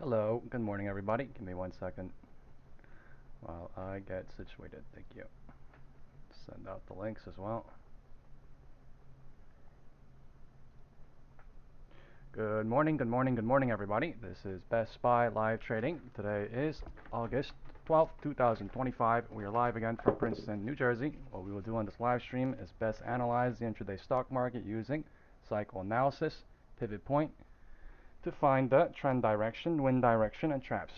Hello, good morning everybody. Give me 1 second while I get situated. Thank you. Send out the links as well. Good morning, good morning, good morning everybody. This is Best Spy live trading. Today is August 12th, 2025. We are live again from Princeton, New Jersey. What we will do on this live stream is best analyze the intraday stock market using cycle analysis, pivot point, to find the trend direction, wind direction, and traps.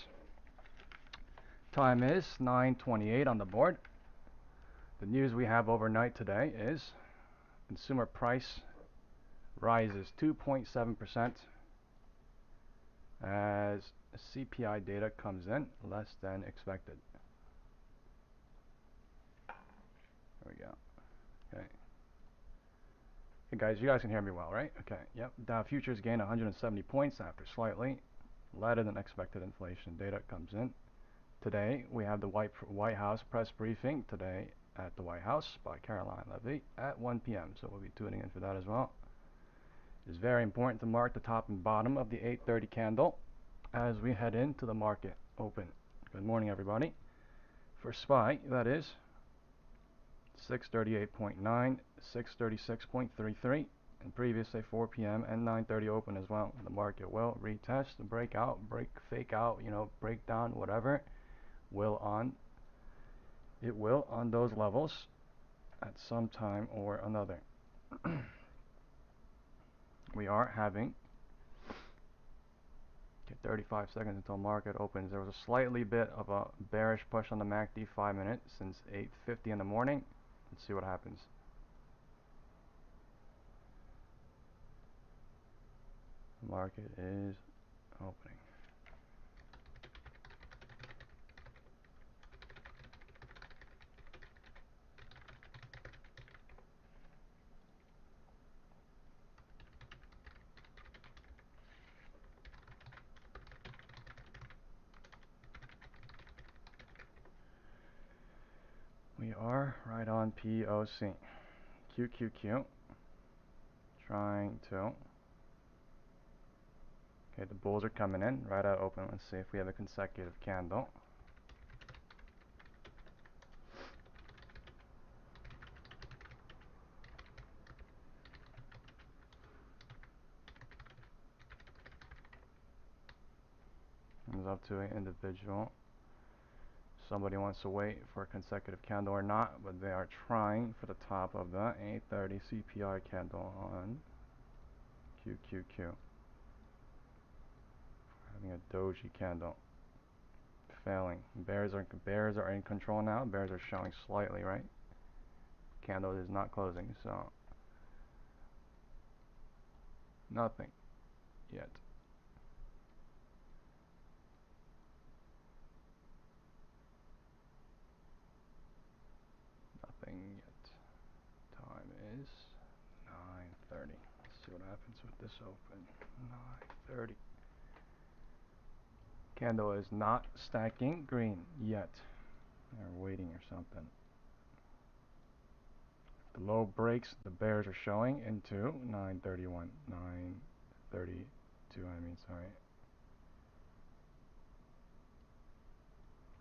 Time is 9:28 on the board. The news we have overnight today is consumer price rises 2.7% as CPI data comes in less than expected. There we go. Okay. Hey guys, you guys can hear me well, right? Okay. Yep. Dow futures gain 170 points after slightly lighter than expected inflation data comes in. Today we have the White House press briefing today at the White House by Caroline Levy at 1 p.m. So we'll be tuning in for that as well. It is very important to mark the top and bottom of the 8:30 candle as we head into the market open. Good morning everybody. For SPY, that is 638.9, 636.33, and previously 4 p.m. and 9:30 open as well. The market will retest, break out, fake out, break down, whatever. It will on those levels at some time or another. We are having 35 seconds until market opens. There was a slightly bit of a bearish push on the MACD 5 minutes since 8:50 in the morning. Let's see what happens. The market is opening. We are right on POC. QQQ. Trying to. Okay, the bulls are coming in right at open. Let's see if we have a consecutive candle. It's up to an individual. Somebody wants to wait for a consecutive candle or not, but they are trying for the top of the 8:30 CPI candle on QQQ. Having a doji candle. Failing. Bears are in control now. Bears are showing slightly, right? Candle is not closing, so nothing yet. Nothing yet. Time is 9:30. Let's see what happens with this open. 9:30. Candle is not stacking green yet. They're waiting or something. The low breaks, the bears are showing into 931, 932, sorry.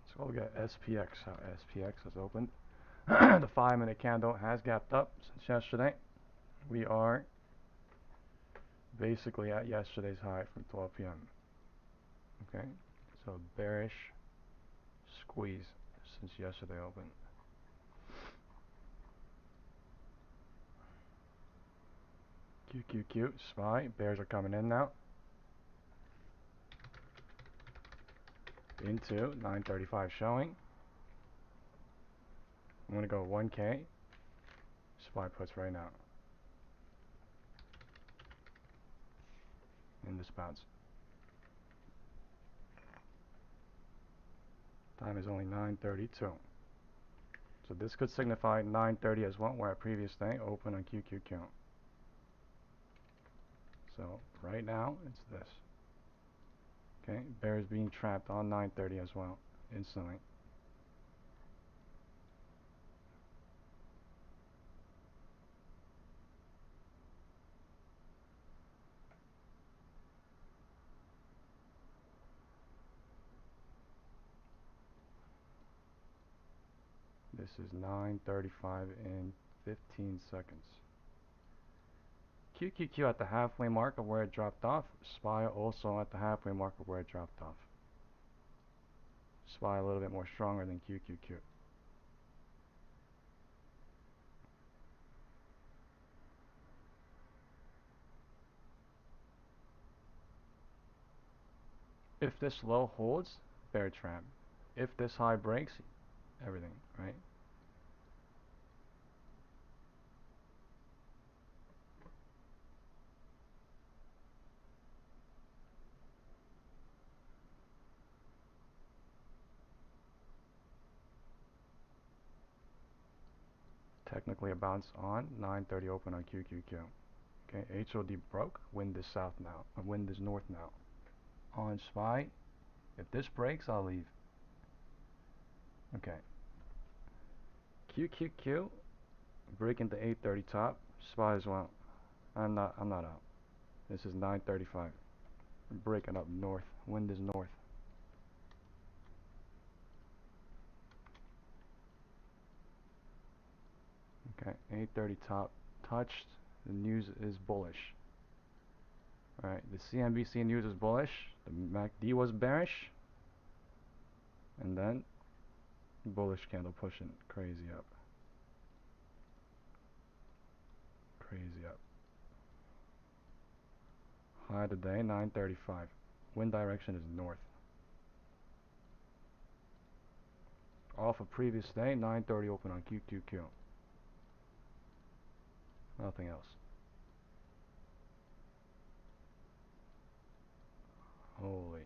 So we'll get SPX, how SPX has opened. The 5-minute candle has gapped up since yesterday. We are basically at yesterday's high from 12 p.m. Okay, so bearish squeeze since yesterday opened. QQQ, SPY, bears are coming in now. Into 935 showing. I'm going to go 1K. SPY puts right now. In this bounce. Time is only 9:32. So this could signify 9:30 as well, where our previous day open on QQQ. So right now it's this. Okay, bears being trapped on 9:30 as well, instantly. This is 9:35 in 15 seconds. QQQ at the halfway mark of where it dropped off. SPY also at the halfway mark of where it dropped off. SPY a little bit more stronger than QQQ. If this low holds, bear trap. If this high breaks, everything, right? Technically a bounce on 9:30 open on QQQ. Okay, HOD broke. Wind is south now. Wind is north now. On SPY, if this breaks, I'll leave. Okay. QQQ breaking the 8:30 top. SPY as well. I'm not out. This is 9:35. Breaking up north. Wind is north. Okay, 8:30 top touched. The news is bullish. Alright, the CNBC news is bullish. The MACD was bearish. And then bullish candle pushing crazy up. Crazy up. High today, 9:35. Wind direction is north. Off of previous day, 9:30 open on QQQ. Nothing else. Holy.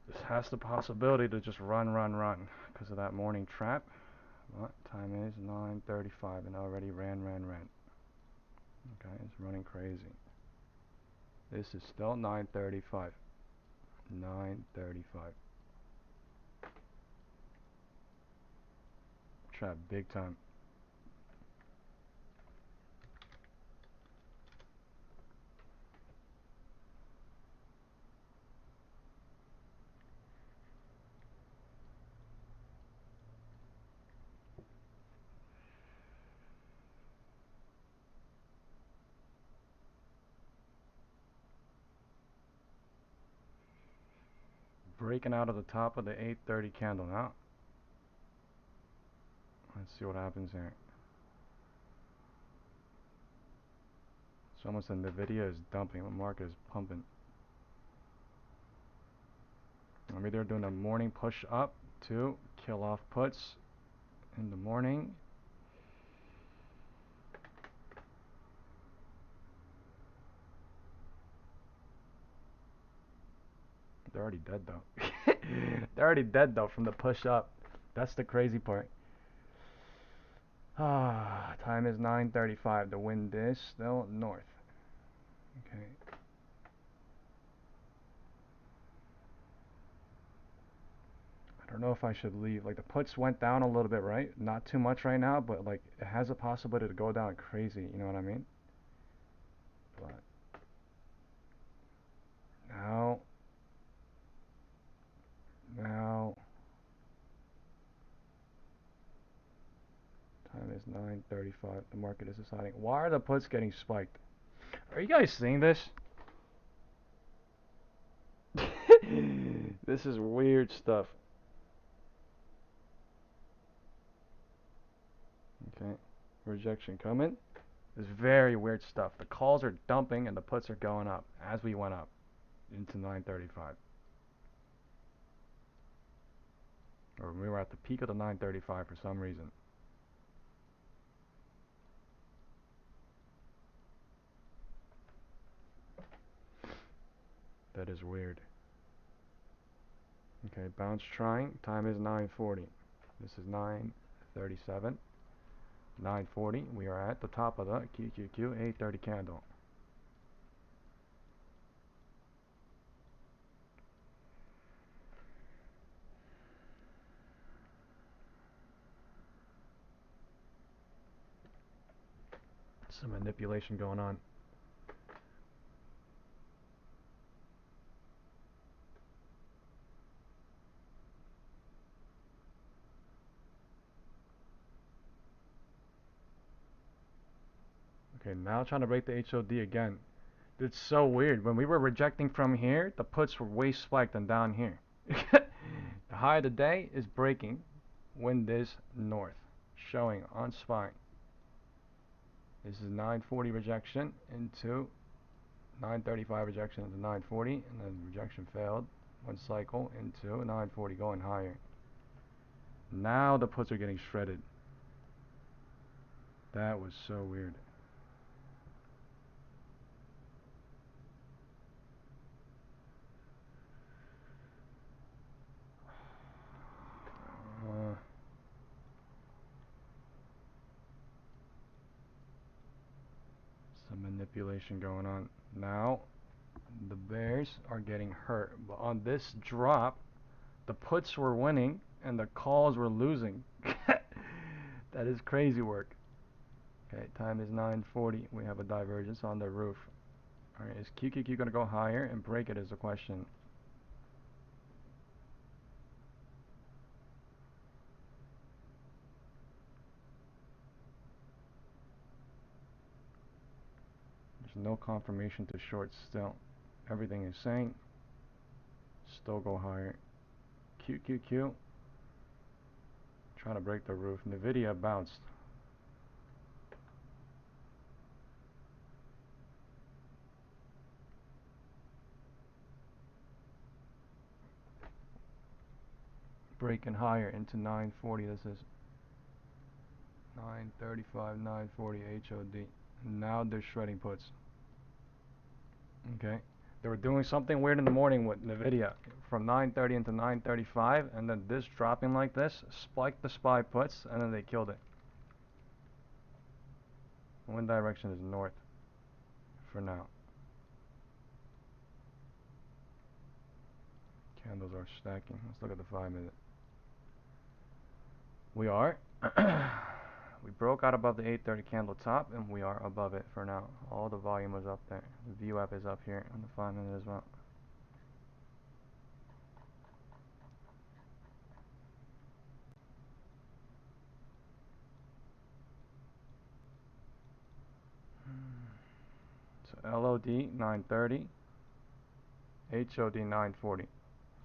This has the possibility to just run because of that morning trap. What time is 9:35 and already ran. Okay, it's running crazy. This is still 9:35. 9:35. Trap big time. Breaking out of the top of the 8:30 candle now. Let's see what happens here. Someone said Nvidia is dumping, the market is pumping. Maybe they're doing a morning push up to kill off puts in the morning. They're already dead though. They're already dead though from the push up. That's the crazy part. Time is 9:35. The wind is still north. Okay. I don't know if I should leave. Like the puts went down a little bit, right? Not too much right now, but like it has a possibility to go down crazy. You know what I mean? But now, time is 9:35. The market is deciding. Why are the puts getting spiked? Are you guys seeing this? This is weird stuff. Okay, rejection coming. It's very weird stuff. The calls are dumping and the puts are going up as we went up into 9:35. Or we were at the peak of the 9:35 for some reason. That is weird. Okay, bounce trying. Time is 9:40. This is 9:37. 9:40. We are at the top of the QQQ 8:30 candle. Some manipulation going on. Okay, now trying to break the HOD again. It's so weird. When we were rejecting from here, the puts were way spiked than down here. The high of the day is breaking. Wind is north. Showing on SPY. This is 940 rejection into 935 rejection into 940, and then rejection failed. One cycle into 940 going higher. Now the puts are getting shredded. That was so weird. Some manipulation going on. Now the bears are getting hurt. But on this drop, the puts were winning and the calls were losing. That is crazy work. Okay, time is 9:40. We have a divergence on the roof. Alright, is QQQ going to go higher and break it is the question. There's no confirmation to short still. Everything is saying still go higher. QQQ trying to break the roof. Nvidia bounced. Breaking higher into 940. This is 935, 940 HOD. Now they're shredding puts. Okay. They were doing something weird in the morning with Nvidia from 9:30 into 9:35, and then this dropping like this spiked the SPY puts, and then they killed it. Wind direction is north for now. Candles are stacking. Let's look at the 5-minute. We are. We broke out above the 8:30 candle top, and we are above it for now. All the volume was up there. The VWAP is up here on the 5-minute as well. So LOD 930, HOD 940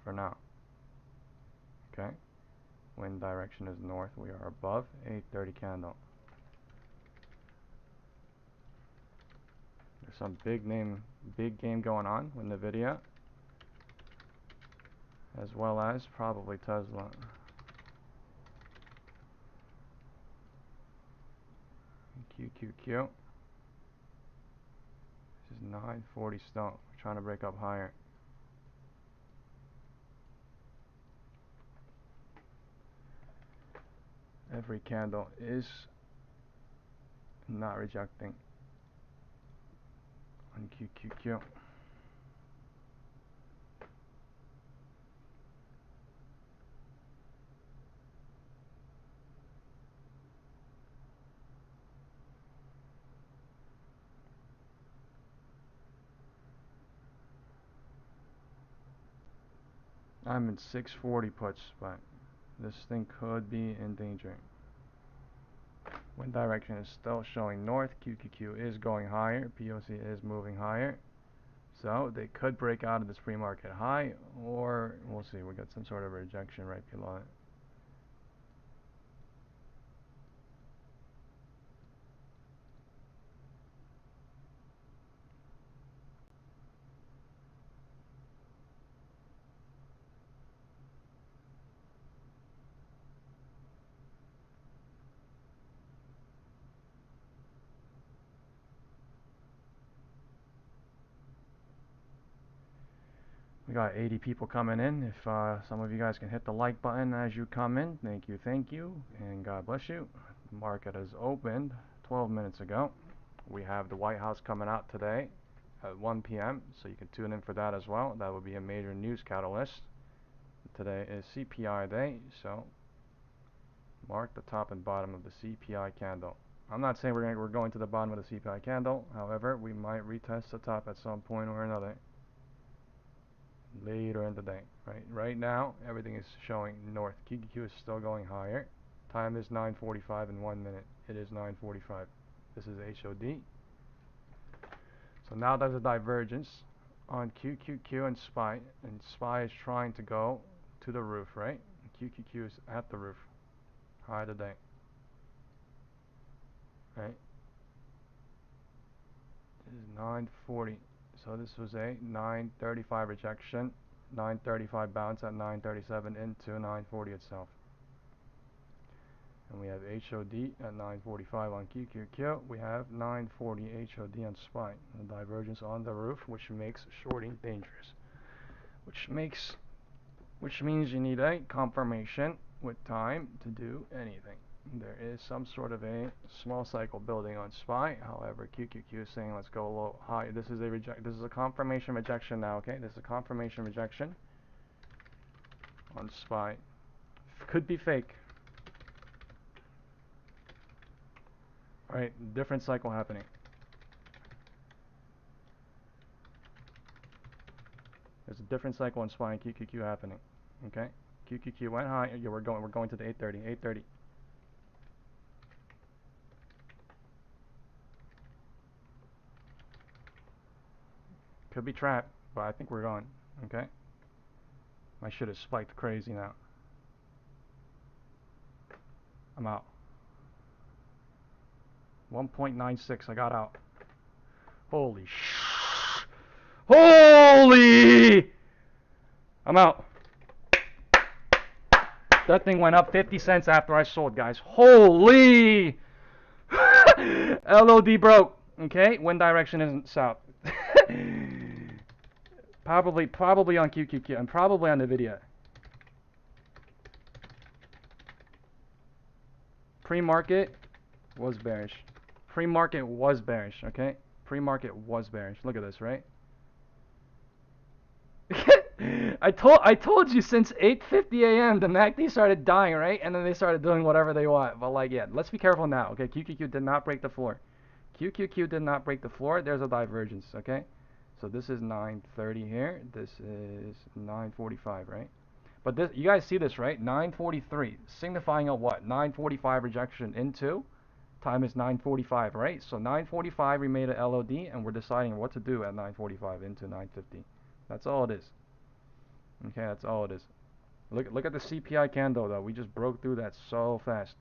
for now. Okay. Wind direction is north. We are above 8:30 candle. There's some big game going on with Nvidia, as well as probably Tesla. QQQ. This is 940 still. We're trying to break up higher. Every candle is not rejecting on QQQ. I'm in 640 puts, but this thing could be in danger. Wind direction is still showing north. QQQ is going higher. POC is moving higher. So they could break out of this pre-market high, or we'll see. We got some sort of rejection right below it. We got 80 people coming in. If some of you guys can hit the like button as you come in, thank you, and God bless you. The market has opened 12 minutes ago. We have the White House coming out today at 1 p.m., so you can tune in for that as well. That would be a major news catalyst. Today is CPI day, so mark the top and bottom of the CPI candle. I'm not saying we're going to the bottom of the CPI candle. However, we might retest the top at some point or another later in the day. Right now, everything is showing north. QQQ is still going higher. Time is 9:45 in 1 minute. It is 9:45. This is HOD. So now there's a divergence on QQQ and SPY, and SPY is trying to go to the roof, right? QQQ is at the roof, high today, right? This is 9:40. So this was a 9:35 rejection, 9:35 bounce at 9:37 into 9:40 itself. And we have HOD at 9:45 on QQQ. We have 9:40 HOD on SPY. A divergence on the roof, which makes shorting dangerous. Which means you need a confirmation with time to do anything. There is some sort of a small cycle building on SPY. However, QQQ is saying let's go a little high. This is a confirmation rejection now. Okay, this is a confirmation rejection on SPY. Could be fake. Alright, different cycle happening. There's a different cycle on SPY and QQQ happening. Okay? QQQ went high. Yeah, we're going to the 830. Could be trapped, but I think we're going. Okay? My shit is spiked crazy now. I'm out. 1.96, I got out. Holy sh! Holy! I'm out. That thing went up 50 cents after I sold, guys. Holy! LOD broke. Okay? Wind direction isn't south. Probably on QQQ and probably on the video. Pre-market was bearish. Pre-market was bearish, okay? Pre-market was bearish. Look at this, right? I told you since 8:50 a.m. the MACD started dying, right? And then they started doing whatever they want. But like, yeah, let's be careful now, okay? QQQ did not break the floor. QQQ did not break the floor. There's a divergence, okay? So this is 9:30 here. This is 9:45, right? But this, you guys see this, right? 9:43, signifying a what? 9:45 rejection into. Time is 9:45, right? So 9:45 we made a LOD, and we're deciding what to do at 9:45 into 9:50. That's all it is. Okay, that's all it is. Look at the CPI candle though. We just broke through that so fast.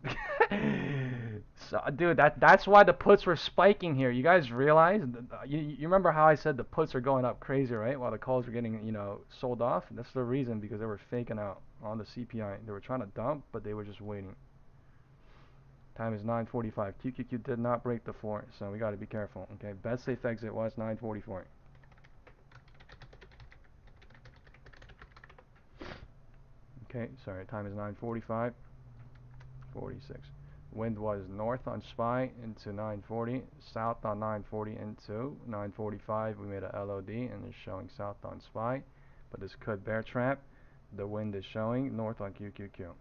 So, dude, that's why the puts were spiking here. You guys realize? You remember how I said the puts are going up crazy, right? While the calls were getting, sold off. That's the reason, because they were faking out on the CPI. They were trying to dump, but they were just waiting. Time is 9:45. QQQ did not break the floor, so we got to be careful. Okay, best safe exit was 9:44. Okay, sorry, time is 9:45. 46. Wind was north on SPY into 9:40, south on 9:40 into 9:45. We made a LOD and it's showing south on SPY, but this could bear trap. The wind is showing north on QQQ.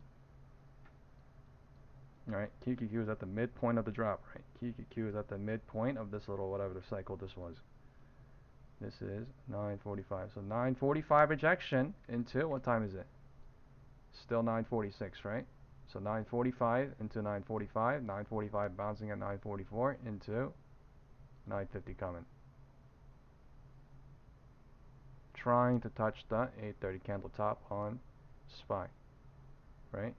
Alright, QQQ is at the midpoint of the drop, right? QQQ is at the midpoint of this little whatever the cycle this was. This is 9:45. So 9:45 rejection into, what time is it? Still 9:46, right? So 9:45 into 9:45, 9:45 bouncing at 9:44 into 9:50 coming. Trying to touch the 8:30 candle top on SPY, right?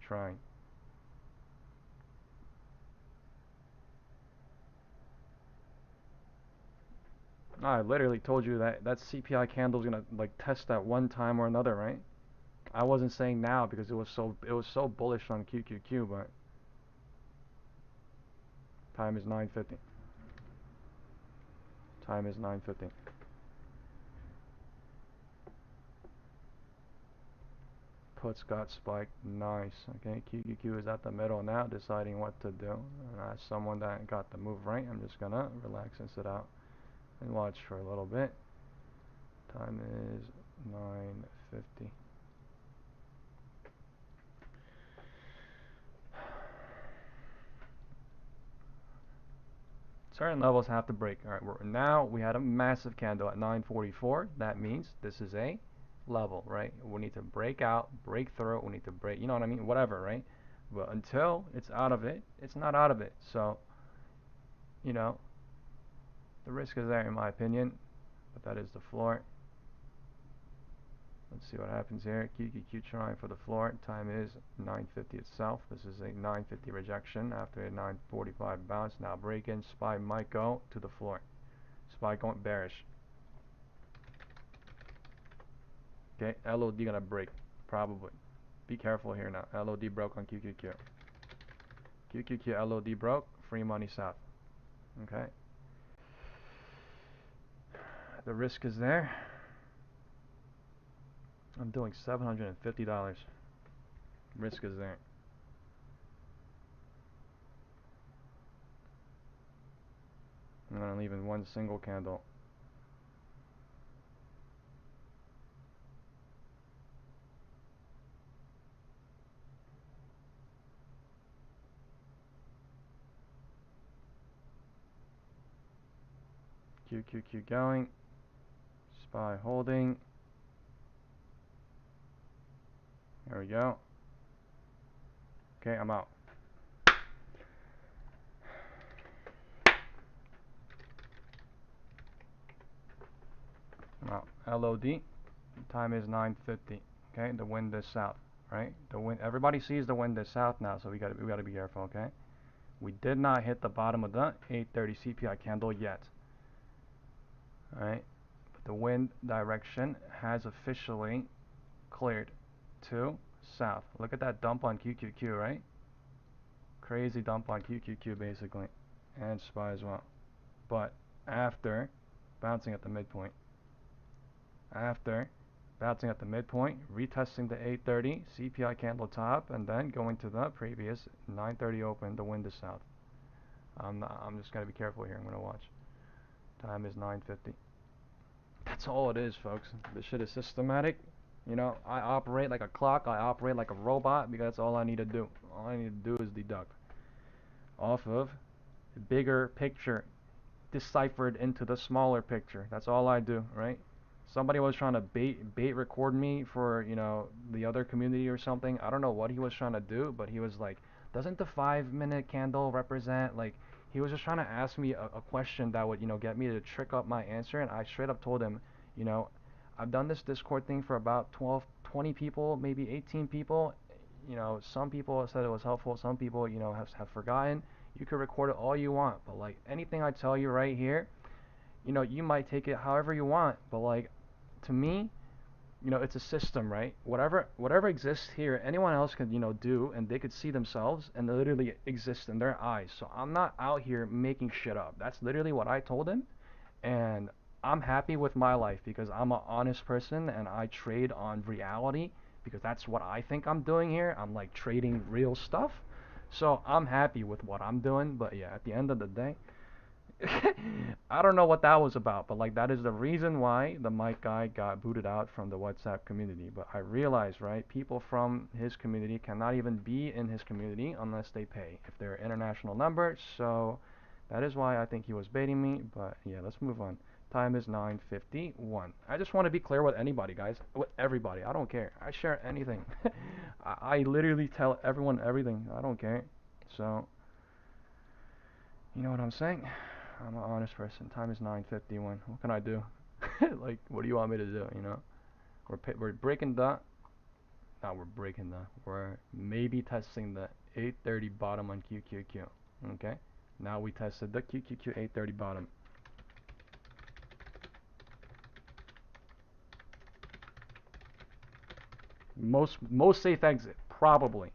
Trying. I literally told you that CPI candle is gonna like test that one time or another, right? I wasn't saying now because it was so bullish on QQQ, but time is 9:50. Time is 9:50. Puts got spiked. Nice. Okay, QQQ is at the middle now, deciding what to do. And as someone that got the move right, I'm just gonna relax and sit out and watch for a little bit. Time is 9:50. Certain levels have to break. All right, now we had a massive candle at 944. That means this is a level, right? We need to break out, break through. We need to break, you know what I mean? Whatever, right? But until it's out of it, it's not out of it. So, you know, the risk is there in my opinion, but that is the floor. Let's see what happens here. QQQ trying for the floor. Time is 950 itself. This is a 950 rejection after a 945 bounce. Now break in. SPY might go to the floor. SPY going bearish. Okay, LOD gonna break. Probably. Be careful here now. LOD broke on QQQ. QQQ LOD broke. Free money south. Okay. The risk is there. I'm doing $750. Risk is there. I'm gonna leave in one single candle. QQQ going. SPY holding. There we go. Okay, I'm out. Now, LOD, time is 9:50. Okay, the wind is south, right? The wind. Everybody sees the wind is south now, so we gotta be careful. Okay, we did not hit the bottom of the 830 CPI candle yet. All right, but the wind direction has officially cleared to south. Look at that dump on QQQ, right? Crazy dump on QQQ basically, and SPY as well. But after bouncing at the midpoint. After bouncing at the midpoint, retesting the 830 CPI candle top, and then going to the previous 930 open, the wind is south. I'm just gonna be careful here. I'm gonna watch. Time is 9:50. That's all it is, folks. This shit is systematic. You know, I operate like a clock. I operate like a robot because that's all I need to do. All I need to do is deduct off of the bigger picture, deciphered into the smaller picture. That's all I do, right? Somebody was trying to bait record me for, you know, the other community or something. I don't know what he was trying to do, but he was like, doesn't the 5-minute candle represent, like, he was just trying to ask me a question that would, you know, get me to trick up my answer, and I straight up told him, you know, I've done this Discord thing for about 12, 20 people, maybe 18 people. You know, some people said it was helpful, some people, you know, have forgotten. You can record it all you want, but like anything I tell you right here, you know, you might take it however you want, but like to me, you know, it's a system, right? Whatever exists here, anyone else can, you know, do, and they could see themselves and literally exist in their eyes. So I'm not out here making shit up. That's literally what I told him, and I'm happy with my life because I'm an honest person and I trade on reality because that's what I think I'm doing here. I'm like trading real stuff. So I'm happy with what I'm doing, but yeah, at the end of the day, I don't know what that was about, but like that is the reason why the Mike guy got booted out from the WhatsApp community. But I realized, right, people from his community cannot even be in his community unless they pay if they're international numbers. So that is why I think he was baiting me. But yeah, let's move on. Time is 9:51. I just want to be clear with anybody, guys, with everybody. I don't care. I share anything. I literally tell everyone everything. I don't care. So you know what I'm saying? I'm an honest person. Time is 9:51. What can I do? Like, what do you want me to do? You know, we're breaking the. Now we're breaking the. We're maybe testing the 830 bottom on QQQ. Okay. Now we tested the QQQ 830 bottom. Most safe exit probably.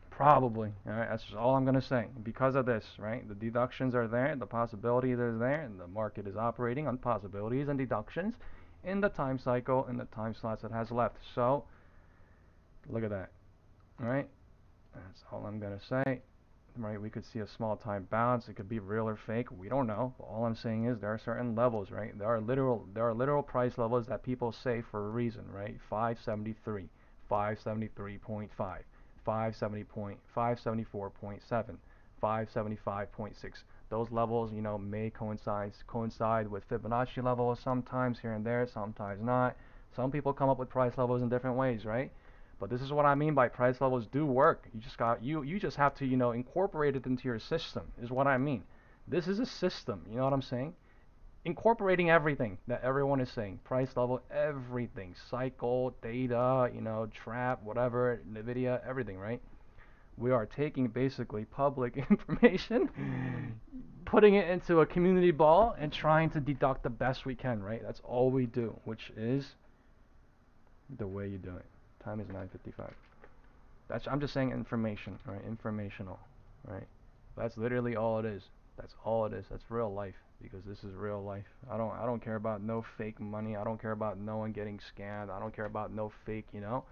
Probably. All right, that's just all I'm gonna say. Because of this, right? The deductions are there, the possibilities are there, and the market is operating on possibilities and deductions in the time cycle and the time slots it has left. So look at that. All right, that's all I'm gonna say. Right, we could see a small time bounce. It could be real or fake. We don't know. But all I'm saying is there are certain levels, right? There are literal price levels that people say for a reason, right? 573, 573.5, 574.7, 575.6. Those levels, you know, may coincide with Fibonacci levels sometimes here and there, sometimes not. Some people come up with price levels in different ways, right? But this is what I mean by price levels do work. You just have to, you know, incorporate it into your system is what I mean. This is a system, you know what I'm saying? Incorporating everything that everyone is saying, price level, everything, cycle, data, you know, trap, whatever, NVIDIA, everything, right? We are taking basically public information, putting it into a community ball, and trying to deduct the best we can, right? That's all we do, which is the way you do it. Time is 9:55. I'm just saying information, right? Informational, right? That's literally all it is. That's all it is. That's real life, because this is real life. I don't care about no fake money. I don't care about no one getting scammed. I don't care about no fake, you know.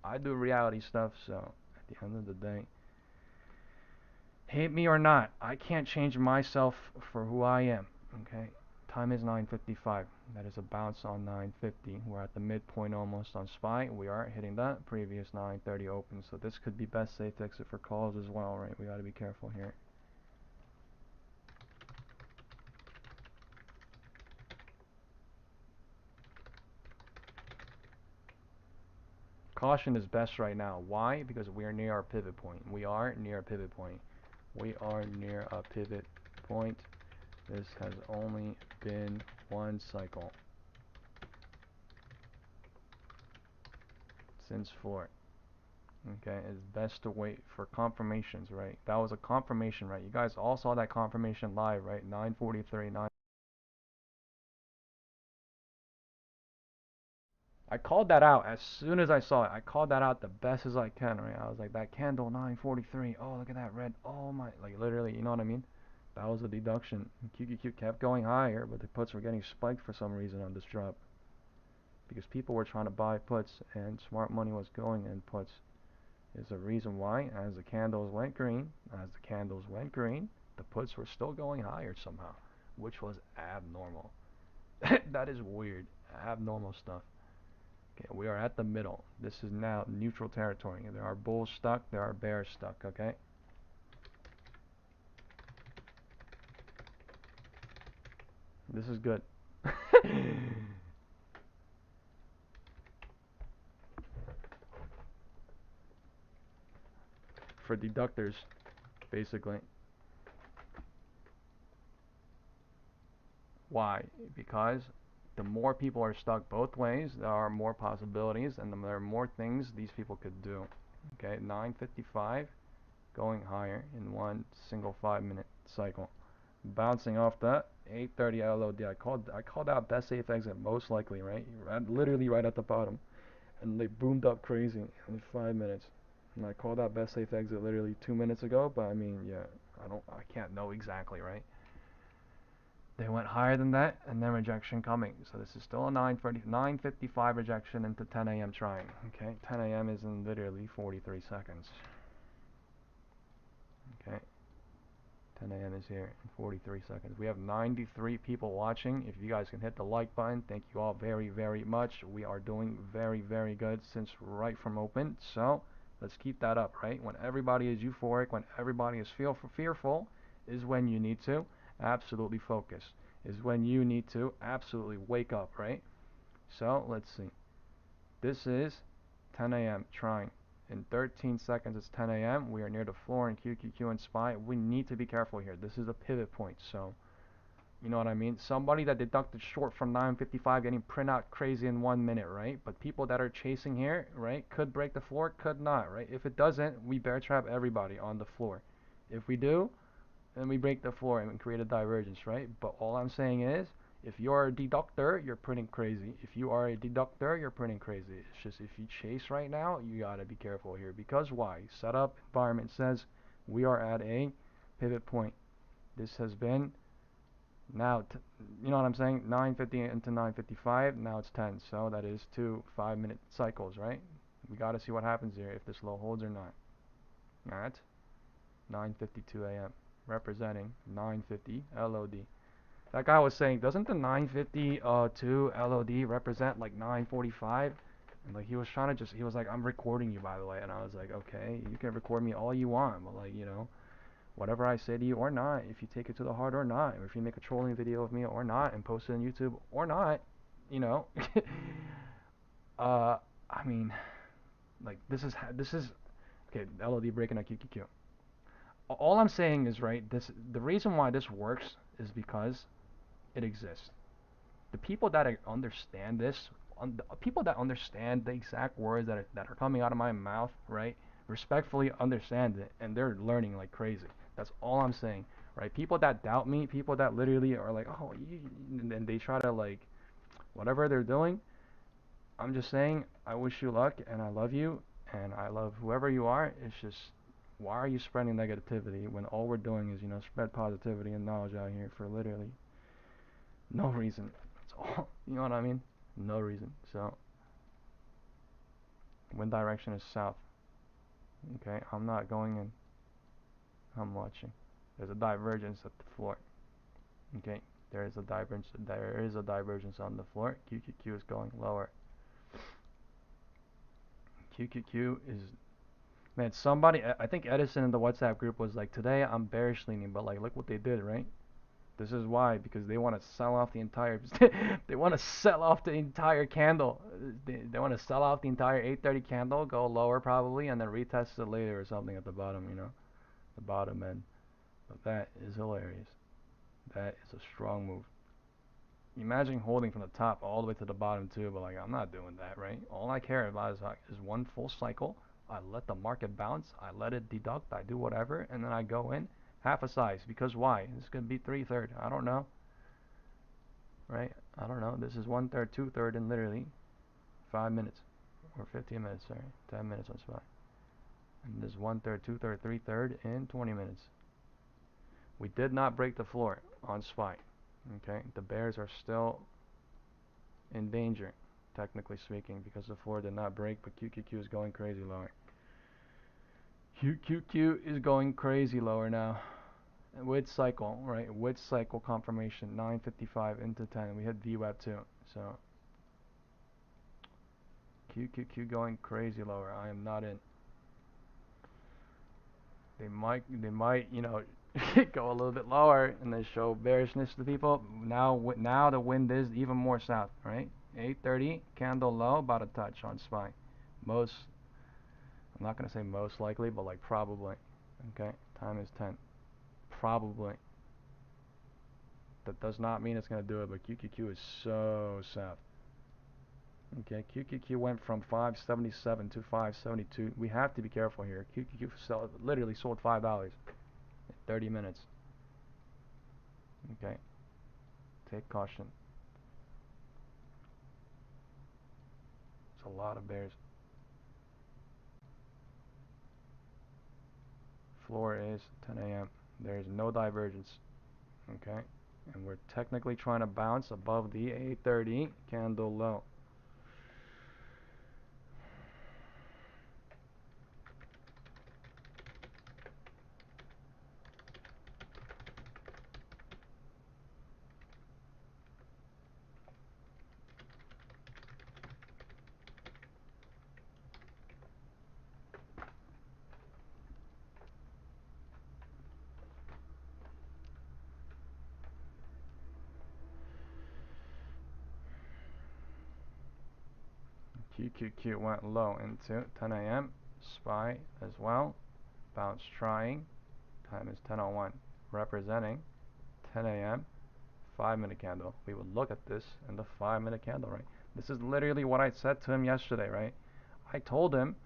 I do reality stuff, so at the end of the day, hate me or not, I can't change myself for who I am, okay? Time is 9:55. That is a bounce on 9:50. We're at the midpoint almost on SPY. We are hitting that previous 9:30 open, so this could be best safe exit for calls as well, right? We got to be careful here. Caution is best right now. Why? Because we are near our pivot point. We are near a pivot point. We are near a pivot point. This has only been one cycle since floor. Okay, it's best to wait for confirmations, right? That was a confirmation, right? You guys all saw that confirmation live, right? 9:43, 9. I called that out as soon as I saw it. I called that out the best as I can, right? I was like, that candle 9:43. Oh, look at that red. Oh my, like literally, you know what I mean? That was a deduction. QQQ kept going higher, but the puts were getting spiked for some reason on this drop, because people were trying to buy puts and smart money was going in puts. Is the reason why, as the candles went green, the puts were still going higher somehow, which was abnormal. That is weird, abnormal stuff. Okay, we are at the middle. This is now neutral territory. There are bulls stuck, there are bears stuck, okay? This is good. For deductors, basically. Why? Because the more people are stuck both ways, there are more possibilities, and there are more things these people could do. Okay, 9:55, going higher in one single 5-minute cycle. Bouncing off that 8:30 LOD. I called out best safe exit most likely, right? Literally right at the bottom, and they boomed up crazy in 5 minutes. And I called out best safe exit literally 2 minutes ago, but I mean, yeah, I can't know exactly, right? They went higher than that, and then rejection coming. So this is still a 9:55 rejection into 10 a.m. trying. Okay, 10 a.m. is in literally 43 seconds. Okay, 10 a.m. is here in 43 seconds. We have 93 people watching. If you guys can hit the like button, thank you all very, very much. We are doing very, very good since right from open. So let's keep that up, right? When everybody is euphoric, when everybody is fearful, is when you need to absolutely focus. Is when you need to absolutely wake up, right? So let's see. This is 10 a.m. trying. In 13 seconds, it's 10 a.m. We are near the floor in QQQ and SPY. We need to be careful here. This is a pivot point, so you know what I mean? Somebody that deducted short from 9:55 getting print out crazy in 1 minute, right? But people that are chasing here, right, could break the floor, could not, right? If it doesn't, we bear trap everybody on the floor. If we do, then we break the floor and create a divergence, right? But all I'm saying is, if you're a deductor, you're printing crazy. If you are a deductor, you're printing crazy. It's just if you chase right now, you gotta be careful here. Because why? Setup environment says we are at a pivot point. This has been now, you know what I'm saying? 9:50 into 9:55. Now it's 10. So that is 2 5-minute cycles, right? We gotta see what happens here if this low holds or not. All right. 9:52 a.m. representing 9:50 LOD. That guy was saying, doesn't the 9:52 LOD represent like 9:45? And like he was trying to just, he was like, I'm recording you, by the way. And I was like, okay, you can record me all you want, but like, you know, whatever I say to you or not, if you take it to the heart or not, or if you make a trolling video of me or not and post it on YouTube or not, you know, I mean, like this is okay. LOD breaking at QQQ. All I'm saying is, right, this, the reason why this works is because it exists. The people that understand this, the people that understand the exact words that are coming out of my mouth, right, respectfully understand it, and they're learning like crazy. That's all I'm saying, right? People that doubt me, people that literally are like, oh, and they try to like, whatever they're doing, I'm just saying, I wish you luck, and I love you, and I love whoever you are. It's just, why are you spreading negativity when all we're doing is, you know, spread positivity and knowledge out here for literally no reason. That's all. You know what I mean? No reason. So, wind direction is south. Okay, I'm not going in. I'm watching. There's a divergence at the floor. Okay, there is a divergence. There is a divergence on the floor. QQQ is going lower. QQQ is, man. Somebody, I think Edison in the WhatsApp group was like, today I'm bearish leaning, but like, look what they did, right? This is why, because they want to sell off the entire they want to sell off the entire candle. They want to sell off the entire 830 candle, go lower probably, and then retest it later or something at the bottom, you know, the bottom end. But that is hilarious. That is a strong move. Imagine holding from the top all the way to the bottom too, but like, I'm not doing that, right? All I care about is one full cycle. I let the market bounce, I let it deduct, I do whatever, and then I go in half a size. Because why? This could be 3/3. I don't know. Right? I don't know. This is 1/3, 2/3 in literally 5 minutes. Or 15 minutes, sorry. 10 minutes on SPY. And this is 1/3, 2/3, 3/3 in 20 minutes. We did not break the floor on SPY. Okay? The bears are still in danger, technically speaking, because the floor did not break, but QQQ is going crazy lower. QQQ is going crazy lower now. With cycle, right? With cycle confirmation, 9:55 into 10. We hit VWAP too. So QQQ going crazy lower. I am not in. They might, you know, go a little bit lower and then show bearishness to people. Now the wind is even more south, right? 8:30 candle low, about a touch on SPY. Most, I'm not gonna say most likely, but like probably. Okay, time is 10. Probably. That does not mean it's gonna do it, but QQQ is so south. Okay, QQQ went from 577 to 572. We have to be careful here. QQQ literally sold $5 in 30 minutes. Okay, take caution. It's a lot of bears. Floor is 10 a.m. There is no divergence. Okay, and we're technically trying to bounce above the 830 candle low. QQQ went low into 10 a.m. SPY as well. Bounce trying. Time is 10:01. Representing 10 a.m. 5-minute candle. We would look at this in the 5-minute candle, right? This is literally what I said to him yesterday, right? I told him,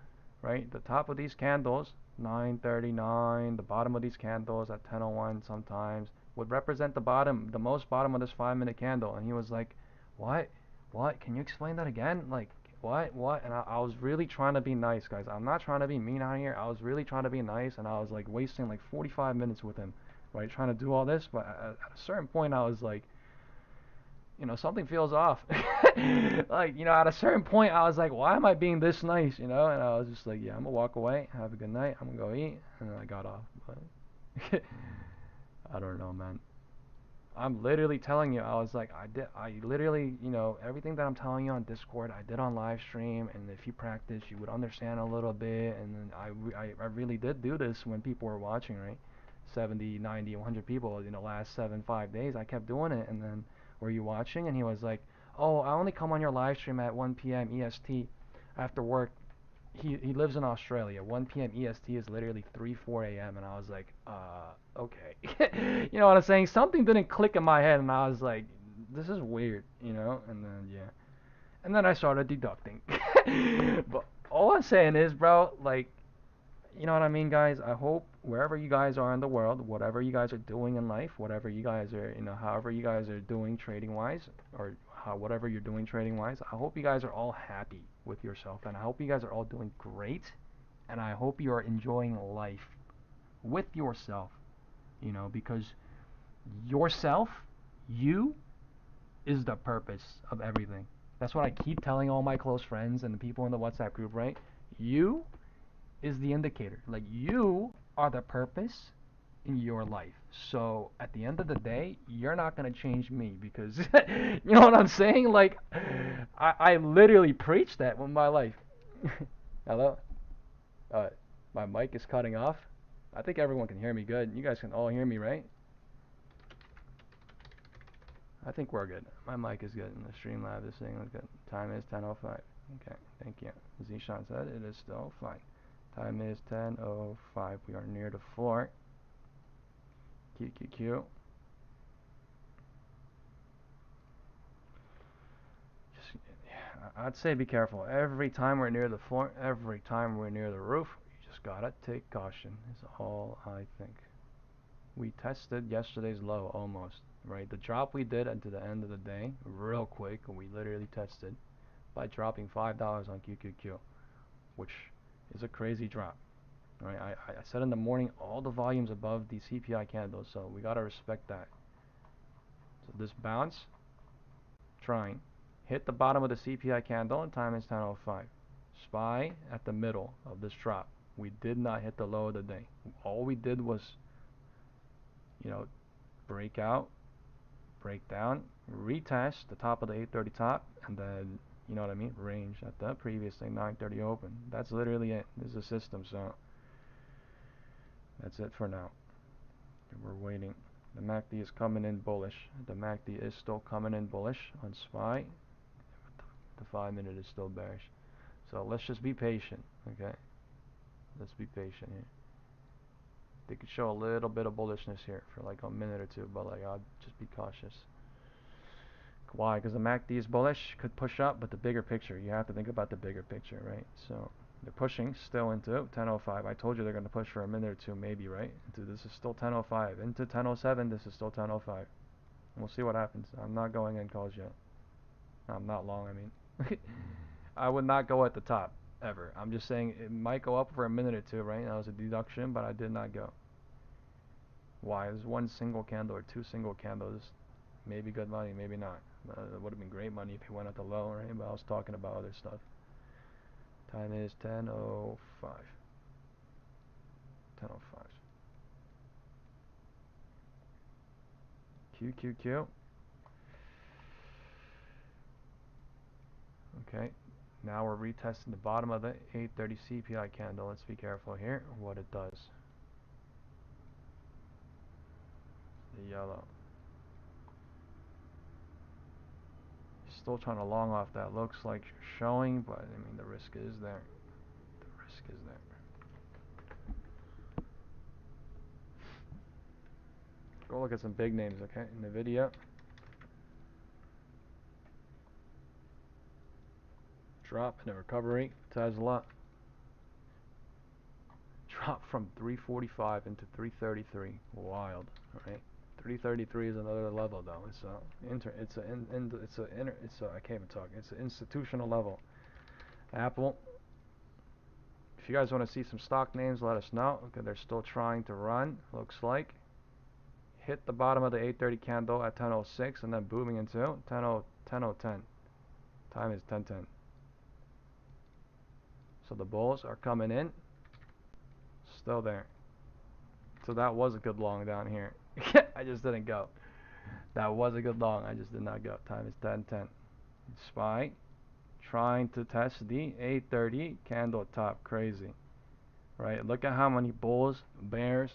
right, the top of these candles, 9:39, the bottom of these candles at 10:01 sometimes, would represent the bottom, the most bottom of this 5-minute candle. And he was like, what? What? Can you explain that again? Like, what? And I was really trying to be nice, guys. I'm not trying to be mean out here. I was really trying to be nice, and I was like wasting like 45 minutes with him, right, trying to do all this. But at a certain point, I was like, you know, something feels off. Like, you know, at a certain point, I was like, why am I being this nice, you know? And I was just like, yeah, I'm gonna walk away, have a good night, I'm gonna go eat, and then I got off. But I don't know, man. I'm literally telling you, I was like, I literally, you know, everything that I'm telling you on Discord, I did on live stream, and if you practice, you would understand a little bit, and then I really did do this when people were watching, right? 70, 90, 100 people in the last 5 days, I kept doing it, and then, were you watching? And he was like, oh, I only come on your live stream at 1 p.m. EST after work. He lives in Australia. 1 p.m. EST is literally 3, 4 a.m. And I was like, okay. You know what I'm saying? Something didn't click in my head, and I was like, this is weird, you know? And then, yeah. And then I started deducting. But all I'm saying is, bro, like, you know what I mean, guys? I hope wherever you guys are in the world, whatever you guys are doing in life, whatever you guys are, you know, however you guys are doing trading wise, or whatever you're doing trading wise, I hope you guys are all happy with yourself, and I hope you guys are all doing great, and I hope you are enjoying life with yourself, you know, because yourself, you, is the purpose of everything. That's what I keep telling all my close friends and the people in the WhatsApp group, right? You is the indicator. Like, you are the purpose in your life. So at the end of the day, you're not gonna change me, because you know what I'm saying? Like, I literally preach that with my life. Hello? My mic is cutting off. I think everyone can hear me good. You guys can all hear me, right? I think we're good. My mic is good, and the Streamlab is saying it's good. Time is 10:05. Okay, thank you. Zishan said it is still fine. Time is 10:05. We are near the floor. QQQ. Just, I'd say be careful. Every time we're near the floor, every time we're near the roof, you just gotta take caution. Is all I think. We tested yesterday's low almost, right? The drop we did into the end of the day, real quick, we literally tested by dropping $5 on QQQ, which is a crazy drop. Right? I said in the morning, all the volumes above the CPI candles, so we gotta respect that. So this bounce, trying, hit the bottom of the CPI candle, and time is 10:05. SPY at the middle of this drop. We did not hit the low of the day. All we did was, you know, break out, break down, retest the top of the 830 top, and then, you know what I mean, range at the previous thing, 930 open. That's literally it. This is a system, so that's it for now. We're waiting. The MACD is coming in bullish. The MACD is still coming in bullish on SPY. The 5-minute is still bearish. So let's just be patient, okay? Let's be patient here. They could show a little bit of bullishness here for like a minute or two, but like, I'll just be cautious. Why? Because the MACD is bullish, could push up, but the bigger picture, you have to think about the bigger picture, right? So they're pushing still into 10:05. I told you they're going to push for a minute or two, maybe, right? Into this is still 10:05. Into 10:07, this is still 10:05. We'll see what happens. I'm not going in calls yet. I'm not long, I mean. I would not go at the top, ever. I'm just saying it might go up for a minute or two, right? That was a deduction, but I did not go. Why? There's one single candle or two single candles. Maybe good money, maybe not. It would have been great money if he went at the low, right? But I was talking about other stuff. Time is 10:05. 10:05. QQQ. Okay. Now we're retesting the bottom of the 830 CPI candle. Let's be careful here what it does. The yellow. Still trying to long off that. Looks like showing, but I mean the risk is there. The risk is there. Go look at some big names, okay? NVIDIA. Drop in a recovery. Tesla. Drop from 345 into 333. Wild, right? 333 is another level though. I can't even talk. It's an institutional level. Apple. If you guys want to see some stock names, let us know. Okay, they're still trying to run. Looks like hit the bottom of the 830 candle at 10:06 and then booming into 10:10. Time is 10:10. So the bulls are coming in. Still there. So that was a good long down here. I just didn't go. That was a good long. I just did not go. Time is 10:10. SPY trying to test the 830 candle top. Crazy, right? Look at how many bulls, bears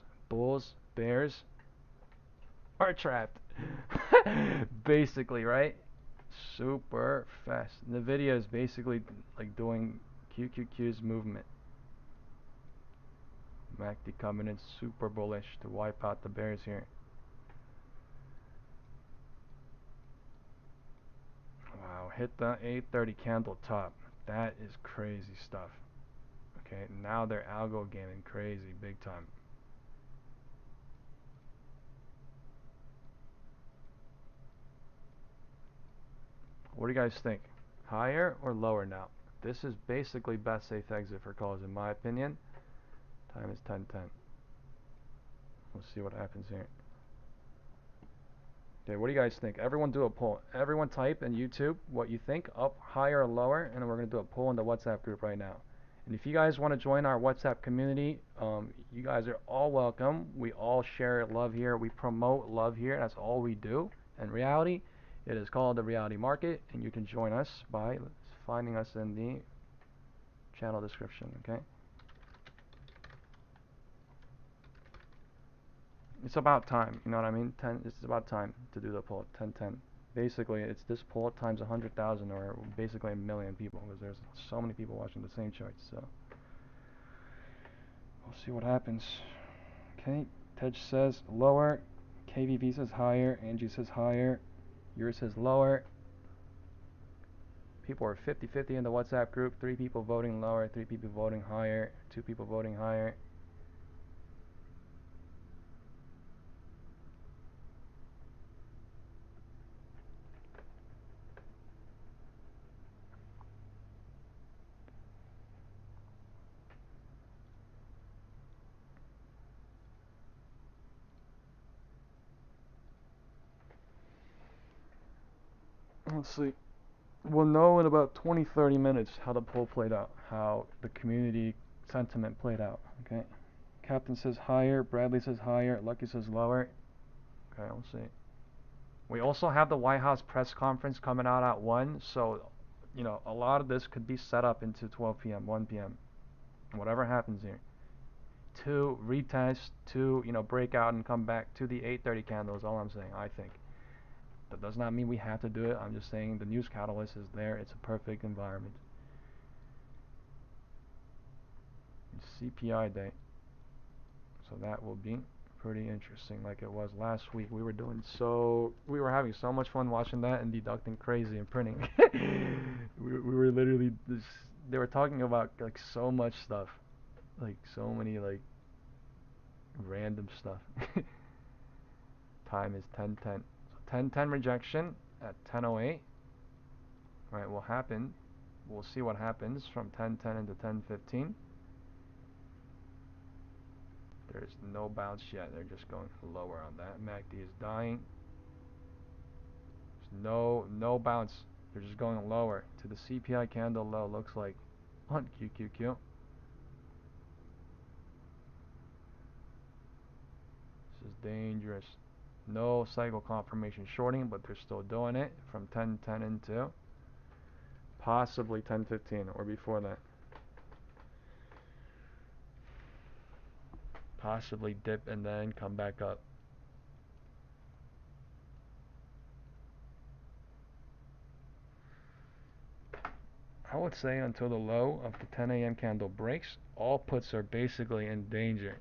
are trapped. Basically, right? Super fast. The video is basically like doing QQQ's movement. MACD coming in super bullish to wipe out the bears here. Wow, hit the 830 candle top. That is crazy stuff. Okay, now they're algo gaming crazy big time. What do you guys think? Higher or lower now? This is basically best safe exit for calls in my opinion. Time is 10:10. We'll see what happens here. Okay, what do you guys think? Everyone do a poll. Everyone type in YouTube what you think, up, higher, or lower, and then we're going to do a poll in the WhatsApp group right now. And if you guys want to join our WhatsApp community, you guys are all welcome. We all share love here. We promote love here. That's all we do. In reality, it is called the Reality Market, and you can join us by finding us in the channel description, okay? It's about time, you know what I mean? It's about time to do the poll. 10:10. Basically, it's this poll times 100,000 or basically a million people because there's so many people watching the same charts. So we'll see what happens. Okay, Tej says lower, KVV says higher, Angie says higher, yours says lower. People are 50-50 in the WhatsApp group. 3 people voting lower, 3 people voting higher, 2 people voting higher. Let's see. We'll know in about 20-30 minutes how the poll played out, how the community sentiment played out. Okay. Captain says higher, Bradley says higher, Lucky says lower. Okay, we'll see. We also have the White House press conference coming out at 1, so you know a lot of this could be set up into 12 p.m., 1 p.m. Whatever happens here. To retest, to break out and come back to the 830 candle is all I'm saying. I think. That does not mean we have to do it. I'm just saying the news catalyst is there. It's a perfect environment. It's CPI day. So that will be pretty interesting like it was last week. We were having so much fun watching that and deducting crazy and printing. we were literally they were talking about like so much stuff. Like so many like random stuff. Time is 10:10. So 10:10 rejection at 10:08. Right, will happen. We'll see what happens from 10:10 into 10:15. There's no bounce yet. They're just going lower on that. MACD is dying. There's no bounce. They're just going lower to the CPI candle low. Looks like on QQQ. This is dangerous. No cycle confirmation shorting, but they're still doing it from 10:10 into possibly 10:15 or before that. Possibly dip and then come back up. I would say until the low of the 10 a.m. candle breaks, all puts are basically in danger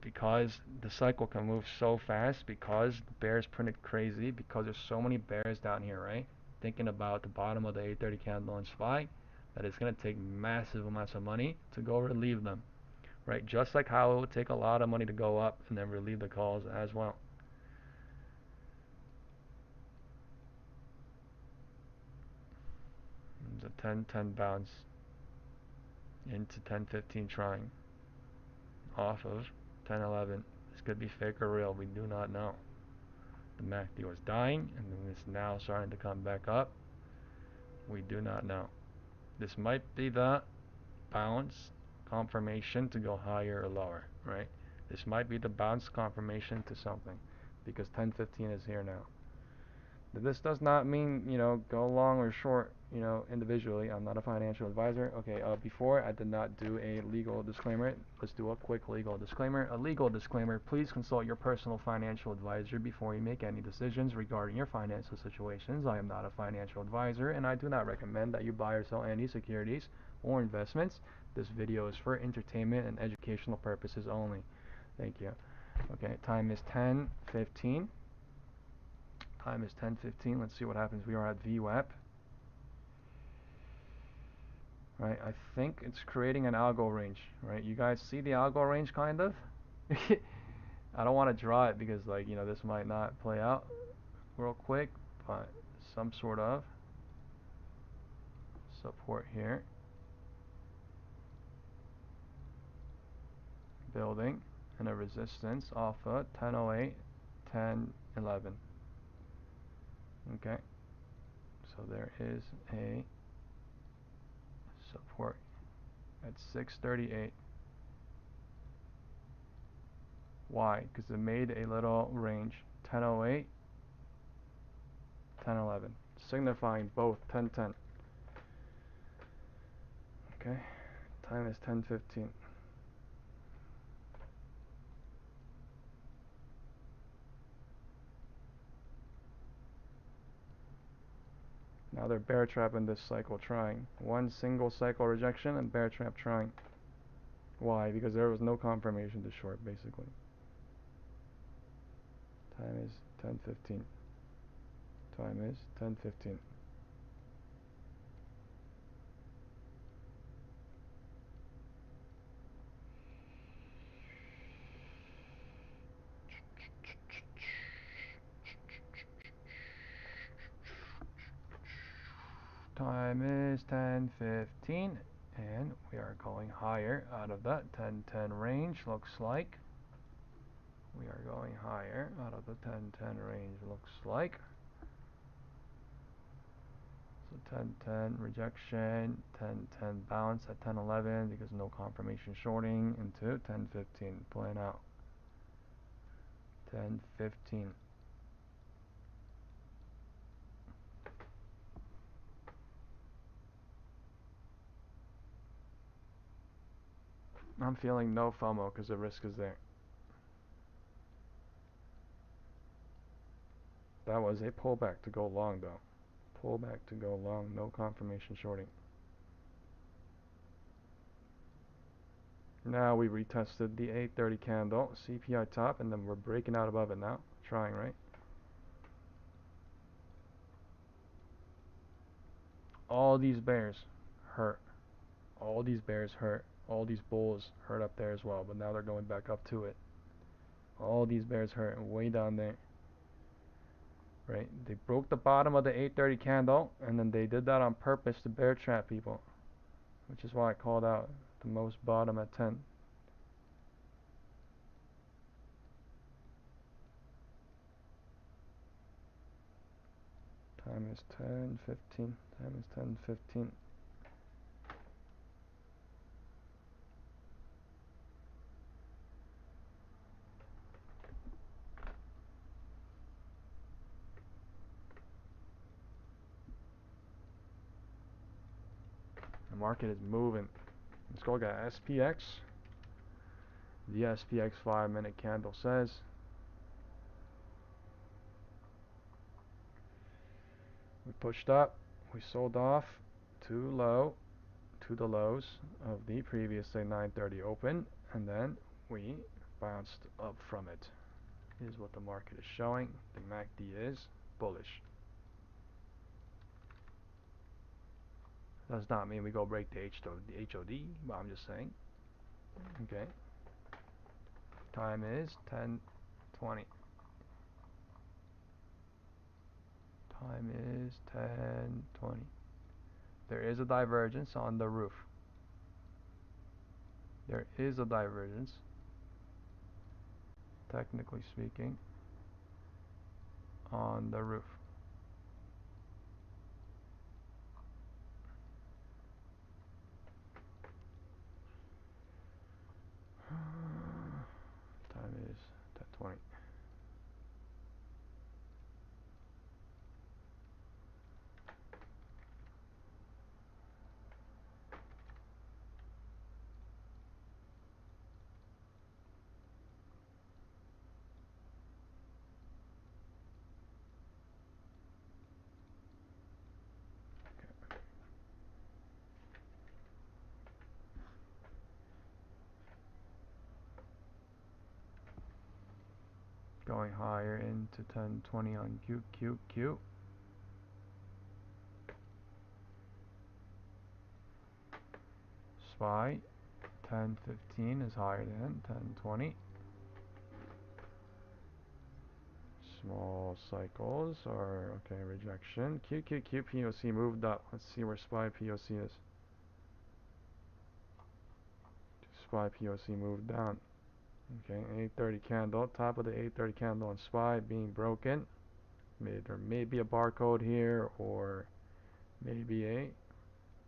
because the cycle can move so fast, because the bears printed crazy, because there's so many bears down here, right? Thinking about the bottom of the 830 candle in SPY, that it's going to take massive amounts of money to go relieve them, right? Just like how it would take a lot of money to go up and then relieve the calls as well. The 10-10 bounce into 10-15 trying off of 10-11. This could be fake or real. We do not know. The MACD was dying and then it's now starting to come back up. We do not know. This might be the bounce confirmation to go higher or lower, right? This might be the bounce confirmation to something because 10-15 is here now. This does not mean, go long or short, individually. I'm not a financial advisor. Okay, before I did not do a legal disclaimer. Let's do a quick legal disclaimer. A legal disclaimer: please consult your personal financial advisor before you make any decisions regarding your financial situations. I am not a financial advisor, and I do not recommend that you buy or sell any securities or investments. This video is for entertainment and educational purposes only. Thank you. Okay, time is 10:15. Time is 10:15. Let's see what happens. We are at VWAP. Right, I think it's creating an algo range. Right, you guys see the algo range, kind of. I don't want to draw it because, this might not play out real quick, but some sort of support here, building, and a resistance off of 10:08, 10:11. Okay, so there is a support at 6:38. Why? Because it made a little range, 10:08, 10:11, signifying both 10:10. Okay, time is 10:15. Now they're bear trapping this cycle, trying one single cycle rejection and bear trap trying. Why? Because there was no confirmation to short, basically. Time is 10:15. Time is 10:15. Time is 10:15, and we are going higher out of that 10:10 range. Looks like we are going higher out of the 10:10 range. Looks like. So 10:10 rejection, 10:10 bounce at 10:11 because no confirmation shorting into 10:15 playing out. 10:15. I'm feeling no FOMO because the risk is there. That was a pullback to go long, though. Pullback to go long, no confirmation shorting. Now we retested the 830 candle, CPI top, and then we're breaking out above it now. Trying, right? All these bears hurt. All these bears hurt. All these bulls hurt up there as well, but now they're going back up to it. All these bears hurt way down there. Right? They broke the bottom of the 830 candle, and then they did that on purpose to bear trap people, which is why I called out the most bottom at 10. Time is 10:15. Time is 10:15. The market is moving. Let's go look at SPX. The SPX 5-minute candle says we pushed up, we sold off too low to the lows of the previous, say, 930 open, and then we bounced up from it. Is what the market is showing. The MACD is bullish. Does not mean we go break the HOD, but I'm just saying. Okay. Time is 10:20. Time is 10:20. There is a divergence on the roof. There is a divergence, technically speaking, on the roof. Time is 10:20. going higher into 1020 on QQQ. SPY 1015 is higher than 1020. Small cycles are okay. Rejection. QQQ POC moved up. Let's see where SPY POC is. SPY POC moved down. Okay, 830 candle, top of the 830 candle on SPY being broken. There may be a barcode here, or maybe a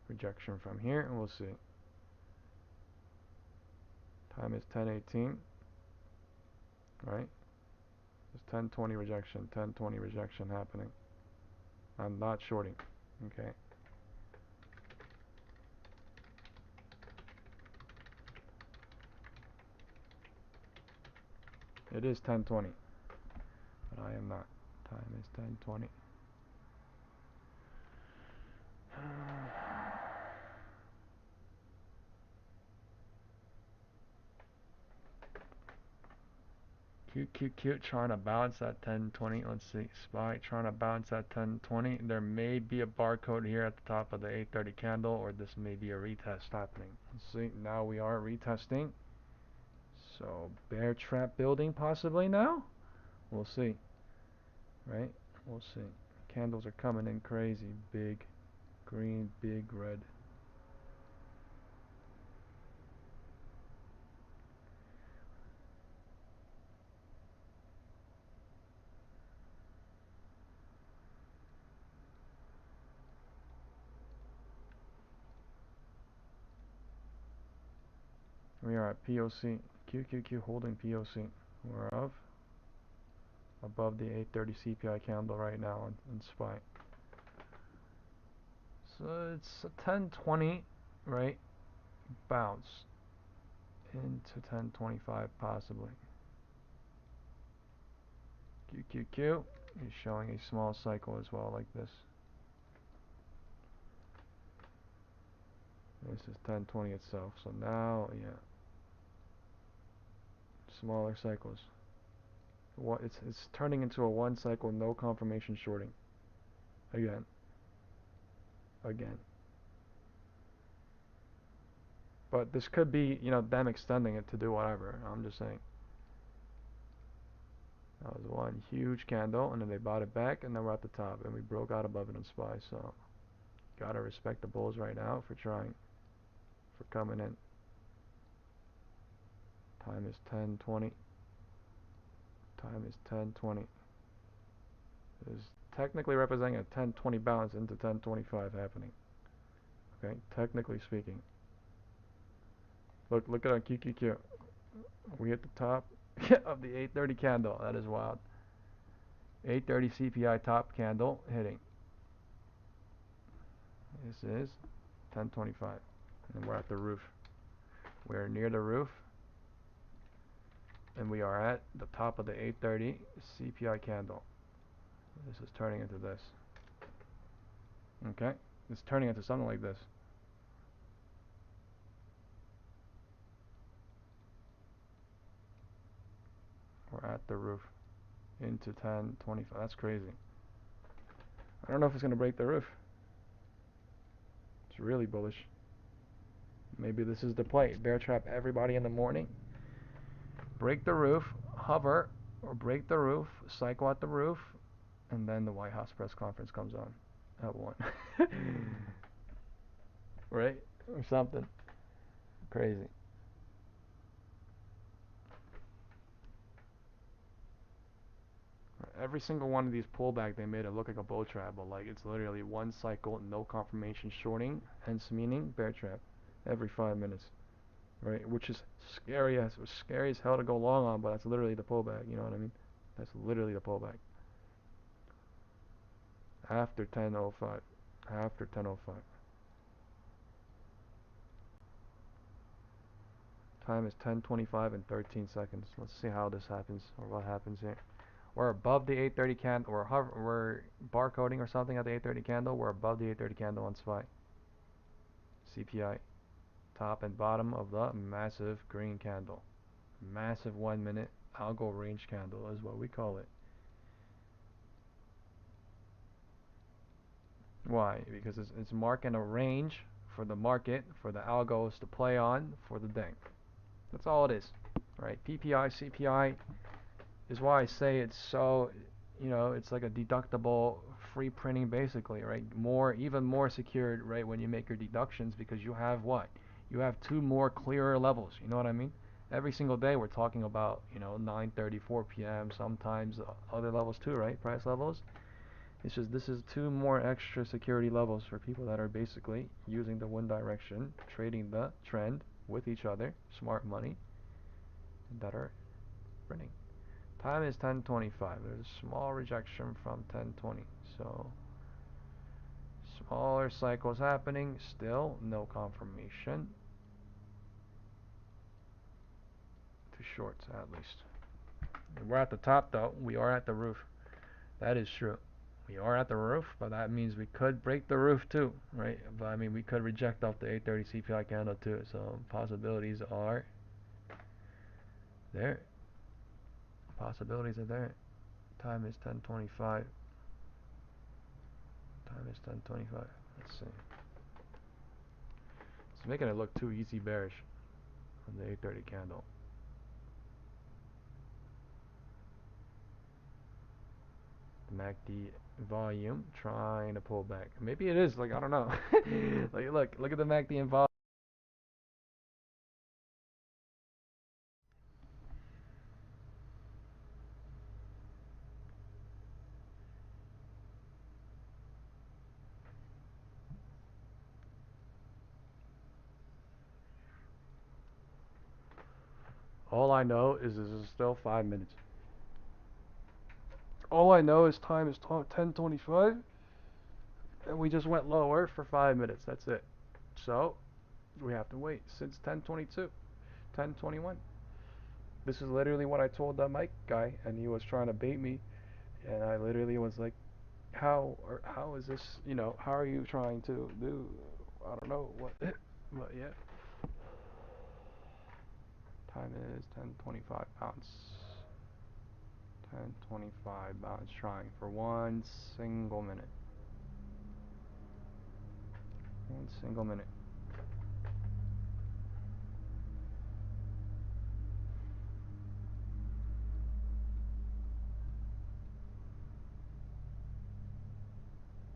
rejection from here, and we'll see. Time is 10:18, right? There's 10:20 rejection, 10:20 rejection happening. I'm not shorting, okay? It is 10:20, but I am not. Time is 10:20. QQQ trying to bounce at 10:20. Let's see. SPY trying to bounce at 10:20. There may be a barcode here at the top of the 830 candle, or this may be a retest happening. Let's see. Now we are retesting. So bear trap building possibly now. We'll see. Right? We'll see. Candles are coming in crazy. Big green, big red. We are at POC. QQQ holding POC. We're above the 830 CPI candle right now in SPY. So it's a 1020, right? Bounce into 1025 possibly. QQQ is showing a small cycle as well, like this. This is 1020 itself. So now, yeah, smaller cycles. What it's turning into a one cycle, no confirmation shorting. Again. But this could be, them extending it to do whatever. I'm just saying. That was one huge candle, and then they bought it back, and then we're at the top, and we broke out above it on SPY. So, gotta respect the bulls right now for trying, for coming in. Time is 10:20. Time is 10:20. This is technically representing a 10:20 bounce into 10:25 happening. Okay, technically speaking. Look at our QQQ. We hit the top of the 830 candle. That is wild. 830 CPI top candle hitting. This is 10:25, and we're at the roof. We're near the roof, and we are at the top of the 830 CPI candle. This is turning into this. Okay, it's turning into something like this. We're at the roof into 1025. That's crazy. I don't know if it's gonna break the roof. It's really bullish. Maybe this is the play. Bear trap everybody in the morning. Break the roof, hover, or break the roof, cycle at the roof, and then the White House press conference comes on at 1. Right? Or something. Crazy. Every single one of these pullback, they made it look like a bull trap, but like it's literally one cycle, no confirmation shorting, hence meaning bear trap every 5 minutes, right? Which is scary as hell to go long on, but that's literally the pullback. You know what I mean? That's literally the pullback. After 10:05, after 10:05. Time is 10:25 and 13 seconds. Let's see how this happens, or what happens here. We're above the 830 candle. We're barcoding or something at the 830 candle. We're above the 830 candle on SPY. CPI. Top and bottom of the massive green candle. Massive 1 minute algo range candle is what we call it. Why? Because it's marking a range for the market, for the algos to play on for the day. That's all it is, right? PPI, CPI is why I say it's so, it's like a deductible free printing basically, right? Even more secured, right, when you make your deductions, because you have what? You have two more clearer levels, you know what I mean? Every single day we're talking about, 9:30, 4 p.m., sometimes other levels too, right? Price levels. It's just this is two more extra security levels for people that are basically using the one direction, trading the trend with each other, smart money, that are printing. Time is 10:25. There's a small rejection from 10:20. So smaller cycles happening. Still no confirmation. To shorts at least. We're at the top though. We are at the roof. That is true. We are at the roof, but that means we could break the roof too, right? But I mean, we could reject off the 830 CPI candle too. So possibilities are there. Possibilities are there. Time is 10:25. Time is 10:25. Let's see. It's making it look too easy bearish on the 830 candle. The MACD volume trying to pull back. Maybe it is, like, I don't know. Like, look at the MACD and volume. All I know is this is still 5 minutes. All I know is time is 10:25, and we just went lower for 5 minutes. That's it. So we have to wait since 10:22, 10:21. This is literally what I told that Mike guy, and he was trying to bait me, and I literally was like, how is this? How are you trying to do? I don't know what, but yeah. Time is 10:25. Bounce. 10:25. Bounce. Trying for 1 single minute. 1 single minute.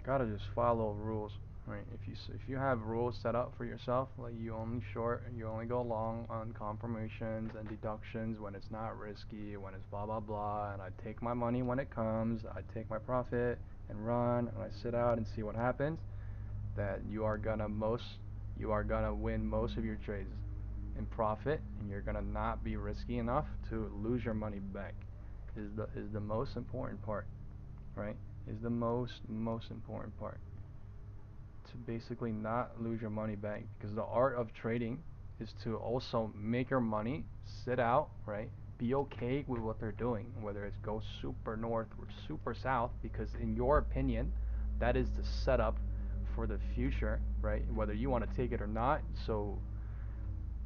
Gotta just follow rules, right? If you have rules set up for yourself, like you only short, you only go long on confirmations and deductions when it's not risky, when it's blah blah blah, and I take my money when it comes, I take my profit and run, and I sit out and see what happens, that you are gonna win most of your trades in profit, and you're gonna not be risky enough to lose your money back. Is the most important part, right? Is the most important part, to basically not lose your money back, because the art of trading is to also make your money sit out, right? Be okay with what they're doing, whether it goes super north or super south, because in your opinion that is the setup for the future, right? Whether you want to take it or not. So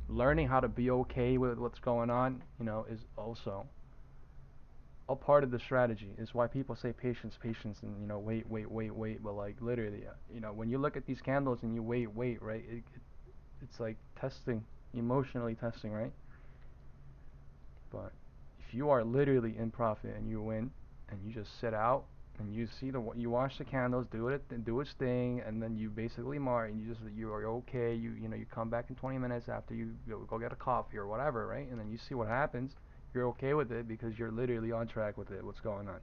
learning how to be okay with what's going on, is also a part of the strategy. Is why people say patience, and wait. But like literally, when you look at these candles and you wait, right? It's like testing, emotionally testing, right? But if you are literally in profit and you win, and you just sit out and you see you watch the candles do its thing, and then you basically and you are okay. You come back in 20 minutes after you go get a coffee or whatever, right? And then you see what happens. You're okay with it because you're literally on track with it. What's going on?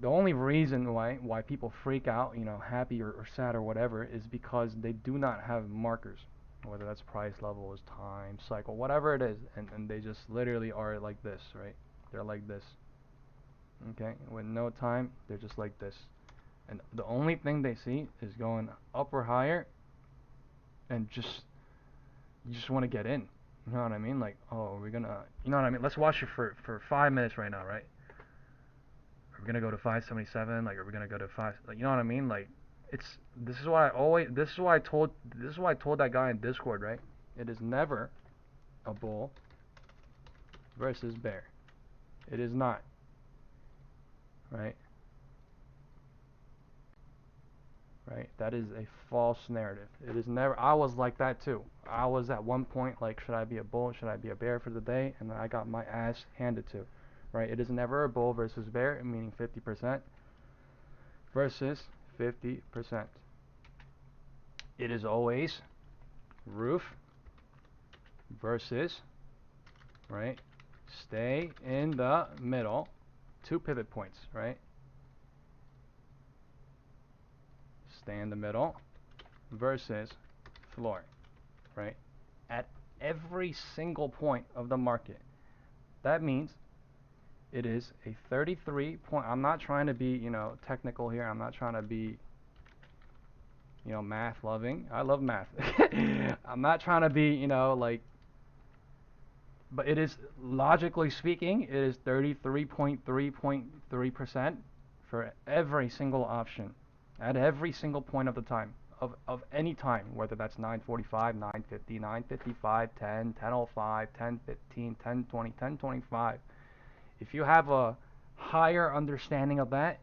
The only reason why people freak out, happy or sad or whatever, is because they do not have markers, whether that's price levels, time, cycle, whatever it is, and they just literally are like this, right? They're like this. Okay, with no time, they're just like this, and the only thing they see is going up or higher, and you just want to get in. You know what I mean? Like, oh, we're gonna, you know what I mean? Let's watch it for 5 minutes right now, right? Are we gonna go to 577? Like, are we gonna go to five? Like, you know what I mean? Like, this is why I told that guy in Discord, right? It is never a bull versus bear. It is not, right? Right? That is a false narrative. It is never. I was like that too. I was at one point like, should I be a bull? Should I be a bear for the day? And then I got my ass handed to. Right? It is never a bull versus bear, meaning 50% versus 50%. It is always roof versus, right? Stay in the middle, 2 pivot points, right? Stay in the middle versus floor, right? At every single point of the market. That means it is a 33 point. I'm not trying to be, technical here. I'm not trying to be, math loving. I love math. I'm not trying to be, like, but it is, logically speaking, it is 33.3% for every single option at every single point of the time. Of any time, whether that's 9:45, 9:50, 9:55, 10, 10:05, 10:15, 10:20, 10:25. If you have a higher understanding of that,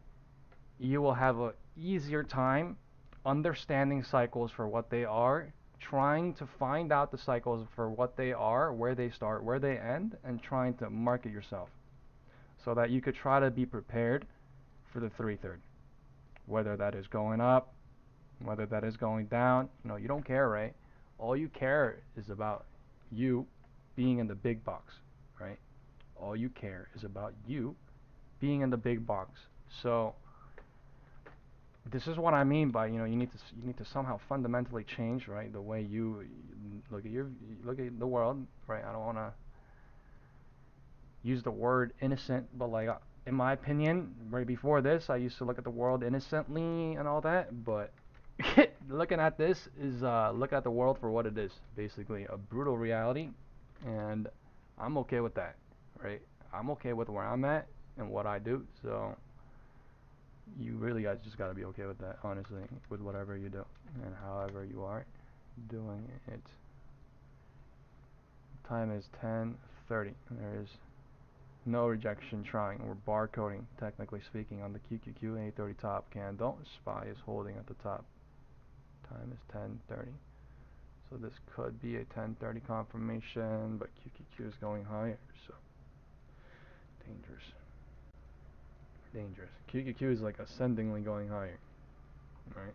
you will have a easier time understanding cycles for what they are, trying to find out the cycles for what they are, where they start, where they end, and trying to market yourself so that you could try to be prepared for the 3/3. Whether that is going up, whether that is going down, you don't care, right? All you care is about you being in the big box, right? All you care is about you being in the big box. So this is what I mean by, you need to somehow fundamentally change, right, the way you look at the world, right? I don't want to use the word innocent, but like, in my opinion, right before this, I used to look at the world innocently and all that, but looking at this is look at the world for what it is, basically a brutal reality, and I'm okay with that, right? I'm okay with where I'm at and what I do, so you really guys just gotta be okay with that, honestly, with whatever you do and however you are doing it. Time is 10:30. There is no rejection trying. We're barcoding, technically speaking, on the QQQ 830 top candle. SPY is holding at the top. Time is 10:30. So this could be a 10:30 confirmation, but QQQ is going higher, so dangerous. Dangerous. QQQ is like ascendingly going higher, right?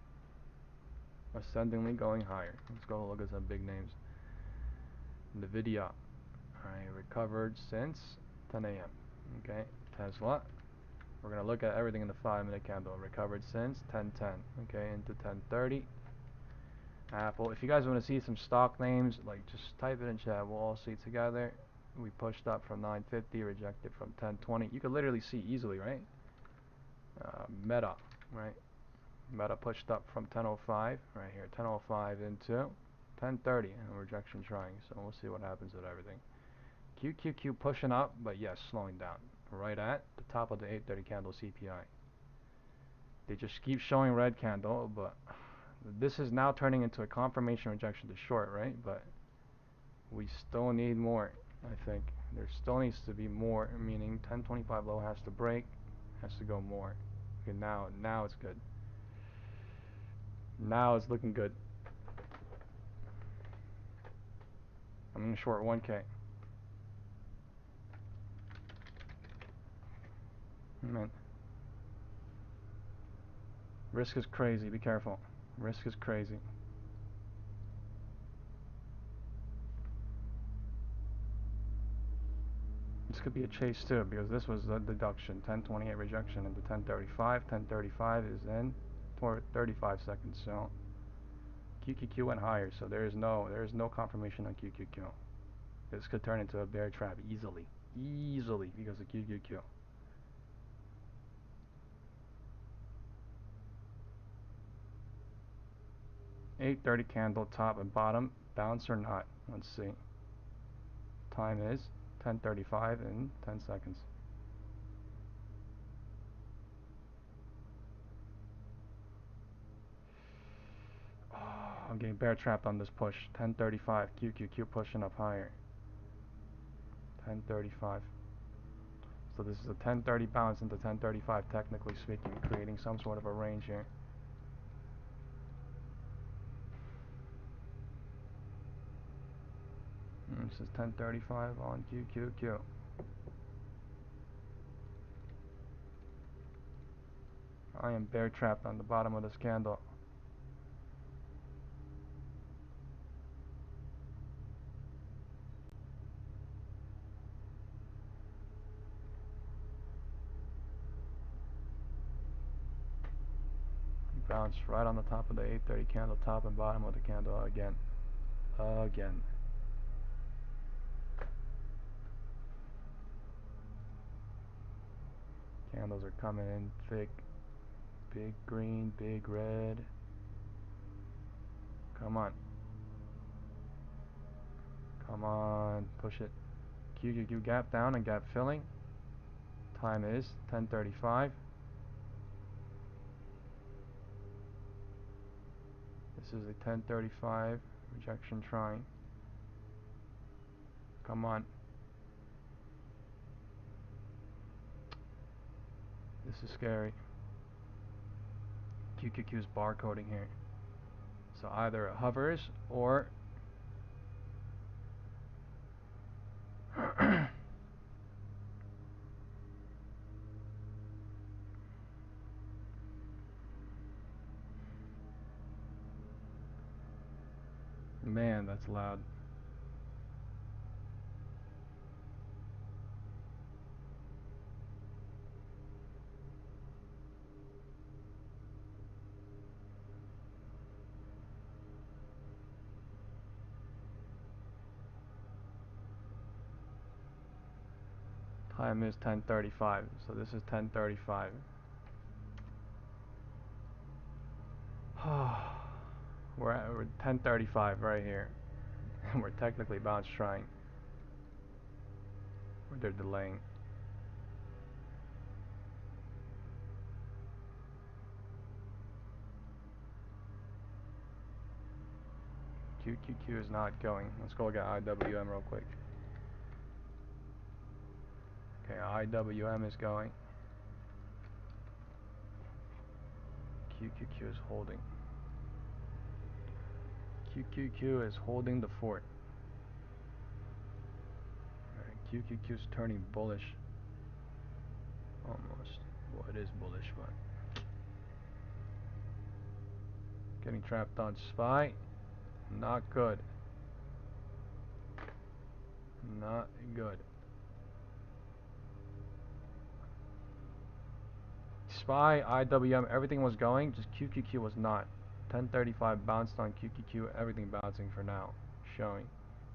Ascendingly going higher. Let's go look at some big names. NVIDIA, alright, recovered since 10 a.m. Okay, Tesla. We're gonna look at everything in the 5-minute candle. Recovered since 10:10. Okay, into 10:30. Apple. If you guys want to see some stock names, like, just type it in chat. We'll all see it together. We pushed up from 950, rejected from 1020. You can literally see easily, right? Meta, right? Meta pushed up from 1005, right here, 1005 into 1030, and rejection trying. So we'll see what happens with everything. QQQ pushing up, but yes, slowing down. Right at the top of the 830 candle CPI. They just keep showing red candle, but this is now turning into a confirmation rejection to short, right? But we still need more, I think. There still needs to be more, meaning 1025 low has to break, has to go more. Okay, now it's good. Now it's looking good. I'm in short 1K. Man, risk is crazy. Be careful. Risk is crazy. This could be a chase too, because this was a deduction. 1028 rejection into 1035. 1035 is in 35 seconds. So QQQ went higher, so there is no confirmation on QQQ. This could turn into a bear trap easily because of QQQ. $8.30 candle, top and bottom, bounce or not? Let's see. Time is 10:35 in 10 seconds. Oh, I'm getting bear trapped on this push. 10:35, QQQ pushing up higher. 1035. So this is a 1030 bounce into 1035, technically speaking, creating some sort of a range here. This is 1035 on QQQ. I am bear trapped on the bottom of this candle. Bounced right on the top of the 830 candle, top and bottom of the candle again. Again. Candles are coming in thick. Big green, big red. Come on. Come on, push it. QQQ gap down and gap filling. Time is 10:35. This is a 10:35 rejection trying. Come on. This is scary. QQQ is barcoding here. So either it hovers or man, that's loud. Time is 10:35, so this is 10:35. we're 10:35 right here. We're technically bounce trying. They're delaying. QQQ is not going. Let's go look at IWM real quick. Okay, IWM is going. QQQ is holding. QQQ is holding the fort. Alright, QQQ is turning bullish. Almost. Well, it is bullish, but getting trapped on SPY. Not good. Not good. SPY, IWM, everything was going, just QQQ was not. 10:35 bounced on QQQ, everything bouncing for now. Showing.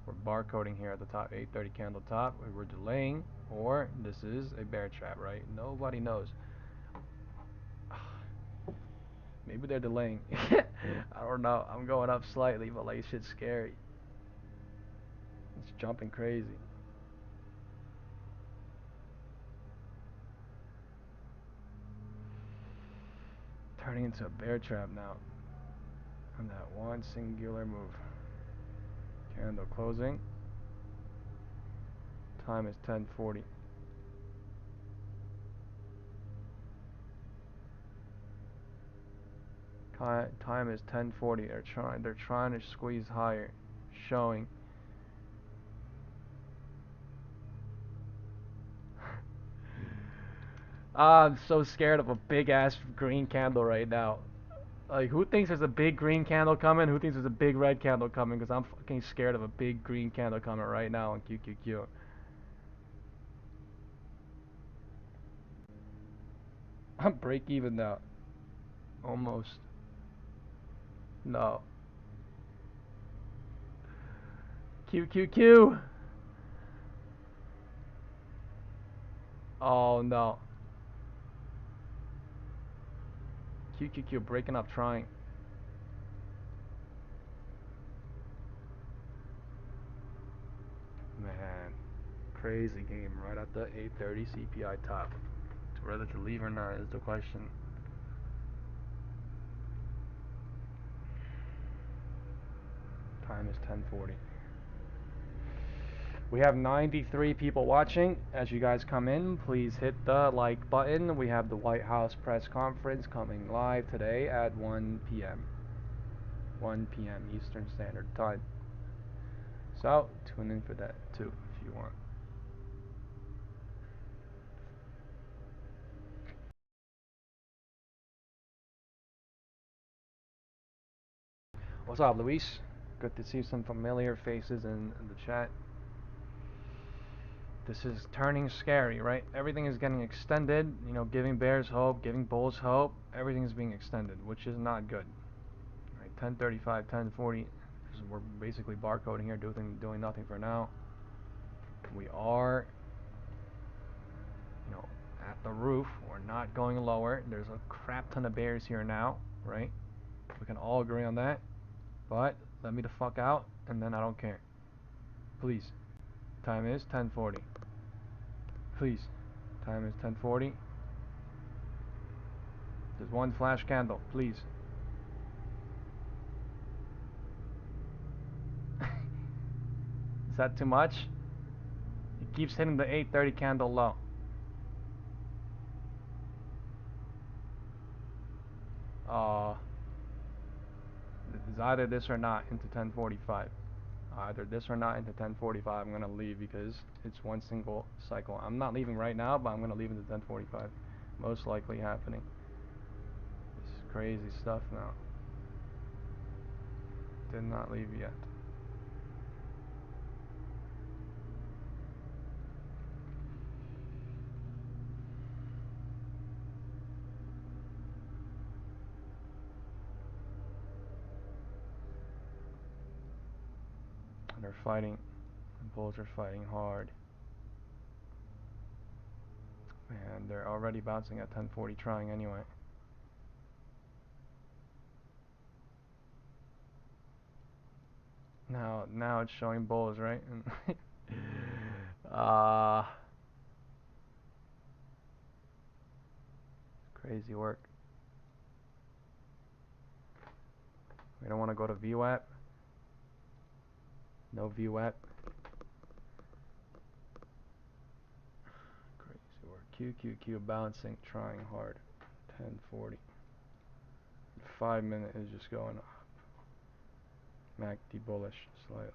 We're barcoding here at the top, 830 candle top. We're delaying, or this is a bear trap, right? Nobody knows. Maybe they're delaying. I don't know. I'm going up slightly, but like shit's scary. It's jumping crazy. Turning into a bear trap now. On that one singular move. Candle closing. Time is 10:40. Time is 10:40. They're trying to squeeze higher. Showing. I'm so scared of a big ass green candle right now. Like, who thinks there's a big green candle coming? Who thinks there's a big red candle coming? Because I'm fucking scared of a big green candle coming right now on QQQ. I'm break even now. Almost. No. QQQ. Oh no. QQQ breaking up trying. Man. Crazy game right at the 830 CPI top. Whether to leave or not is the question. Time is 10:40. We have 93 people watching. As you guys come in, please hit the like button. We have the White House press conference coming live today at 1 p.m. 1 p.m. Eastern Standard Time. So, tune in for that too if you want. What's up, Luis? Good to see some familiar faces in the chat. This is turning scary, right? Everything is getting extended, you know, giving bears hope, giving bulls hope. Everything is being extended, which is not good. Right, 1035, 1040. We're basically barcoding here, doing nothing for now. We are, you know, at the roof. We're not going lower. There's a crap ton of bears here now, right? We can all agree on that. But let me the fuck out, and then I don't care. Please. Time is 1040. Please. Time is 1040. There's one flash candle, please. Is that too much? It keeps hitting the 830 candle low. It's either this or not into 1045. Either this or not into 1045. I'm gonna leave because it's one single cycle. I'm not leaving right now, but I'm gonna leave into 1045. Most likely happening. This is crazy stuff now. Did not leave yet. They're fighting. The bulls are fighting hard. And they're already bouncing at 1040 trying anyway. Now it's showing bulls, right? Crazy work. We don't want to go to VWAP. No VWAP. Crazy work. QQQ bouncing, trying hard. 1040. 5 minute is just going up. MACD bullish slightly.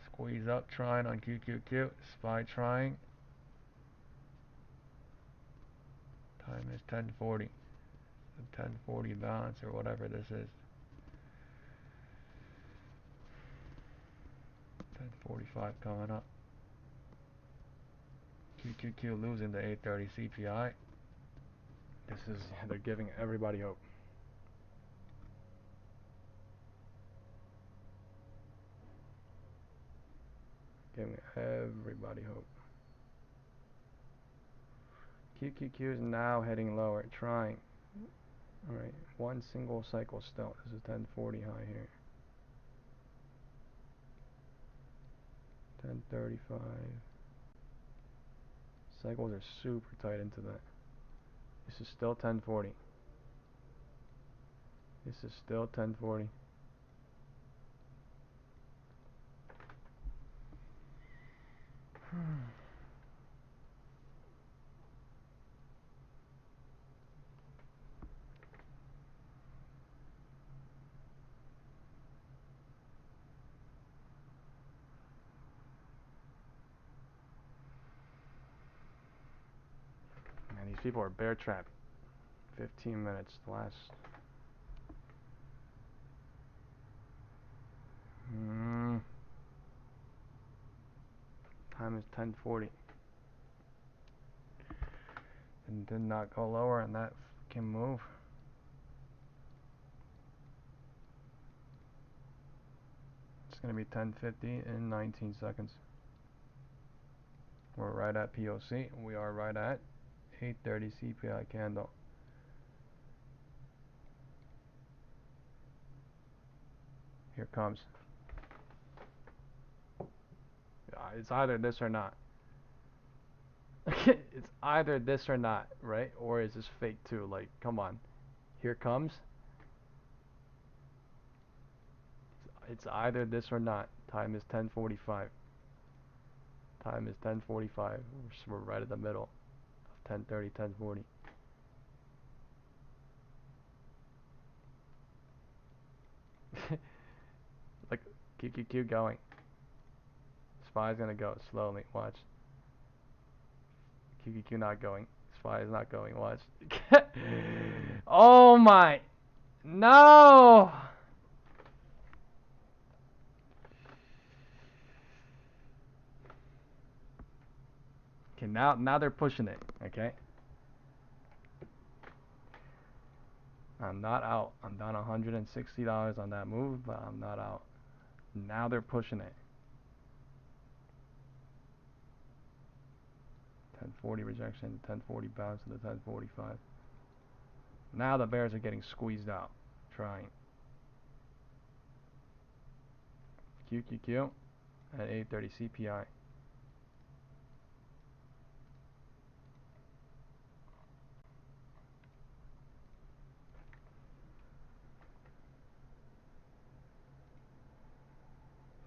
Squeeze up, trying on QQQ. SPY trying. Time is 1040. The 1040 balance or whatever this is. 1045 coming up. QQQ losing the 830 CPI. They're giving everybody hope. Giving everybody hope. QQQ is now heading lower, trying. Alright, one single cycle still. This is 1040 high here. 1035. Cycles are super tight into that. This is still 1040. This is still 1040. Man, these people are bear trapped. 15 minutes last. Time is 1040. And did not go lower, and that can move. It's going to be 1050 in 19 seconds. We're right at POC. We are right at 830 CPI candle. Here comes. It's either this or not. It's either this or not, right? Or is this fake too? Like, come on. Here it comes. It's either this or not. Time is 10:45. Time is 10:45. We're right at the middle of 10:30, 10:40. Like, keep going. SPY's gonna go slowly. Watch. QQQ not going. SPY is not going. Watch. Oh my! No! Okay, now they're pushing it. Okay. I'm not out. I'm down $160 on that move, but I'm not out. Now they're pushing it. 1040 rejection, 1040 bounce to the 1045. Now the bears are getting squeezed out. Trying. QQQ at 830 CPI.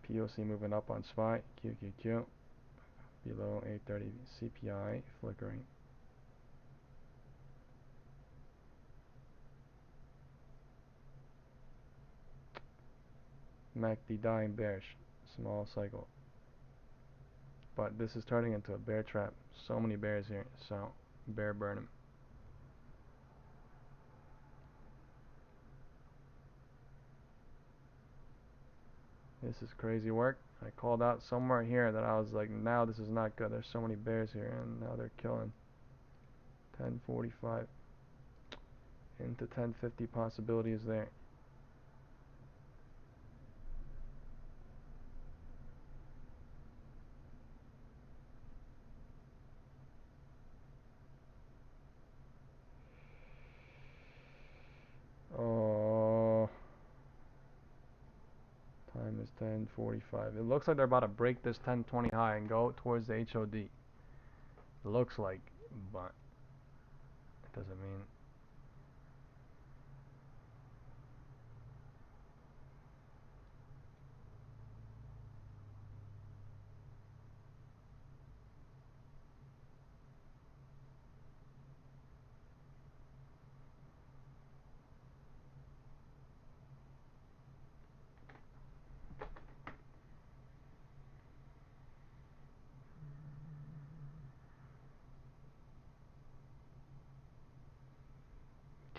POC moving up on SPY. QQQ below 830 CPI flickering. MACD dying bearish. Small cycle. But this is turning into a bear trap. So many bears here. So bear burn them. This is crazy work. I called out somewhere here that I was like, now this is not good. There's so many bears here, and now they're killing. 1045 into 1050 possibility is there. Oh, time is 10:45. It looks like they're about to break this 1020 high and go towards the HOD. It looks like, but it doesn't mean.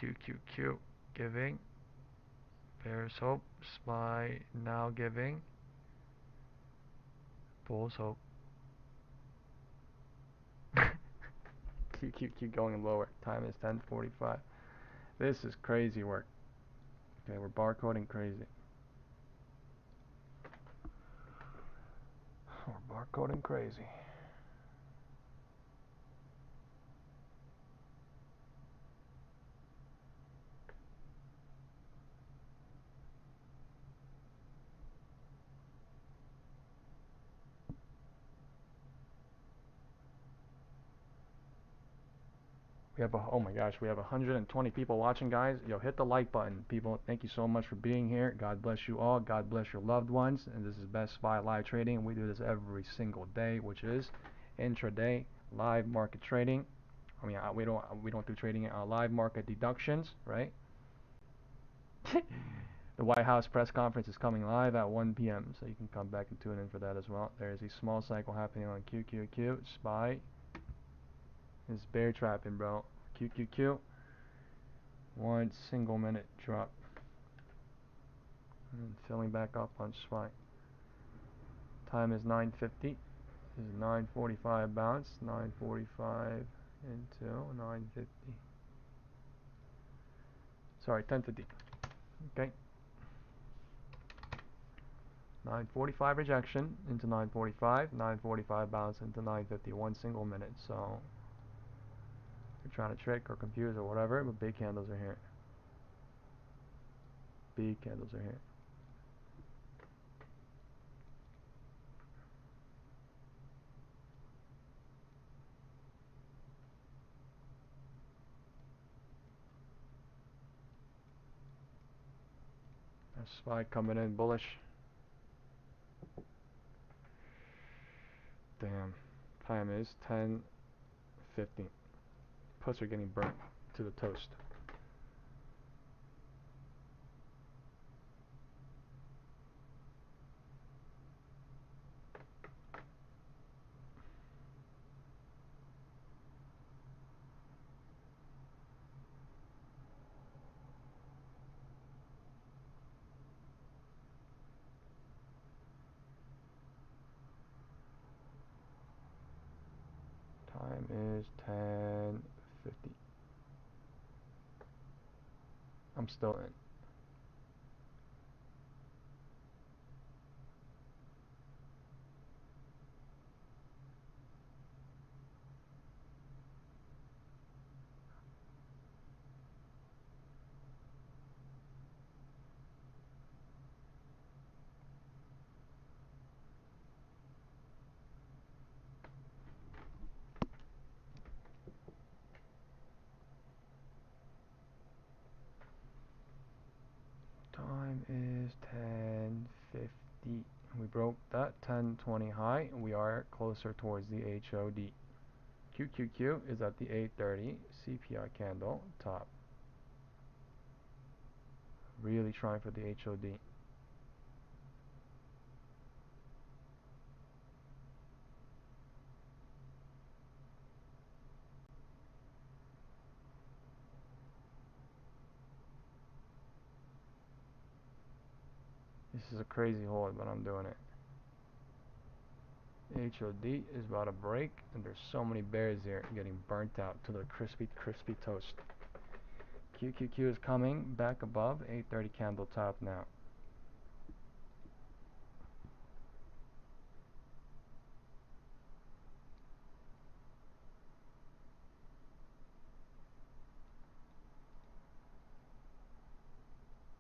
QQQ giving. Bears hope. SPY now giving. Bulls hope. Keep going lower. Time is 10:45. This is crazy work. Okay, we're barcoding crazy. We're barcoding crazy. We have oh my gosh, we have 120 people watching, guys. Yo, hit the like button, people. Thank you so much for being here. God bless you all. God bless your loved ones. And this is Best Spy Live Trading. We do this every single day, which is intraday live market trading. I mean, we don't do trading live market deductions, right? The White House press conference is coming live at 1 p.m. So you can come back and tune in for that as well. There is a small cycle happening on QQQ. SPY is bear trapping, bro. QQQ. One single minute drop. And filling back up on SPY. Time is 9:50. This is 9:45 bounce. 9:45 into 9:50. Sorry, 10:50. Okay. 9:45 rejection into 9:45. 9:45 bounce into 9:50. One single minute. So you're trying to trick or confuse or whatever, but big candles are here. Big candles are here. SPY coming in bullish. Damn. Time is 10:50. Puts are getting burnt to the toast. Time is 10:50. I'm still in. Time is 10:50. We broke that 10:20 high. We are closer towards the HOD. QQQ is at the 8:30 CPI candle top. Really trying for the HOD. This is a crazy hold, but I'm doing it. HOD is about to break, and there's so many bears here getting burnt out to the crispy toast. QQQ is coming back above 8:30 candle top now.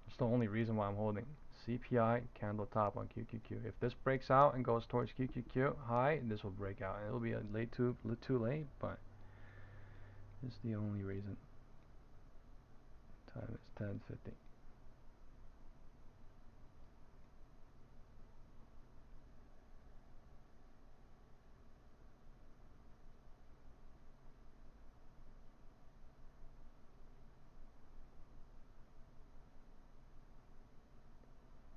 It's the only reason why I'm holding. CPI candle top on QQQ. If this breaks out and goes towards QQQ high, this will break out. It'll be a too late, but it's the only reason. Time is 10:50.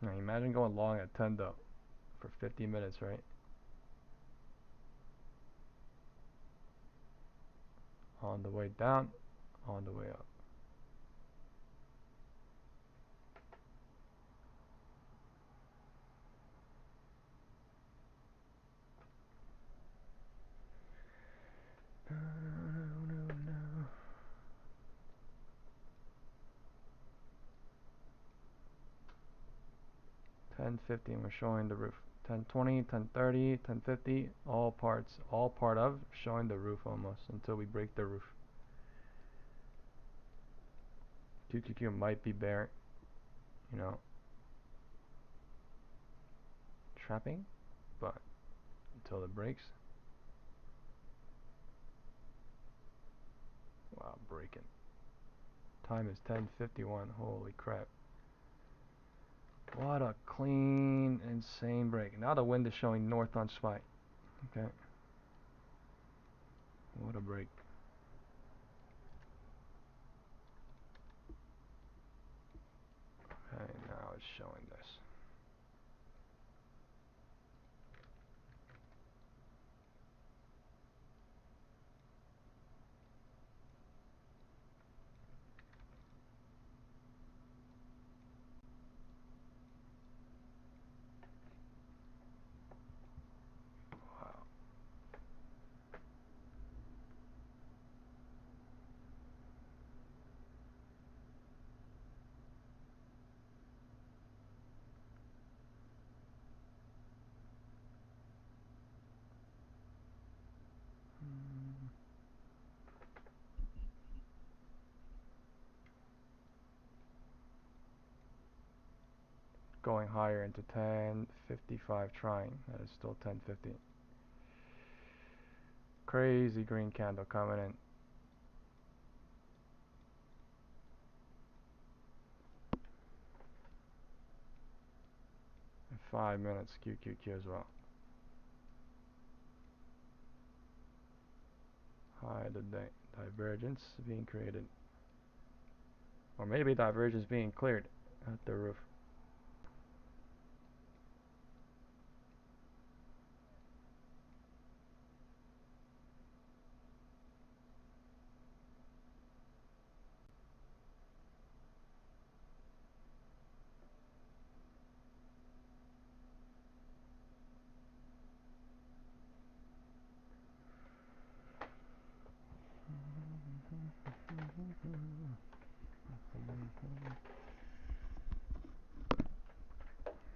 Now imagine going long at 10 though for 50 minutes, right? On the way down, on the way up. No. 10:50 and we're showing the roof. 10:20, 10:30, 10:50, all part of showing the roof almost until we break the roof. QQQ might be bear, you know, trapping, but until it breaks. Wow, breaking. Time is 10:51. Holy crap. What a clean, insane break. Now the wind is showing north on SPY. Okay. What a break. Okay, now it's showing this. Wow. Going higher into 10:55 trying. That is still 10:50. Crazy green candle coming in. 5 minutes QQQ as well. High of the day. Divergence being created. Or maybe divergence being cleared at the roof.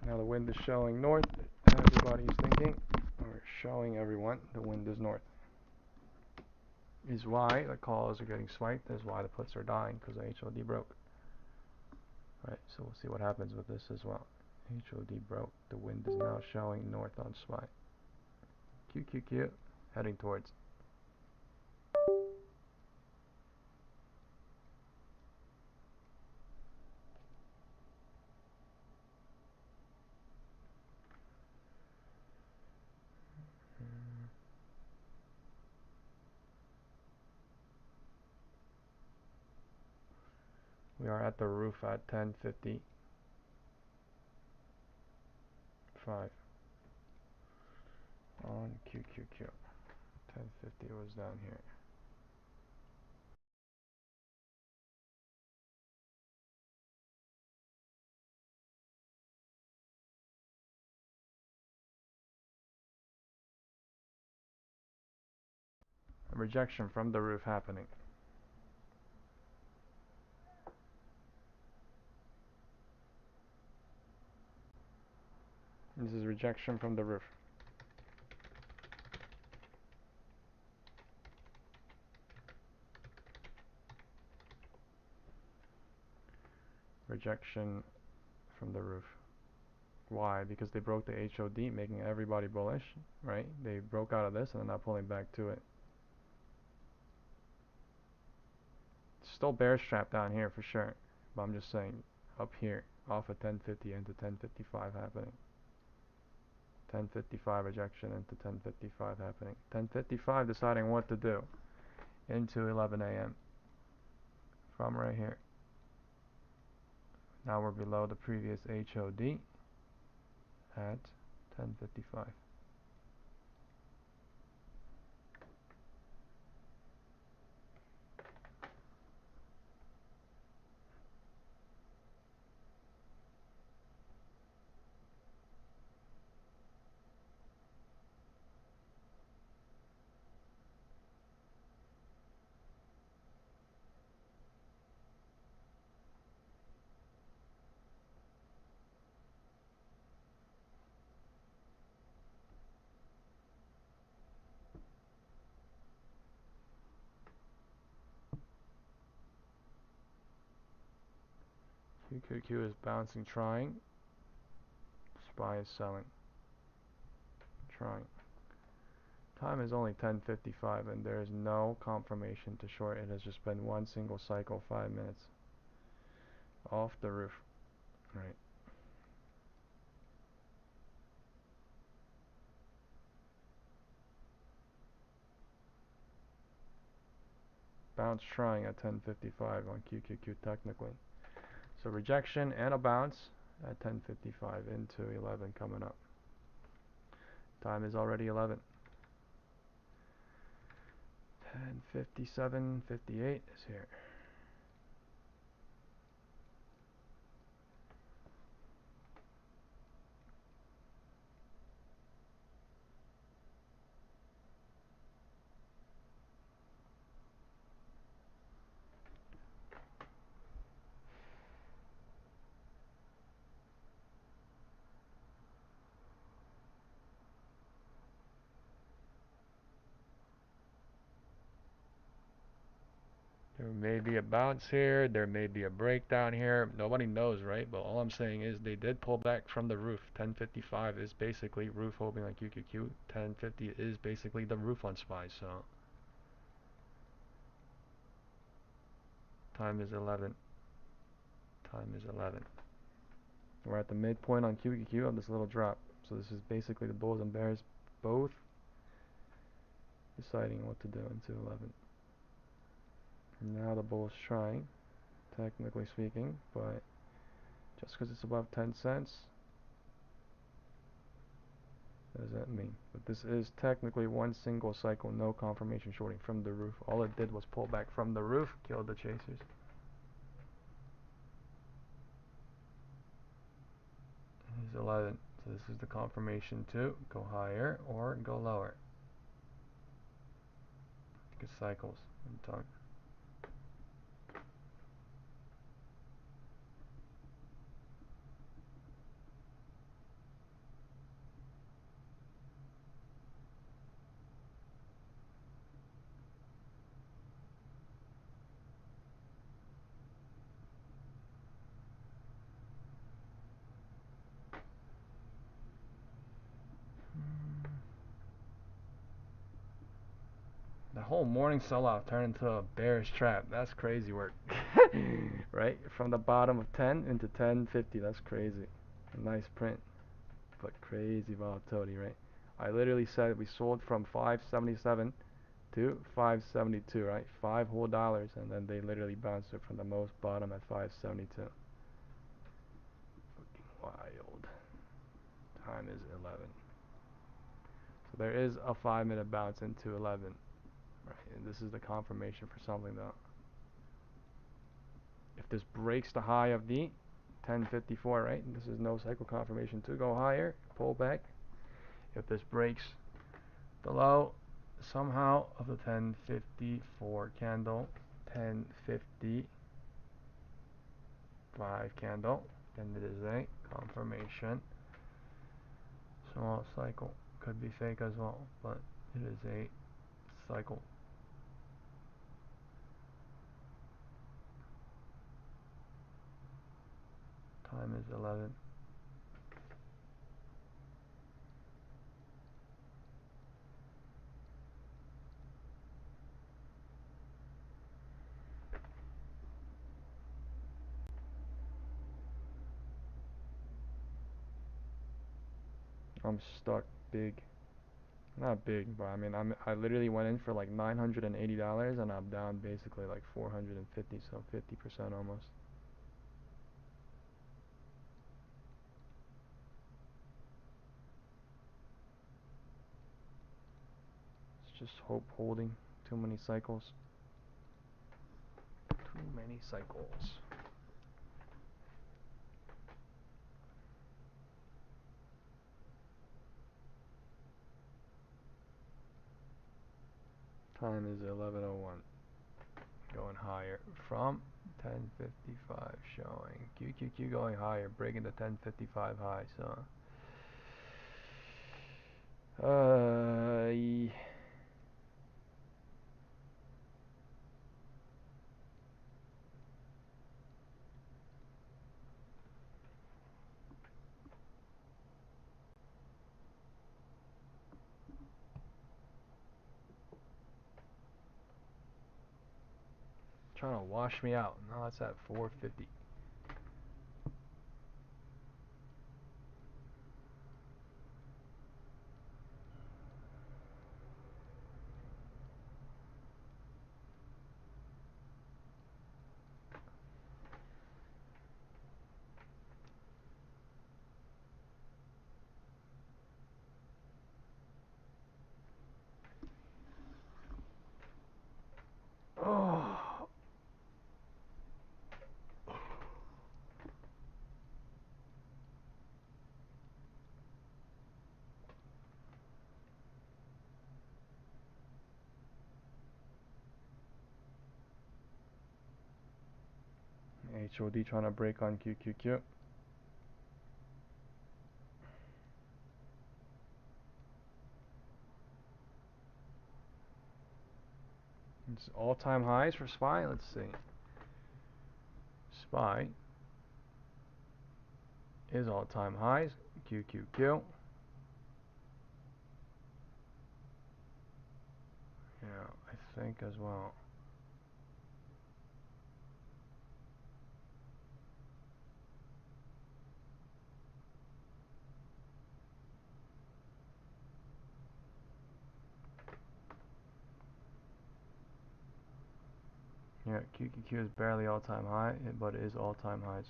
Now the wind is showing north. Everybody's thinking, or showing everyone, the wind is north. Is why the calls are getting spiked. Is why the puts are dying, because the HOD broke. Right, so we'll see what happens with this as well. HOD broke. The wind is now showing north on SPY. QQQ heading towards. We are at the roof at 10:55. On QQQ. 10:50 was down here. A rejection from the roof happening. This is rejection from the roof. Rejection from the roof. Why? Because they broke the HOD, making everybody bullish, right? They broke out of this and they're not pulling back to it. Still bearish trap down here for sure, but I'm just saying up here off of 10:50 into 10:55 happening. 10:55 rejection into 10:55 happening. 10:55 deciding what to do into 11 a.m. from right here. Now we're below the previous HOD at 10:55. QQQ is bouncing, trying. SPY is selling, trying. Time is only 10:55 and there is no confirmation to short. It has just been one single cycle, 5 minutes. Off the roof. Right. Bounce trying at 10:55 on QQQ technically. So rejection and a bounce at 10:55 into 11 coming up. Time is already 11. 10:57:58 is here. There may be a bounce here, there may be a breakdown here. Nobody knows, right? But all I'm saying is they did pull back from the roof. 10:55 is basically roof hoping on QQQ. 10:50 is basically the roof on SPY. So time is 11. Time is 11. We're at the midpoint on QQQ of this little drop. So this is basically the bulls and bears both deciding what to do into 11. Now the bull's trying, technically speaking, but just because it's above 10 cents, what does that mean? But this is technically one single cycle, no confirmation shorting from the roof. All it did was pull back from the roof, killed the chasers. Here's 11. So this is the confirmation to go higher or go lower. Good cycles in time. The whole morning sell-off turned into a bearish trap. That's crazy work. Right? From the bottom of 10 into 1050. That's crazy. A nice print. But crazy volatility, right? I literally said we sold from 577 to 572, right? $5 whole, and then they literally bounced it from the most bottom at 572. Fucking wild. Time is 11. So there is a 5-minute bounce into 11. Right, and this is the confirmation for something though. If this breaks the high of the 1054, right? This is no cycle confirmation to go higher, pull back. If this breaks the low somehow of the 1054 candle, 1055 candle, then it is a confirmation. Small cycle, could be fake as well, but it is a cycle. Time is 11. I'm stuck big. Not big, but I mean, I literally went in for like $980 and I'm down basically like 450, so 50% almost. It's just hope holding. Too many cycles. Too many cycles. Time is 11:01. Going higher from 1055 showing. QQQ going higher, breaking the 1055 high. So, trying to wash me out. Now it's at 450. Oh. HOD trying to break on QQQ. It's all-time highs for SPY. Let's see. SPY is all-time highs. QQQ. Yeah, I think as well. Here, QQQ is barely all-time high, but it is all-time highs.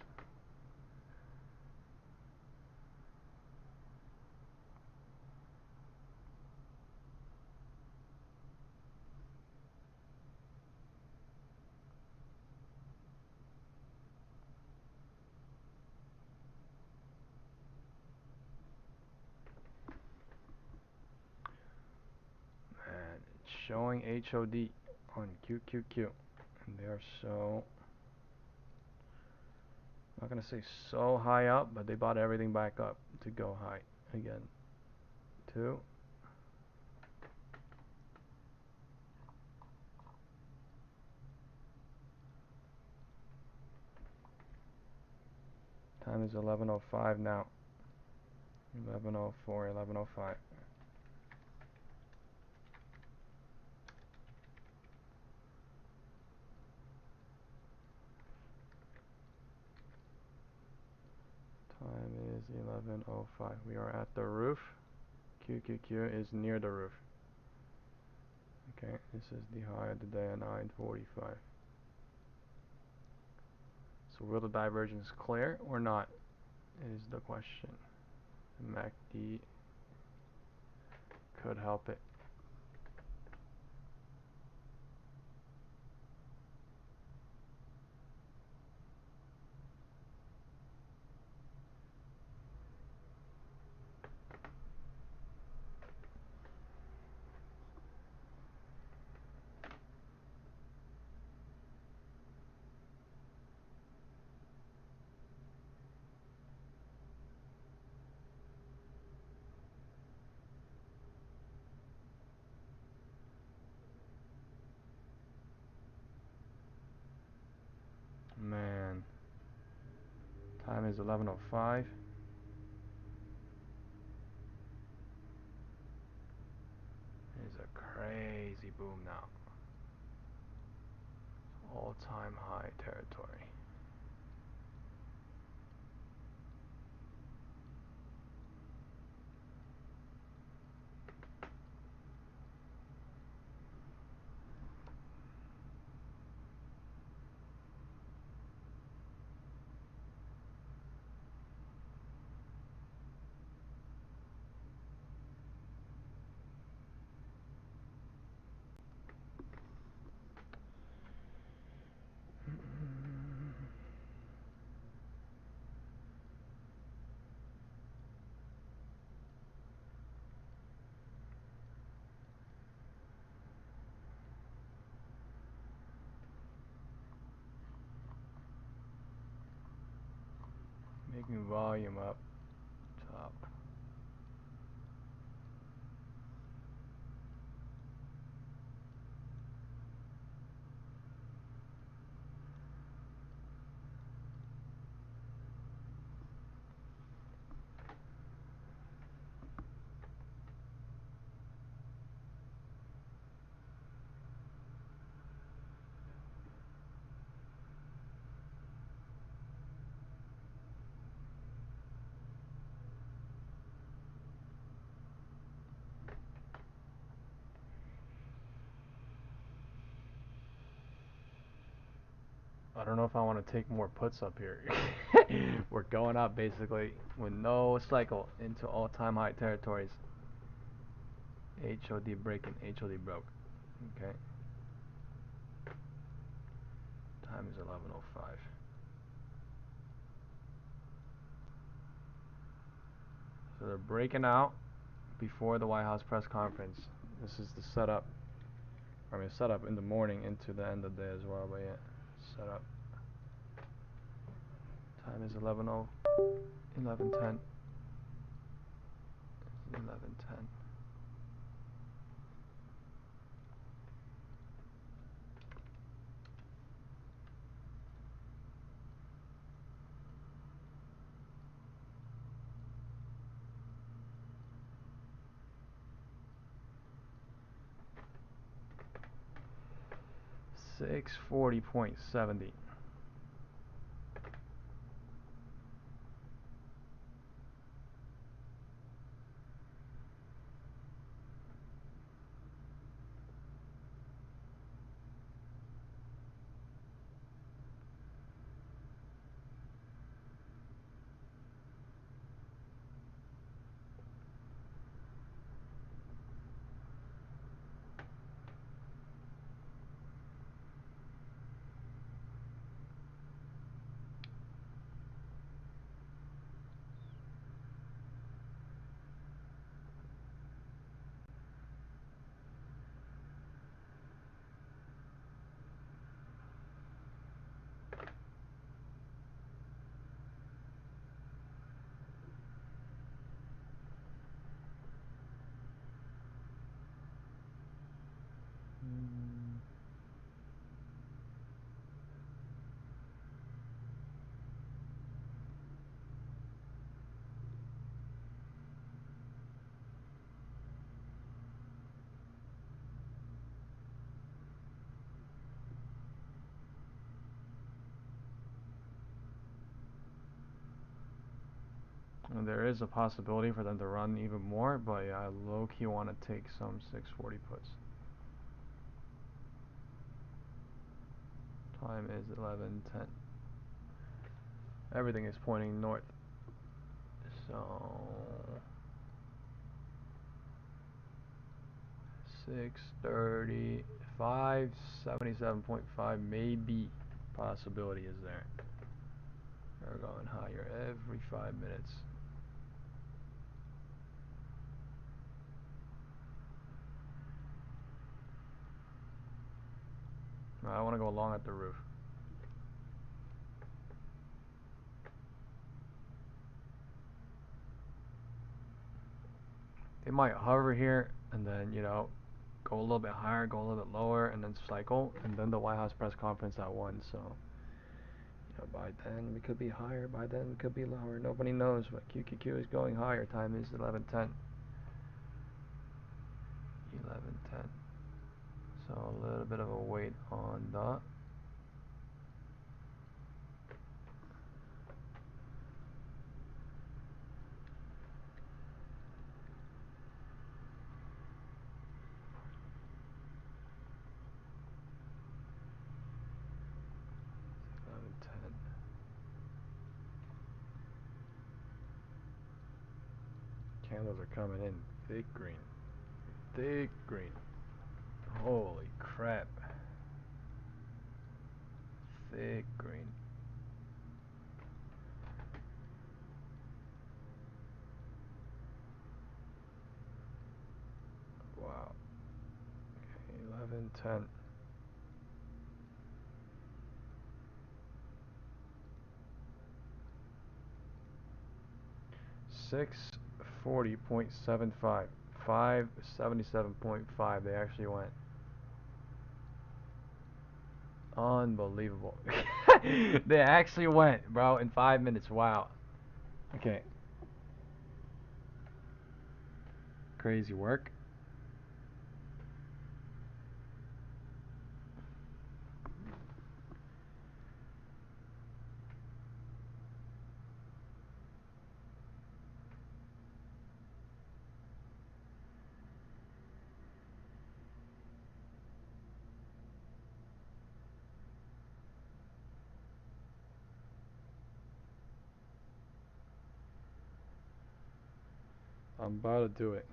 Man, it's showing HOD on QQQ, and they're so, I'm not gonna say so high up, but they bought everything back up to go high again. 2. Time is 11:05 now. 11:04, 11:05. Time is 11:05. We are at the roof. QQQ is near the roof. Okay, this is the high of the day at 9:45. So will the divergence clear or not is the question. MACD could help it. Man, time is 11:05. It's a crazy boom now. All-time high territory. Making volume up top. I don't know if I want to take more puts up here. We're going up basically with no cycle into all-time high territories. HOD breaking, HOD broke. Okay. Time is 11:05. So they're breaking out before the White House press conference. This is the setup. I mean, setup in the morning into the end of the day as well, but yeah, setup. Time is 11:10. 11:10. 640.70. And there is a possibility for them to run even more, but yeah, I low-key want to take some 640 puts. Time is 11:10. Everything is pointing north. So 630, 577.5 maybe possibility is there. We're going higher every 5 minutes. I want to go long at the roof. They might hover here and then, you know, go a little bit higher, go a little bit lower, and then cycle, and then the White House press conference at 1. So, you know, by then we could be higher, by then we could be lower. Nobody knows, but QQQ is going higher. Time is 11:10. 11:10. So a little bit of a wait on the candles are coming in thick green. Thick green. Holy crap. Thick green. Wow. Okay, 11:10. 640.75. 577.5. They actually went. Unbelievable. They actually went, bro, in 5 minutes. Wow. Okay. Crazy work. I'm about to do it.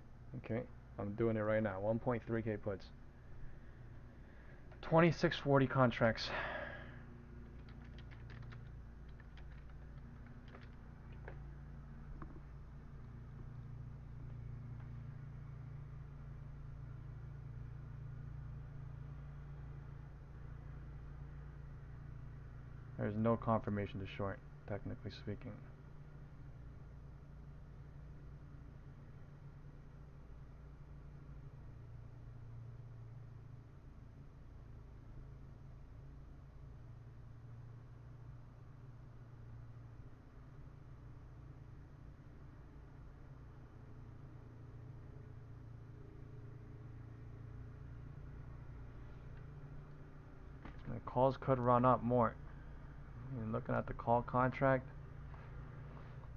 Okay. I'm doing it right now. 1.3k puts. 2640 contracts. There's no confirmation to short, technically speaking. The calls could run up more. You're looking at the call contract.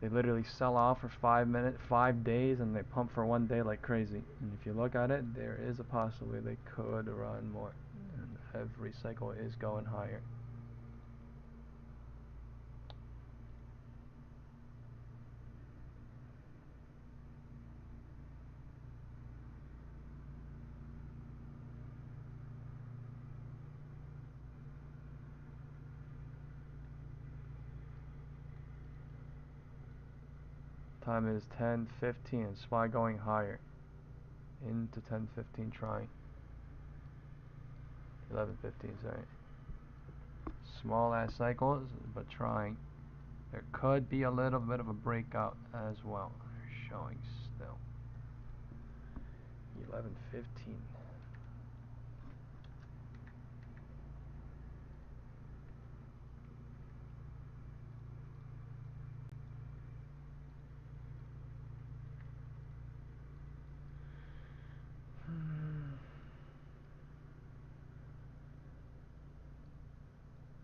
They literally sell off for 5 days, and they pump for 1 day like crazy. And if you look at it, there is a possibility they could run more. And every cycle is going higher. Time is 10:15. SPY going higher into 10:15, trying 11:15. Sorry. Small ass cycles, but trying. There could be a little bit of a breakout as well. They're showing still. 11:15.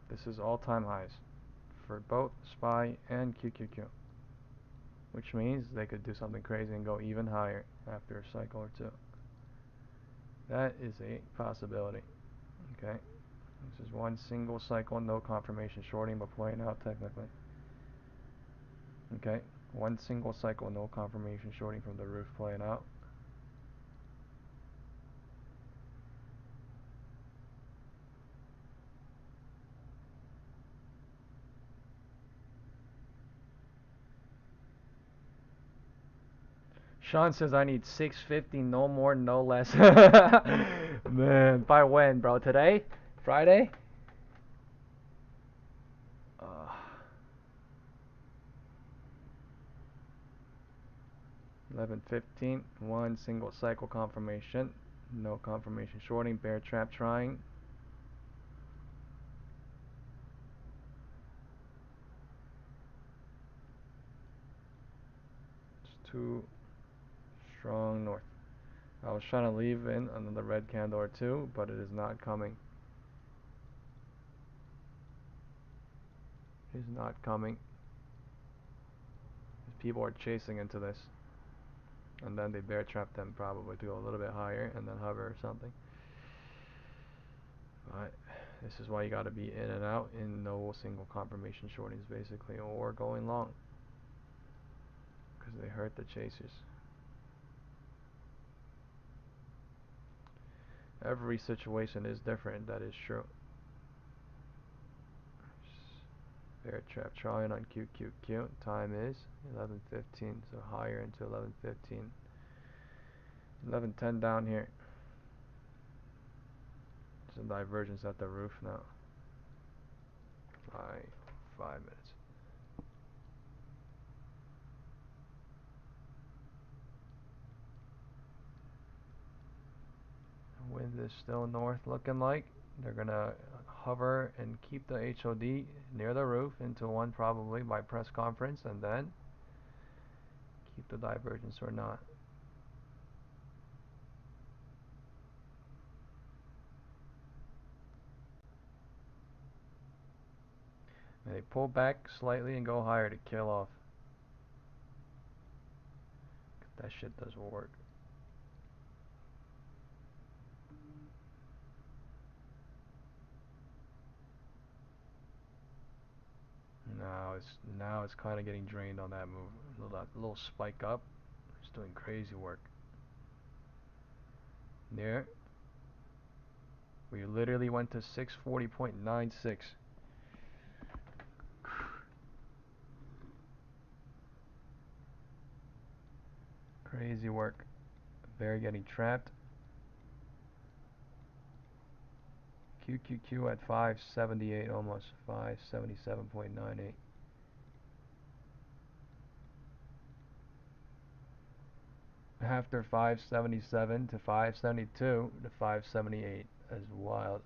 This is all-time highs for both SPY and QQQ. which means they could do something crazy and go even higher after a cycle or two. That is a possibility. Okay, this is one single cycle, no confirmation shorting, but playing out technically. Okay, one single cycle, no confirmation shorting from the roof playing out. Sean says I need 650, no more, no less. Man, by when, bro? Today? Friday? 11:15. One single cycle confirmation. No confirmation shorting. Bear trap trying. It's too strong north. I was trying to leave in another red candle or two, but it is not coming. It is not coming. People are chasing into this. And then they bear trap them probably to go a little bit higher and then hover or something. But this is why you got to be in and out in no single confirmation shortings basically, or going long, because they hurt the chasers. Every situation is different, that is true. Bear trap trying on QQQ. Time is 11:15, so higher into 11:15. 11:10 down here. Some divergence at the roof now. 5 minutes. Wind is still north looking like. They're gonna hover and keep the HOD near the roof into one probably by press conference, and then keep the divergence or not. They pull back slightly and go higher to kill off. That shit doesn't work. Now it's kind of getting drained on that move. A little spike up. It's doing crazy work. There. We literally went to 640.96. Crazy work. Bear getting trapped. QQQ at 578 almost. 577.98. After 577 to 572 to 578. That's wild.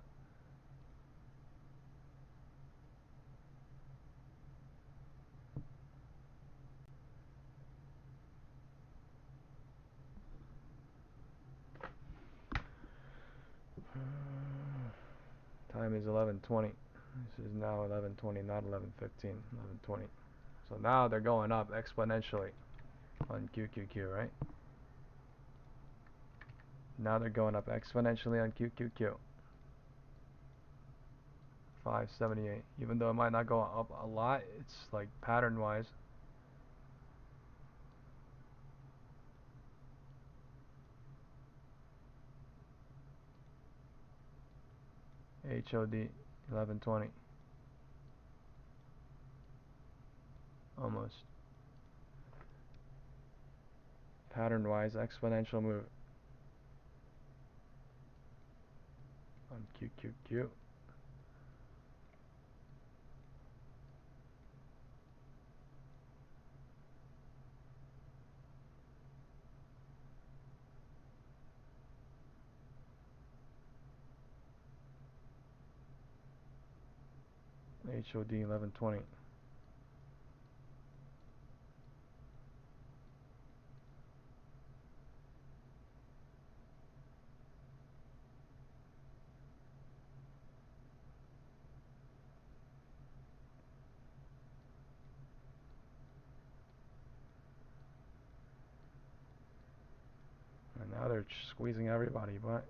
Time is 11:20. This is now 11:20, not 11:15. 11:20. So now they're going up exponentially on QQQ, right? Now they're going up exponentially on QQQ. 578. Even though it might not go up a lot, it's like pattern-wise. HOD 1120. Almost. Pattern-wise, exponential move on QQQ. HOD 1120. Now they're squeezing everybody, but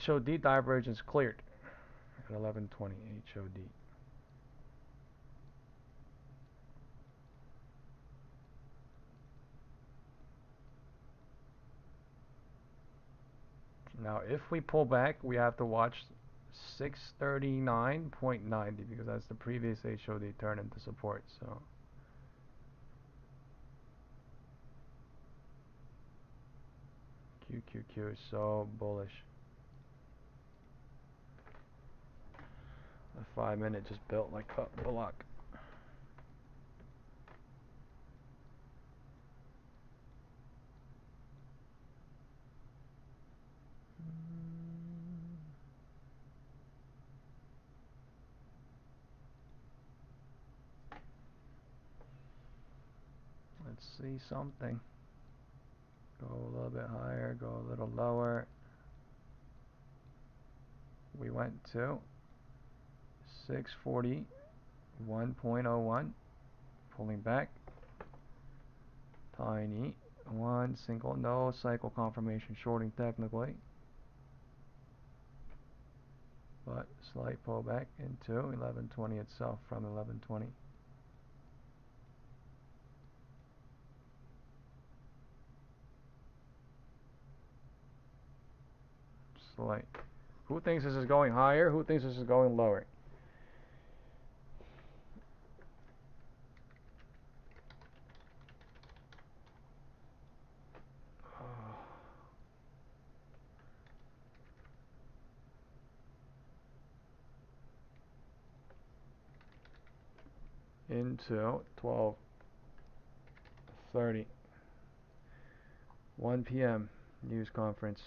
HOD divergence cleared at 11:20 HOD. Now, if we pull back, we have to watch 639.90 because that's the previous HOD turn into support. So QQQ is so bullish. The 5-minute just built like a block. Let's see something. Go a little bit higher, go a little lower. We went to 641.01, pulling back. Tiny. One single, no cycle confirmation shorting technically. But slight pullback into 1120 itself from 1120. Slight. Who thinks this is going higher? Who thinks this is going lower? Into 12:30. 1 p.m. news conference.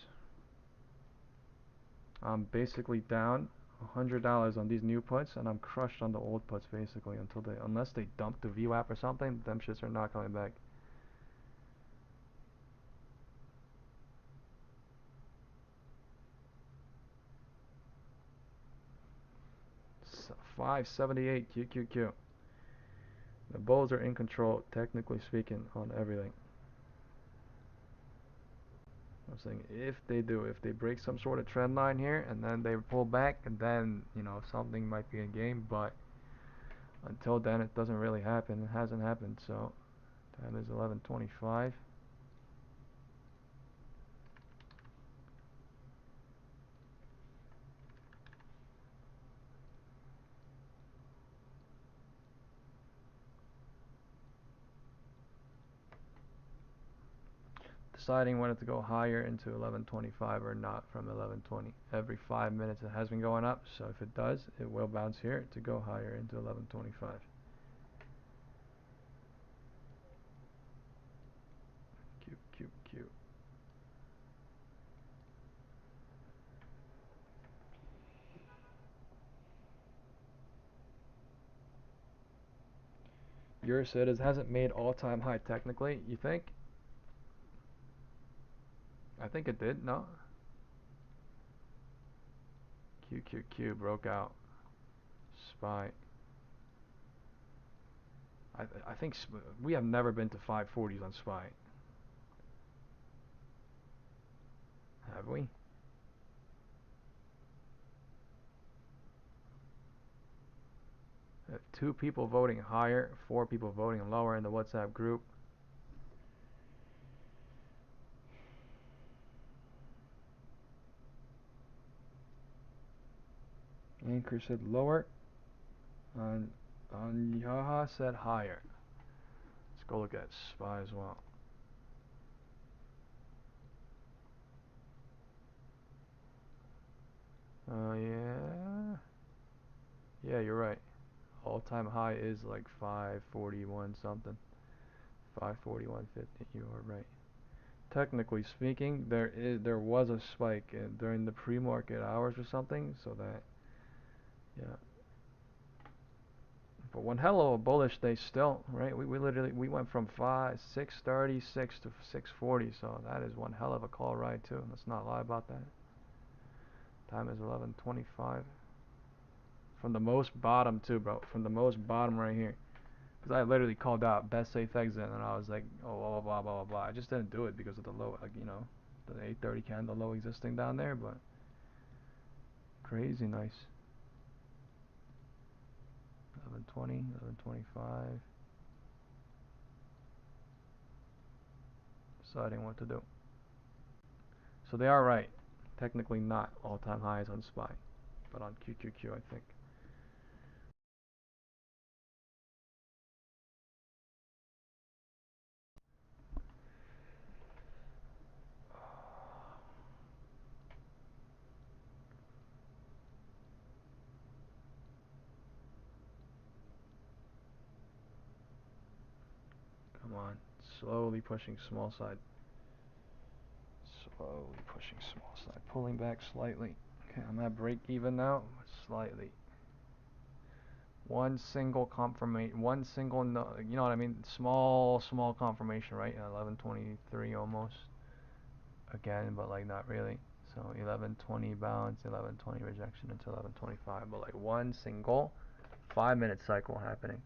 I'm basically down $100 on these new puts, and I'm crushed on the old puts basically unless they dump the VWAP or something. Them shits are not coming back. 578 QQQ. The bulls are in control, technically speaking, on everything. I'm saying if they break some sort of trend line here and then they pull back, and then something might be in game. But until then, it doesn't really happen. It hasn't happened. So time is 11:25. Deciding whether to go higher into 11:25 or not from 11:20. Every 5 minutes it has been going up, so if it does, it will bounce here to go higher into 11:25. Q. Yours said it hasn't made all-time high technically. You think? I think it did. No. QQQ broke out. SPY. I think we have never been to 540s on SPY. Have we? Have 2 people voting higher, 4 people voting lower in the WhatsApp group. Anchor said lower. Yaha said higher. Let's go look at SPY as well. Yeah. Yeah, you're right. All-time high is like 541 something. 541.50. You are right. Technically speaking, there was a spike during the pre-market hours or something, so that yeah. But one hell of a bullish day still, right? We literally went from 636 to 640, so that is one hell of a call ride too. Let's not lie about that. Time is 11:25. From the most bottom too, bro. From the most bottom right here. Because I literally called out best safe exit, and I was like, oh, blah, blah, blah, blah, blah. I just didn't do it because of the low, like, you know, the 830 candle low existing down there, but crazy nice. 11:20, 11:25. Deciding what to do. So they are right. Technically not all-time highs on SPY, but on QQQ, I think. Come on. Slowly pushing small side. Slowly pushing small side. Pulling back slightly. Okay, I'm at break even now. Slightly. One single confirmation. One single, no, you know what I mean? Small confirmation, right? 11:23 almost. Again, but like not really. So 11:20 bounce, 11:20 rejection until 11:25. But like one single 5-minute cycle happening.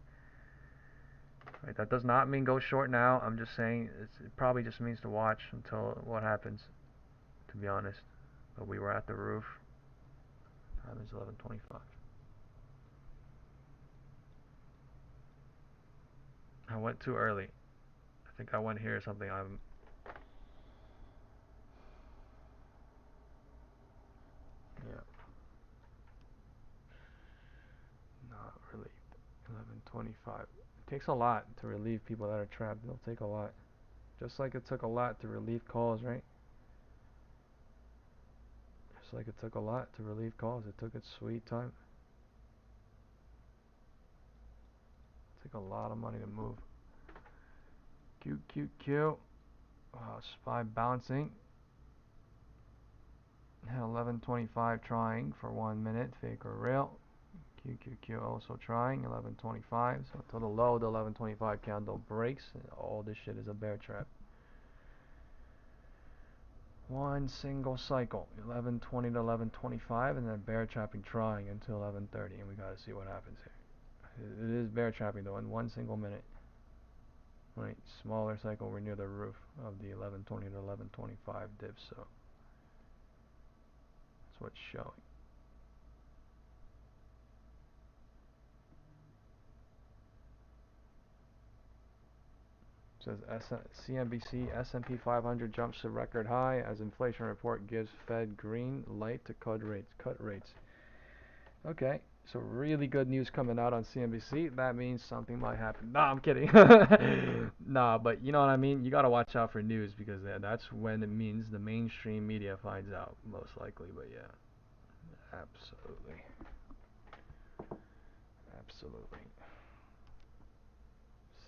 Right, that does not mean go short now. I'm just saying it probably just means to watch until what happens, to be honest. But we were at the roof. Time is 11:25. I went too early. I think I went here or something. I'm yeah, not really. 11:25. It takes a lot to relieve people that are trapped. It'll take a lot. Just like it took a lot to relieve calls, right? Just like it took a lot to relieve calls. It took its sweet time. It took a lot of money to move. QQQ. SPY bouncing. Had 11:25 trying for 1 minute. Fake or real. QQQ also trying. 11:25. So until the low, the 11:25 candle breaks. All this shit is a bear trap. One single cycle, 11:20 to 11:25, and then bear trapping trying until 11:30, and we gotta see what happens here. It is bear trapping though in one single minute. Right, smaller cycle, we're near the roof of the 11:20 to 11:25 dip, so that's what's showing. It says CNBC S&P 500 jumps to record high as inflation report gives Fed green light to cut rates. Okay, so really good news coming out on CNBC. That means something might happen. Nah, I'm kidding. Nah, but you know what I mean? You gotta watch out for news because that's when it means the mainstream media finds out, most likely. But yeah, absolutely. Absolutely.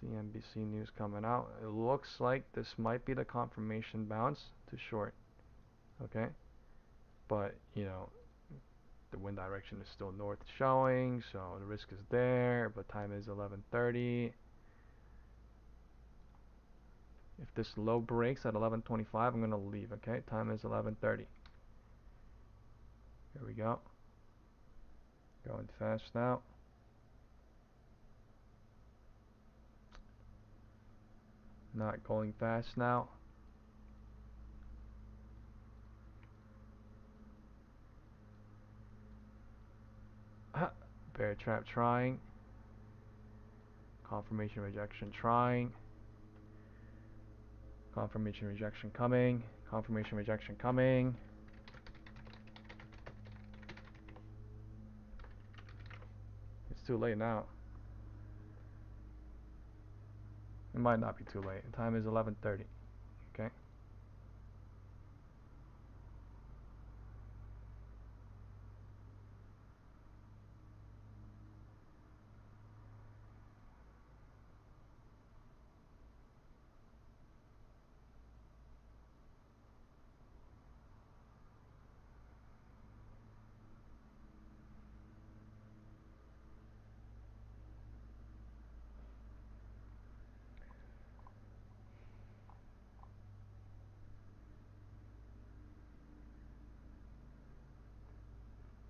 CNBC news coming out. It looks like this might be the confirmation bounce to short. Okay? But, you know, the wind direction is still north showing, so the risk is there, but time is 11:30. If this low breaks at 11:25, I'm going to leave, okay? Time is 11:30. Here we go. Going fast now. Not going fast now. Bear trap trying. Confirmation rejection trying. Confirmation rejection coming. Confirmation rejection coming. It's too late now. It might not be too late. The time is 11:30. Okay.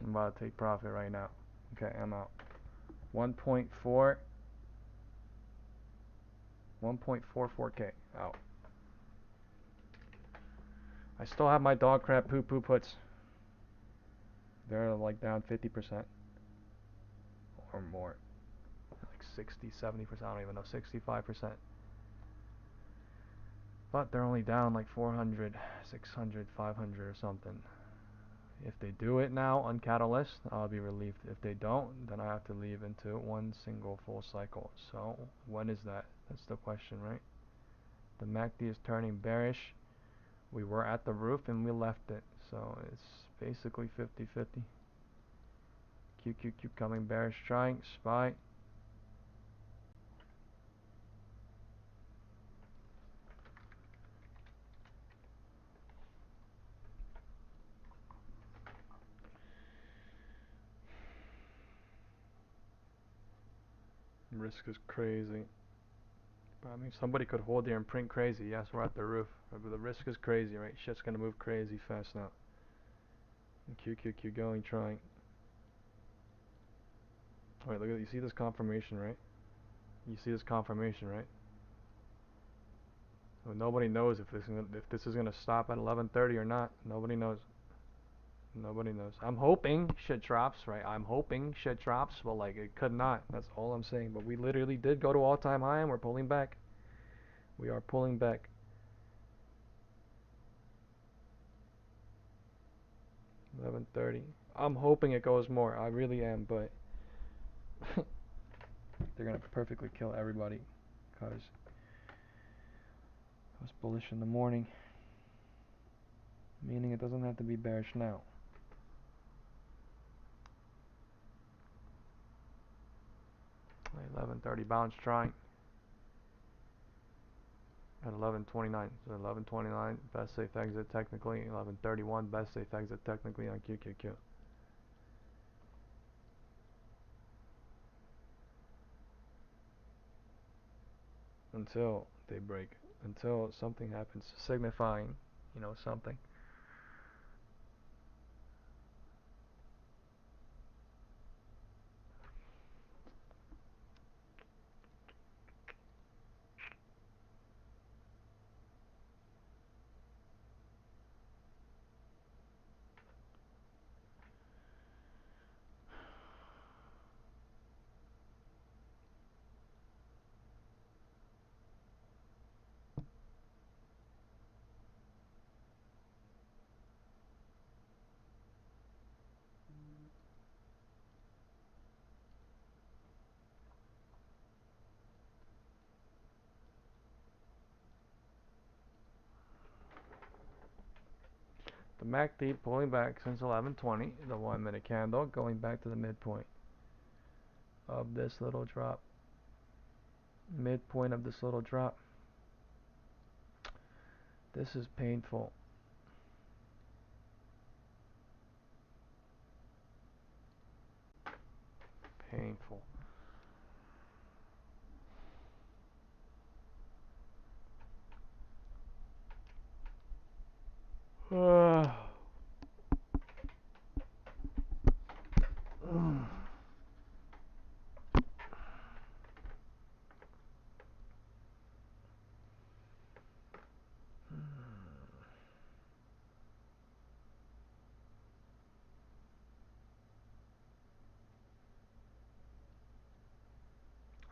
I'm about to take profit right now. Okay, I'm out. 1.4, 1.44k out. I still have my dog crap poo poo puts. They're like down 50% or more. Like 60, 70%, I don't even know, 65%. But they're only down like 400, 600, 500 or something. If they do it now on Catalyst, I'll be relieved. If they don't, then I have to leave into one single full cycle. So when is that? That's the question, right? The MACD is turning bearish. We were at the roof and we left it. So it's basically 50-50. QQQ coming bearish, trying, SPY. Risk is crazy. But I mean, somebody could hold there and print crazy. Yes, we're at the roof. But the risk is crazy, right? Shit's gonna move crazy fast now. And QQQ going, trying. Alright, look at, you see this confirmation, right? You see this confirmation, right? So nobody knows if this is gonna stop at 11:30 or not. Nobody knows. Nobody knows. I'm hoping shit drops, right? I'm hoping shit drops, but like it could not. That's all I'm saying. But we literally did go to all-time high, and we're pulling back. We are pulling back. 11:30. I'm hoping it goes more. I really am, but they're gonna perfectly kill everybody because it was bullish in the morning, meaning it doesn't have to be bearish now. Like 11:30 bounce trying at 11:29. So 11:29 best safe exit technically. 11:31 best safe exit technically on QQQ. Until they break, until something happens signifying, you know, something. The MACD pulling back since 11:20, the 1 minute candle going back to the midpoint of this little drop. Midpoint of this little drop. This is painful. Painful.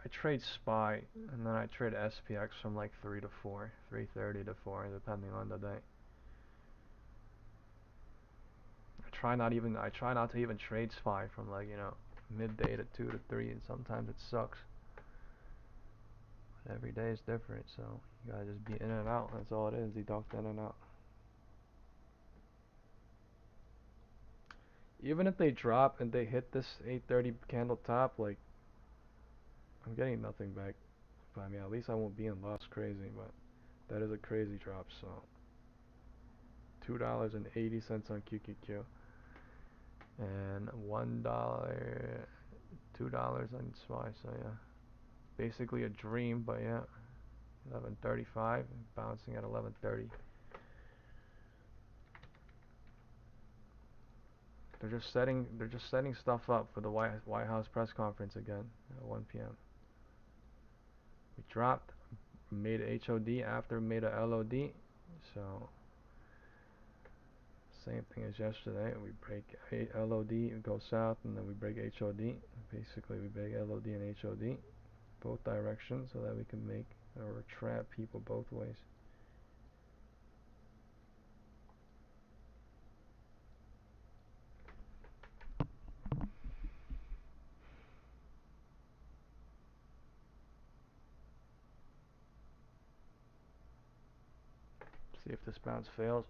I trade SPY and then I trade SPX from like 3 to 4, 3:30 to 4, depending on the day. I try not to even trade SPY from like, you know, midday to 2 to 3, and sometimes it sucks. But every day is different, so you gotta just be in and out. That's all it is, deduct in and out. Even if they drop and they hit this 8:30 candle top, like, I'm getting nothing back. But I mean, at least I won't be in loss crazy, but that is a crazy drop, so $2.80 on QQQ and $1, $2 on SPY, so yeah, basically a dream, but yeah, 11:35 bouncing at 11:30. They're just setting stuff up for the White House press conference again at 1 p.m. We dropped, made a HOD after we made a LOD, so same thing as yesterday. We break LOD, we go south, and then we break HOD. Basically, we break LOD and HOD, both directions, so that we can make or trap people both ways. See if this bounce fails.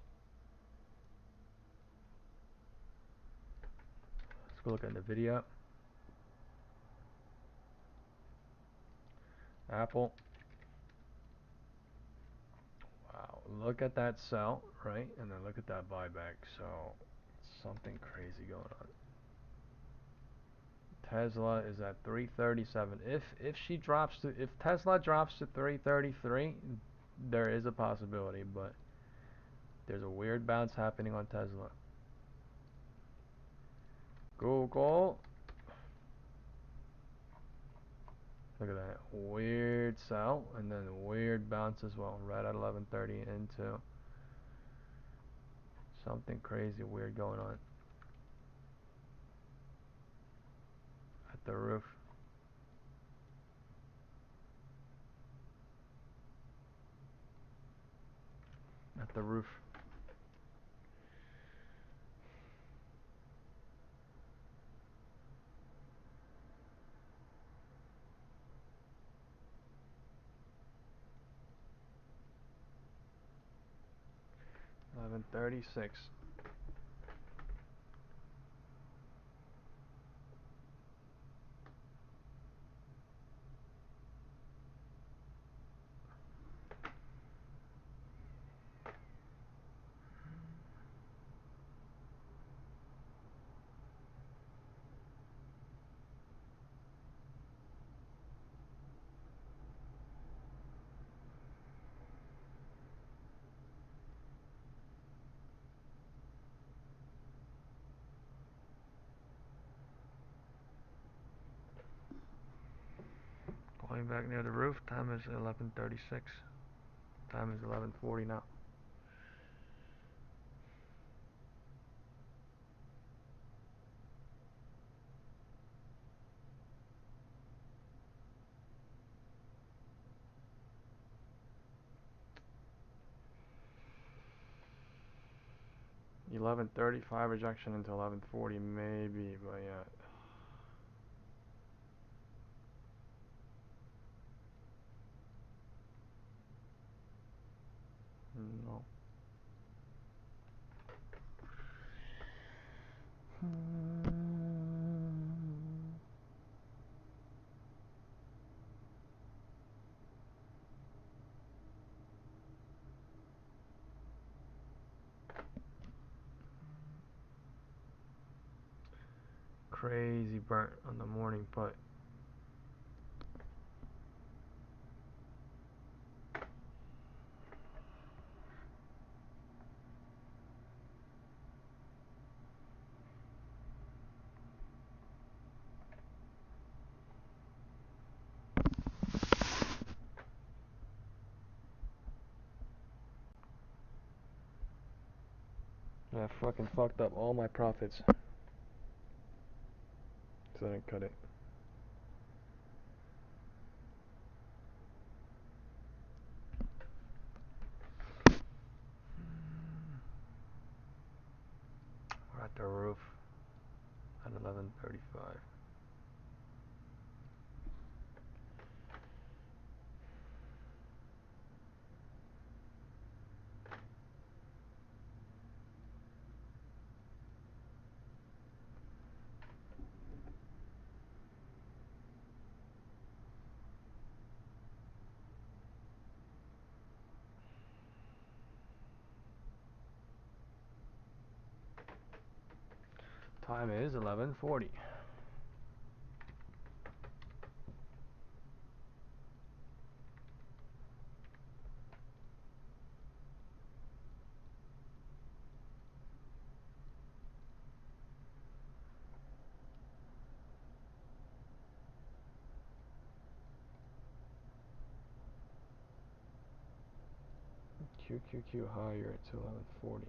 Let's go look at the video. Apple. Wow, look at that sell, right? And then look at that buyback. So something crazy going on. Tesla is at 337. If Tesla drops to 333, there is a possibility, but there's a weird bounce happening on Tesla. Google. Look at that. Weird sell and then weird bounce as well. Right at 11:30 into something crazy weird going on. At the roof. At the roof. $11.36. Going back near the roof. Time is 11:36. Time is 11:40 now. $11.35 rejection into 11:40 maybe, but yeah. No. Crazy burnt on the morning put. I fucking fucked up all my profits. So I didn't cut it. We're at the roof at 11:35. Time is 11:40. QQQ higher to 1140.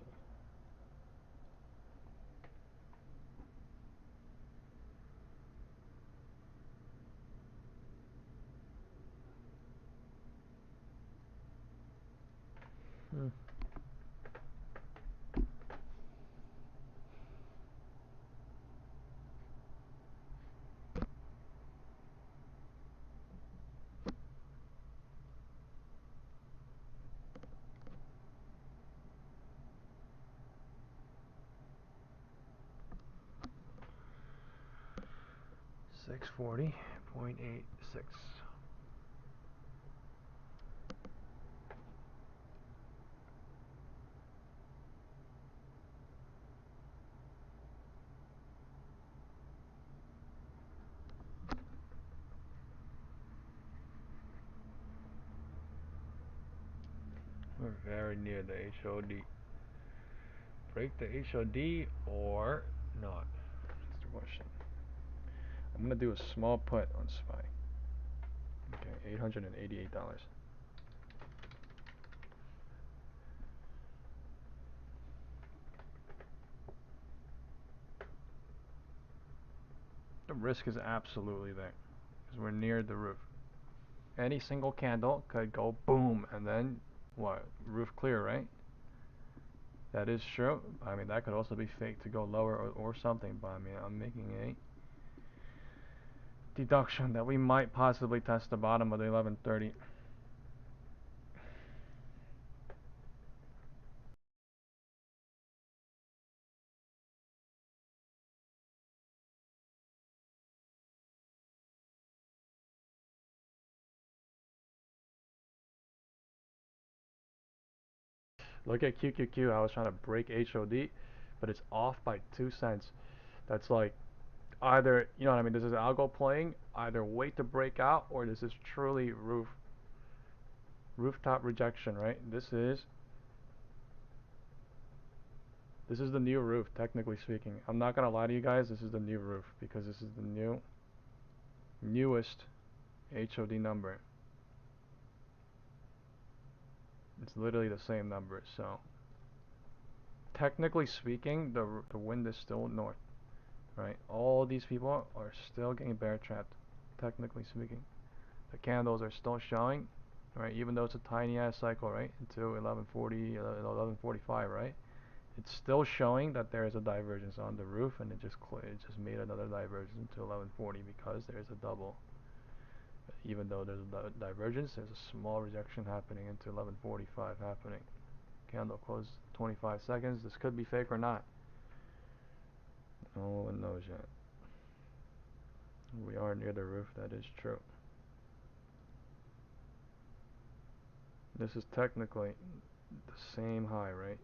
Hmm. $640.86. We're very near the HOD. Break the HOD or not? That's the question. I'm gonna do a small put on SPY. Okay, $888. The risk is absolutely there because we're near the roof. Any single candle could go boom and then what? Roof clear, right? That is true. I mean, that could also be fake to go lower or something, but I mean, I'm making a deduction that we might possibly test the bottom of the 1130. Look at QQQ. I was trying to break HOD, but it's off by 2 cents. That's like either, you know what I mean, this is algo playing, either wait to break out or this is truly rooftop rejection, right? This is the new roof, technically speaking. I'm not gonna lie to you guys, this is the new roof because this is the newest HOD number. It's literally the same number, so technically speaking, the wind is still north, right? All these people are still getting bear trapped, technically speaking. The candles are still showing, right? Even though it's a tiny ass cycle, right? Into 1140, 1145, right? It's still showing that there is a divergence on the roof, and it just made another divergence to 1140 because there is a double. Even though there's a divergence, there's a small rejection happening into 1145 happening. Candle closed 25 seconds. This could be fake or not. No one knows yet. We are near the roof, that is true. This is technically the same high, right?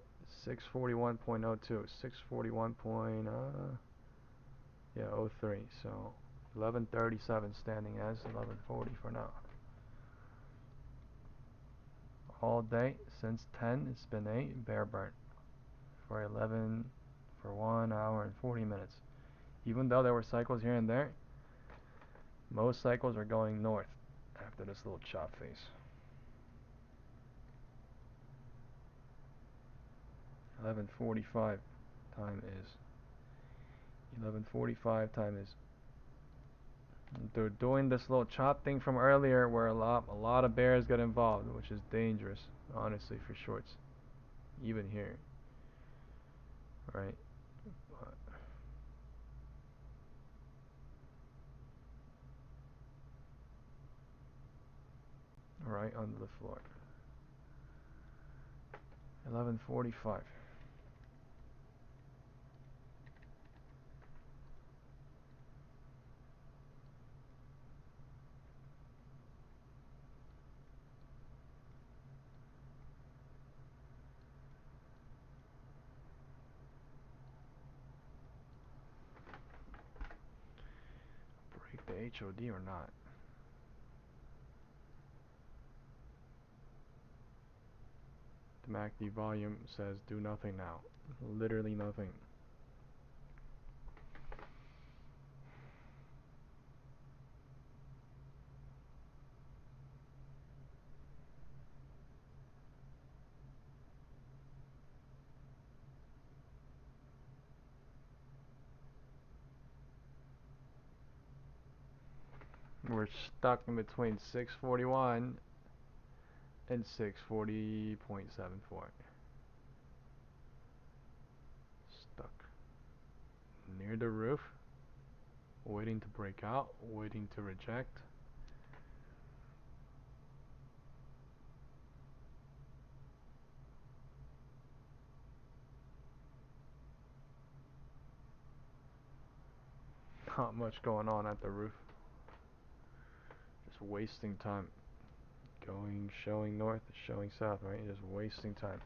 641.02, 641.03. So 1137 standing as 1140 for now. All day since 10, it's been a bear burn for 1 hour and 40 minutes. Even though there were cycles here and there, most cycles are going north after this little chop phase. 11:45 time is 11:45 time is. They're doing this little chop thing from earlier where a lot of bears get involved, which is dangerous, honestly, for shorts. Even here, right? But right under the floor. 11:45. Break the HOD or not? The MACD volume says do nothing now. Literally nothing. We're stuck in between 641 and 640.74. Stuck near the roof, waiting to break out, waiting to reject. Not much going on at the roof. Just wasting time. Showing north, showing south, right? Just wasting time.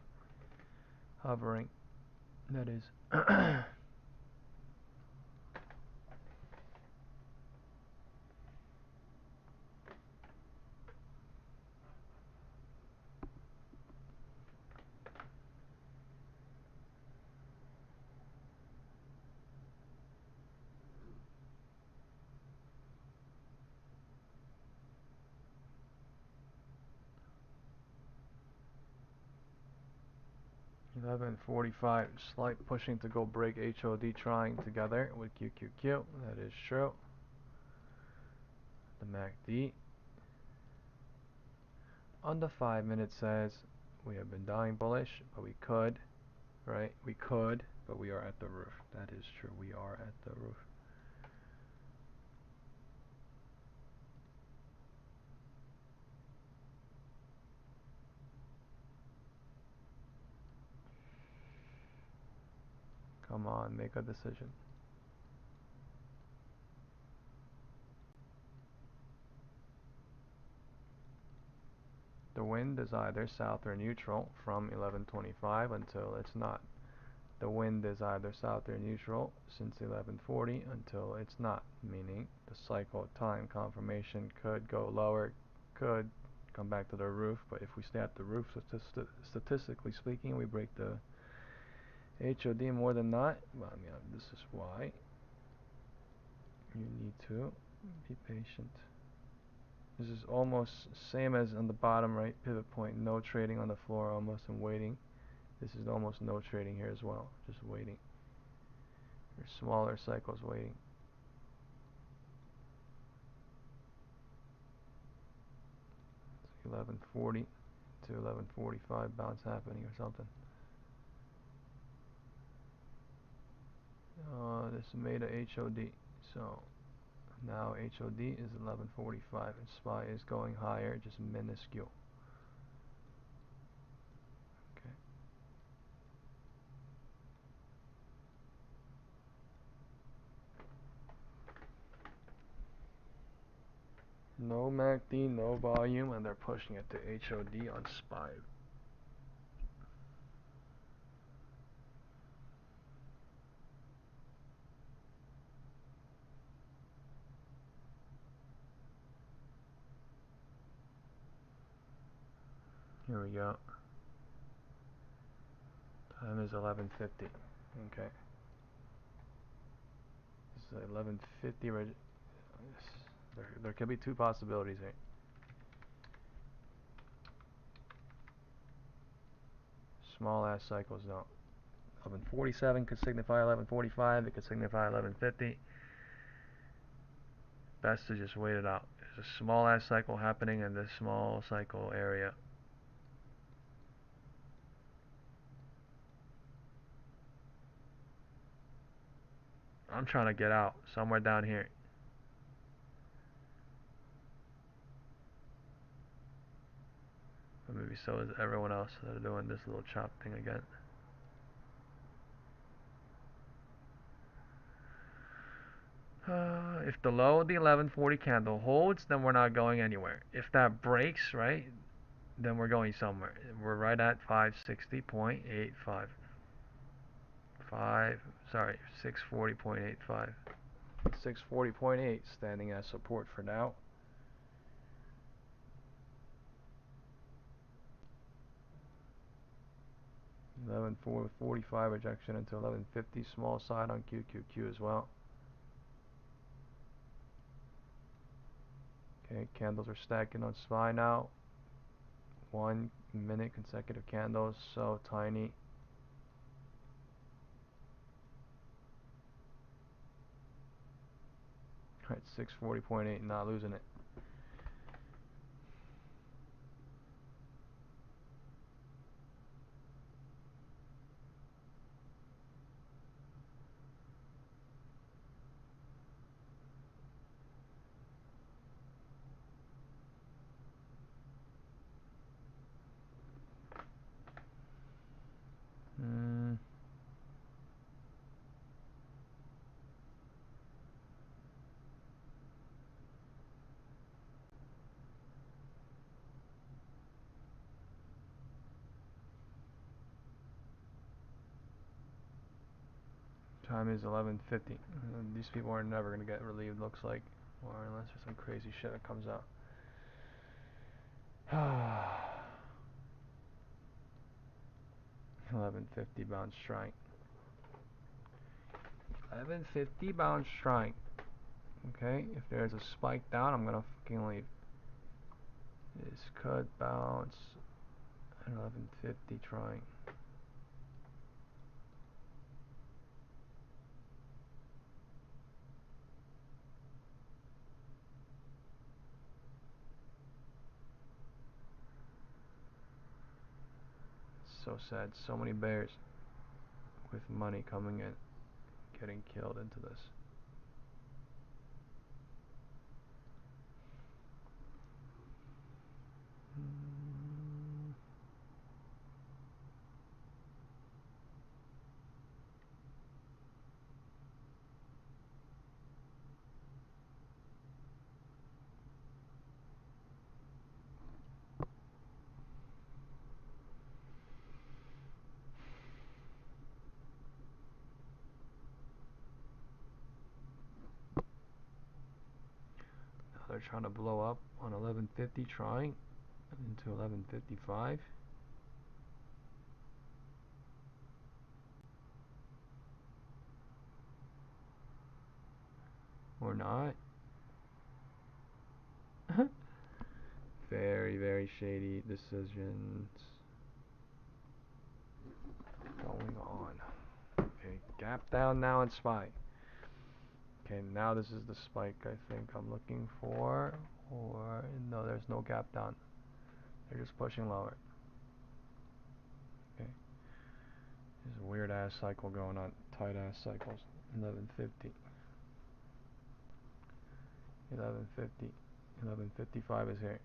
Hovering, that is. 11:45, slight pushing to go break HOD, trying together with QQQ. That is true. The MACD on the 5-minute says we have been dying bullish, but we could, right? We could, but we are at the roof. That is true. We are at the roof. Come on, make a decision. The wind is either south or neutral from 11:25 until it's not. The wind is either south or neutral since 11:40 until it's not, meaning the cycle time confirmation could go lower, could come back to the roof, but if we stay at the roof, statistically speaking, we break the HOD more than not. Well, yeah, this is why you need to be patient. This is almost same as on the bottom right pivot point, no trading on the floor almost and waiting. This is almost no trading here as well, just waiting. Your smaller cycles waiting. It's 11:40 to 11:45 bounce happening or something. This made a HOD, so now HOD is 11:45 and SPY is going higher, just minuscule. Okay. No MACD, no volume, and they're pushing it to HOD on SPY. Here we go. Time is 11:50. Okay. This is 11:50. There could be two possibilities here. Small ass cycles don't. 11:47 could signify 11:45. It could signify 11:50. Best to just wait it out. There's a small ass cycle happening in this small cycle area. I'm trying to get out somewhere down here. But maybe so is everyone else that are doing this little chop thing again. If the low of the 11:40 candle holds, then we're not going anywhere. If that breaks, right, then we're going somewhere. We're right at 560.85. 640.85. 640.8 standing as support for now. 11:45 rejection into 11:50, small side on QQQ as well. Okay, candles are stacking on SPY now. 1 minute consecutive candles, so tiny. Alright, 640.8, not losing it. Time is 11:50. These people are never gonna get relieved, looks like, or unless there's some crazy shit that comes out. 11:50 bounce strike. 11:50 bounce strike. Okay, if there's a spike down, I'm gonna fucking leave. This could bounce at 11:50 trying. So sad. So many bears with money coming in, getting killed into this. Now they're trying to blow up on 11:50 trying into 11:55. Or not. Very, very shady decisions going on. Okay, gap down now and SPY. Okay, now this is the spike I think I'm looking for. Or, no, there's no gap down. They're just pushing lower. Okay. There's a weird ass cycle going on. Tight ass cycles. 11:50. 11:50. 11:55 is here.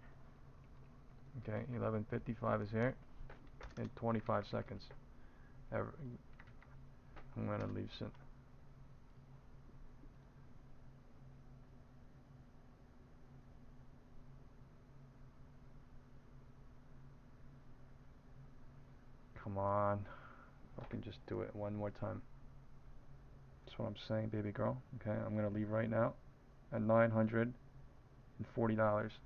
Okay, 11:55 is here. In 25 seconds. I'm gonna leave soon. Come on. I can just do it one more time. That's what I'm saying, baby girl. Okay, I'm gonna leave right now at $940.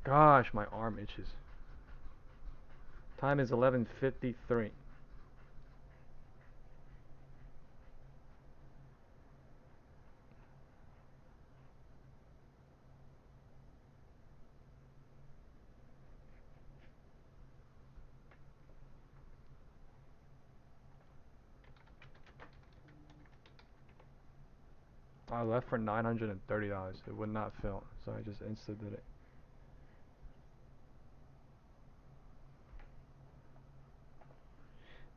Gosh, my arm itches. Time is 11:53. I left for $930. It would not fill, so I just insta did it.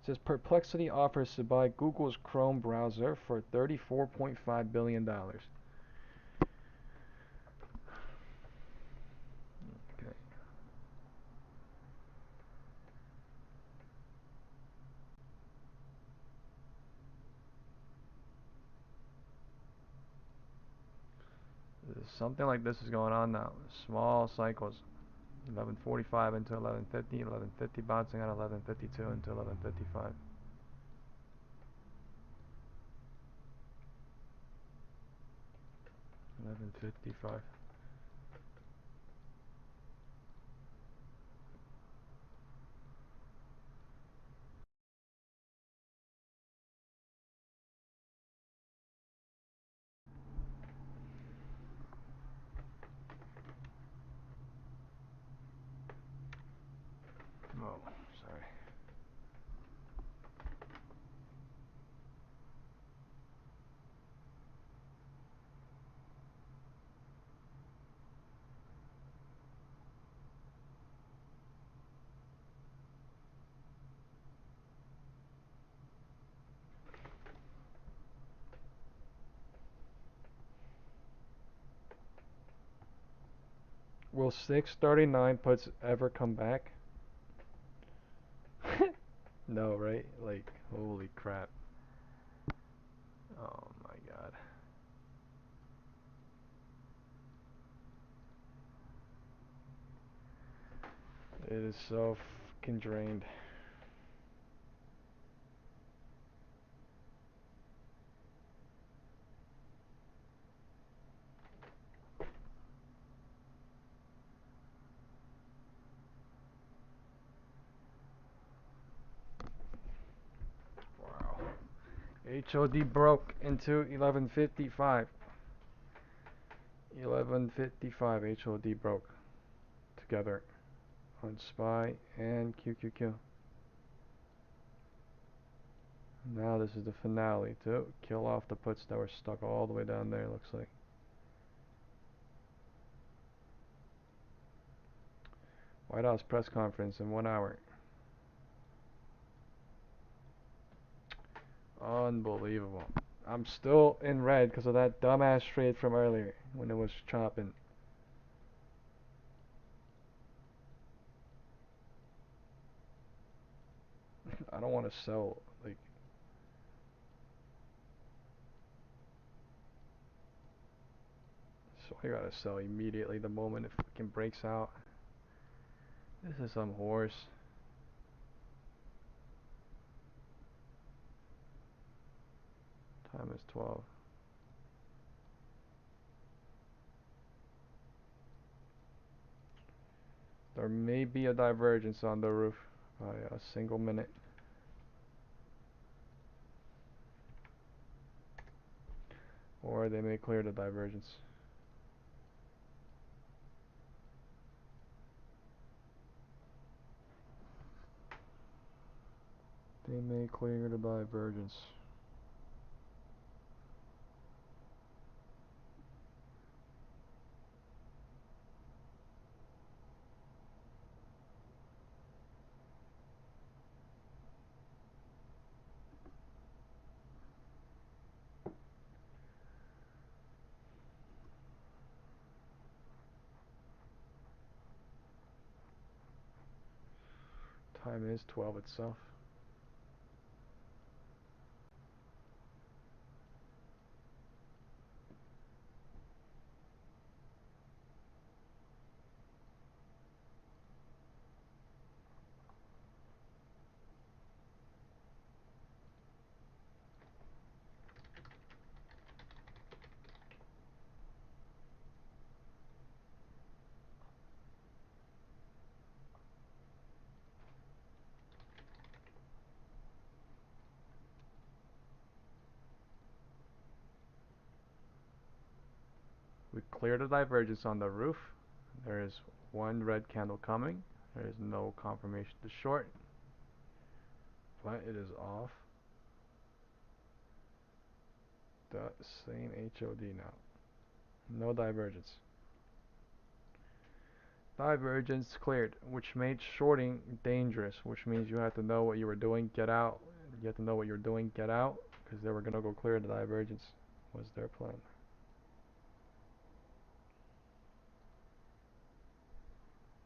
It says Perplexity offers to buy Google's Chrome browser for $34.5 billion. Okay. Something like this is going on now. Small cycles. 11:45 into 11:50, 11:50 bouncing at 11:52 into 11:55. 11:55. Oh, sorry. Will 639 puts ever come back? No, right? Like, holy crap. Oh my god. It is so fucking drained. Wow. HOD broke into 1155. 1155 HOD broke together on SPY and QQQ. Now this is the finale to kill off the puts that were stuck all the way down there, looks like. White House press conference in 1 hour. Unbelievable. I'm still in red because of that dumbass trade from earlier when it was chopping. I don't want to sell, like, so I gotta sell immediately the moment it fucking breaks out. This is some horse. Time is 12. There may be a divergence on the roof by a single minute. Or they may clear the divergence. They may clear the divergence. Time is 12 itself. We clear the divergence on the roof. There is one red candle coming. There is no confirmation to short, but it is off the same HOD now. No divergence. Divergence cleared, which made shorting dangerous, which means you have to know what you were doing, get out. You have to know what you're doing, get out, because they were going to go clear the divergence, was their plan.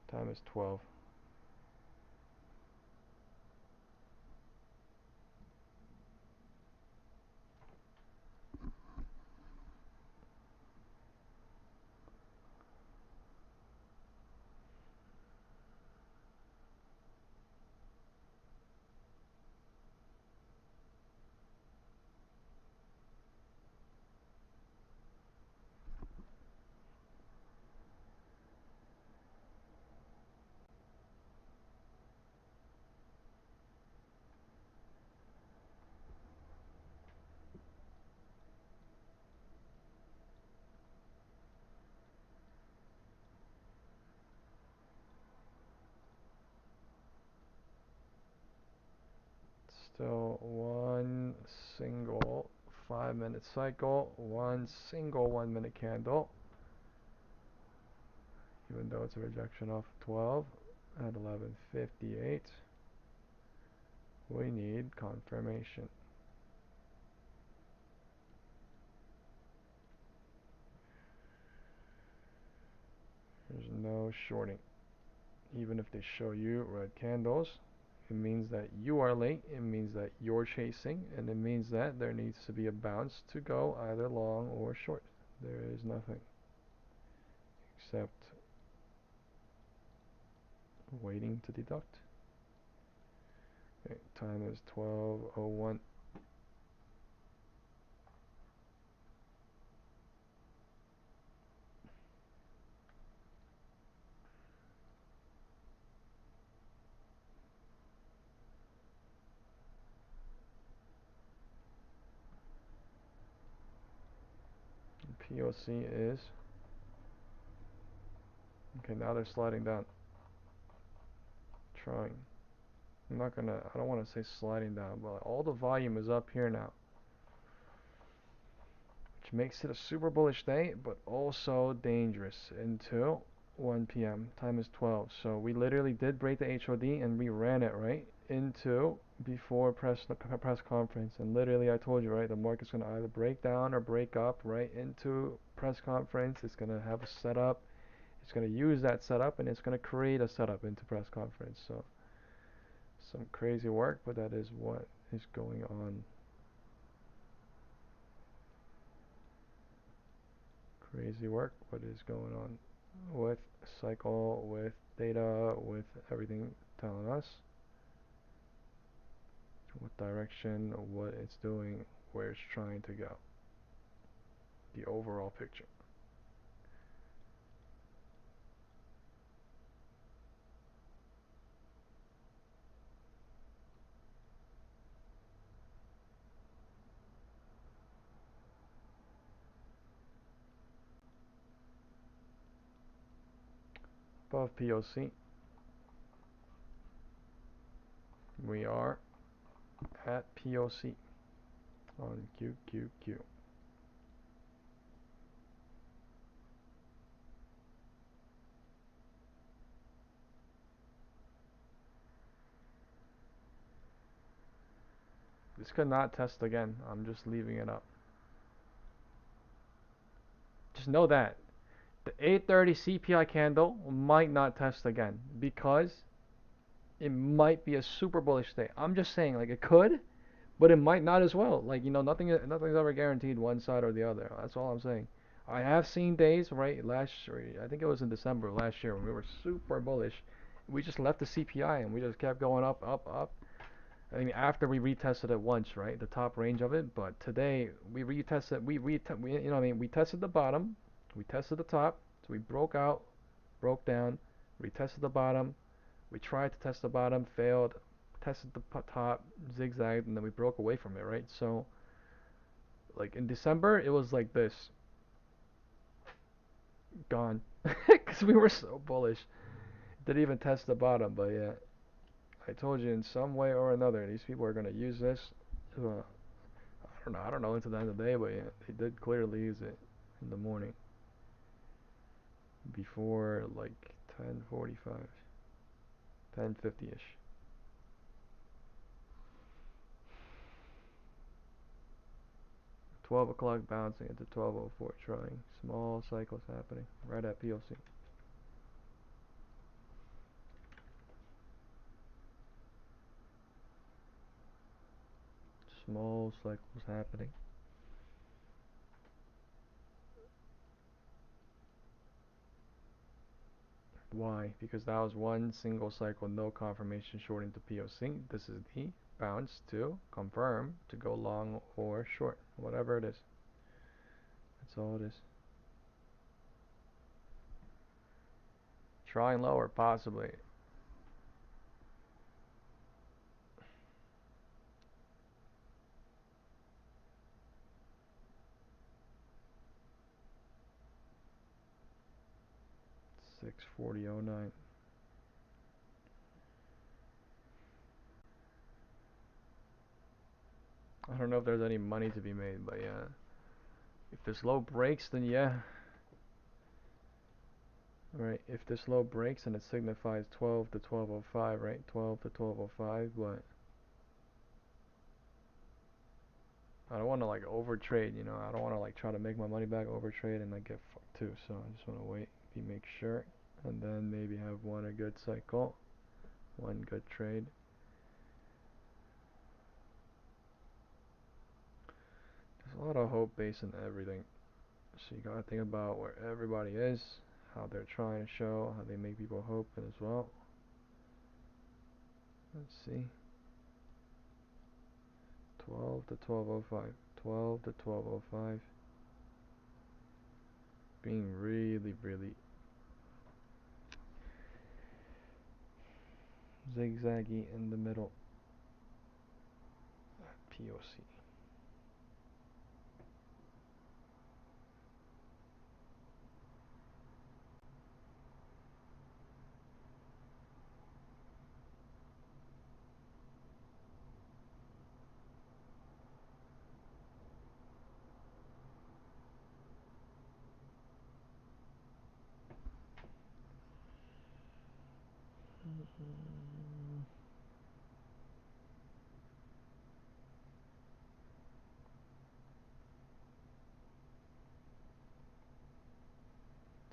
Time is 12. Still one single 5-minute cycle, one single 1-minute candle, even though it's a rejection off 12 at 11:58. We need confirmation. There's no shorting. Even if they show you red candles, it means that you are late, it means that you're chasing, and it means that there needs to be a bounce to go either long or short. There is nothing except waiting to deduct. Okay, time is 12:01. POC is okay. Now they're sliding down, trying. I don't want to say sliding down, but all the volume is up here now, which makes it a super bullish day, but also dangerous until 1 p.m. Time is 12. So we literally did break the HOD and we ran it right into before press conference. And literally I told you, right, the market's going to either break down or break up right into press conference. It's going to have a setup. It's going to use that setup and it's going to create a setup into press conference. So some crazy work, but that is what is going on. Crazy work, what is going on with cycle, with data, with everything telling us what direction, what it's doing, where it's trying to go. The overall picture. Above POC, we are at POC on QQQ. This could not test again. I'm just leaving it up. Just know that the 8:30 CPI candle might not test again because it might be a super bullish day. I'm just saying, like, it could, but it might not as well. Like, nothing's ever guaranteed one side or the other. That's all I'm saying. I have seen days, right, last year, I think it was in December of last year when we were super bullish. We just left the CPI and we just kept going up, up, up. I mean, after we retested it once, right, the top range of it. But today we retested, we tested the bottom, we tested the top, so we broke out, broke down, retested the bottom, we tried to test the bottom, failed, tested the top, zigzagged, and then we broke away from it, right? So, like in December, it was like this, gone, because we were so bullish. Didn't even test the bottom, but yeah, I told you in some way or another, these people are gonna use this. I don't know into the end of the day, but yeah, they did clearly use it in the morning before like 10:45, 10:50ish. 12 o'clock bouncing into 12:04, trying small cycles happening right at POC. Small cycles happening. Why? Because that was one single cycle, no confirmation shorting to POC. This is the bounce to confirm to go long or short, whatever it is. That's all it is. Trying lower, possibly. Six 4009. I don't know if there's any money to be made, but yeah. If this low breaks, then yeah. Right, if this low breaks and it signifies 12 to 1205, right? 12 to 1205, but I don't want to like overtrade, I don't want to like try to make my money back overtrade and like get fucked too. So I just want to wait, make sure and then maybe have one a good cycle, one good trade. There's a lot of hope based on everything. So you gotta think about where everybody is, how they're trying to show, how they make people hope as well. Let's see. 12 to 1205. 12 to 1205. Being really, really zigzaggy in the middle. POC.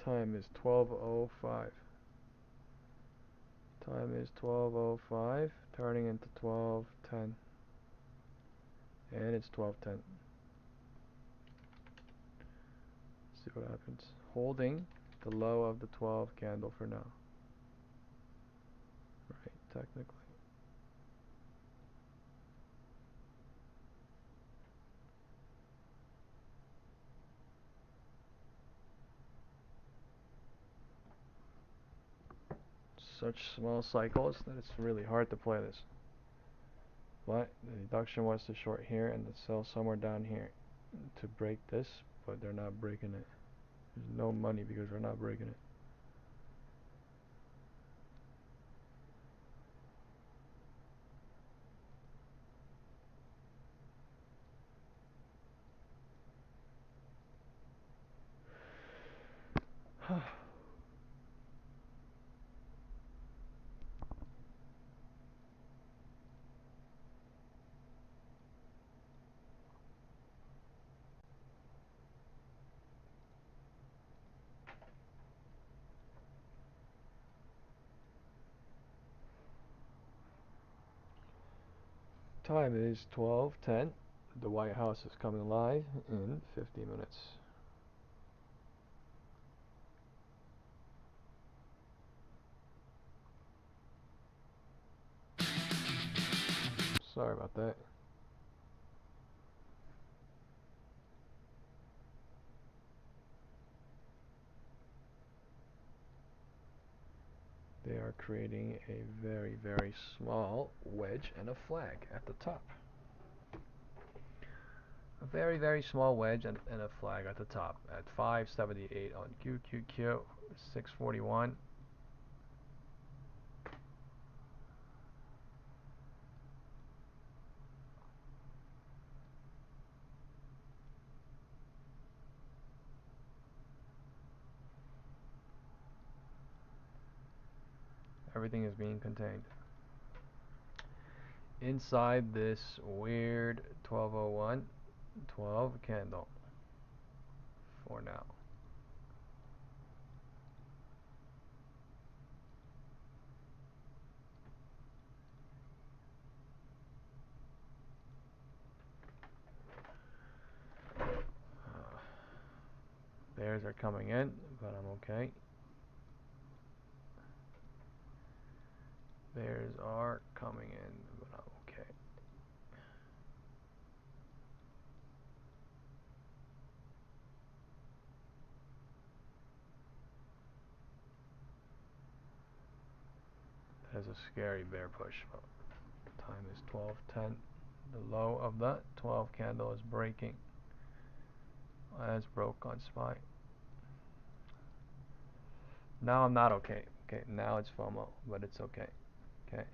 Time is 12:05. Time is 12:05, turning into 12:10, and it's 12:10. See what happens. Holding the low of the 12 candle for now. Right, technically. Such small cycles that it's really hard to play this. But the deduction was to short here and to sell somewhere down here to break this, but they're not breaking it. There's no money because we're not breaking it. Time is 12:10. The White House is coming live in 50 minutes. Sorry about that. They are creating a very, very small wedge and a flag at the top. A very, very small wedge and a flag at the top at 578 on QQQ, 641. Everything is being contained inside this weird 1201 12 candle for now. Bears are coming in, but I'm okay. Bears are coming in, but I'm okay. That is a scary bear push. Time is 12:10. The low of the 12 candle is breaking. As broke on SPY. Now I'm not okay. Okay, now it's FOMO, but it's okay. Okay.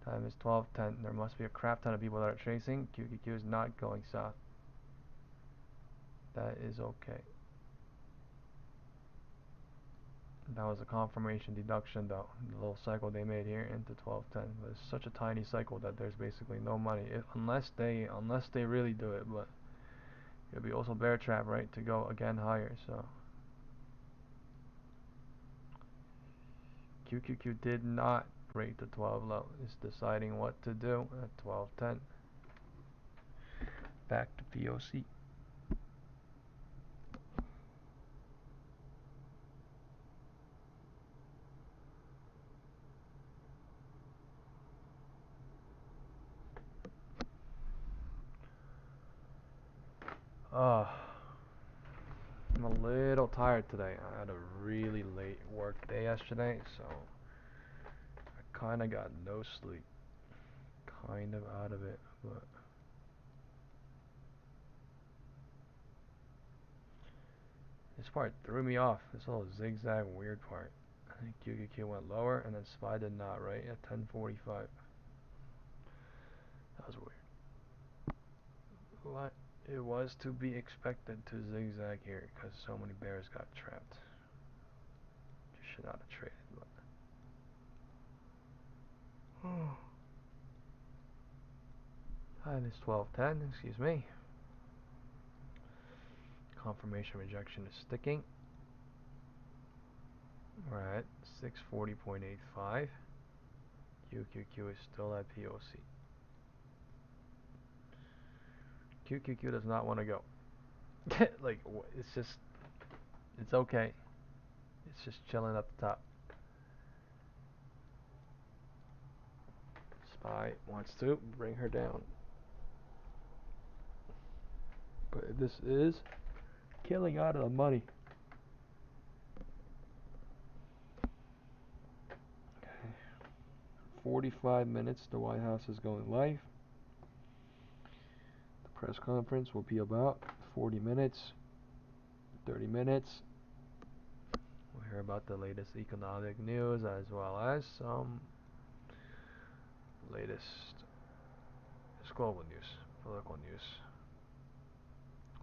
Time is 12:10. There must be a crap ton of people that are chasing. QQQ is not going south. That is okay. That was a confirmation deduction though. The little cycle they made here into 12:10. But it's such a tiny cycle that there's basically no money unless they really do it. But it'll be also bear trap, right, to go again higher. So QQQ did not break the 12 low. It's deciding what to do at 12:10. Back to POC. I'm a little tired today. I had a really late work day yesterday, so I kind of got no sleep. Kind of out of it, but this part threw me off. This little zigzag weird part. I think QQQ went lower and then SPY did not, right? At 10:45. That was weird. What? It was to be expected to zigzag here because so many bears got trapped. You should not have traded, but time is 12:10. Excuse me. Confirmation rejection is sticking. We're at 640.85. QQQ is still at POC. QQQ does not want to go. Like, it's okay. It's just chilling at the top. SPY wants to bring her down. But this is killing out of the money. Okay. 45 minutes, the White House is going live. The press conference will be about 40 minutes, 30 minutes. We'll hear about the latest economic news as well as some latest global news, political news.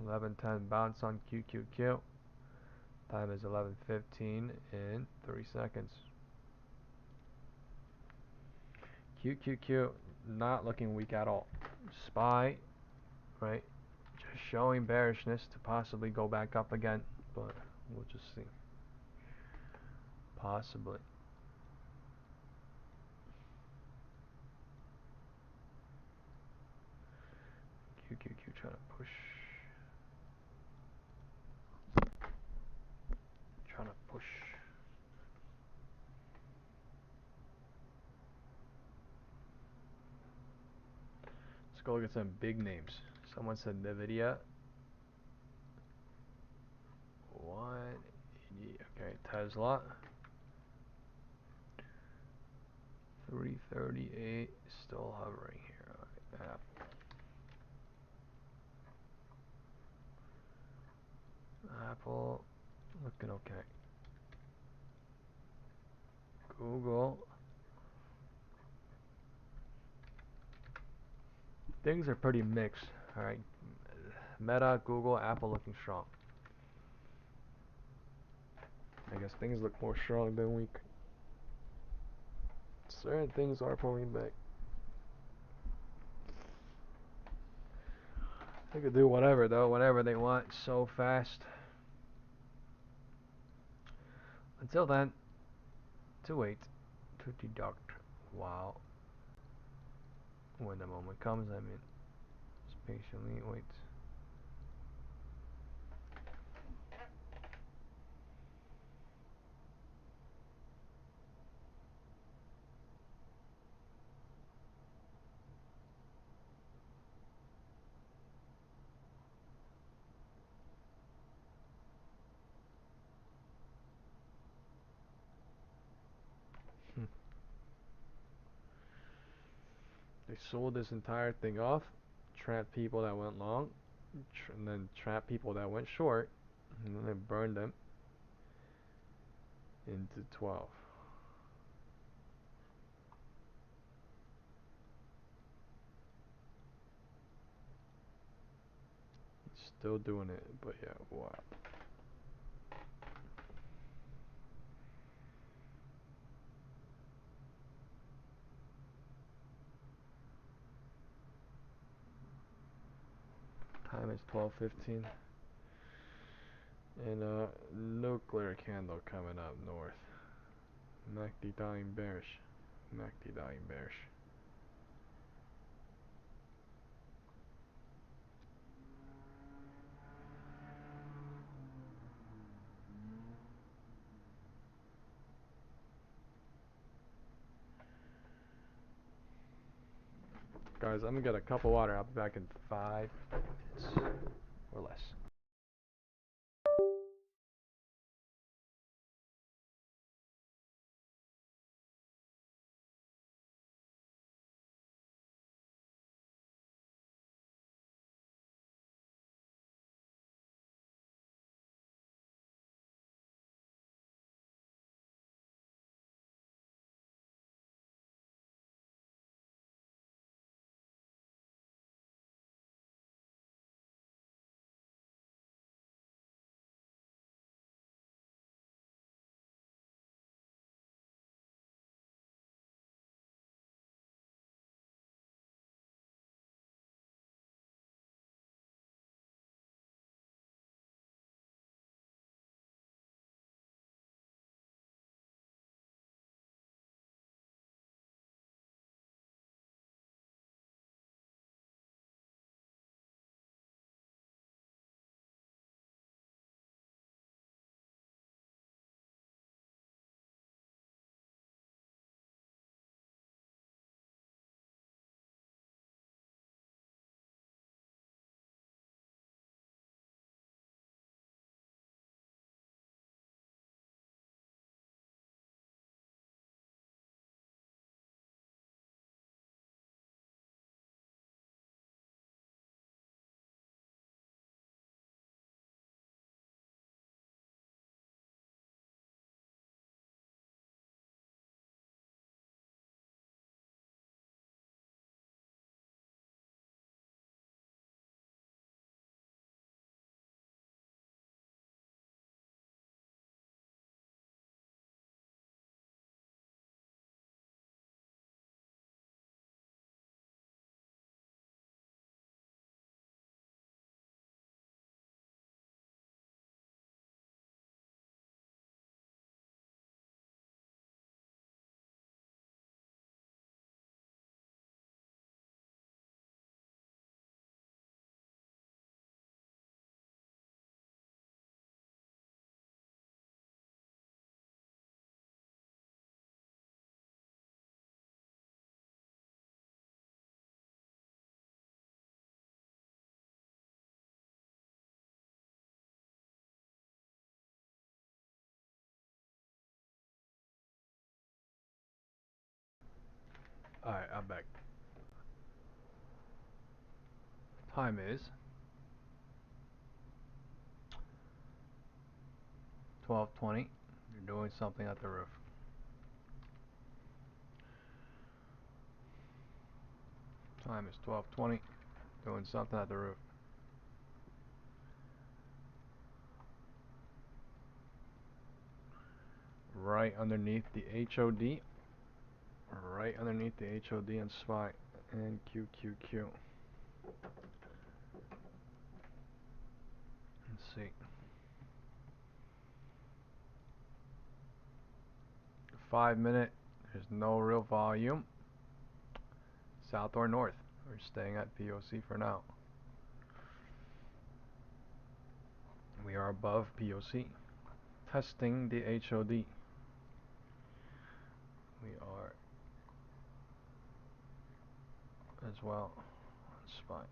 11:10 bounce on QQQ. Time is 11:15 in 3 seconds. QQQ not looking weak at all. SPY, right? Just showing bearishness to possibly go back up again, but we'll just see. Possibly. QQQ trying to push. Trying to push. Let's go look at some big names. Someone said Nvidia. Okay, Tesla. 338. Still hovering here. Right, Apple. Looking okay. Google. Things are pretty mixed. Alright. Meta, Google, Apple looking strong. I guess things look more strong than weak. Certain things are pulling back. They could do whatever though, whatever they want so fast. Until then, to wait, to deduct while when the moment comes, I mean, just patiently wait. They sold this entire thing off, trapped people that went long, and then trapped people that went short, and then they burned them into 12. Still doing it, but yeah, wow. Time is 12:15. And a nuclear candle coming up north. MACD dying bearish. MACD dying bearish. Guys, I'm gonna get a cup of water. I'll be back in 5 minutes or less. Alright, I'm back. Time is 12:20. You're doing something at the roof. Time is 12:20. Doing something at the roof. Right underneath the HOD. Right underneath the HOD and SPY and QQQ. Let's see. 5 minute. There's no real volume. South or north. We're staying at POC for now. We are above POC. Testing the HOD. We are as well on SPY.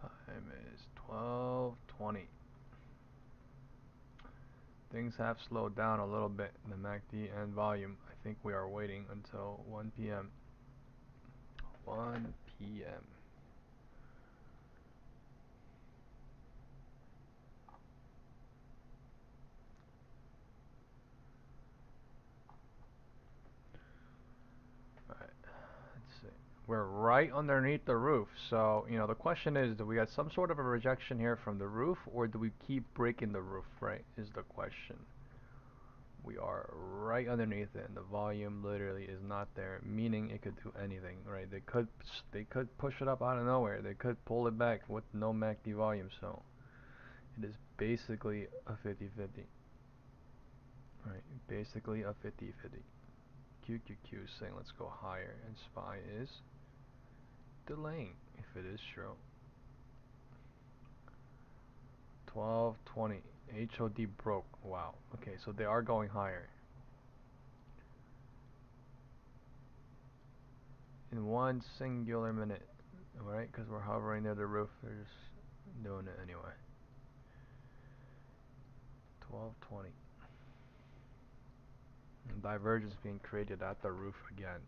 Time is 12:20. Things have slowed down a little bit in the MACD and volume. I think we are waiting until 1 p.m. 1 p.m. Alright, let's see. We're right underneath the roof. So, you know, the question is, do we get some sort of a rejection here from the roof, or do we keep breaking the roof, right? Is the question. We are are right underneath it, and the volume literally is not there, meaning it could do anything, right? They could push it up out of nowhere. They could pull it back with no MACD volume. So it is basically a 50-50, right? Basically a 50-50. QQQ is saying let's go higher, and SPY is delaying if it is true. 1220 HOD broke. Wow. Okay, so they are going higher. In one singular minute, alright? Because we're hovering near the roof, they're just doing it anyway. 1220. And divergence being created at the roof again.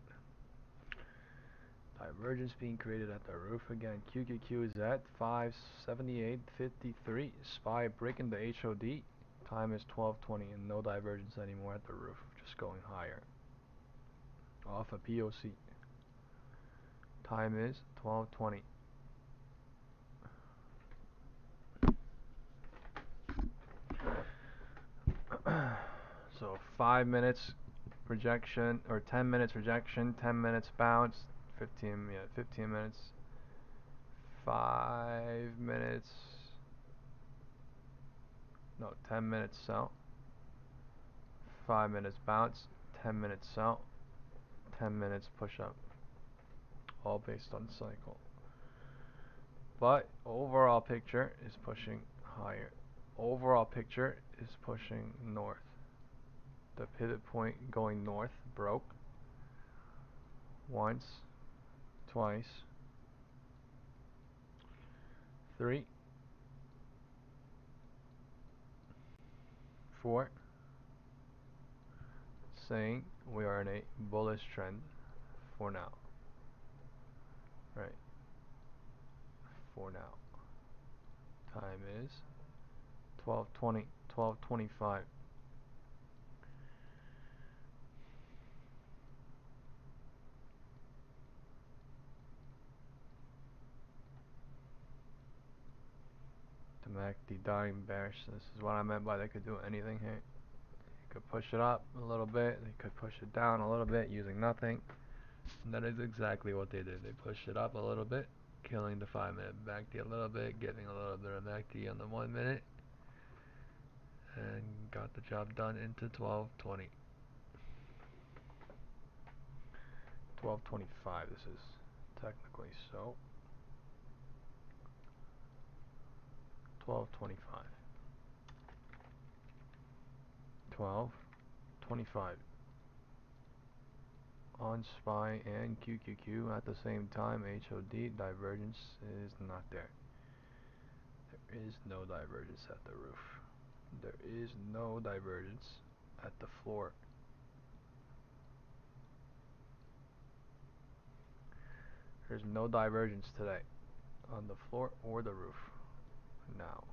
Divergence being created at the roof again. QQQ is at 578.53. SPY breaking the HOD. Time is 1220 and no divergence anymore at the roof. Just going higher. Off a POC. Time is 1220. So 5 minutes rejection, or 10 minutes rejection, 10 minutes bounce, 15 minutes, 5 minutes, no, 10 minutes sell, 5 minutes bounce, 10 minutes sell, 10 minutes push up, all based on cycle. But overall picture is pushing higher. Overall picture is pushing north. The pivot point going north broke once, twice, 3, 4, saying we are in a bullish trend for now. Right. For now. Time is 12:20, 12:25. The MACD dying bearish. This is what I meant by they could do anything here. They could push it up a little bit. They could push it down a little bit using nothing. And that is exactly what they did. They pushed it up a little bit, killing the 5-minute MACD a little bit, getting a little bit of MACD on the 1 minute, and got the job done into 12:20. 12:25 this is technically, so 12:25. 12:25 on SPY and QQQ at the same time. HOD divergence is not there. There is no divergence at the roof. There is no divergence at the floor. There's no divergence today on the floor or the roof. Now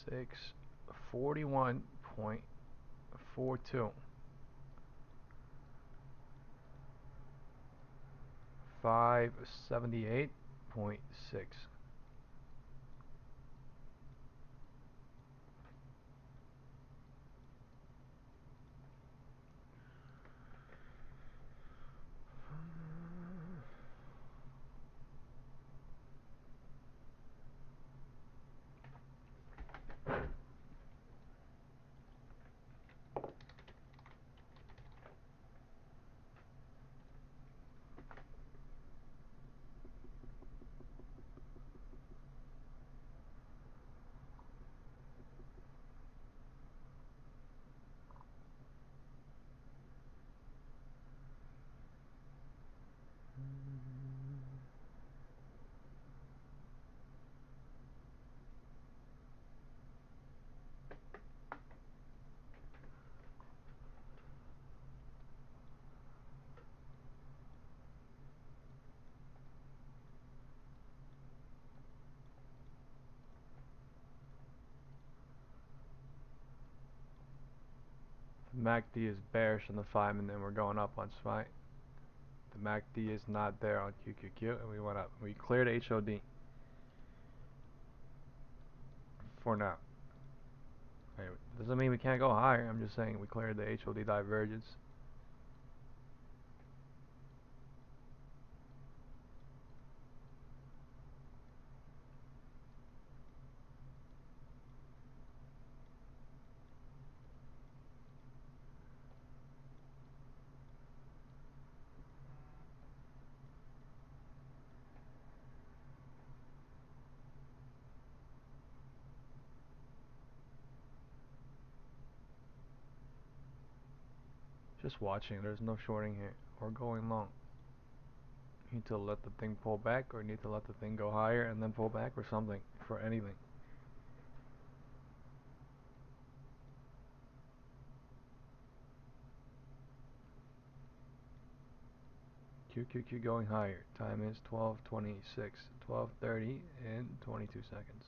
641.42, 578.6. MACD is bearish on the 5 and then we're going up on SPY. The MACD is not there on QQQ and we went up. We cleared HOD. for now. Anyway, doesn't mean we can't go higher. I'm just saying we cleared the HOD divergence. Just watching. There's no shorting here or going long. You need to let the thing pull back, or you need to let the thing go higher and then pull back, or something for anything. QQQ going higher. Time is 12:26, 12:30 in 22 seconds.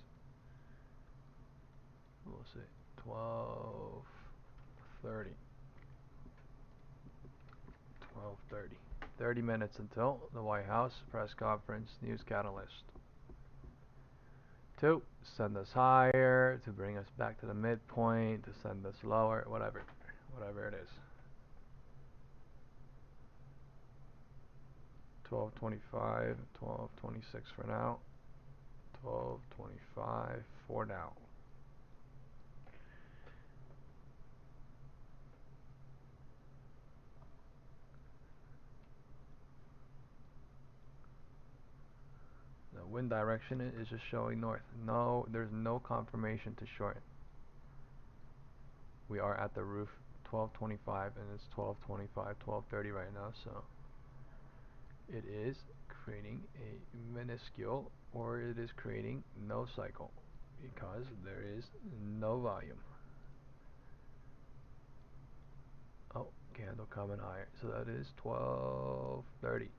We'll see. 12:30. 12:30. 30 minutes until the White House press conference news catalyst. 2. Send us higher, to bring us back to the midpoint, to send us lower, whatever. Whatever it is. 12:25, 12:26 for now. 12:25 for now. The wind direction is just showing north. No, there's no confirmation to short. We are at the roof. 12:25 and it's 12:25, 12:30 right now, so it is creating a minuscule, or it is creating no cycle because there is no volume. Oh, candle coming higher. So that is 12:30.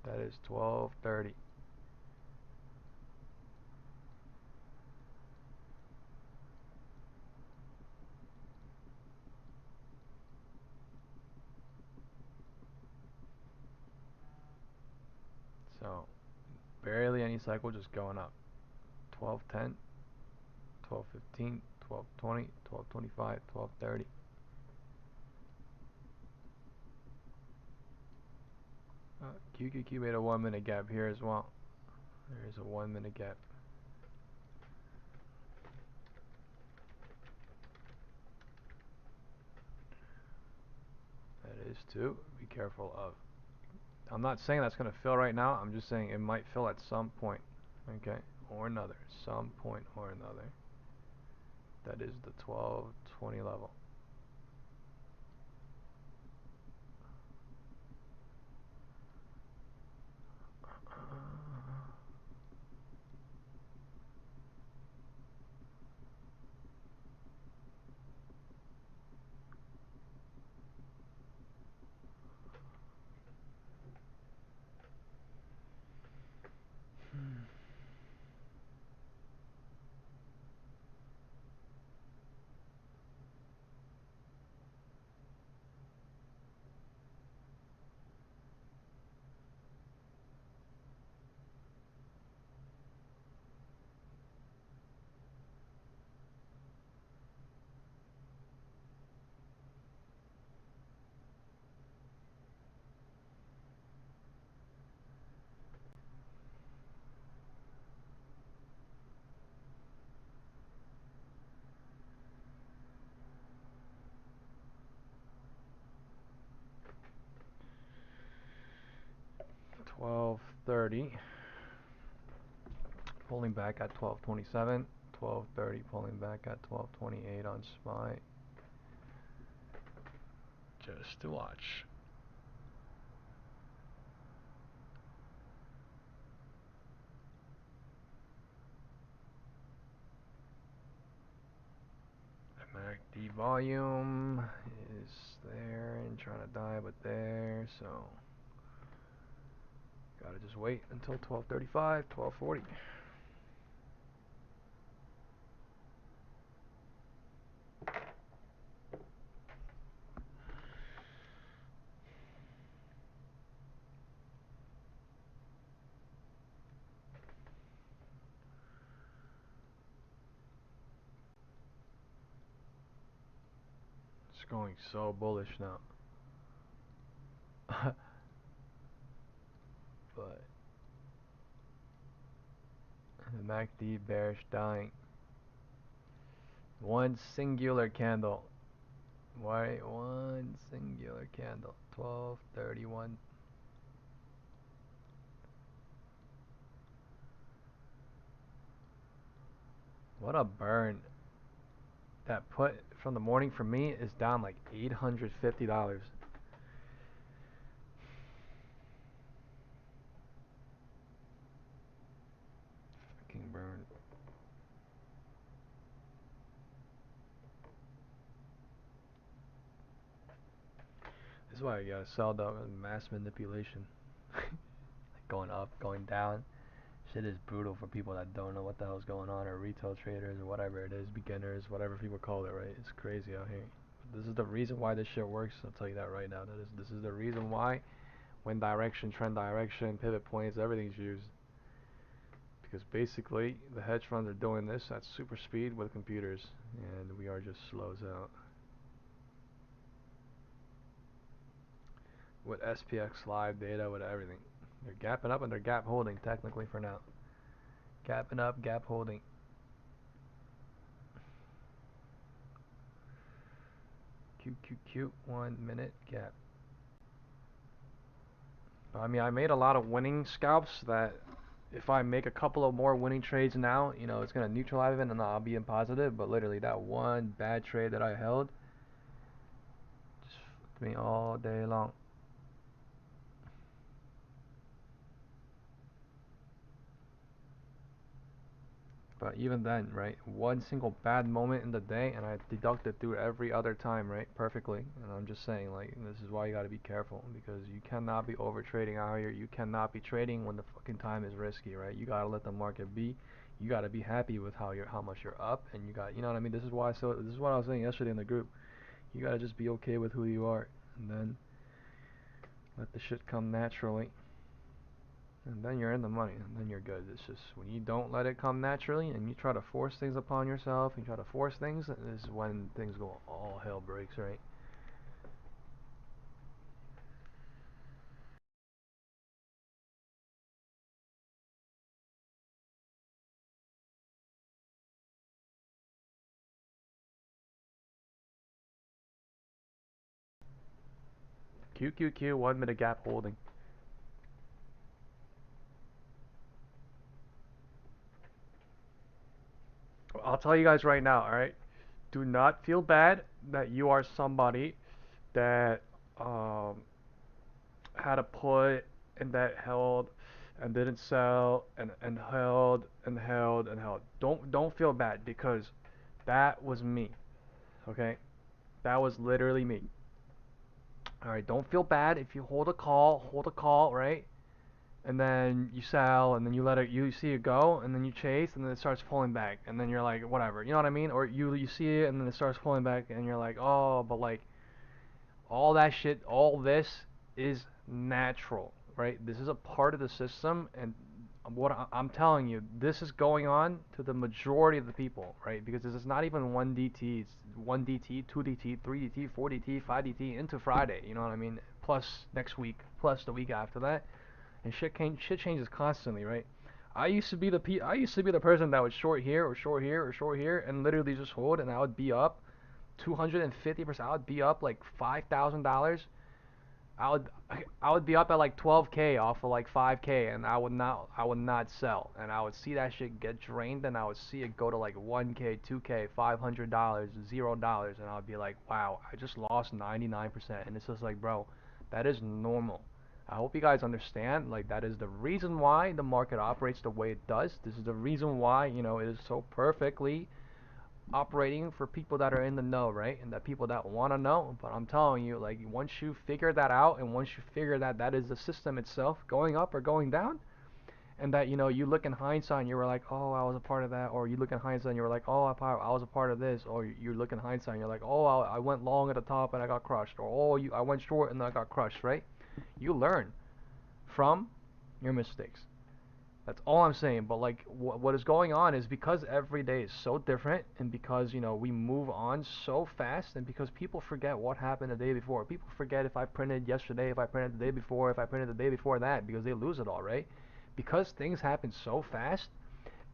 That is 12:30. So barely any cycle, just going up. 12:10, 12:15, 12:20, 12:25, 12:30. QQQ made a 1 minute gap here as well. There is a 1 minute gap. That is to be careful of. I'm not saying that's going to fill right now. I'm just saying it might fill at some point. Okay, or another. Some point or another. That is the 12:20 level. Hmm. 12:30, pulling back at 12:27. 12:30, pulling back at 12:28 on SPY. Just to watch. MACD volume is there and trying to die, but there, so gotta just wait until 12:35, 12:40. going so bullish now. But the MACD bearish dying. One singular candle. Why one singular candle? 12:31. What a burn. That put from the morning for me is down like $850. Fucking burn. This is why you gotta sell though. Mass manipulation. Like going up, going down. Shit is brutal for people that don't know what the hell's going on, or retail traders, or whatever it is, beginners, whatever people call it, right? It's crazy out here. This is the reason why this shit works. I'll tell you that right now. This is the reason why when direction, trend direction, pivot points, everything's used. Because basically, the hedge funds are doing this at super speed with computers, and we are just slows out. With SPX live data, with everything. They're gapping up and they're gap holding technically for now. Gapping up, gap holding. QQQ, 1 minute gap. I mean, I made a lot of winning scalps that if I make a couple of more winning trades now, you know, it's going to neutralize it and I'll be in positive. But literally, that one bad trade that I held just fucked me all day long. But even then, right, one single bad moment in the day and I deducted through every other time, right, perfectly. And I'm just saying, like, this is why you got to be careful, because you cannot be over trading out here. You cannot be trading when the fucking time is risky, right? You got to let the market be. You got to be happy with how much you're up, and you got, you know what I mean? This is why. So this is what I was saying yesterday in the group. You got to just be okay with who you are, and then let the shit come naturally. And then you're in the money, and then you're good. It's just when you don't let it come naturally, and you try to force things upon yourself, and you try to force things, this is when things go all hell breaks, right? QQQ, 1 minute gap holding. I'll tell you guys right now, alright? Do not feel bad that you are somebody that had a put and that held and didn't sell and held and held and held. Don't feel bad, because that was me. Okay? That was literally me. Alright, don't feel bad if you hold a call, right? And then you sell, and then you let it, you see it go, and then you chase, and then it starts pulling back, and then you're like, whatever, you know what I mean? Or you see it, and then it starts pulling back, and you're like, oh, but like, all that shit, all this is natural, right? This is a part of the system, and what I'm telling you, this is going on to the majority of the people, right? Because this is not even 1 DT, it's 1 DT, 2 DT, 3 DT, 4 DT, 5 DT into Friday, you know what I mean? Plus next week, plus the week after that, and shit changes constantly, right? I used to be the person that would short here or short here or short here and literally just hold, and I would be up 250%. I would be up like $5,000. I would I would be up at like 12K off of like 5K, and I would not sell, and I would see that shit get drained, and I would see it go to like 1K, 2K, $500, $0, and I would be like, wow, I just lost 99%, and it's just like, bro, that is normal. I hope you guys understand, like, that is the reason why the market operates the way it does. This is the reason why, you know, it is so perfectly operating for people that are in the know, right? And the people that want to know. But I'm telling you, like, once you figure that out, and once you figure that that is the system itself going up or going down, and that, you know, you look in hindsight and you were like, oh, I was a part of that, or you look in hindsight and you were like, oh, I was a part of this, or you look in hindsight and you're like, oh, I went long at the top and I got crushed, or oh, I went short and I got crushed, right? You learn from your mistakes. That's all I'm saying. But like what is going on is because every day is so different, and because we move on so fast, and because people forget what happened the day before. People forget if I printed yesterday, if I printed the day before, if I printed the day before that, because they lose it all, right? Because things happen so fast,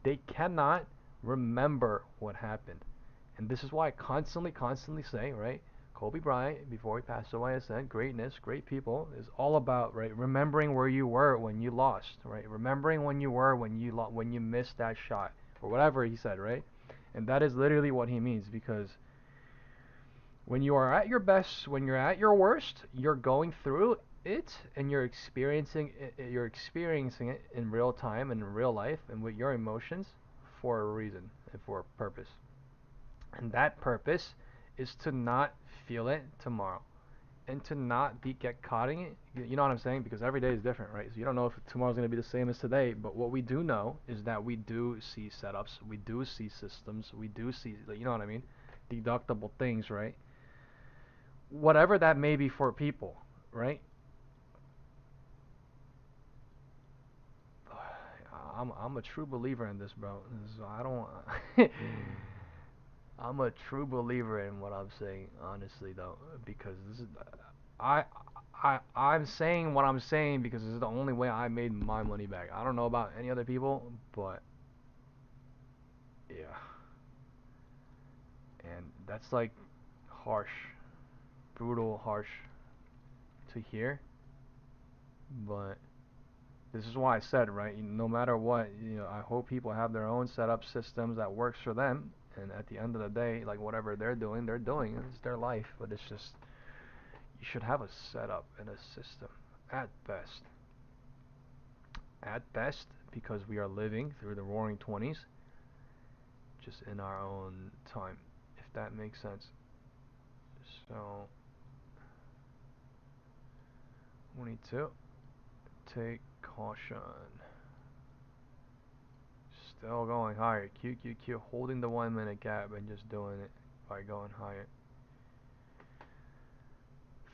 they cannot remember what happened. And this is why I constantly say, right? Kobe Bryant, before he passed away, said, greatness, great people, is all about, right, remembering where you were when you lost, right? Remembering when you were when you missed that shot, or whatever he said, right? And that is literally what he means, because when you are at your best, when you're at your worst, you're going through it, and you're experiencing it in real time and in real life and with your emotions for a reason and for a purpose. And that purpose is to not feel it tomorrow, and to not get caught in it. You know what I'm saying? Because every day is different, right? So you don't know if tomorrow's going to be the same as today. But what we do know is that we do see setups, we do see systems, we do see, you know what I mean? Deductible things, right? Whatever that may be for people, right? I'm a true believer in this, bro. So I don't. I'm a true believer in what I'm saying, honestly, though, because this is I I'm saying what I'm saying because this is the only way I made my money back. I don't know about any other people, but yeah, and that's like harsh, brutal, harsh to hear, but this is why I said, right, no matter what, I hope people have their own setup systems that works for them, and at the end of the day, like whatever they're doing, it's their life, but it's just you should have a setup and a system at best. At best, because we are living through the roaring 20s, just in our own time, if that makes sense. So, we need to take caution. Still going higher. QQQ holding the 1 minute gap and just doing it by going higher.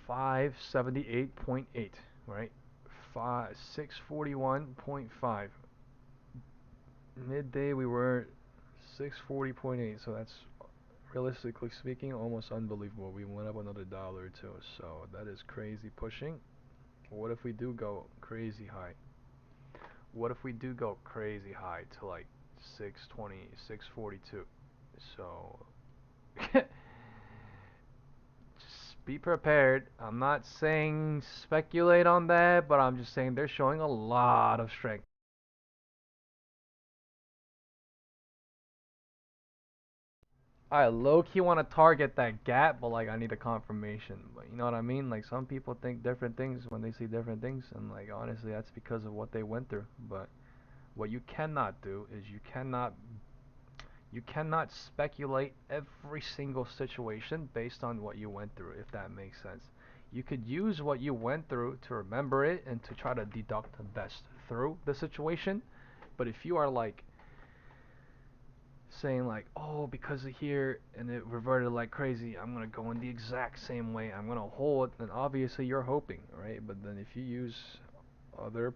578.8, right? 641.5. Midday we were 640.8, so that's realistically speaking almost unbelievable. We went up another dollar or two, so that is crazy pushing. What if we do go crazy high? What if we do go crazy high to like 620, 642? So just be prepared. I'm not saying speculate on that, but I'm just saying they're showing a lot of strength. I low key want to target that gap, but like I need a confirmation. But you know what I mean? Like some people think different things when they see different things, and like honestly, that's because of what they went through. But what you cannot do is you cannot speculate every single situation based on what you went through, if that makes sense. You could use what you went through to remember it and to try to deduct the best through the situation. But if you are like saying like, oh, because of here and it reverted like crazy, I'm gonna go in the exact same way, I'm gonna hold, then obviously you're hoping, right? But then if you use other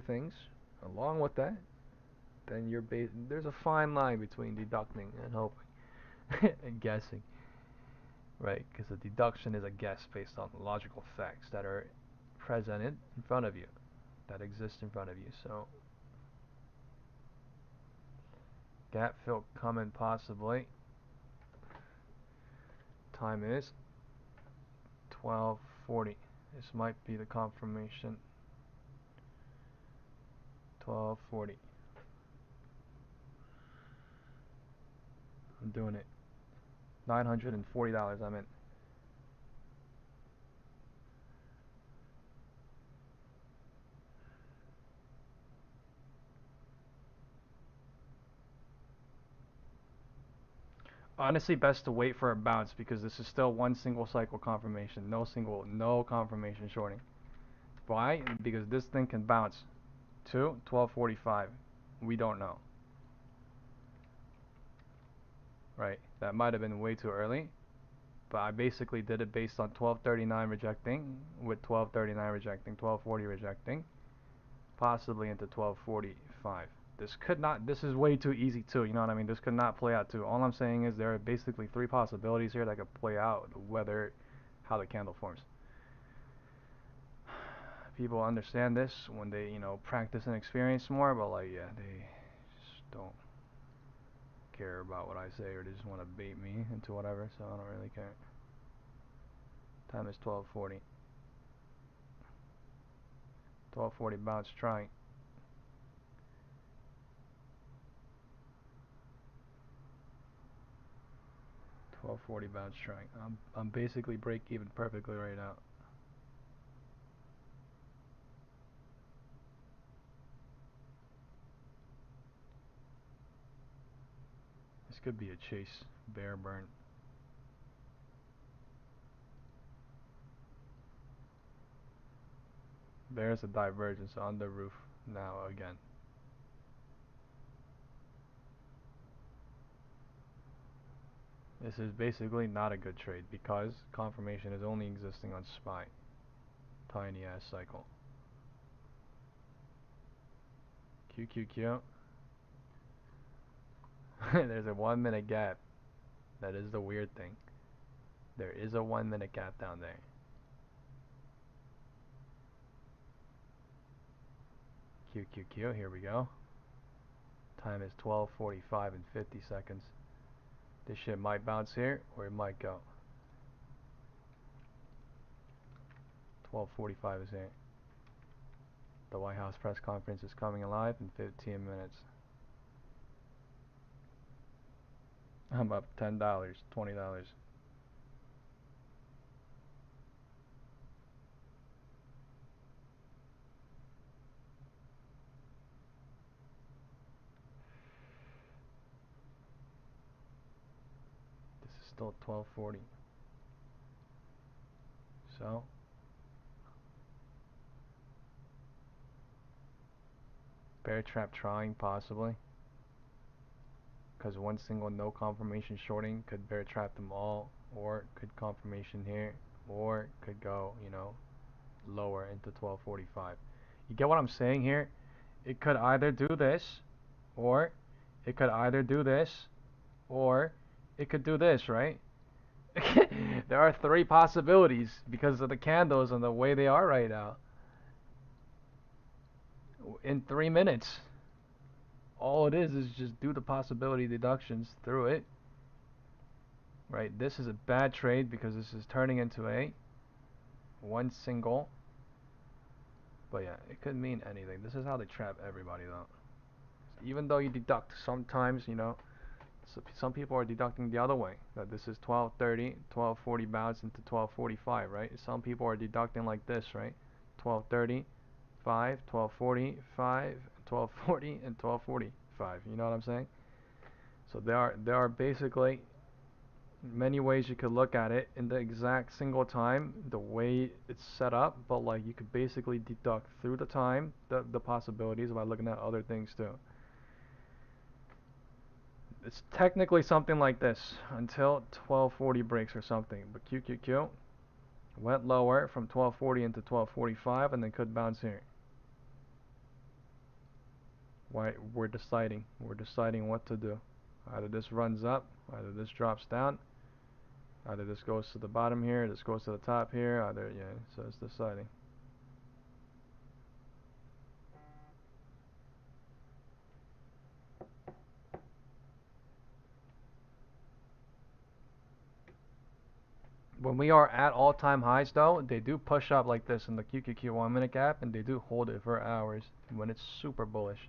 things along with that, then there's a fine line between deducting and hoping and guessing, right? Because a deduction is a guess based on logical facts that are presented in front of you, that exist in front of you. So gap fill coming possibly. Time is 12:40. This might be the confirmation. 12:40. I'm doing it. $940 I'm in. Honestly, best to wait for a bounce because this is still one single cycle confirmation. No confirmation shorting. Why? Because this thing can bounce to 12:45. We don't know. Right? That might have been way too early, but I basically did it based on 12:39 rejecting, with 12:39 rejecting, 12:40 rejecting, possibly into 12:45. This could not, this is way too easy too, you know what I mean? This could not play out too. All I'm saying is there are basically three possibilities here that could play out, whether, how the candle forms. People understand this when they, you know, practice and experience more, but like, yeah, they just don't care about what I say, or they just want to bait me into whatever, so I don't really care. Time is 12:40. 12:40 bounce trying. 12:40 bounce trying. I'm basically break even perfectly right now. This could be a chase bear burn. There's a divergence on the roof now again. This is basically not a good trade because confirmation is only existing on SPY. Tiny ass cycle. QQQ. There's a 1 minute gap. That is the weird thing. There is a 1 minute gap down there. QQQ, here we go. Time is 12:45 and 50 seconds. This shit might bounce here or it might go. 12:45 is here. The White House press conference is coming alive in 15 minutes. I'm up $10, $20. This is still 12:40. So, bear trap trying possibly. Because one single no confirmation shorting could bear trap them all, or could confirmation here, or could go, you know, lower into 12:45. You get what I'm saying here? It could either do this, or it could either do this, or it could do this, right? There are three possibilities because of the candles and the way they are right now. In 3 minutes, all it is just do the possibility deductions through it. Right, this is a bad trade because this is turning into a one single. But yeah, it could mean anything. This is how they trap everybody though. Even though you deduct, sometimes, you know, some people are deducting the other way. That this is 12:30, 12:40 bounce into 12:45, right? Some people are deducting like this, right? 12:30, 5, 12:40, 5, 12:40, and 12:45. You know what I'm saying? So there are basically many ways you could look at it in the exact single time, the way it's set up, but like you could basically deduct through the time the possibilities by looking at other things too. It's technically something like this until 12:40 breaks or something, but QQQ went lower from 12:40 into 12:45 and then could bounce here. Why we're deciding what to do. Either this runs up, either this drops down. Either this goes to the bottom here, this goes to the top here, either, yeah, so it's deciding. When we are at all-time highs though, they do push up like this in the QQQ 1 minute gap, and they do hold it for hours when it's super bullish.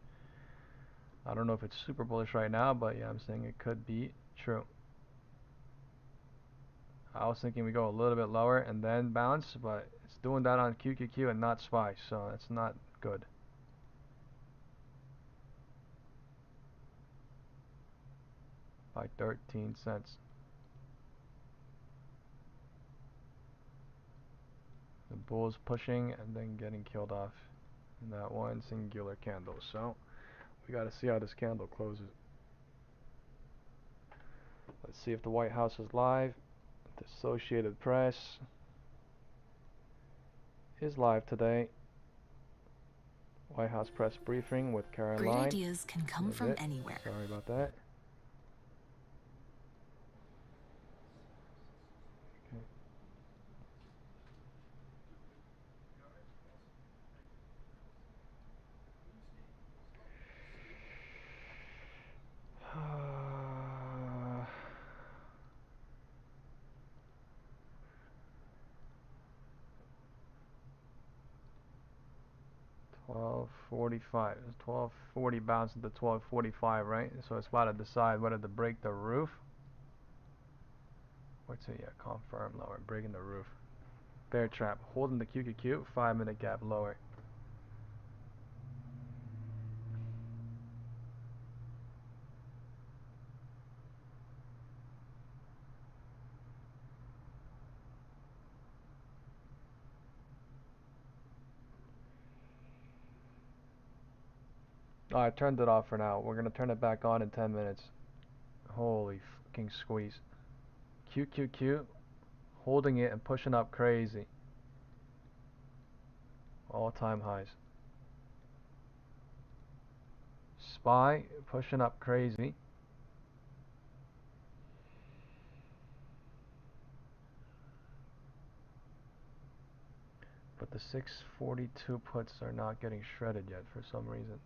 I don't know if it's super bullish right now, but yeah, I'm saying it could be true. I was thinking we go a little bit lower and then bounce, but it's doing that on QQQ and not SPY, so that's not good. By 13 cents. The bull's pushing and then getting killed off in that one singular candle. So we got to see how this candle closes. Let's see if the White House is live. The Associated Press is live today. White House press briefing with Caroline. Great ideas can come from anywhere. Sorry about that. Okay. $12.45. It's 12.40 bouncing to 12.45, right? So it's about to decide whether to break the roof. What's it? Yeah, confirm lower, breaking the roof. Bear trap, holding the QQQ, 5-minute gap lower. Oh, I turned it off for now. We're gonna turn it back on in 10 minutes. Holy fucking squeeze. QQQ, holding it and pushing up crazy. All-time highs. SPY, pushing up crazy. But the 642 puts are not getting shredded yet for some reason.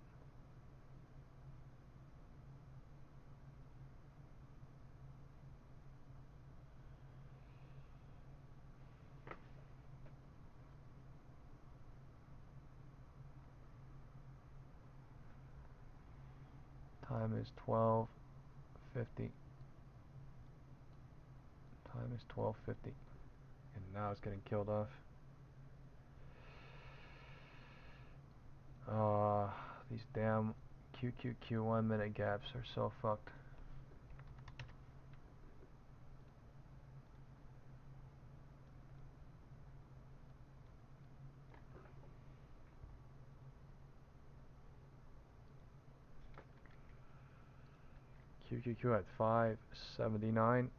Time is 12:50. Time is 12:50. And now it's getting killed off. These damn QQQ 1-minute gaps are so fucked. QQQ at 579,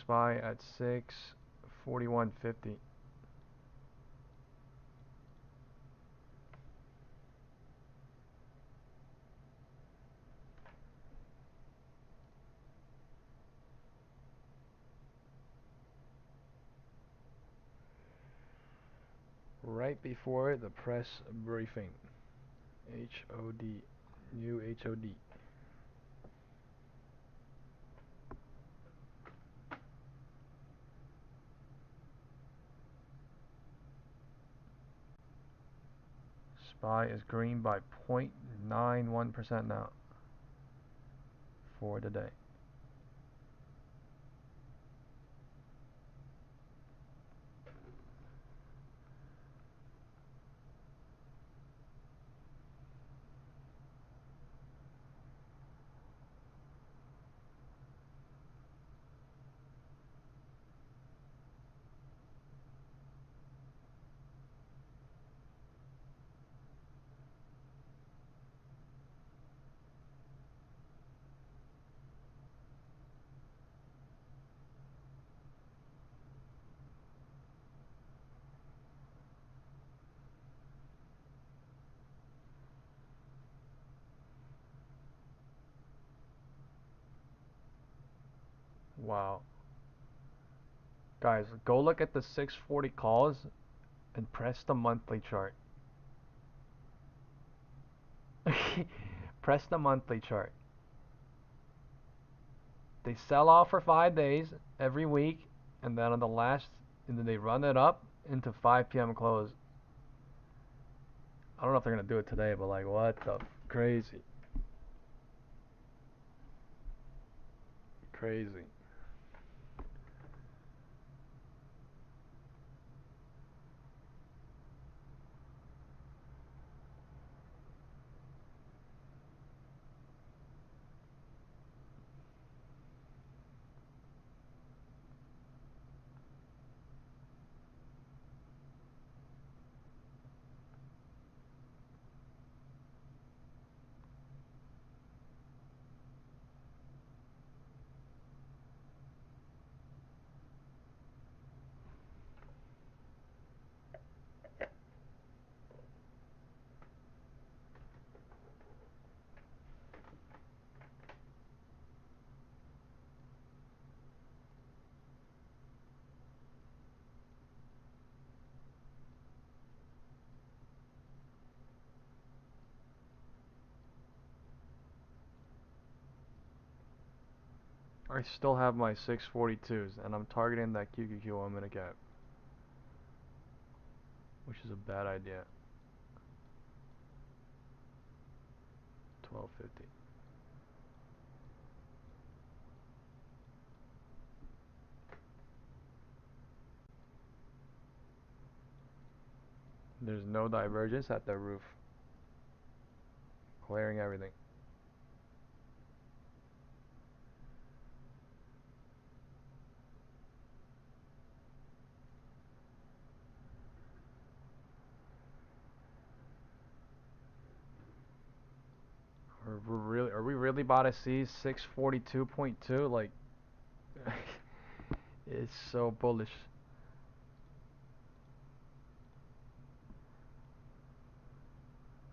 SPY at 641.50. Right before the press briefing. HOD, new HOD. SPY is green by 0.91% now for the day. Wow. Guys, go look at the 640 calls and press the monthly chart. Press the monthly chart. They sell off for 5 days every week, and then on the last, and then they run it up into 5 p.m. close. I don't know if they're gonna do it today, but like, what the crazy, crazy. I still have my 642s, and I'm targeting that QQQ 1 minute gap, which is a bad idea. 1250. There's no divergence at the roof, clearing everything. Are we really about to see 642.2? Like, it's so bullish.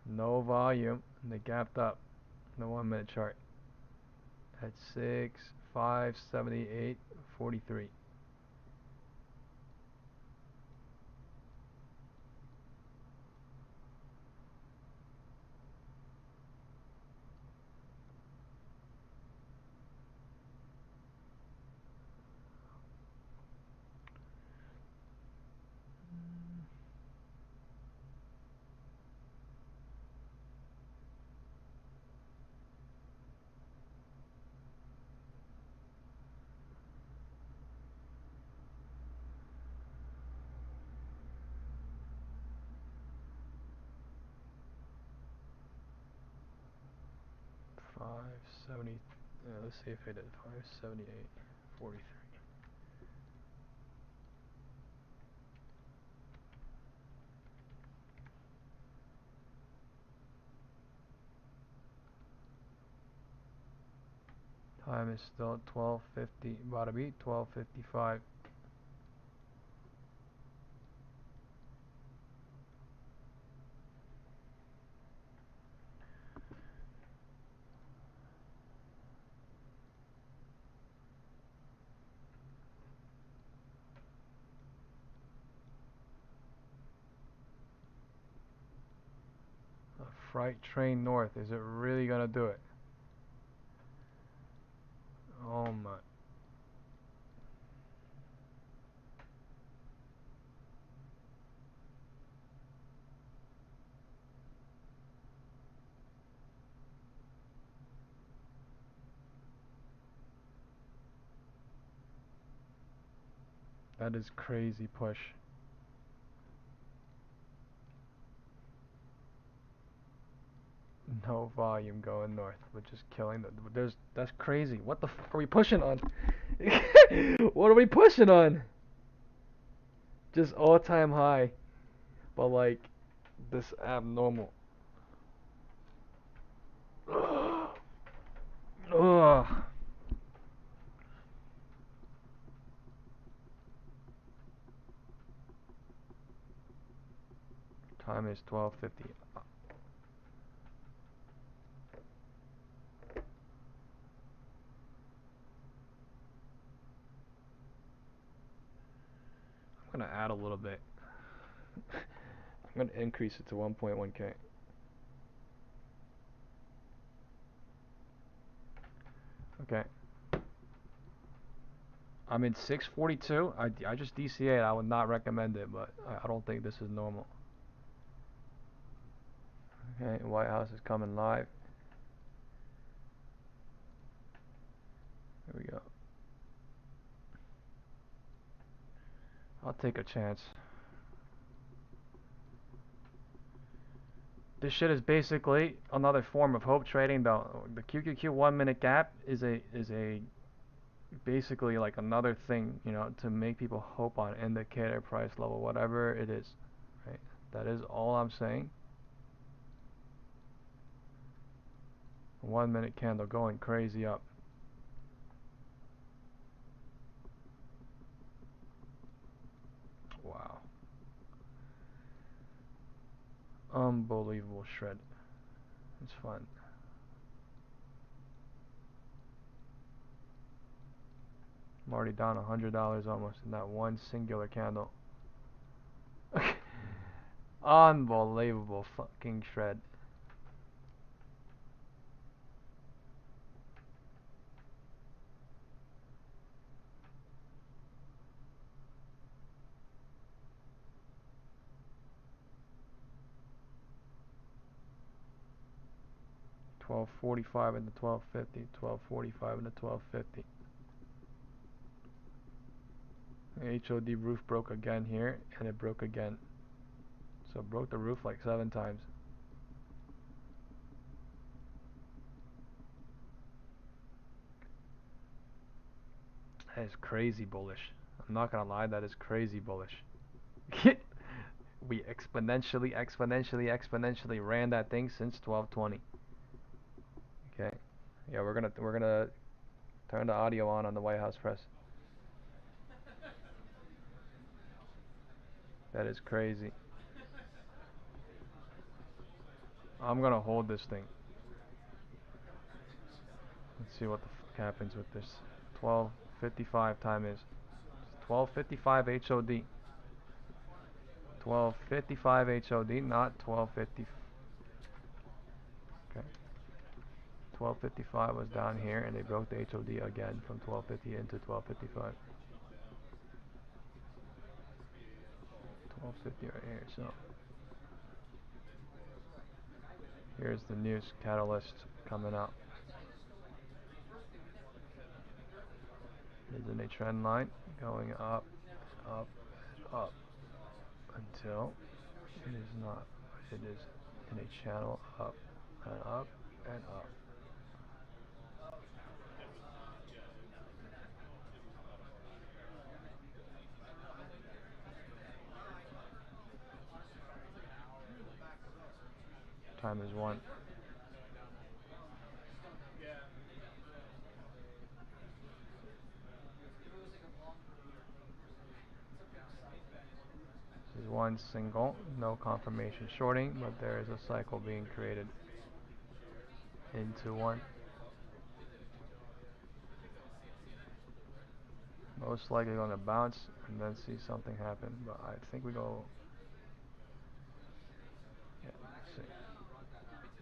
No volume. And they gapped up. The 1 minute chart at 6, 5, 78, 43. Five seventy. Let's see if it did. 578, 43. Time is still 12:50. About to be 12:55. A freight train north. Is it really gonna do it? Oh my. That is crazy push. No volume going north, but just killing that's crazy. What the fuck are we pushing on? What are we pushing on? Just all-time high, but like this abnormal. Ugh. Time is 12:50. I'm gonna add a little bit. I'm gonna increase it to 1.1k. Okay. I'm in 642. I just DCA'd. I would not recommend it, but I don't think this is normal. Okay, White House is coming live. Here we go. I'll take a chance. This shit is basically another form of hope trading. The QQQ 1 minute gap is a basically like another thing, you know, to make people hope on indicator price level, whatever it is, right? That is all I'm saying. 1 minute candle going crazy up. Wow. Unbelievable shred. It's fun. I'm already down $100 almost in that one singular candle. Unbelievable fucking shred. 1245 into 1250, 1245 into 1250. HOD roof broke again here, and it broke again. So it broke the roof like 7 times. That is crazy bullish. I'm not gonna lie, that is crazy bullish. We exponentially ran that thing since 1220. Okay. Yeah, we're gonna turn the audio on the White House press. That is crazy. I'm gonna hold this thing. Let's see what the fuck happens with this. 12:55 time is. 12:55 HOD. 12:55 HOD, not 12:50. Okay. 12:55 was down here, and they broke the HOD again from 12:50 into 12:55. 12:50 right here. So here's the news catalyst coming out. Isn't a trend line going up, up, up until it is not. It is in a channel up and up and up. Time is 1. This is one single, no confirmation shorting, but there is a cycle being created into one. Most likely going to bounce and then see something happen, but I think we go. Yeah, let's see.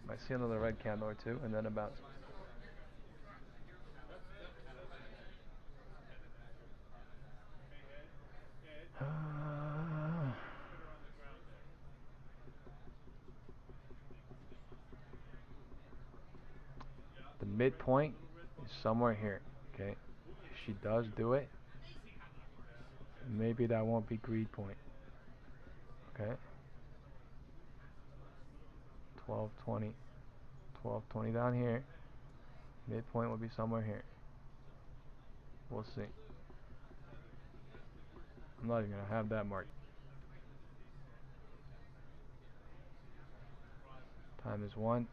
Might see another red candle or two, and then a bounce. The midpoint is somewhere here. Okay, if she does do it, maybe that won't be greed point. Okay, 1220, 1220 down here. Midpoint will be somewhere here. We'll see. I'm not even gonna have that marked. Time is 1.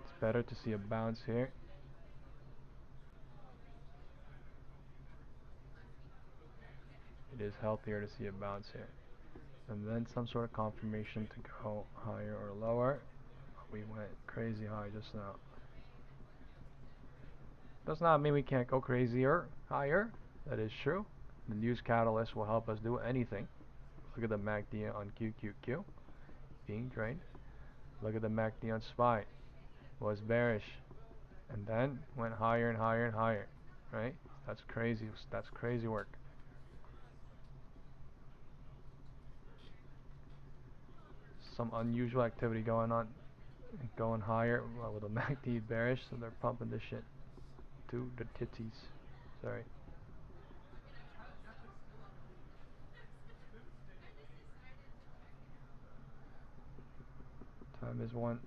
It's better to see a bounce here. It is healthier to see a bounce here. And then some sort of confirmation to go higher or lower. We went crazy high just now. Does not mean we can't go crazier, higher. That is true. The news catalyst will help us do anything. Look at the MACD on QQQ being drained. Look at the MACD on SPY. Was bearish. And then went higher and higher and higher. Right? That's crazy. That's crazy work. Some unusual activity going on. Going higher with a MACD bearish, so they're pumping this shit to the titties. Sorry. Time is 1.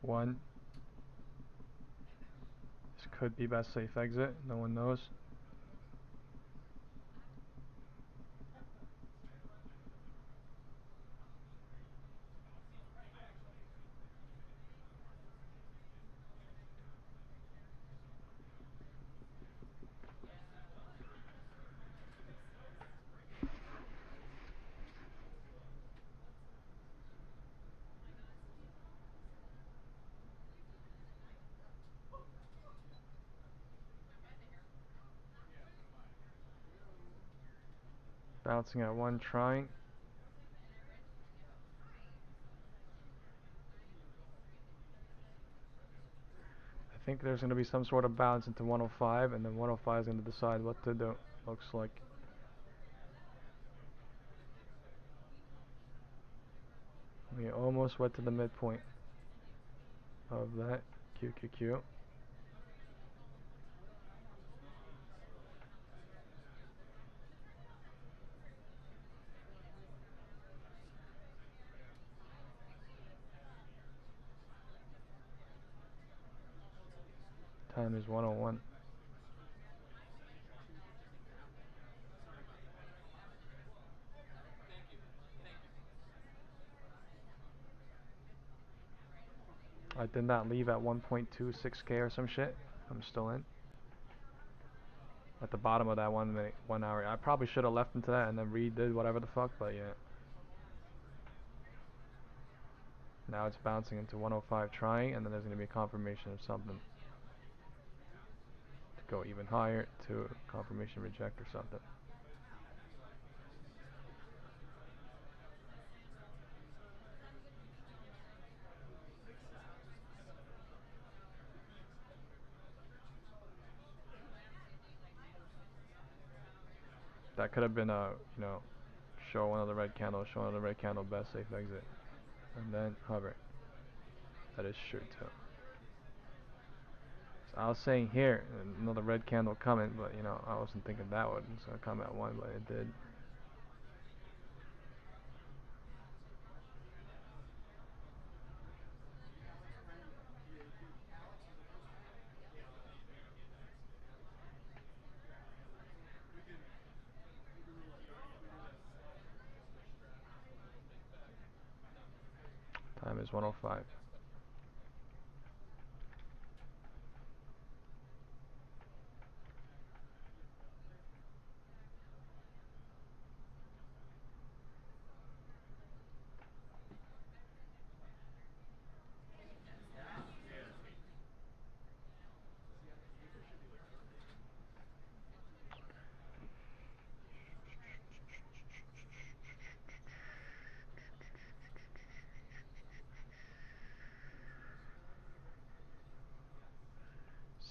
One. This could be best safe exit. No one knows. Bouncing at 1, trying. think there's going to be some sort of bounce into 105, and then 105 is going to decide what to do. Looks like. We almost went to the midpoint of that QQQ. Time is 101. I did not leave at 1.26k or some shit. I'm still in. At the bottom of that 1 minute, 1 hour. I probably should have left into that and then redid whatever the fuck, but yeah. Now it's bouncing into 105 trying, and then there's going to be a confirmation of something. To go even higher, to confirmation reject or something. That could have been a, show another red candle, show another red candle, best safe exit. And then hover. That is true too. So I was saying here, another red candle coming, but I wasn't thinking that one. It's gonna come at 1, but it did. Time is 105.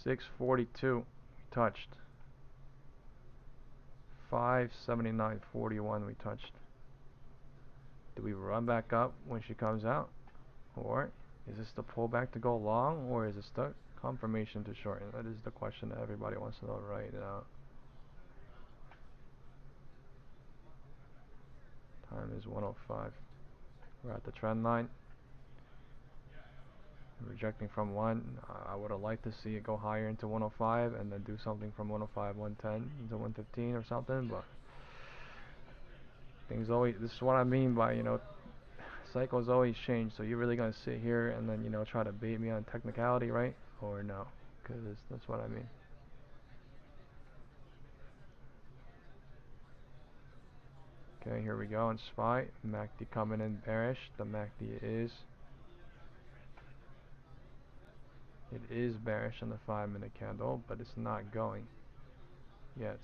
642 touched. 579.41 we touched. Do we run back up when she comes out? Or is this the pullback to go long? Or is this the confirmation to shorten? That is the question that everybody wants to know right now. Time is 105. We're at the trend line. Rejecting from 1. I would have liked to see it go higher into 105 and then do something from 105, 110 into 115 or something, but things always, this is what I mean by, cycles always change, so you're really gonna sit here and then, try to bait me on technicality, right? Or no? Because that's what I mean. Okay, here we go on SPY. MACD coming in bearish. The MACD is bearish on the 5-minute candle, but it's not going yet.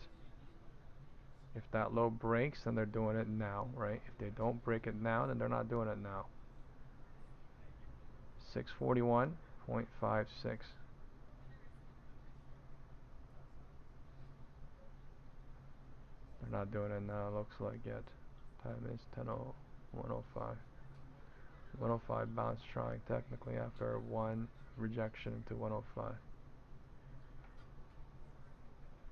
If that low breaks, then they're doing it now, right? If they don't break it now, then they're not doing it now. 641.56. They're not doing it now, looks like yet. Time is 105. 105 bounce trying technically after 1 rejection to 105.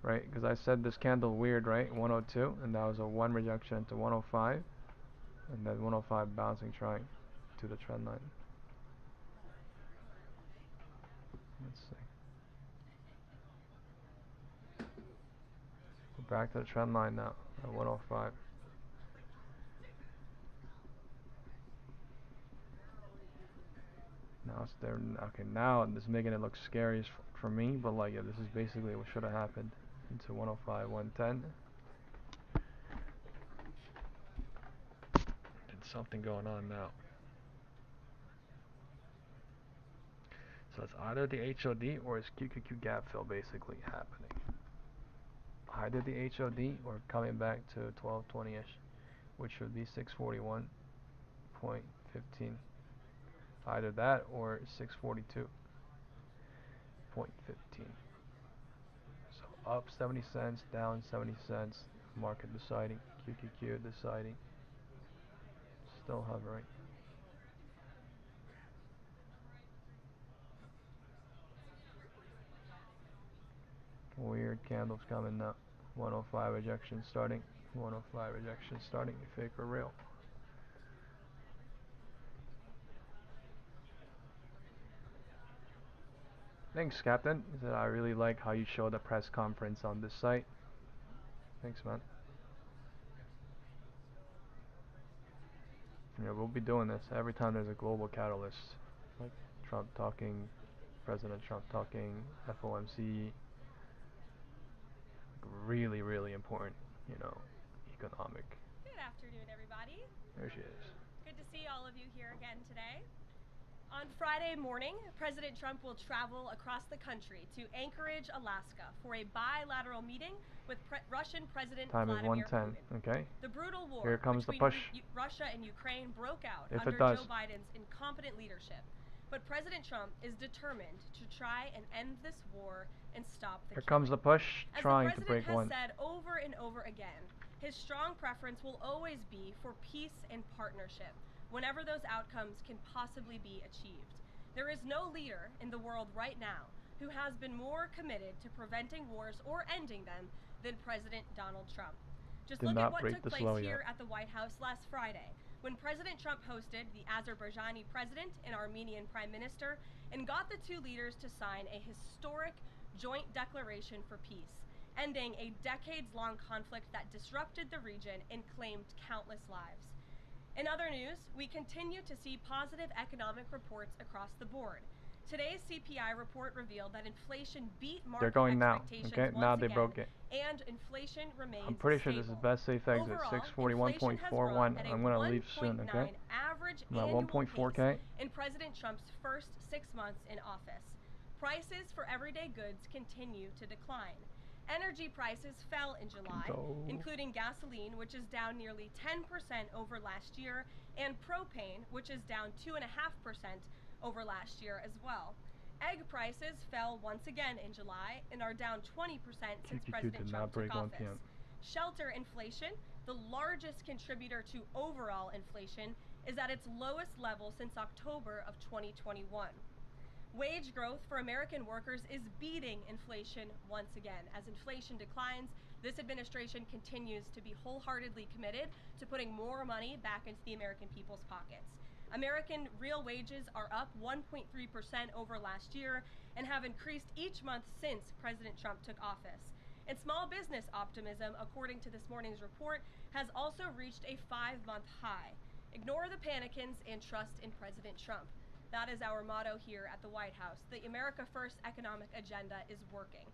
Right, because I said this candle weird, right? 102, and that was a 1 rejection to 105, and then 105 bouncing trying to the trend line. Let's see. We're back to the trend line now at 105. Now it's there. Okay, now this is making it look scary for me, but like, yeah, this is basically what should have happened into 105, 110. There's something going on now. So it's either the HOD or it's QQQ gap fill basically happening. Either the HOD or coming back to 1220-ish, which would be 641.15. Either that or 642. 0.15. So up 70 cents, down 70 cents. Market deciding. QQQ deciding. Still hovering. Weird candles coming up. 105 rejection starting. 105 rejection starting. Fake or real? Thanks, Captain. He said, I really like how you show the press conference on this site. Thanks, man. Yeah, we'll be doing this every time there's a global catalyst. Like Trump talking, President Trump talking, FOMC. Really, really important, economic. Good afternoon, everybody. There she is. Good to see all of you here again today. On Friday morning, President Trump will travel across the country to Anchorage, Alaska for a bilateral meeting with Russian President Vladimir Putin. Okay. The brutal war Here comes between the push. Russia and Ukraine broke out If under it does. Joe Biden's incompetent leadership. But President Trump is determined to try and end this war and stop the Here comes the push, trying to break one. As the president has said over and over again, his strong preference will always be for peace and partnership, whenever those outcomes can possibly be achieved. There is no leader in the world right now who has been more committed to preventing wars or ending them than President Donald Trump. Just look at what took place here at the White House last Friday, when President Trump hosted the Azerbaijani president and Armenian prime minister and got the two leaders to sign a historic joint declaration for peace, ending a decades-long conflict that disrupted the region and claimed countless lives. In other news, we continue to see positive economic reports across the board. Today's CPI report revealed that inflation beat market expectations okay? once Now they again, broke it. and inflation remains I'm pretty sure stable. this is best safe exit. Overall, 641.41. I'm going to leave soon, okay? Average I'm at annual 1.4K. pace in President Trump's first 6 months in office. Prices for everyday goods continue to decline. Energy prices fell in July, including gasoline, which is down nearly 10% over last year, and propane, which is down 2.5% over last year as well. Egg prices fell once again in July and are down 20% since President Trump took office. Shelter inflation, the largest contributor to overall inflation, is at its lowest level since October of 2021. Wage growth for American workers is beating inflation once again. As inflation declines, this administration continues to be wholeheartedly committed to putting more money back into the American people's pockets. American real wages are up 1.3% over last year and have increased each month since President Trump took office. And small business optimism, according to this morning's report, has also reached a 5-month high. Ignore the panicins and trust in President Trump. That is our motto here at the White House. The America First economic agenda is working.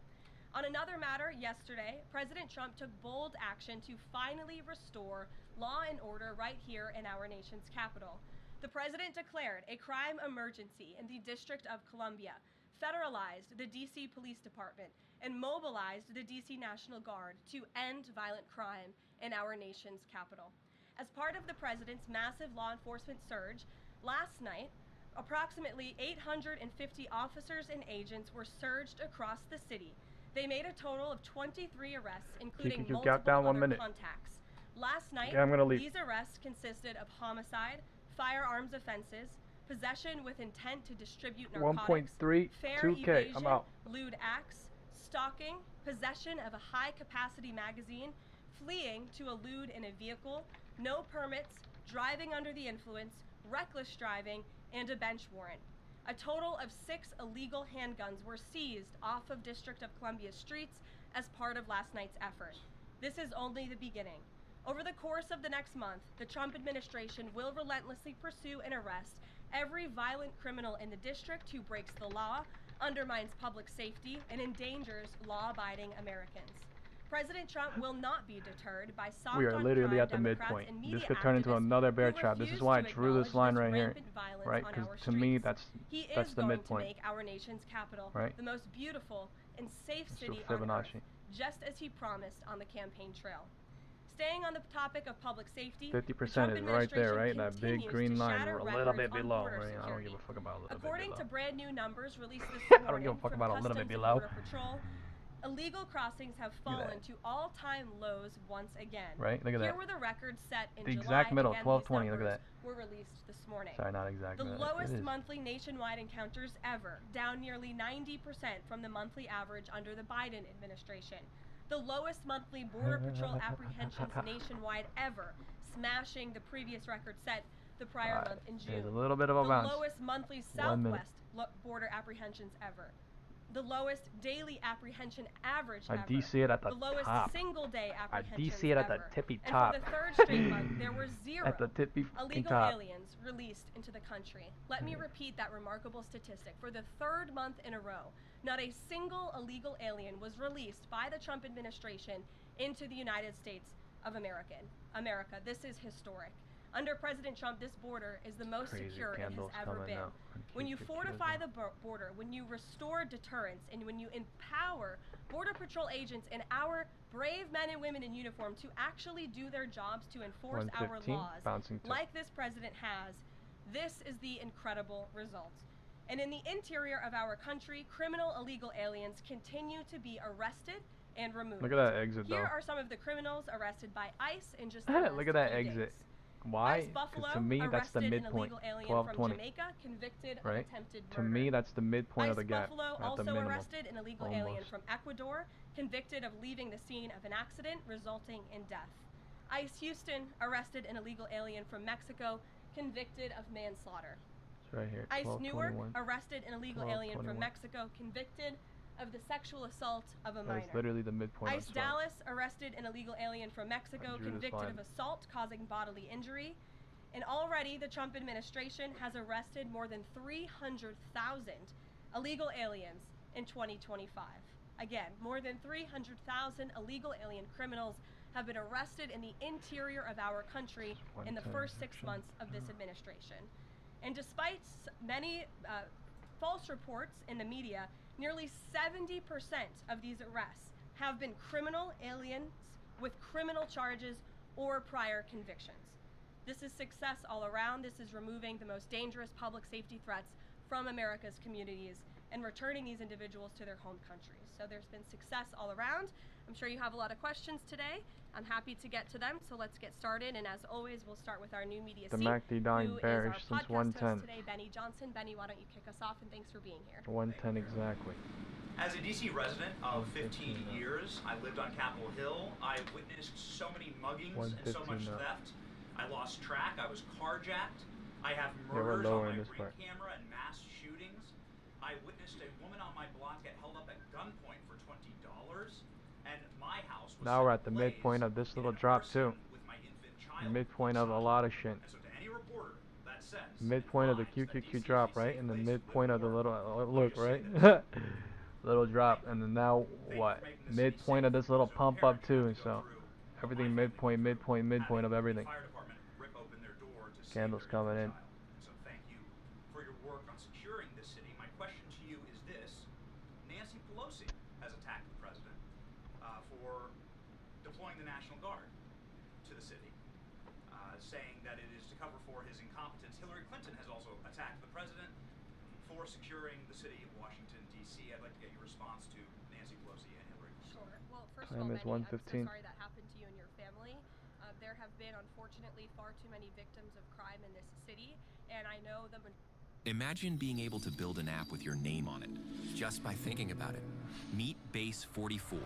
On another matter, yesterday, President Trump took bold action to finally restore law and order right here in our nation's capital. The president declared a crime emergency in the District of Columbia, federalized the D.C. Police Department, and mobilized the D.C. National Guard to end violent crime in our nation's capital. As part of the president's massive law enforcement surge, last night, approximately 850 officers and agents were surged across the city. They made a total of 23 arrests, including multiple other contacts. Last night, these arrests consisted of homicide, firearms offenses, possession with intent to distribute narcotics, fare evasion, lewd acts, stalking, possession of a high-capacity magazine, fleeing to elude in a vehicle, no permits, driving under the influence, reckless driving, and a bench warrant. A total of 6 illegal handguns were seized off of District of Columbia streets as part of last night's effort. This is only the beginning. Over the course of the next month, the Trump administration will relentlessly pursue and arrest every violent criminal in the district who breaks the law, undermines public safety, and endangers law-abiding Americans. President Trump will not be deterred by soft-on-crime We are literally at the midpoint. This could turn into another bear trap. This is why I drew this line right here, right? Because to me, that's the midpoint. He is going to make our nation's capital the most beautiful and safe city on earth, just as he promised on the campaign trail. Staying on the topic of public safety, 50% is right there, right? That big green line. We're a little bit below, right? I don't give a fuck about a little bit below. According to brand new numbers released this I don't morning give a fuck from about a little Customs bit and below. Border Patrol, illegal crossings have fallen to all-time lows once again. Right? Look at that. Here were the records set in The July. exact middle, Again, 1220. these Look at numbers that. were released this morning. Sorry, not exact. The lowest monthly nationwide encounters ever, down nearly 90% from the monthly average under the Biden administration. The lowest monthly Border Patrol apprehensions nationwide ever, smashing the previous record set the prior month in June. There's a little bit of a bounce. The lowest monthly Southwest border apprehensions ever. The lowest daily apprehension average ever. I DC it at the lowest top. single day apprehensions I DC it at the ever. tippy And top. for the third straight month, there were 0 at the tippy illegal top. aliens released into the country. Let me repeat that remarkable statistic. For the third month in a row, not a single illegal alien was released by the Trump administration into the United States of America. This is historic. Under President Trump, this border is the most secure it has ever been. When you fortify the border, when you restore deterrence, and when you empower Border Patrol agents and our brave men and women in uniform to actually do their jobs to enforce our laws, like this president has, this is the incredible result. And in the interior of our country, criminal illegal aliens continue to be arrested and removed. Look at that exit, though. Here are some of the criminals arrested by ICE in just the last Look at that few exit. days. Why? Because to me, that's the midpoint. 1220. Right? To me, that's the midpoint of the gap. Buffalo Not the also minimum. arrested an illegal alien from Ecuador, convicted of leaving the scene of an accident resulting in death. ICE Houston arrested an illegal alien from Mexico, convicted of manslaughter. It's right here. ICE Newark arrested an illegal alien from Mexico, convicted of the sexual assault of a minor. That's literally the midpoint. ICE Dallas arrested an illegal alien from Mexico, convicted of assault causing bodily injury. And already the Trump administration has arrested more than 300,000 illegal aliens in 2025. Again, more than 300,000 illegal alien criminals have been arrested in the interior of our country in the first 6 months of this administration. And despite many false reports in the media, nearly 70% of these arrests have been criminal aliens with criminal charges or prior convictions. This is success all around. This is removing the most dangerous public safety threats from America's communities and returning these individuals to their home countries. So there's been success all around. I'm sure you have a lot of questions today. I'm happy to get to them, so let's get started. And as always, we'll start with our new media The MACD dying bearish since 110. Today, Benny Johnson. Benny, why don't you kick us off, and thanks for being here. 110 exactly. As a DC resident of 15 years, I lived on Capitol Hill. I witnessed so many muggings and so much theft. I lost track. I was carjacked. I have murders on my ring camera and mass shootings. I witnessed a woman on my block get held up at gunpoint for $20, and my house was now we're at the midpoint of this little drop too. Midpoint of a lot of shit. So to any reporter that says midpoint of the QQQ drop, right? And the midpoint of the little look, right? Little drop, and then now what? Midpoint of this little pump up too. So everything midpoint of everything. Candles coming in. So thank you for your work on securing this city. My question to you is this: Nancy Pelosi has attacked the president for deploying the National Guard to the city, saying that it is to cover for his incompetence. Hillary Clinton has also attacked the president for securing the city of Washington, D.C. I'd like to get your response to Nancy Pelosi and Hillary Clinton. Sure. Well, first of all, Benny, I'm so sorry that happened to you and your family. There have been, unfortunately, far too many victims of crime in this city, and I know the... Imagine being able to build an app with your name on it, just by thinking about it. Meet Base 44.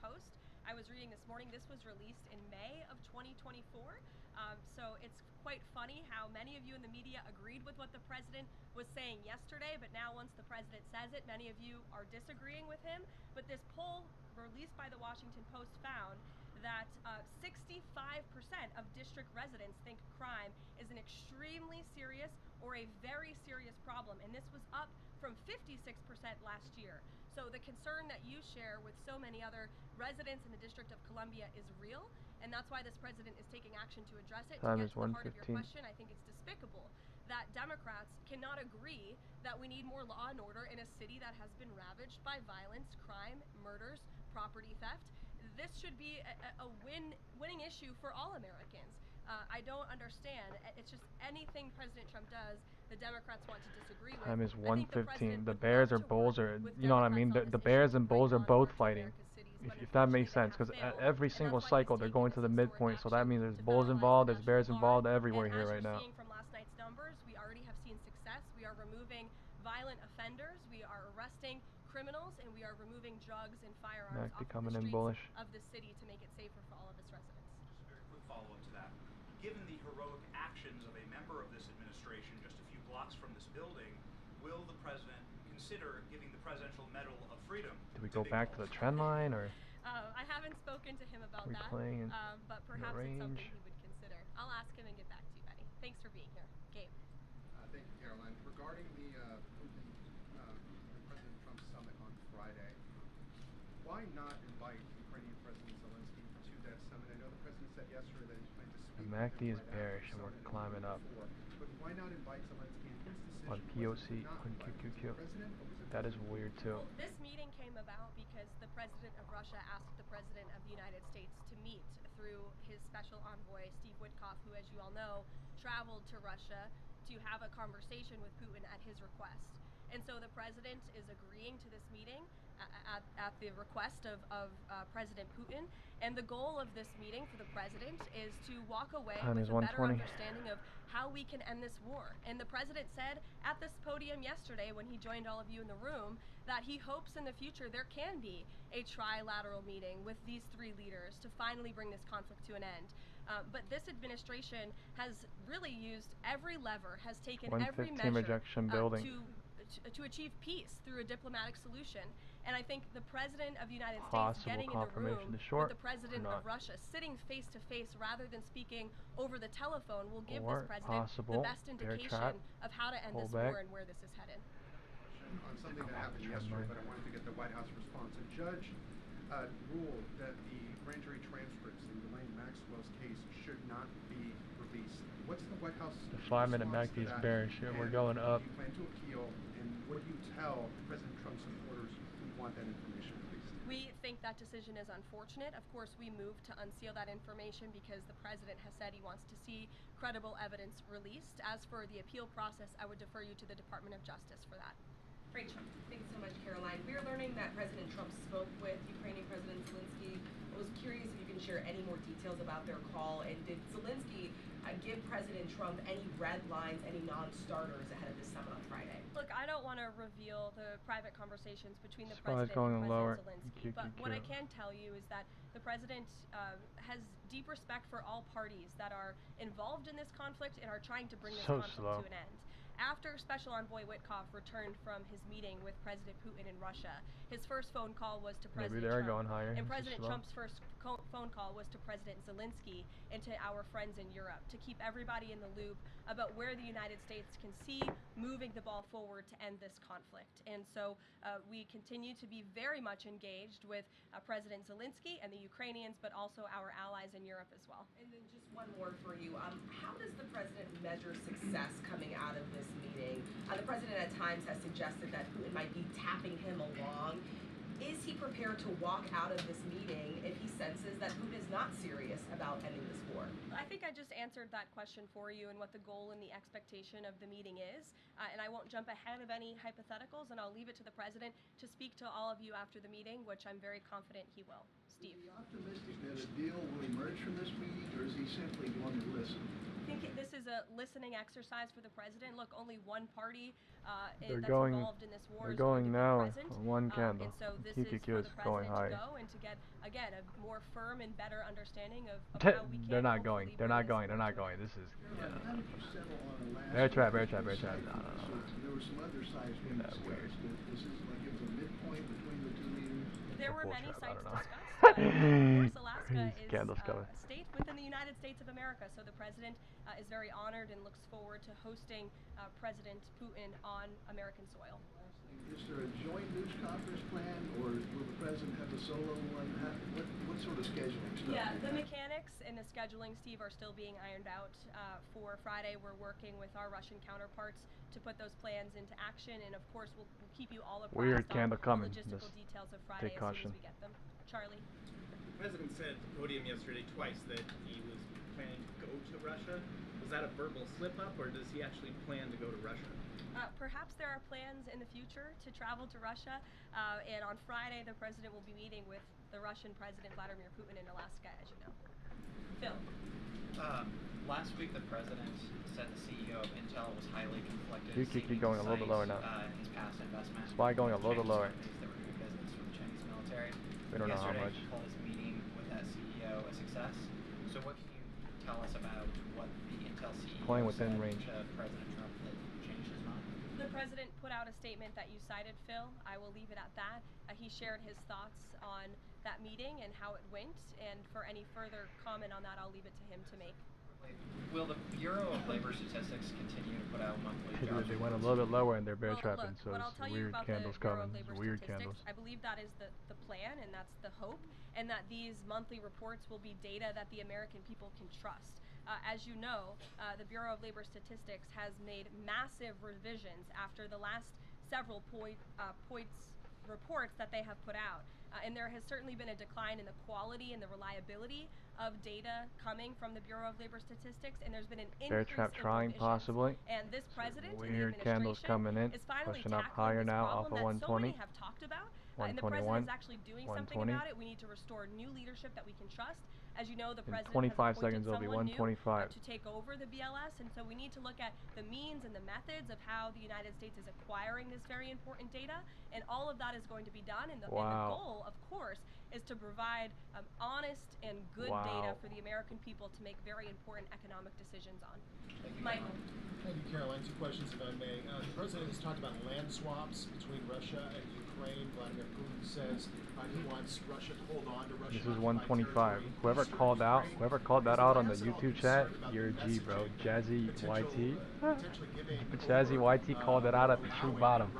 Post I was reading this morning, this was released in May of 2024, so it's quite funny how many of you in the media agreed with what the president was saying yesterday, but now once the president says it, many of you are disagreeing with him. But this poll released by the Washington Post found that 65% of district residents think crime is an extremely serious or a very serious problem, and this was up from 56% last year. So the concern that you share with so many other residents in the District of Columbia is real, and that's why this president is taking action to address it. To get to the heart of your question, I think it's despicable that Democrats cannot agree that we need more law and order in a city that has been ravaged by violence, crime, murders, property theft. this should be a winning issue for all Americans. I don't understand. It's just anything President Trump does, the Democrats want to disagree with. Time is I think the 1:15. president The would Bears love or to Bulls work are, with you know what I mean? Democrats on The this Bears issue and to bring Bulls are on both work to fighting. America's cities, but If that makes unfortunately sense, they because have failed, every and single that's why he's cycle they're taking going this to the historic midpoint. So that action means there's to Bulls federalize involved, the there's National Bears Guard. involved, And everywhere as here you're right now. seeing from last night's numbers, we already have seen success. We are removing violent offenders, we are arresting criminals, and we are removing drugs and firearms MACD off of coming the in streets bullish. of the city to make it safer for all of its residents. Just a very quick follow-up to that. Given the heroic actions of a member of this administration just a few blocks from this building, will the president consider giving the Presidential Medal of Freedom? Do we go back to the trend line, or I haven't spoken to him about are we that, playing in but the perhaps it's something range? he would consider. I'll ask him and get back to you, Benny. Thanks for being here. Gabe. Thank you, Caroline. Regarding the President Trump summit on Friday, why not invite Ukrainian President Zelensky to that summit? I know the president said yesterday that he's planning to speak The with MACD him is right after bearish the and we're summit climbing up. before. But why not invite Zelensky? And his decision On was POC, to not on invite him. Was it QQQ. the president or was it That is President? weird too. Well, this meeting came about because the president of Russia asked the president of the United States to meet through his special envoy, Steve Witkoff, who, as you all know, traveled to Russia to have a conversation with Putin at his request. And so the president is agreeing to this meeting at the request of President Putin. And the goal of this meeting for the president is to walk away Time with is a better 1:20. understanding of how we can end this war. And the president said at this podium yesterday when he joined all of you in the room that he hopes in the future there can be a trilateral meeting with these three leaders to finally bring this conflict to an end. But this administration has really used every lever, has taken every 115 measure rejection building. to achieve peace through a diplomatic solution. And I think the president of the United States Possible getting in the confirmation room to short with the president or of not? Russia, sitting face to face rather than speaking over the telephone, will give Or this president possible the best bear indication trap, of how to end pull this back. war and where this is headed. On something that happened yesterday, but I wanted to get the White House response. A judge ruled that the grand jury transcripts in Ghislaine Maxwell's case should not be released. What's the White House The 5-minute response MACD to is that? bearish. Here we're And going up. do you plan to appeal, and what do you tell President Trump's supporters who want that information released? We think that decision is unfortunate. Of course, we moved to unseal that information because the president has said he wants to see credible evidence released. As for the appeal process, I would defer you to the Department of Justice for that. Rachel, thanks so much, Caroline. We are learning that President Trump spoke with Ukrainian President Zelensky. I was curious if you can share any more details about their call, and did Zelensky give President Trump any red lines, any non-starters ahead of this summit on Friday? Look, I don't want to reveal the private conversations between the SPY is president going and lower. President Zelensky, but what I can tell you is that the president has deep respect for all parties that are involved in this conflict and are trying to bring this conflict to an end. After Special Envoy Witkoff returned from his meeting with President Putin in Russia, his first phone call was to President Trump. going higher. And President Trump's first phone call was to President Zelensky and to our friends in Europe to keep everybody in the loop about where the United States can see moving the ball forward to end this conflict. And so we continue to be very much engaged with President Zelensky and the Ukrainians, but also our allies in Europe as well. And then just one more for you. How does the president measure success coming out of this meeting? The president at times has suggested that Putin might be tapping him along. Is he prepared to walk out of this meeting if he senses that Putin is not serious about ending this war? I think I just answered that question for you and what the goal and the expectation of the meeting is. And I won't jump ahead of any hypotheticals, and I'll leave it to the president to speak to all of you after the meeting, which I'm very confident he will. Steve. Is he optimistic that a deal will emerge from this meeting, or is he simply going to listen? I think this is a listening exercise for the president. Look, only one party that's going- involved in this war they're is going going to now be present. on one candle. And so this QQQ is for is the going president high. to go and to get, again, a more firm and better understanding of how we can They're not hopefully going. They're bring not this going. They're war not to an going. end. This is. How did you settle on a last? Bear trap, bear trap, bear trap. No, no, no. So there were some other sites being That's discussed. weird. This is like it was a midpoint between the two leaders. There Or were bull many trap, I sites don't know. discussed, but of course Alaska These is candles a coming. state within the United States of America, so the president is very honored and looks forward to hosting President Putin on American soil. Is there a joint news conference plan, or will the president have a solo one? What sort of scheduling stuff? Yeah, do the you have? mechanics and the scheduling, Steve, are still being ironed out for Friday. We're working with our Russian counterparts to put those plans into action, and of course we'll keep you all apprised Weird on candle the coming. logistical Just details of Friday take as soon caution. as we get them. Charlie? president said at the podium yesterday twice that he was planning to go to Russia. Was that a verbal slip-up, or does he actually plan to go to Russia? Perhaps there are plans in the future to travel to Russia, and on Friday the president will be meeting with the Russian President Vladimir Putin in Alaska, as you know. Phil. Last week the president said the CEO of Intel was highly conflicted. You keep going a little bit lower now. His past investment. SPY going a little bit lower. That were doing business with the Chinese military. We don't know how much. Yesterday, he called his meeting with that CEO a success. So what can you tell us about what the Intel CEO Playing within said range. to President Trump that changed his mind? The president put out a statement that you cited, Phil. I will leave it at that. He shared his thoughts on that meeting and how it went, and for any further comment on that, I'll leave it to him to make. Will the Bureau of Labor Statistics continue to put out monthly jobs? They went a little bit lower and they're bear trapping, Look, so what I'll it's tell you weird about candles the Bureau coming. of Labor It's weird Statistics, candles. I believe that is the plan, and that's the hope, and that these monthly reports will be data that the American people can trust. As you know, the Bureau of Labor Statistics has made massive revisions after the last several reports that they have put out. And there has certainly been a decline in the quality and the reliability of data coming from the Bureau of Labor Statistics, and there's been an increase Bear trap in trying revisions. possibly. And this president and the Weird candles coming in, is finally pushing up tackling higher this now problem off of that so 120. many have talked about. And the president is actually doing something 120. about it. We need to restore new leadership that we can trust. As you know, the In president 25 has seconds appointed it'll be someone 125. new to take over the BLS, and so we need to look at the means and the methods of how the United States is acquiring this very important data, and all of that is going to be done, and the goal, of course, is to provide honest and good data for the American people to make very important economic decisions on. Michael. Thank you, Caroline. Two questions, if I may. The president has talked about land swaps between Russia and Ukraine. Vladimir Putin says he wants Russia to hold on to Russia. This is 125. Whoever called that out on the YouTube chat, you're a G, bro. Jazzy YT. Jazzy YT called it out at the true bottom.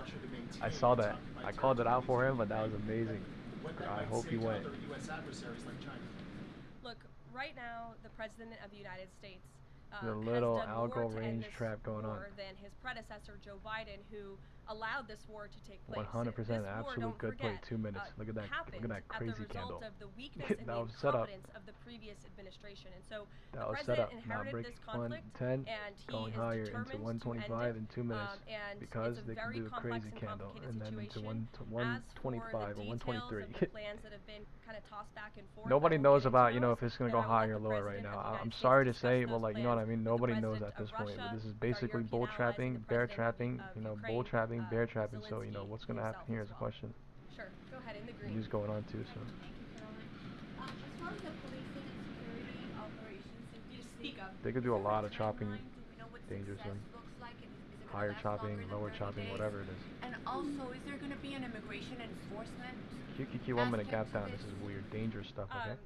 I saw that. I called it out for him, but that was amazing. I hope he went. Look, right now, the president of the United States the little has done algo more to range end this trap going on. war than his predecessor Joe Biden, who allowed this war to take place. 100% This absolute war, good play. 2 minutes. Look at that. Look at that crazy candle. Of the weakness and that the was set up. incompetence of the previous administration, and so That the was set president up. Now inherited break this conflict, 110, and he going is higher determined into 125 to end in it, 2 minutes and because it's a they can very do a complex crazy and candle, complicated and then into situation. 125 or 123. The plans that have been kind of tossed back and forth. Nobody knows about, you know, if it's going to go higher or lower right now. I'm sorry to say, well, like, you know what I mean? Nobody knows at this point. But this is basically bull trapping, bear trapping, you know, bull trapping, bear trapping. So, you know, what's going to happen here is a question. Sure, go ahead, in the green. News going on too, so. Thank you, Caroline. As far as the policing and security operations, you just speak up. They could do a lot of chopping dangerously. Higher chopping, lower chopping, whatever it is. And also, is there going to be an immigration enforcement? QQQ, I'm going to gap down. This is weird, dangerous stuff, okay?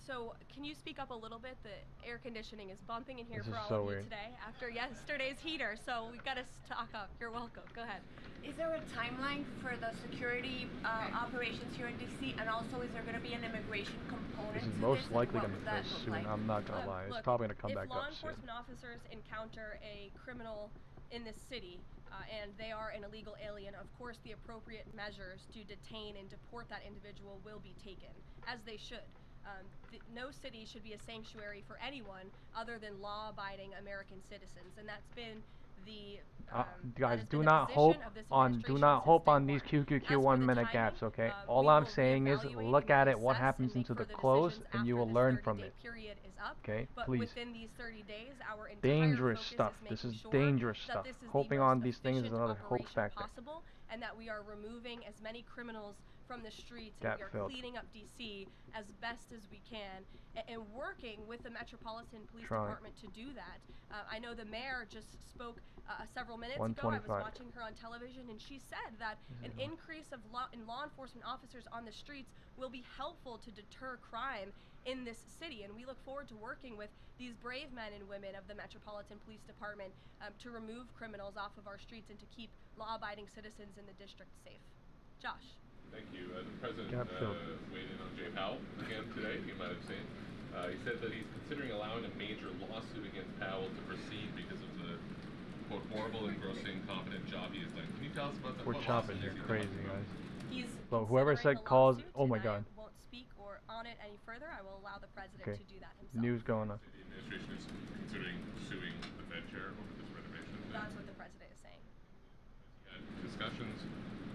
So, can you speak up a little bit? The air conditioning is bumping in here this for all so of you weird. today after yesterday's heater, so we've got to stock up. You're welcome. Go ahead. Is there a timeline for the security operations here in DC, and also is there going to be an immigration component This is to most this, likely and going to what go would that soon. look like? I'm not going to lie. It's Look, probably going to come back if up law soon. enforcement officers encounter a criminal in this city and they are an illegal alien, of course the appropriate measures to detain and deport that individual will be taken, as they should. No city should be a sanctuary for anyone other than law-abiding American citizens, and that's been the guys, do not hope on these QQQ 1 minute gaps, okay? All I'm saying is look at it, what happens into the close, and you will learn from it. Okay, please. Within these 30 days, our dangerous stuff. This is dangerous stuff. Hoping on these things is another hope factor. Possible, and that we are removing as many criminals from the streets, and we are cleaning up DC as best as we can, and working with the Metropolitan Police Department to do that. I know the mayor just spoke several minutes ago. I was watching her on television, and she said that an increase of law enforcement officers on the streets will be helpful to deter crime in this city, and we look forward to working with these brave men and women of the Metropolitan Police Department to remove criminals off of our streets and to keep law-abiding citizens in the district safe. Josh. Thank you. The president weighed in on Jay Powell again today, you might have seen. He said that he's considering allowing a major lawsuit against Powell to proceed because of the, quote, horrible and grossly incompetent job he has done. Can you tell us about that? We're chopping here, crazy, guys. He's whoever said calls, oh my god. Won't speak or on on it any further, I will allow the president Okay. to do that himself. News going on. The administration is considering suing the Fed chair over this renovation. That's what the president is saying. Has he had discussions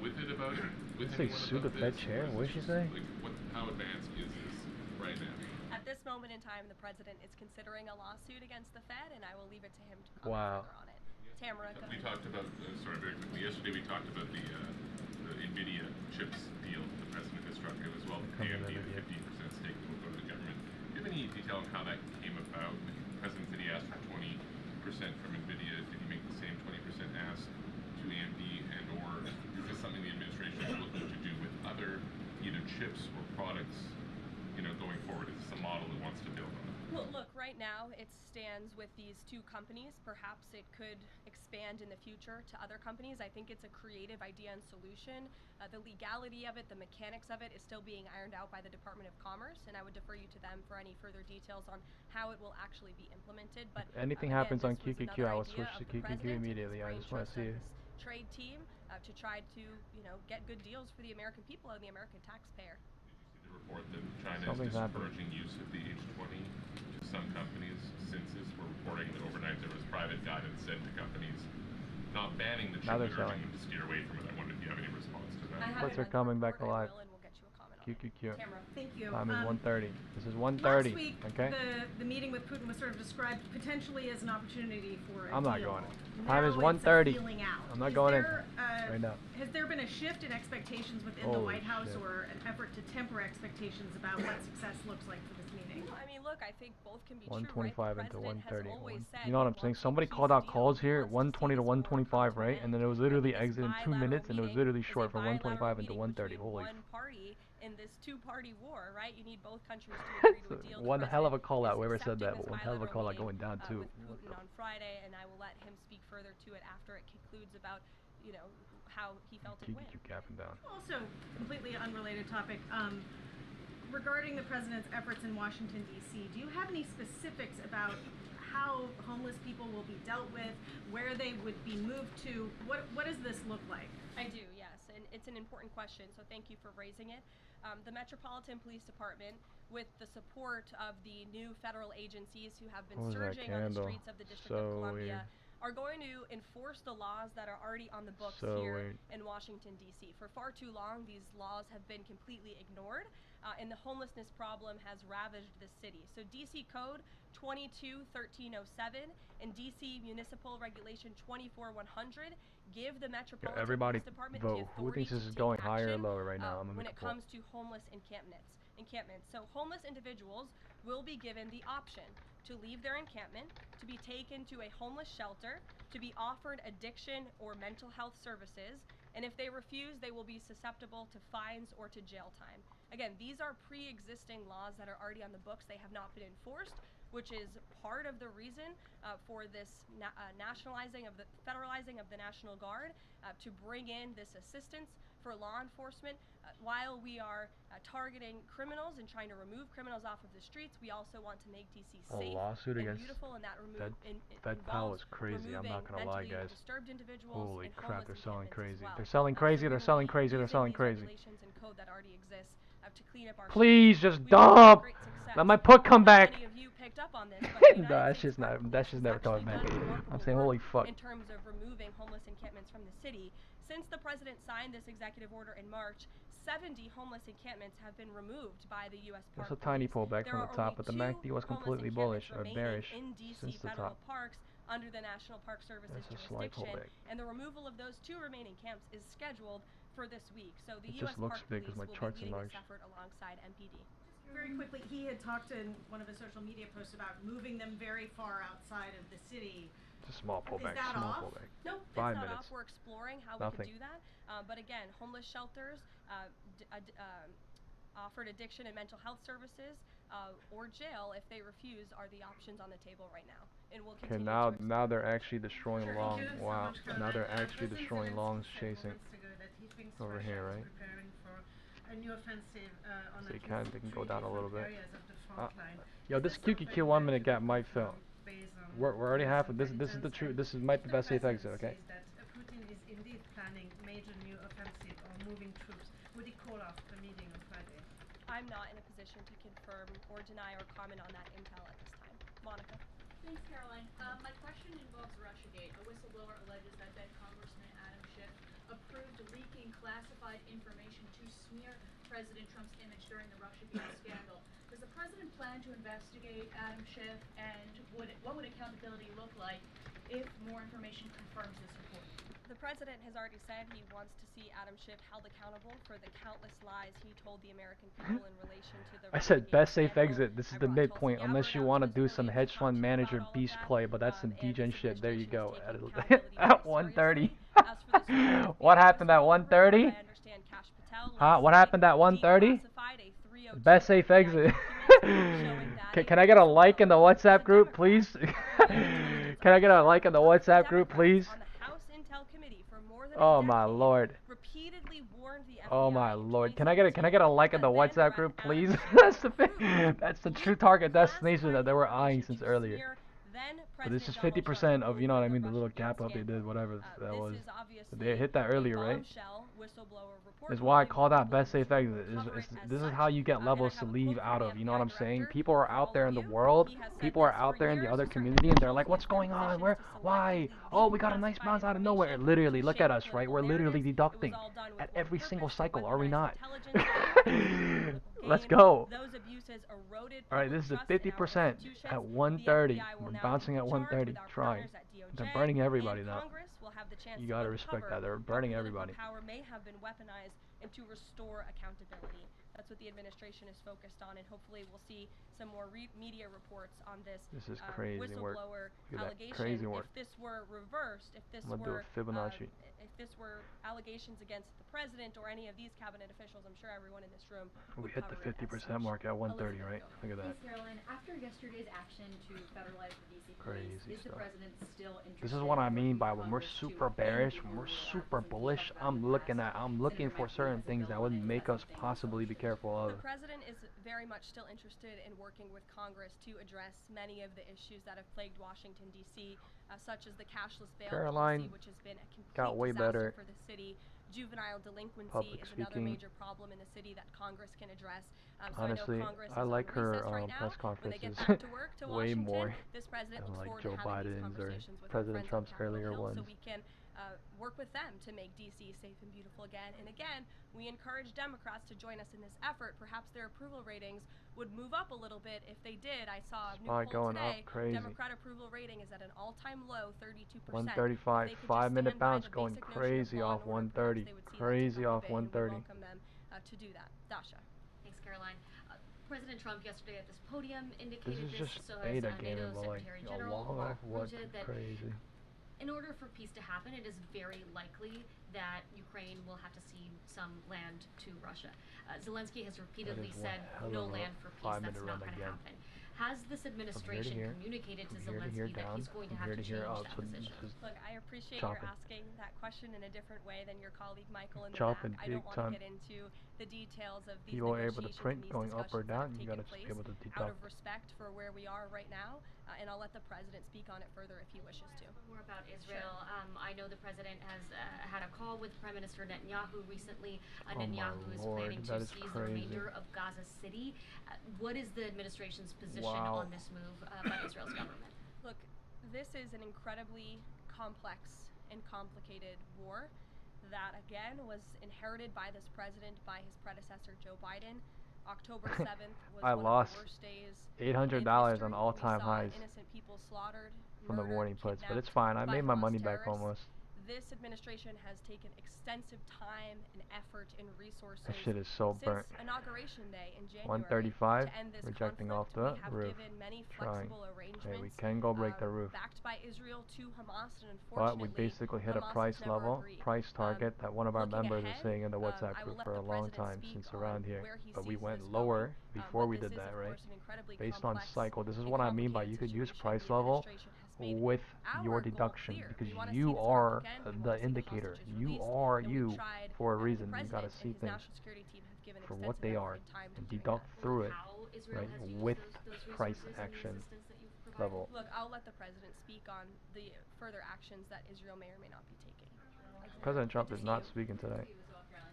with it about it? With Say anyone sue the about Fed this, chair? or What is did she this say? Like, how advanced is this right now? At this moment in time, the president is considering a lawsuit against the Fed, and I will leave it to him to comment further on it. Tamara, go We ahead. talked about, sorry, very quickly, yesterday we talked about the NVIDIA chips deal that the president has struck. It was well AMD, a 15% stake that will go to the government. Do you have any detail on how that came about? The president said he asked for 20% from NVIDIA. Did he make the same 20% ask to AMD, and or is this something the administration is looking to do with other either chips or products, going forward? Is this a model it wants to build on? Well, look, right now it stands with these two companies. Perhaps it could expand in the future to other companies. I think it's a creative idea and solution. The legality of it, the mechanics of it is still being ironed out by the Department of Commerce, and I would defer you to them for any further details on how it will actually be implemented. But If anything again, happens on this was QQQ, I will another switch idea to of the QQQ president and his immediately. I brain just want to trust see of it. his trade team to try to, get good deals for the American people and the American taxpayer. The report that China Something's is happening. discouraging use of the H20 to some companies. Census were reporting that overnight there was private guidance said to companies not banning the chip, Now but they're urging selling. them to steer away from it. I wondered if you have any response to that. Reports are coming back alive. QQQ. Thank you. Time is 1:30. This is 1:30. Last week, okay. the meeting with Putin was sort of described potentially as an opportunity for a I'm not deal. going in. Now Time is it's a 1:30. feeling out. I'm not Is going in there, right now. Has there been a shift in expectations within the Holy White House, shit. or an effort to temper expectations about what success looks like for this meeting? Well, I mean, look, I think both can be 125 true, right? into The president 130. has always said You know what I'm saying? Somebody called out calls here, 120 to 125, right? And then it was literally exit in 2 minutes, and it was literally short from 125 into 130. Holy. One party in this two-party war, right? You need both countries to agree to a deal. One hell of a call out, whoever said that, but one hell of a call out going down too. With Putin on Friday, and I will let him speak further to it after it concludes about, how he felt it went. QQQ capping down. Also, completely unrelated topic. Regarding the president's efforts in Washington, D.C., do you have any specifics about how homeless people will be dealt with, where they would be moved to? What does this look like? I do, yes, and it's an important question, so thank you for raising it. The Metropolitan Police Department, with the support of the new federal agencies who have been surging on the streets of the District of Columbia, are going to enforce the laws that are already on the books here in Washington, D.C. For far too long, these laws have been completely ignored, and the homelessness problem has ravaged the city. So D.C. Code 22-1307 and D.C. Municipal Regulation 24-100 give the Metropolitan Everybody Police Department vote. the Who authority thinks this to is take going higher or action, lower right now? I'm gonna when make it a poll. comes to homeless encampments. So homeless individuals will be given the option to leave their encampment, to be taken to a homeless shelter, to be offered addiction or mental health services, and if they refuse, they will be susceptible to fines or to jail time. Again, these are pre-existing laws that are already on the books. They have not been enforced, which is part of the reason for this federalizing of the National Guard, to bring in this assistance for law enforcement. While we are targeting criminals and trying to remove criminals off of the streets, we also want to make DC safe lawsuit and against beautiful, and that Fed Powell is crazy. I'm not gonna lie, guys. disturbed individuals. Holy and crap, they're selling homeless crazy. as well. They're selling crazy. They're selling crazy. They're selling crazy. Regulations and code that already exists to clean up our Please streets. just We've had dump. great success. Let my put come back. Many of you picked up on this, but the No, United that's States just not. Park That's just never coming back. actually done I'm saying, holy fuck. in terms of removing homeless encampments from the city. Since the president signed this executive order in March, 70 homeless encampments have been removed by the U.S. Park Just a tiny Police. pullback There from are the top, only but the 2 MACD was homeless completely encampments bullish or remaining bearish in D.C. since the federal top. parks under the National Park Service's That's a slight jurisdiction, pullback. and the removal of those 2 remaining camps is scheduled for this week. So the It U.S. just looks Park big 'cause Police my will chart's be leading enlarged. this effort alongside MPD. Very quickly, he had talked in one of his social media posts about moving them very far outside of the city. It's a small pullback. Is that Small off? pullback. Nope, 5 it's not minutes. off. We're exploring how Nothing. we can do that. But again, homeless shelters, offered addiction and mental health services, or jail if they refuse are the options on the table right now. And we'll Okay, continue to now they're actually destroying Sure, long. thank you so Wow. much for Now that. they're actually President destroying Zelensky longs said chasing. moments ago that he thinks Over Russia here, is right? preparing for a new offensive on So at you can, least they can go 3 down a little different bit. areas of the front line. Yo, this QQQ 1 minute gap might fail. We're already half of this. This is the truth. This is might be best safe exit. Okay. Says that Putin is indeed planning major new offensive or moving troops. Would he call off the meeting on Friday? I'm not in a position to confirm or deny or comment on that intel at this time. Monica. Thanks, Caroline. My question involves Russiagate. A whistleblower alleges that then Congressman Adam Schiff approved leaking classified information to smear President Trump's image during the Russiagate scandal. Does the president plan to investigate Adam Schiff, and what would accountability look like if more information confirms this report? The president has already said he wants to see Adam Schiff held accountable for the countless lies he told the American people in relation to the I said best safe scandal. exit. This is the midpoint, unless you want to do some hedge fund manager beast play, but that's some degen shit. There you go. At 1:30. What happened at 1:30? Huh? What happened at 1:30? Best safe exit. Can I get a like in the WhatsApp group, please? Can I get a like in the WhatsApp group, please? Oh my lord. Oh my lord. Can I get a like in the WhatsApp group, please? That's the true target destination that they were eyeing since earlier. But this is 50% of, you know what I mean, the little gap up they did, whatever that was. They hit that earlier, right? This is why I call that best safe exit. This is how you get levels to leave out of, you know what I'm saying? People are out there in the world, people are out there in the other community, and they're like, what's going on? Where? Why? Oh, we got a nice bounce out of nowhere. Literally, look at us, right? We're literally deducting at every single cycle, are we not? Let's go. Alright, this is a 50% at 1:30. We're bouncing at 1:30. Trying. They're burning everybody now. You gotta respect that. They're burning everybody. Power may have been weaponized and to restore accountability. That's what the administration is focused on, and hopefully we'll see some more media reports on this. This is crazy work. Whistleblower Look at allegation. that crazy work. If this were reversed, if this I'm gonna do were a Fibonacci. if this were allegations against the president or any of these cabinet officials, I'm sure everyone in this room We hit the 50% mark at 1:30, right? Look at that. Thanks, Caroline. After yesterday's action to federalize the DC police, Crazy is the stuff. president still interested? This is what I mean by when we're super bearish, when we're super bullish. I'm looking for certain things that would make us possibly be careful of. The president is very much still interested in working with Congress to address many of the issues that have plagued Washington, D.C., such as the cashless bail Caroline policy, which has been a complete got way disaster better for the city. Juvenile delinquency public is another speaking. major problem in the city that Congress can address. Honestly, I like her press conferences way more than like Joe Biden's or President Trump's earlier ones. So we can work with them to make D.C. safe and beautiful again. And again, we encourage Democrats to join us in this effort. Perhaps their approval ratings would move up a little bit. If they did, I saw a new poll today. Democrat approval rating is at an all-time low, 32%. 135, 5-minute bounce going crazy off 130. Crazy off 130. Welcome them to do that. Dasha. Thanks, Caroline. President Trump yesterday at this podium indicated This is just so beta as gaming, NATO but like Secretary a General lot Mark of what Rutte that crazy. in order for peace to happen, it is very likely that Ukraine will have to cede some land to Russia. Zelensky has repeatedly said no land for peace. That's not going to happen. Has this administration communicated to Zelensky that he's going to have to change that position? Look, I appreciate you're asking that question in a different way than your colleague Michael in the Chopping back. I don't want to get into the details of these you are able to negotiations print and these going up or discussions that down, have you taken gotta just be place able to out deduct. of respect for where we are right now, and I'll let the president speak on it further if he wishes to. More about Israel. I know the president has had a call with Prime Minister Netanyahu recently. Netanyahu is planning to seize the remainder of Gaza City. What is the administration's position on this move by Israel's government? Look, this is an incredibly complex and complicated war that, again, was inherited by this president, by his predecessor, Joe Biden. October 7th was I one lost of the worst days $800 on all-time highs innocent people slaughtered, from the murdered, morning puts, but it's kidnapped fine. I by made my Hamas money back terrorists. almost. This administration has taken extensive time and effort and resources That shit is so since burnt. Inauguration Day in January 135, to end this rejecting conflict. off the We have roof. given many Trying. flexible arrangements, Hey, we can go break the roof. backed by Israel to Hamas, and But we unfortunately, basically hit a Hamas price has never level, agreed. price target that one of our Looking members is ahead, saying in the I WhatsApp will group let for the a long president time speak since on around here. where he But we sees went this lower going, before we but did this is, that, of right? course, an incredibly Based on complex cycle. This is and what I mean by you could use price level with your deduction because you are the indicator. You are you for a reason. You gotta see things for what they are and deduct through it, right, with price action level. Look, I'll let the president speak on the further actions that Israel may or may not be taking. President Trump is not speaking today.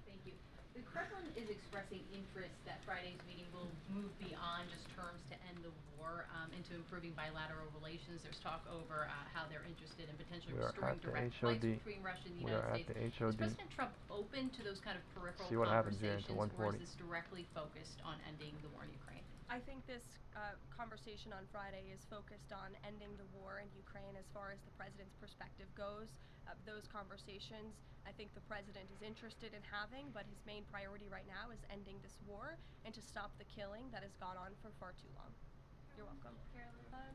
Thank you. The Kremlin is is expressing interest that Friday's meeting will move beyond just terms to end the war into improving bilateral relations. There's talk over how they're interested in potentially restoring direct flights between Russia and the United States. Is President Trump open to those kind of peripheral conversations, or is this directly focused on ending the war in Ukraine? I think this conversation on Friday is focused on ending the war in Ukraine as far as the president's perspective goes. Those conversations, I think the president is interested in having, but his main priority right now is ending this war and to stop the killing that has gone on for far too long. You're welcome.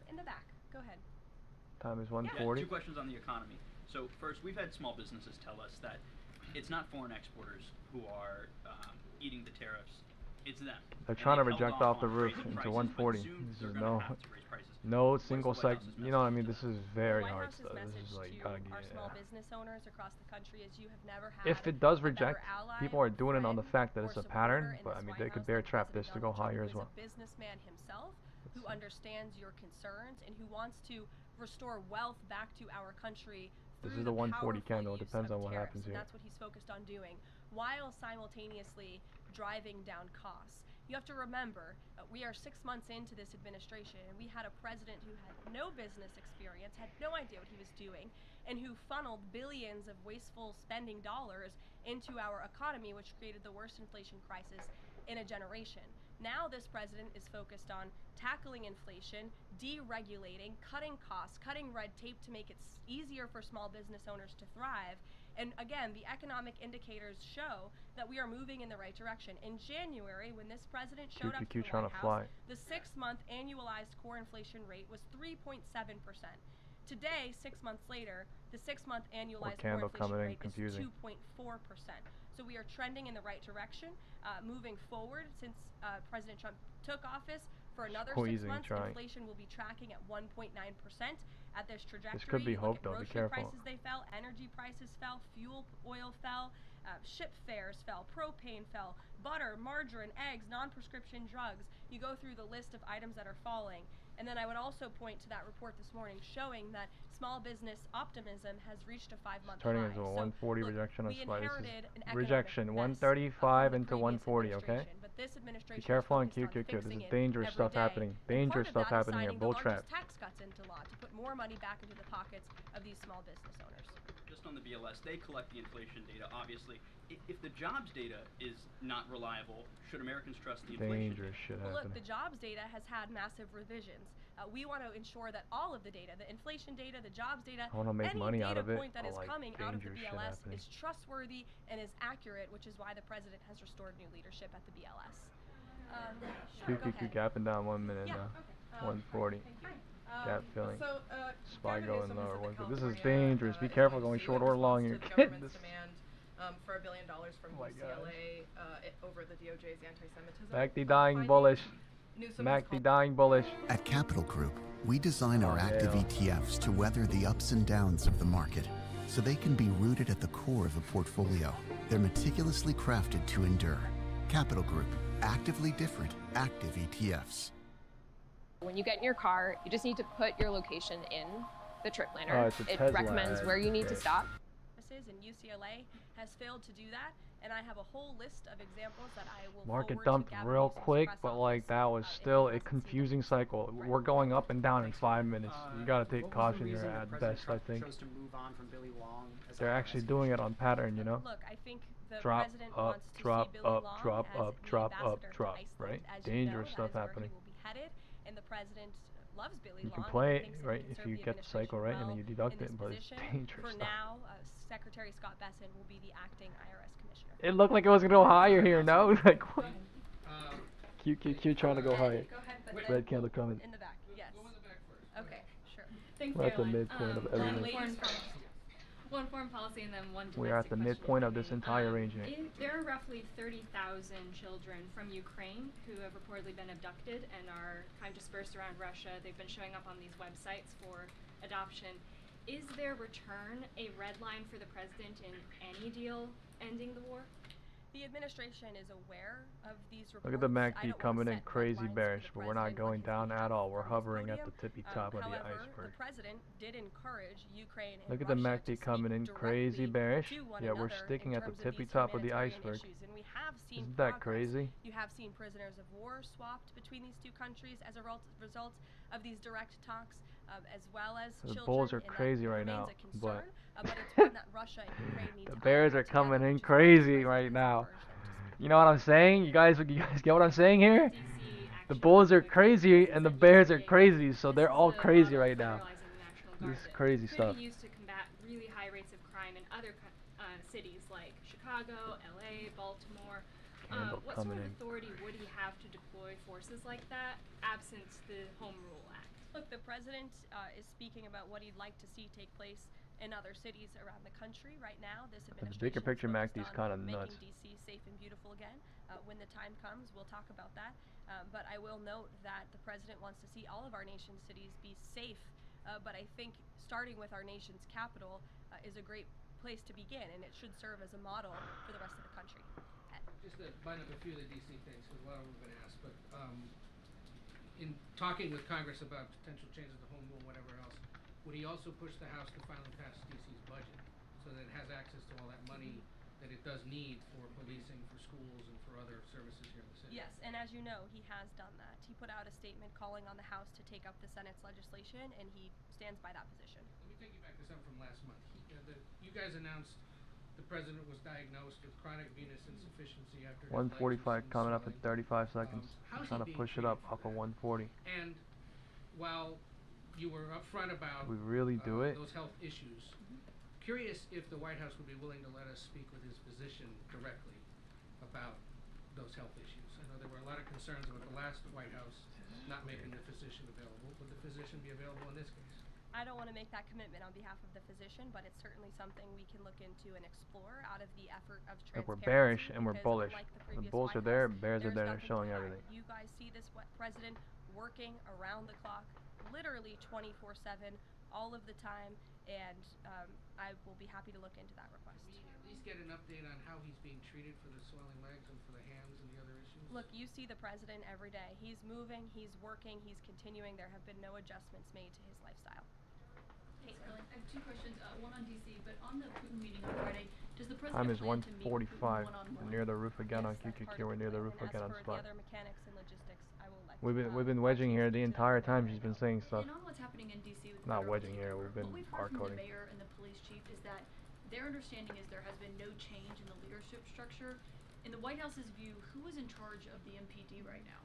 In the back, go ahead. Time is 1:40. Yeah, 2 questions on the economy. So first, we've had small businesses tell us that it's not foreign exporters who are eating the tariffs. It's them. They're trying to reject off the roof into 140. This is no single you know what I mean? This is very hard stuff. This is like, our small business owners across the country is you have never had if it does reject, people are doing it on the fact that it's a pattern, but I mean, they could bear trap this to go higher as well. A businessman himself who understands your concerns and who wants to restore wealth back to our country. This is the 140 candle. It depends on what happens here. That's what he's focused on doing, while simultaneously driving down costs. You have to remember, we are 6 months into this administration, and we had a president who had no business experience, had no idea what he was doing, and who funneled billions of wasteful spending dollars into our economy, which created the worst inflation crisis in a generation. Now this president is focused on tackling inflation, deregulating, cutting costs, cutting red tape to make it easier for small business owners to thrive. And again, the economic indicators show that we are moving in the right direction. In January, when this president showed up to the White House, the 6-month annualized core inflation rate was 3.7%. Today, 6 months later, the 6-month annualized core inflation rate is 2.4%. So we are trending in the right direction. Moving forward, since President Trump took office, for another 6 months, inflation will be tracking at 1.9% at this trajectory. This could be hope, though. Be careful. Prices, they fell, energy prices fell, fuel oil fell, ship fares fell, propane fell, butter, margarine, eggs, non-prescription drugs. You go through the list of items that are falling. And then I would also point to that report this morning showing that small business optimism has reached a 5-month high. Turning into a 140 rejection on SPY. This is rejection, 135 into 140, okay? Be careful on QQQ. This is dangerous stuff happening. Dangerous stuff happening here. Bull trap. Tax cuts into law to put more money back into the pockets of these small business owners. Just on the BLS, they collect the inflation data, obviously. If the jobs data is not reliable, should Americans trust the inflation data? Shit well, look, the jobs data has had massive revisions. We want to ensure that all of the data, the inflation data, the jobs data, I want to make money out of it. Point that is coming out of the BLS is trustworthy and is accurate, which is why the president has restored new leadership at the BLS. QQQ gapping down 1 minute now. 140. Gap filling. SPY going lower. This is dangerous. Be careful going short or long here. For $1 billion from UCLA over the DOJ's anti-Semitism. MACD dying bullish. MACD dying bullish. At Capital Group, we design our active ETFs to weather the ups and downs of the market, so they can be rooted at the core of a portfolio. They're meticulously crafted to endure. Capital Group, actively different, active ETFs. When you get in your car, you just need to put your location in the trip planner. It recommends where you need to stop. And UCLA has failed to do that, and I have a whole list of examples that I will market dumped real quick, but like that was still a confusing cycle. We're going up and down in 5 minutes. You gotta take caution here at best, I think. They're actually doing it on pattern, you know? Look, I think the drop president up, wants to drop see Billy up, Long drop as up, the drop up, ambassador to drop, Iceland. right? As Dangerous you know, stuff that is happening. where he will be headed, and the president loves Billy You Long. can play it, right, if you get the cycle right, and then you deduct it, but it's dangerous For stuff. now, Secretary Scott Besson will be the acting IRS commissioner. It looked like it was gonna go higher here, no? Like what? QQQ trying to go higher. Red candle coming. In the back, yes. Go in the back first. Okay, sure. Thanks, We're at the midpoint of everything. One foreign policy and then one domestic We are at the midpoint of this entire range here. There are roughly 30,000 children from Ukraine who have reportedly been abducted and are kind of dispersed around Russia. They've been showing up on these websites for adoption. Is their return a red line for the president in any deal ending the war? The administration is aware of these reports. Look at the MACD coming in crazy bearish, but we're not going down at all. We're hovering at the tippy top of the iceberg. The president did encourage Ukraine and Look at the MACD coming in crazy bearish. Yeah, we're sticking at the tippy top of the iceberg. And we have have seen Isn't that progress. crazy? You have seen prisoners of war swapped between these two countries as a result of these direct talks, as well as The children. bulls are and crazy that right remains now, a concern, but but it's one that Russia and Ukraine need the to bears are elevate coming together, in which is why the crazy president right has now. encouraged them to speak. You know what I'm saying? You guys get what I'm saying here? The bulls are crazy and the bears are crazy, so they're all crazy right now. This is crazy stuff. Could be used to combat really high rates of crime in other cities like Chicago, LA, Baltimore. What sort of authority would he have to deploy forces like that, absent the Home Rule Act? Look, the president is speaking about what he'd like to see take place in other cities around the country. Right now, this administration The bigger picture, Mac, these kind of nuts. making DC safe and beautiful again. When the time comes, we'll talk about that. But I will note that the president wants to see all of our nation's cities be safe. But I think starting with our nation's capital is a great place to begin, and it should serve as a model for the rest of the country. Just to bind up a few of the DC things, because a lot of them have been asked, but in talking with Congress about potential changes to home rule, whatever else, would he also push the House to finally pass DC's budget so that it has access to all that money that it does need for policing, for schools, and for other services here in the city? Yes, and as you know, he has done that. He put out a statement calling on the House to take up the Senate's legislation, and he stands by that position. Let me take you back to something from last month. You guys announced the president was diagnosed with chronic venous insufficiency after 145 coming up in 35 seconds. I'm trying to push it up off of 140. And while you were upfront about We really do it? those health issues, curious if the White House would be willing to let us speak with his physician directly about those health issues. I know there were a lot of concerns about the last White House not making the physician available. Would the physician be available in this case? I don't want to make that commitment on behalf of the physician, but it's certainly something we can look into and explore out of the effort of transparency. Like we're bearish and we're bullish. The bulls are there, bears are there, they're showing everything. You guys see this president working around the clock, literally 24/7, all of the time, and I will be happy to look into that request. Can we at least get an update on how he's being treated for the swelling legs and for the hands and the other issues? Look, you see the president every day. He's moving, he's working, he's continuing. There have been no adjustments made to his lifestyle. Hey, I have two questions, one on DC, but on the Putin meeting on Friday, does the president Time is plan to meet Putin 1:45. one-on-one? We're near the roof again on QQQ. We're near the roof again on As for spot. the other mechanics and logistics, I will let We've been wedging here the entire time she's been saying stuff. And on what's happening in DC with Not federal wedging here, takeover, we've been what we've heard from the barcoding. mayor and the police chief is that their understanding is there has been no change in the leadership structure. In the White House's view, who is in charge of the MPD right now?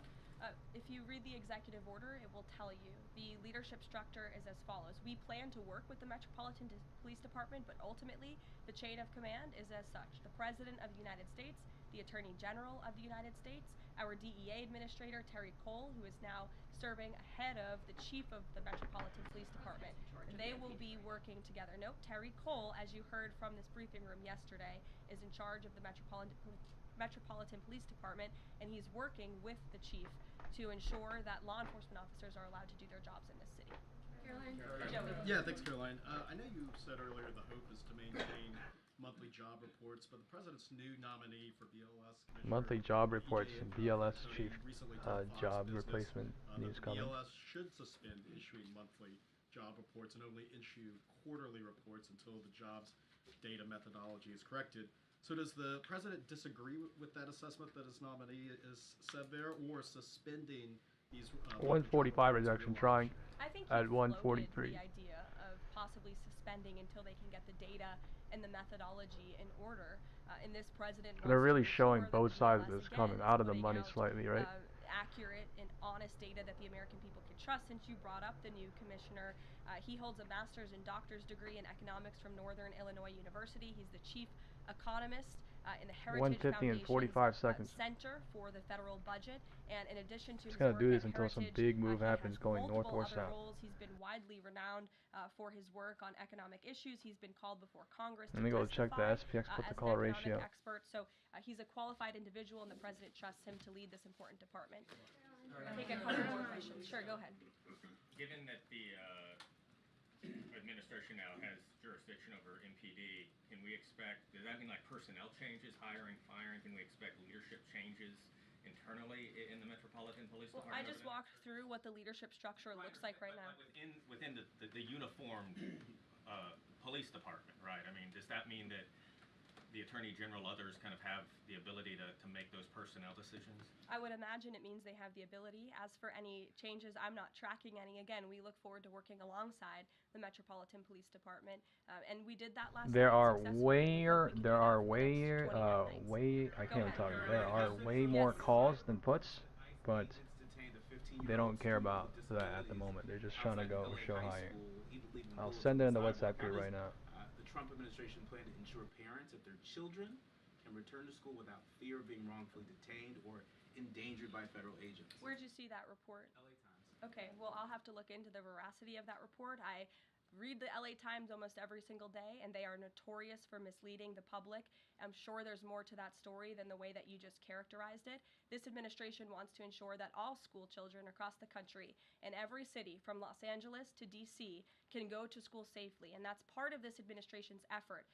If you read the executive order, it will tell you. The leadership structure is as follows. We plan to work with the Metropolitan Police Department, but ultimately the chain of command is as such. The President of the United States, the Attorney General of the United States, our DEA Administrator, Terry Cole, who is now serving ahead of the Chief of the Metropolitan Police Department. They will be working together. Nope, Terry Cole, as you heard from this briefing room yesterday, is in charge of the Metropolitan Police Department, and he's working with the chief to ensure that law enforcement officers are allowed to do their jobs in this city. Caroline? Yeah, thanks, Caroline. I know you said earlier the hope is to maintain monthly job reports, but the president's new nominee for BLS Monthly job reports and BLS chief job replacement news coming. BLS should suspend issuing monthly job reports and only issue quarterly reports until the jobs data methodology is corrected. So does the president disagree with that assessment that his nominee is said there, or suspending these 145 reduction trying at 143. The idea of possibly suspending until they can get the data and the methodology in order. In this president, They're really showing both sides of this coming out of the money slightly, right? Accurate and honest data that the American people can trust. Since you brought up the new commissioner, he holds a master's and doctor's degree in economics from Northern Illinois University. He's the chief economist in the Heritage 150 and 45 seconds. Center for the federal budget, and in addition to Just his gonna work do this at until some Heritage, big move he happens has going north or multiple other south. roles. He's been widely renowned for his work on economic issues. He's been called before Congress Let me go check the testify, SPX put as the an call economic ratio. expert. So he's a qualified individual, and the president trusts him to lead this important department. Take a couple more questions. Sure, go ahead. Given that the administration now has jurisdiction over MPD, can we expect, does that mean like personnel changes, hiring, firing? Can we expect leadership changes internally in the Metropolitan Police Department? I just walked through what the leadership structure looks like right now. Within the uniformed police department, right? I mean, does that mean that the Attorney General, others kind of have the ability to make those personnel decisions? I would imagine it means they have the ability. As for any changes, I'm not tracking any. Again, we look forward to working alongside the Metropolitan Police Department, and we did that last There night are successfully. there are I can't even talk. There are way more calls than puts, but they don't care about that at the moment. They're just trying to go show higher. I'll send it in the WhatsApp group right now. The Trump administration plan to ensure parents that their children can return to school without fear of being wrongfully detained or endangered by federal agents. Where'd you see that report? LA Times. Okay, well, I'll have to look into the veracity of that report. I read the LA Times almost every single day, and they are notorious for misleading the public. I'm sure there's more to that story than the way that you just characterized it. This administration wants to ensure that all school children across the country in every city from Los Angeles to DC can go to school safely, and that's part of this administration's effort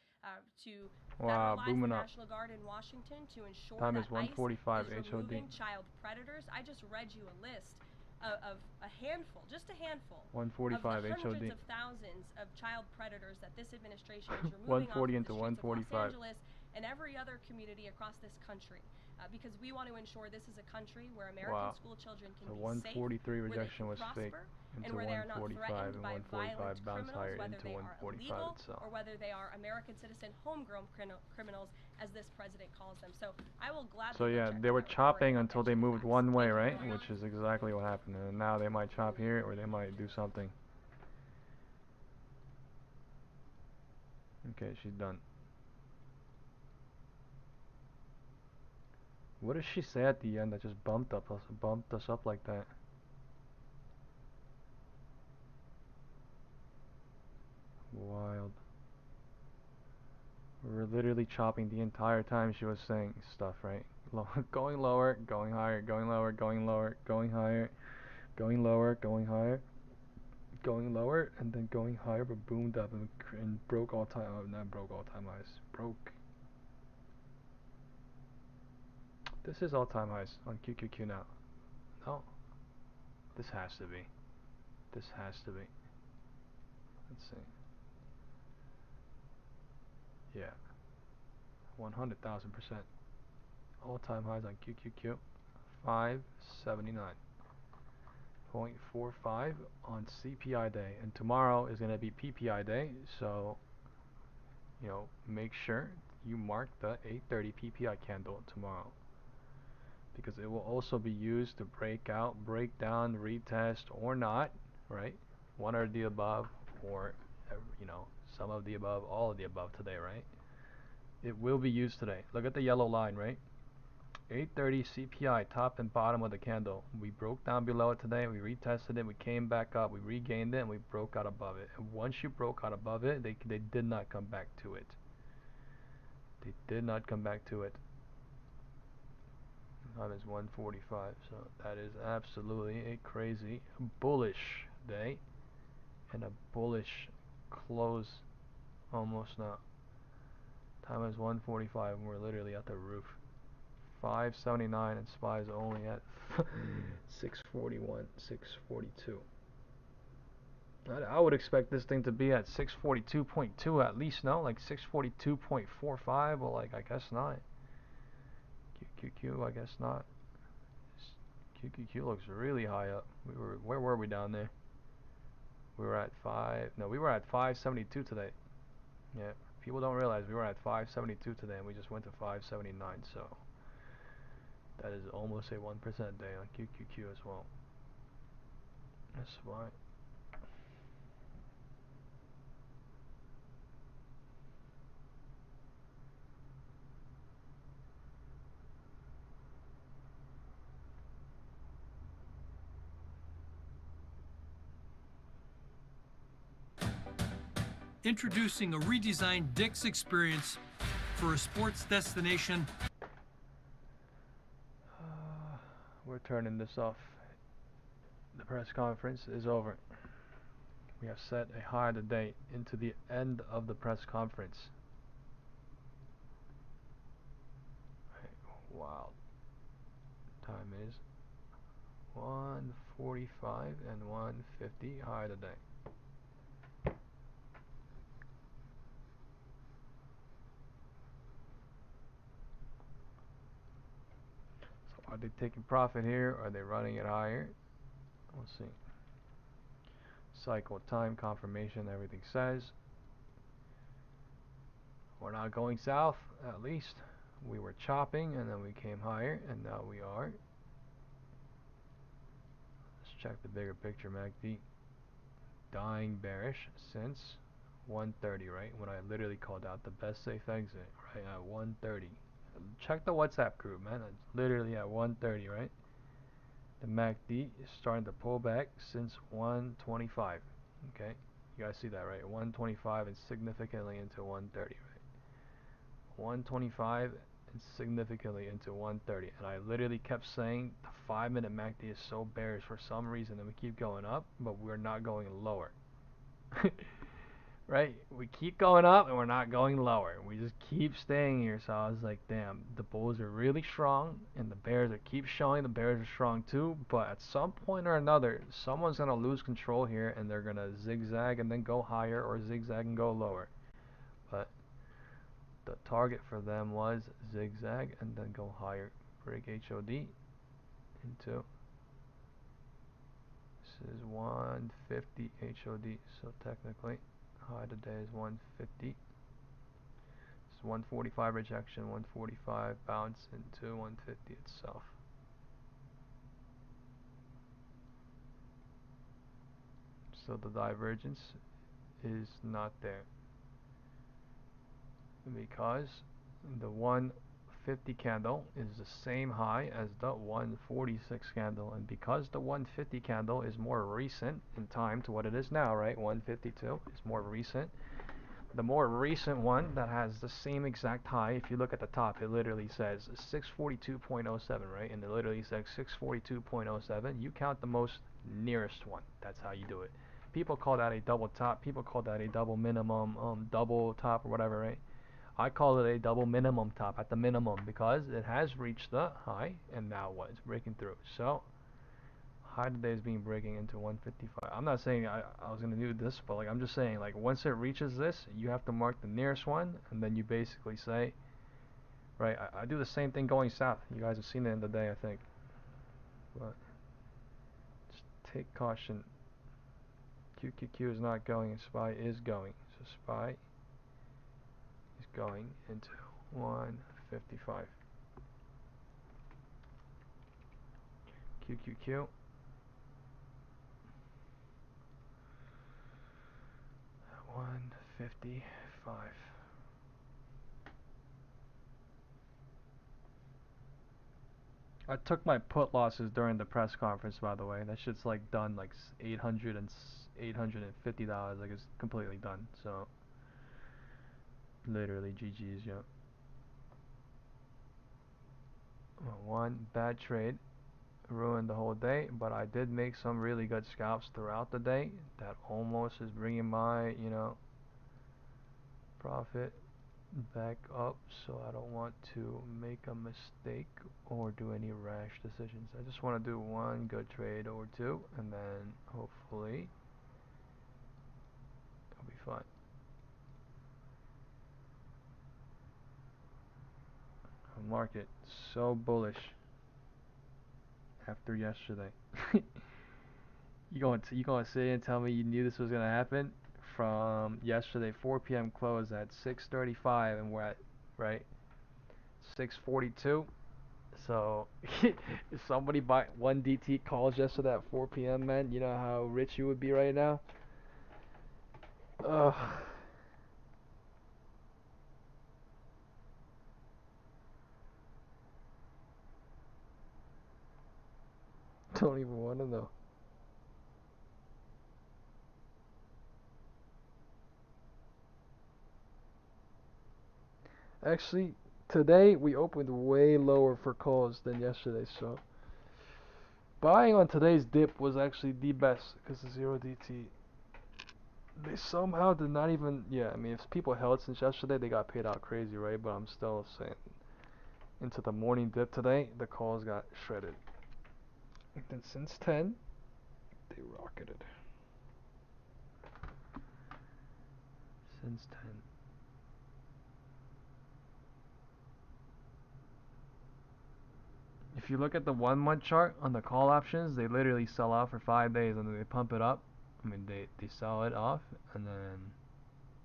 to federalize the National Guard in Washington to ensure Time that is 1:45 ICE is HOD. removing child predators. I just read you a list of a handful, just a handful, 145 of the hundreds HOD. of thousands of child predators that this administration is removing 140 off into the streets of Los 145. Angeles and every other community across this country. Because we want to ensure this is a country where American school children can So be 143 safe, where they rejection can was fake prosper, into and where they are not 145, threatened and by 145 violent bounced higher criminals, whether into they are 145 illegal itself. or whether they are American citizen homegrown criminals, as this president calls them. So I will gladly So yeah, they were chopping until they moved one way, right? Which is exactly what happened. And now they might chop here, or they might do something. Okay, she's done. What did she say at the end that just bumped us up like that? Wild. We were literally chopping the entire time she was saying stuff, right? Going lower, going higher, going lower, going lower, going higher, going lower, going higher, going lower, and then going higher, but boomed up and broke all time. Not broke all time highs. Broke. This is all time highs on QQQ now. No. This has to be. This has to be. Let's see. Yeah. 100,000%. All time highs on QQQ. 579.45 on CPI day, and tomorrow is going to be PPI day, so make sure you mark the 8:30 PPI candle tomorrow, because it will also be used to break out, break down, retest, or not, right? One or the above, or some of the above, all of the above today, right? It will be used today. Look at the yellow line, right? 8:30 CPI, top and bottom of the candle. We broke down below it today, we retested it, we came back up, we regained it, and we broke out above it. And once you broke out above it, they did not come back to it. They did not come back to it. Time is 1:45, so that is absolutely a crazy bullish day and a bullish close almost now. Time is 1:45 and we're literally at the roof. 579 and SPY is only at 641, 642. I would expect this thing to be at 642.2 at least, no? Like 642.45, well, like, I guess not. QQQ, I guess not. QQQ looks really high up. Where were we down there? We were at 572 today. Yeah, people don't realize we were at 572 today and we just went to 579, so that is almost a 1% day on QQQ as well. That's why. Introducing a redesigned Dick's experience for a sports destination. We're turning this off. The press conference is over. We have set a high today into the end of the press conference. Wow. Time is 1:45 and 1:50 high today. Are they taking profit here? Are they running it higher? We'll see. Cycle time confirmation, everything says we're not going south. At least we were chopping and then we came higher, and now we are. Let's check the bigger picture. MACD dying bearish since 130, right? When I literally called out the best safe exit right at 130. Check the WhatsApp group, man. It's literally at 130, right? The MACD is starting to pull back since 125. Okay, you guys see that, right? 125 and significantly into 130, right? 125 and significantly into 130. And I literally kept saying the 5-minute MACD is so bearish for some reason, and we keep going up, but we're not going lower. Right? We keep going up and we're not going lower. We just keep staying here. So I was like, damn, the bulls are really strong and the bears are keep showing the bears are strong too. But at some point or another, someone's going to lose control here and they're going to zigzag and then go higher, or zigzag and go lower. But the target for them was zigzag and then go higher. Break HOD into, this is 150 HOD. So technically high today is 150. It's 145 rejection, 145 bounce into 150 itself. So the divergence is not there because the 150 candle is the same high as the 146 candle, and because the 150 candle is more recent in time to what it is now, right? 152 is more recent. The more recent one that has the same exact high, if you look at the top, it literally says 642.07, right? And it literally says 642.07. You count the most nearest one. That's how you do it. People call that a double top. People call that a double minimum, double top, or whatever, right? I call it a double minimum top at the minimum because it has reached the high, and now what? It's breaking through. So high today is being breaking into 155. I'm not saying I was gonna do this, but like I'm just saying, like once it reaches this, you have to mark the nearest one, and then you basically say, right? I do the same thing going south. You guys have seen it in the day, I think. But just take caution. QQQ is not going, and SPY is going. So SPY is going into 155. QQQ. 155. I took my put losses during the press conference, by the way. That shit's like done, like $850. Like it's completely done. So literally GG's, yeah. One bad trade ruined the whole day, but I did make some really good scalps throughout the day. That almost is bringing my, you know, profit back up, so I don't want to make a mistake or do any rash decisions. I just want to do one good trade or two, and then hopefully it'll be fine. Market so bullish after yesterday. You gonna say and tell me you knew this was gonna happen? From yesterday 4 p.m. close at 6:35, and we're at, right, 6:42. So if somebody buy one DT calls yesterday at 4 p.m., man, you know how rich you would be right now. Ugh. Don't even want to know. Actually, today we opened way lower for calls than yesterday, so buying on today's dip was actually the best because of 0 DT. They somehow did not even, yeah, I mean, if people held since yesterday, they got paid out crazy, right? But I'm still saying, into the morning dip today, the calls got shredded. And then since 10, they rocketed. Since 10. if you look at the 1 month chart on the call options, they literally sell out for 5 days and then they pump it up. I mean, they sell it off and then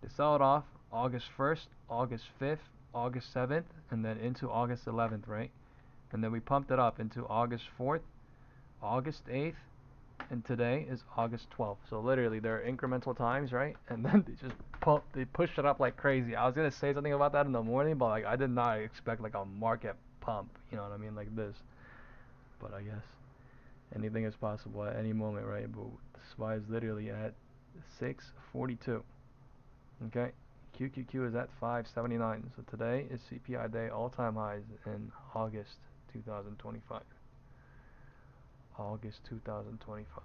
they sell it off August 1st, August 5th, August 7th, and then into August 11th, right? And then we pumped it up into August 4th, August 8th, and today is August 12th. So literally they're incremental times, right? And then they pushed it up like crazy. I was gonna say something about that in the morning, but like I did not expect like a market pump, you know what I mean, like this. But I guess anything is possible at any moment, right? But the SPY is literally at 642. Okay, QQQ is at 579. So today is CPI day, all-time highs in August 2025. August 2025.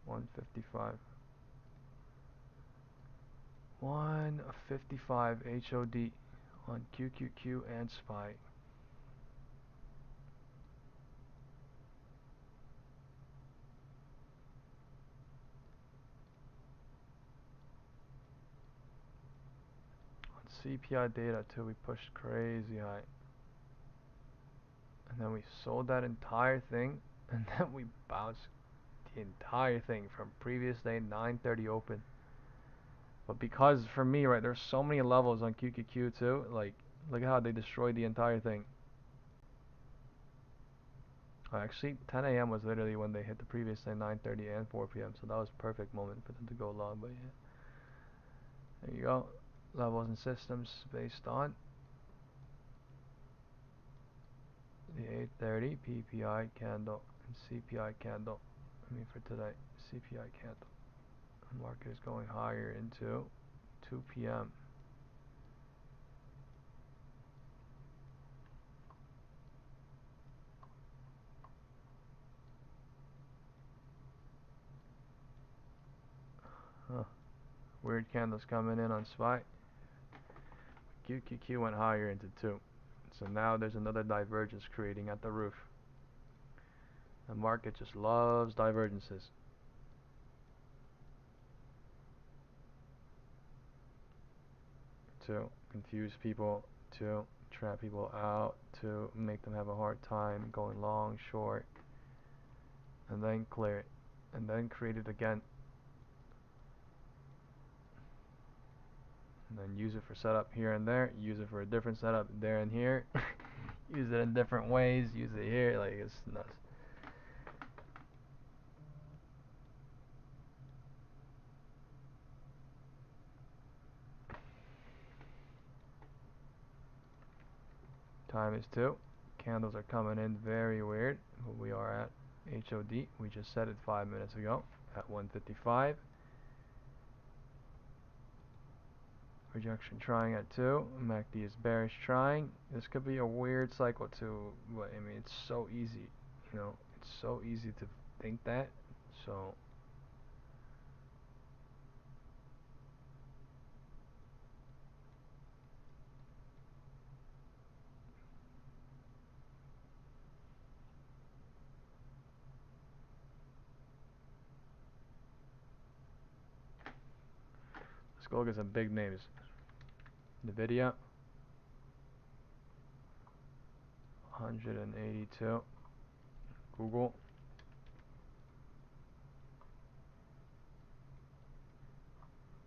$155. 155 HOD on QQQ and SPY. CPI data too, we pushed crazy high. And then we sold that entire thing, and then we bounced the entire thing from previous day 9:30 open. But because for me, right, there's so many levels on QQQ too, like look at how they destroyed the entire thing. Actually, 10 a.m. was literally when they hit the previous day 9:30 and 4 p.m. So that was perfect moment for them to go long, but yeah. There you go. Levels and systems based on the 8:30 PPI candle and CPI candle. I mean for today, CPI candle. The market is going higher into 2 p.m. Huh. Weird candles coming in on SPY. QQQ went higher into 2. So now there's another divergence creating at the roof. The market just loves divergences. To confuse people, to trap people out, to make them have a hard time going long, short, and then clear it, and then create it again. And then use it for setup here and there, use it for a different setup there and here, use it in different ways, use it here, like it's nuts. Time is 2. Candles are coming in very weird, but we are at HOD. We just set it 5 minutes ago at 155. Rejection trying at 2. MACD is bearish trying. This could be a weird cycle too, but I mean it's so easy, you know, it's so easy to think that. So let's go look at some big names. Nvidia 182. Google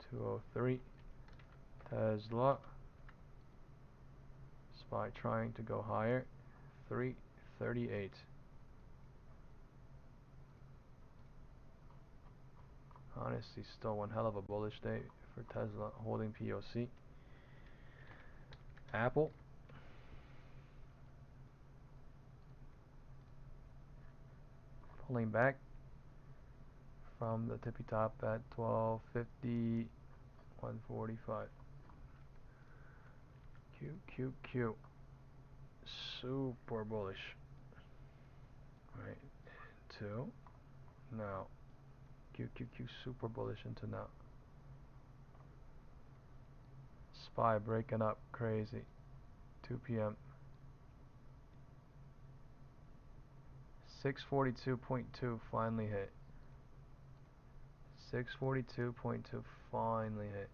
203. Tesla. SPY trying to go higher. 338. Honestly, still one hell of a bullish day for Tesla holding POC. Apple pulling back from the tippy top at 1250, 145. QQQ super bullish. Right into now. QQQ super bullish into now. SPY breaking up crazy. 2 p.m. 642.2 finally hit. 642.2 finally hit.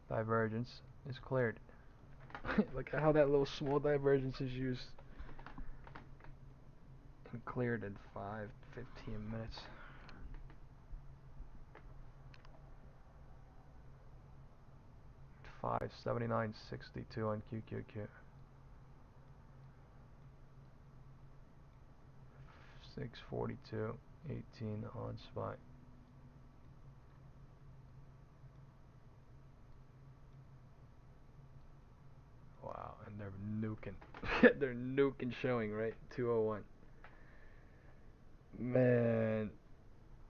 Divergence is cleared. Look at how that little small divergence is used and cleared in 5-15 minutes. $579.62 on QQQ. 642.18 on SPY. Wow, and they're nuking. They're nuking showing, right? 201. Man,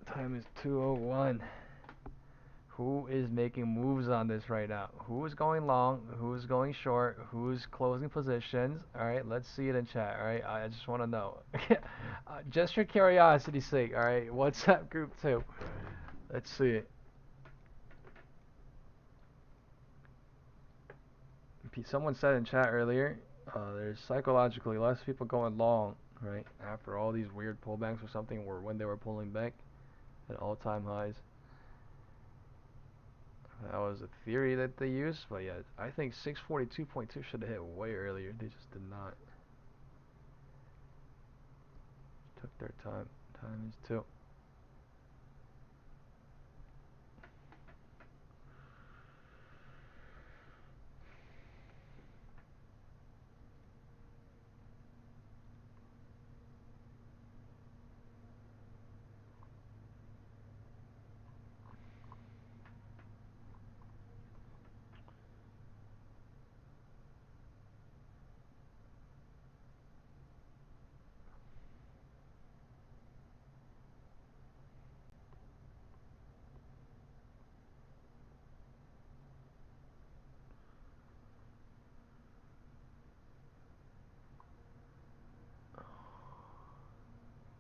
time is 201. Who is making moves on this right now? Who is going long? Who's going short? Who's closing positions? Alright, let's see it in chat. Alright, I just want to know. Just for curiosity's sake, alright? WhatsApp group 2. Let's see it. Someone said in chat earlier, there's psychologically less people going long, right? After all these weird pullbacks or something, or when they were pulling back at all-time highs. That was a theory that they used, but yeah, I think 642.2 should have hit way earlier. They just did not. Took their time. Time is 2.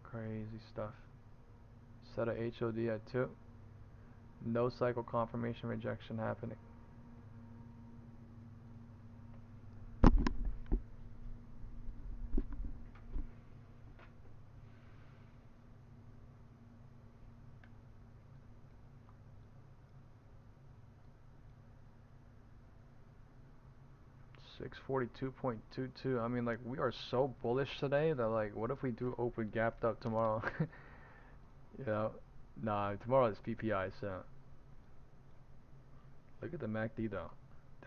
Crazy stuff. Set a HOD at 2. No cycle confirmation rejection happening. $642.22. I mean, like, we are so bullish today that, like, what if we do open gapped up tomorrow? You know? Nah, tomorrow is PPI, so. Look at the MACD though.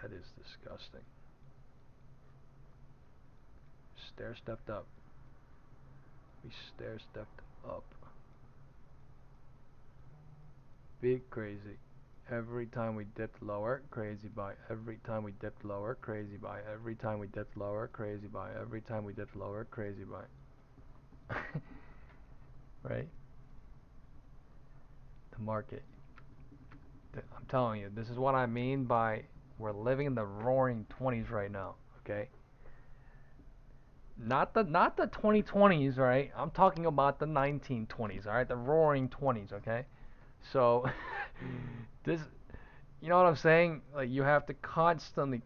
That is disgusting. Stair stepped up. We stair stepped up. Big crazy. Every time we dipped lower, crazy buy. Every time we dipped lower, crazy buy. Every time we dipped lower, crazy buy. Every time we dipped lower, crazy buy. Right? The market. I'm telling you, this is what I mean by we're living in the roaring 20s right now, okay? Not the 2020s, right? I'm talking about the 1920s, all right? The roaring 20s, okay? So this, you know what I'm saying? Like, you have to constantly,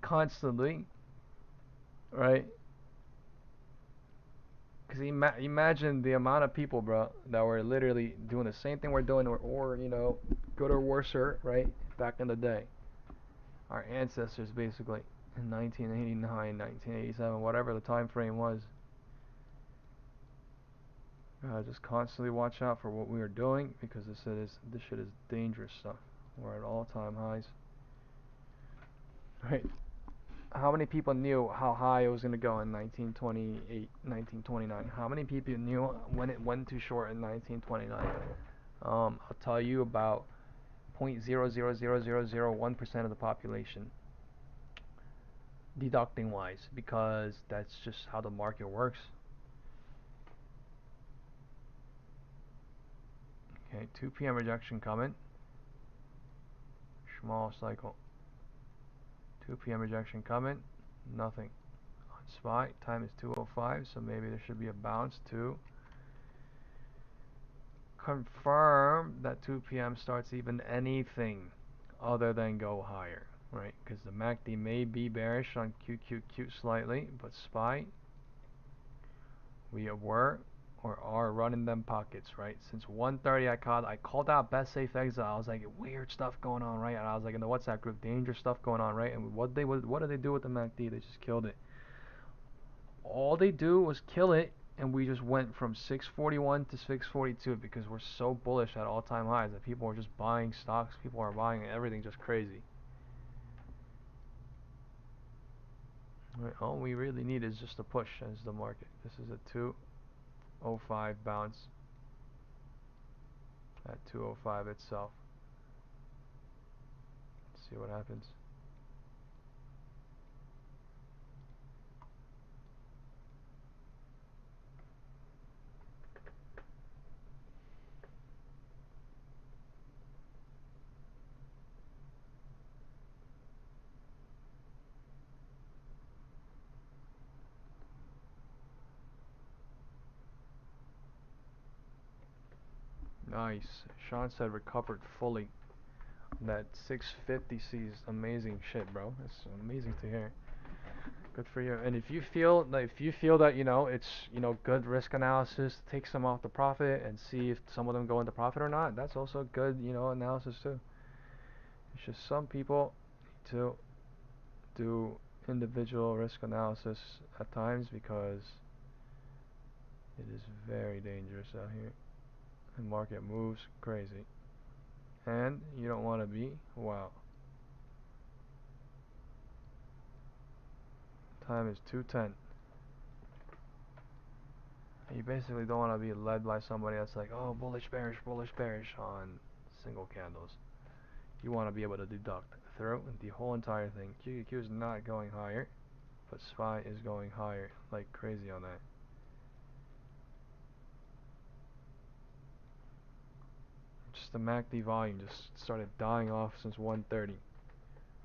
right? Because imagine the amount of people, bro, that were literally doing the same thing we're doing, or you know, good or worser, right? Back in the day, our ancestors, basically, in 1989, 1987, whatever the time frame was. Just constantly watch out for what we are doing, because this shit is dangerous stuff. We're at all-time highs. Right? How many people knew how high it was going to go in 1928, 1929? How many people knew when it went too short in 1929? I'll tell you, about 0.00001% of the population, deducting wise, because that's just how the market works. Okay, 2 p.m. rejection coming. Small cycle. 2 p.m. rejection coming. Nothing. On SPY, time is 2:05, so maybe there should be a bounce to confirm that 2 p.m. starts even anything other than go higher, right? Because the MACD may be bearish on QQQ slightly, but SPY We were or are running them pockets, right? Since 1:30, I called out best safe exit. I was like, weird stuff going on, right? And I was like in the WhatsApp group, dangerous stuff going on, right? And what did they do with the MACD? They just killed it. All they do was kill it, and we just went from 641 to 642 because we're so bullish at all-time highs that people are just buying stocks. People are buying everything just crazy. Right, all we really need is just a push as the market. This is a 205 bounce at 205 itself. Let's see what happens. Nice. Sean said recovered fully. That 650 sees amazing shit, bro. It's amazing to hear. Good for you. And if you feel that, you know, it's, you know, good risk analysis, take some off the profit and see if some of them go into profit or not, that's also good, you know, analysis too. It's just some people need to do individual risk analysis at times because it is very dangerous out here. The market moves crazy. And you don't want to be, wow. Time is 2:10. You basically don't want to be led by somebody that's like, oh, bullish, bearish on single candles. You want to be able to deduct through the whole entire thing. QQQ is not going higher, but SPY is going higher like crazy on that. Just the MACD volume just started dying off since 1:30,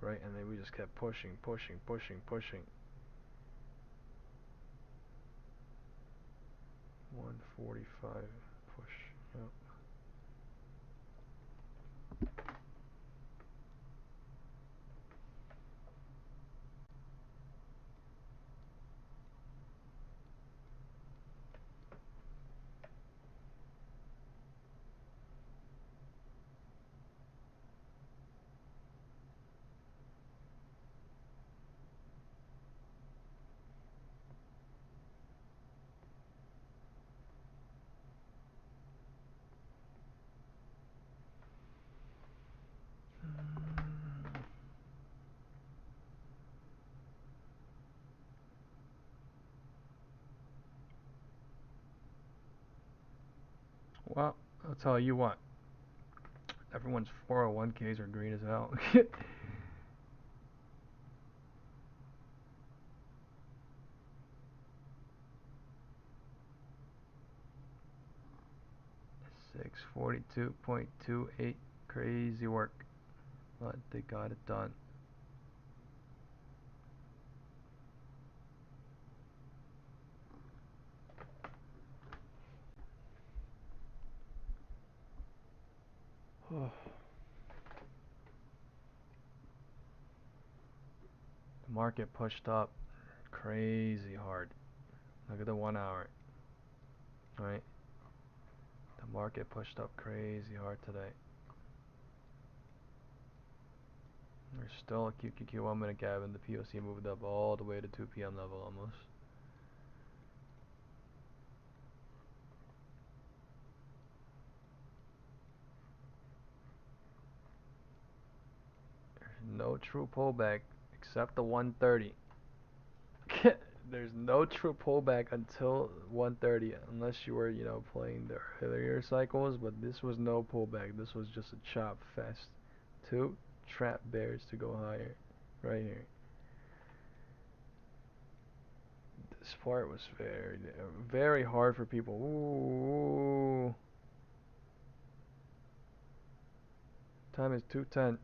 right? And then we just kept pushing. 145 push. Yep. Well, I'll tell you what. Everyone's 401ks are green as hell. 642.28, crazy work, but they got it done. The market pushed up crazy hard. Look at the 1 hour, right? The market pushed up crazy hard today. There's still a QQQ 1 minute gap and the POC moved up all the way to 2 p.m. level almost. There's no true pullback except the 130. There's no true pullback until 130 unless you were, you know, playing the earlier cycles, but this was no pullback. This was just a chop fest. 2 trap bears to go higher right here. This part was very hard for people. Ooh. Time is 2:10.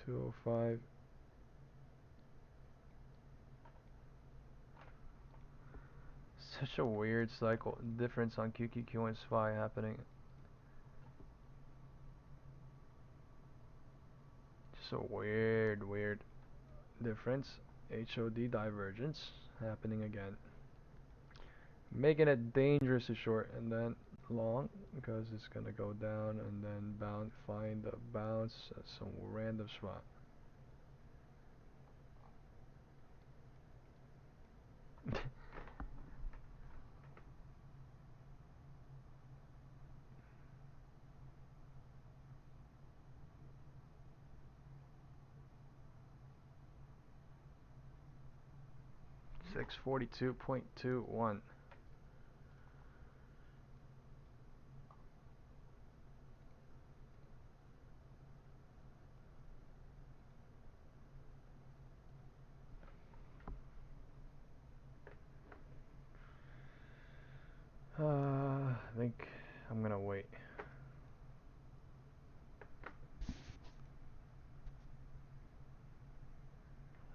$205. Such a weird cycle difference on QQQ and SPY happening. So weird difference. HOD divergence happening again. Making it dangerous to short and then long because it's gonna go down and then find a bounce at some random spot. $642.21. I think I'm gonna wait.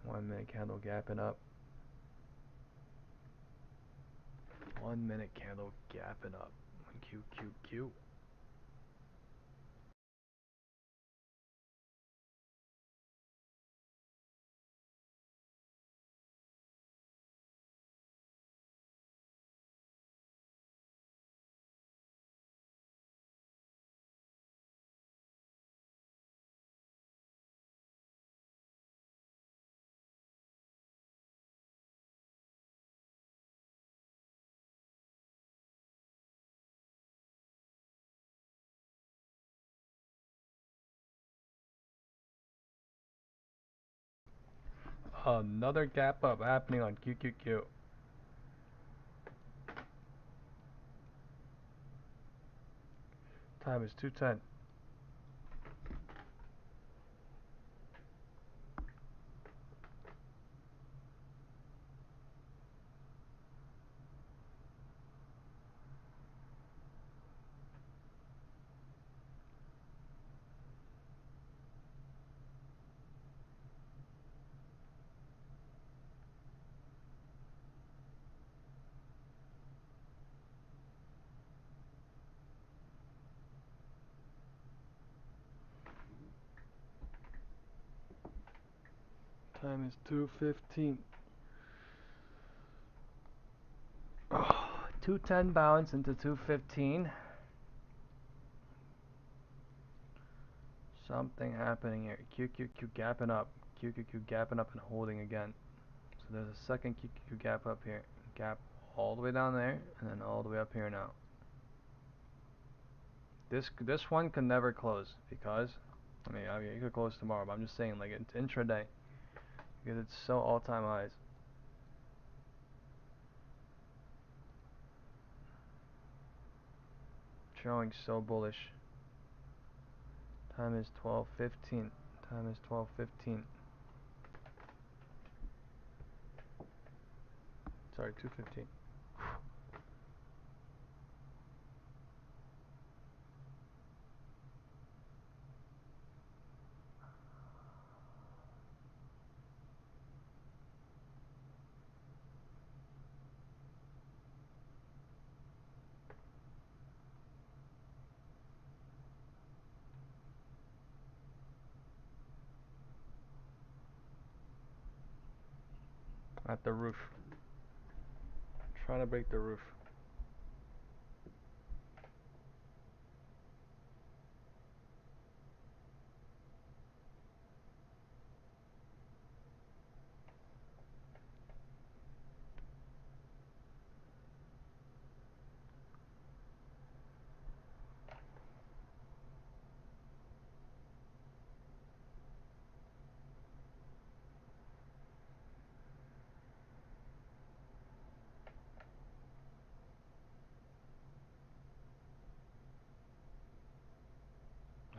1 minute candle gapping up. 1 minute candle gapping up. Q. Another gap up happening on QQQ. Time is 2:10. Time is 2:15. 2:10 bounce into 2:15. Something happening here. QQQ gapping up. QQQ gapping up and holding again. So there's a second QQQ gap up here. Gap all the way down there and then all the way up here now. This one can never close because I mean it could close tomorrow, but I'm just saying like it's intraday because it's so all-time highs. Showing so bullish. Time is 12:15. Time is 12:15. Sorry, 2:15. At the roof. Trying to break the roof.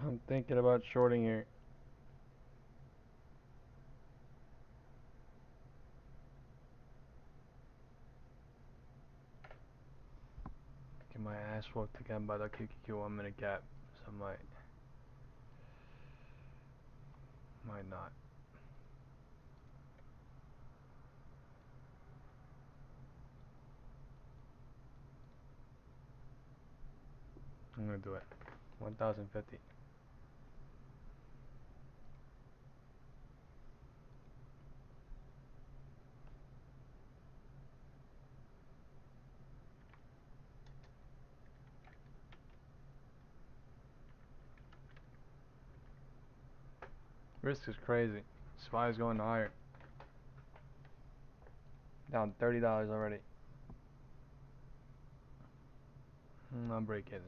I'm thinking about shorting here. Get my ass whooped again by the QQQ 1 minute gap. So I might not. I'm gonna do it. 1050. Risk is crazy. SPY is going higher. Down $30 already. I'm break even.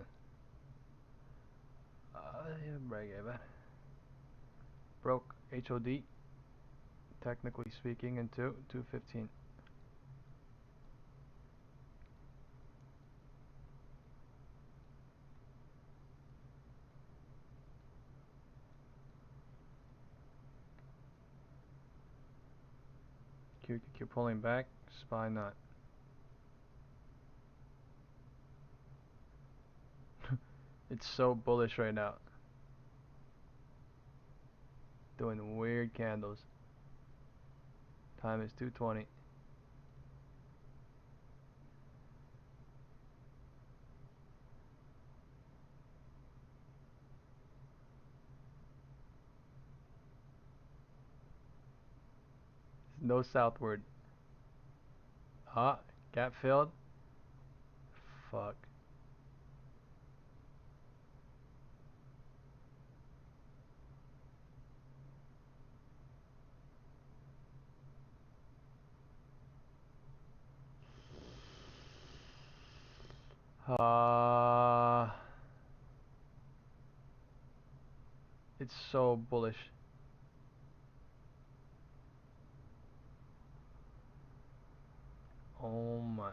Yeah, break even. Broke HOD, technically speaking, into 215. QQQ pulling back, SPY not. It's so bullish right now. Doing weird candles. Time is 2:20. No southward. Gap filled. Fuck. It's so bullish. Oh my.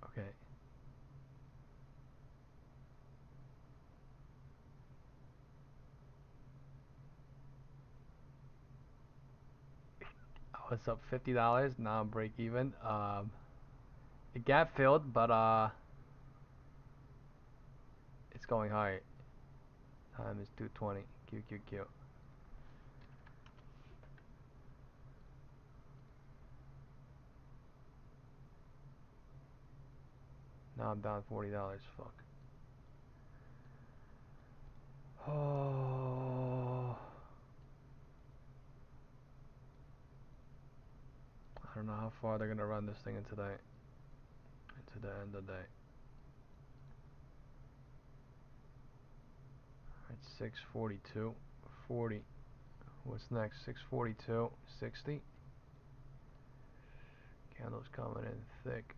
Okay. I was up $50. Now I'm break even. It gap filled, but it's going higher. Time is 2:20. QQQ. Now I'm down $40. Fuck. Oh. I don't know how far they're gonna run this thing into the end of the day. Alright, 642, 40. What's next? 642, 60. Candles coming in thick.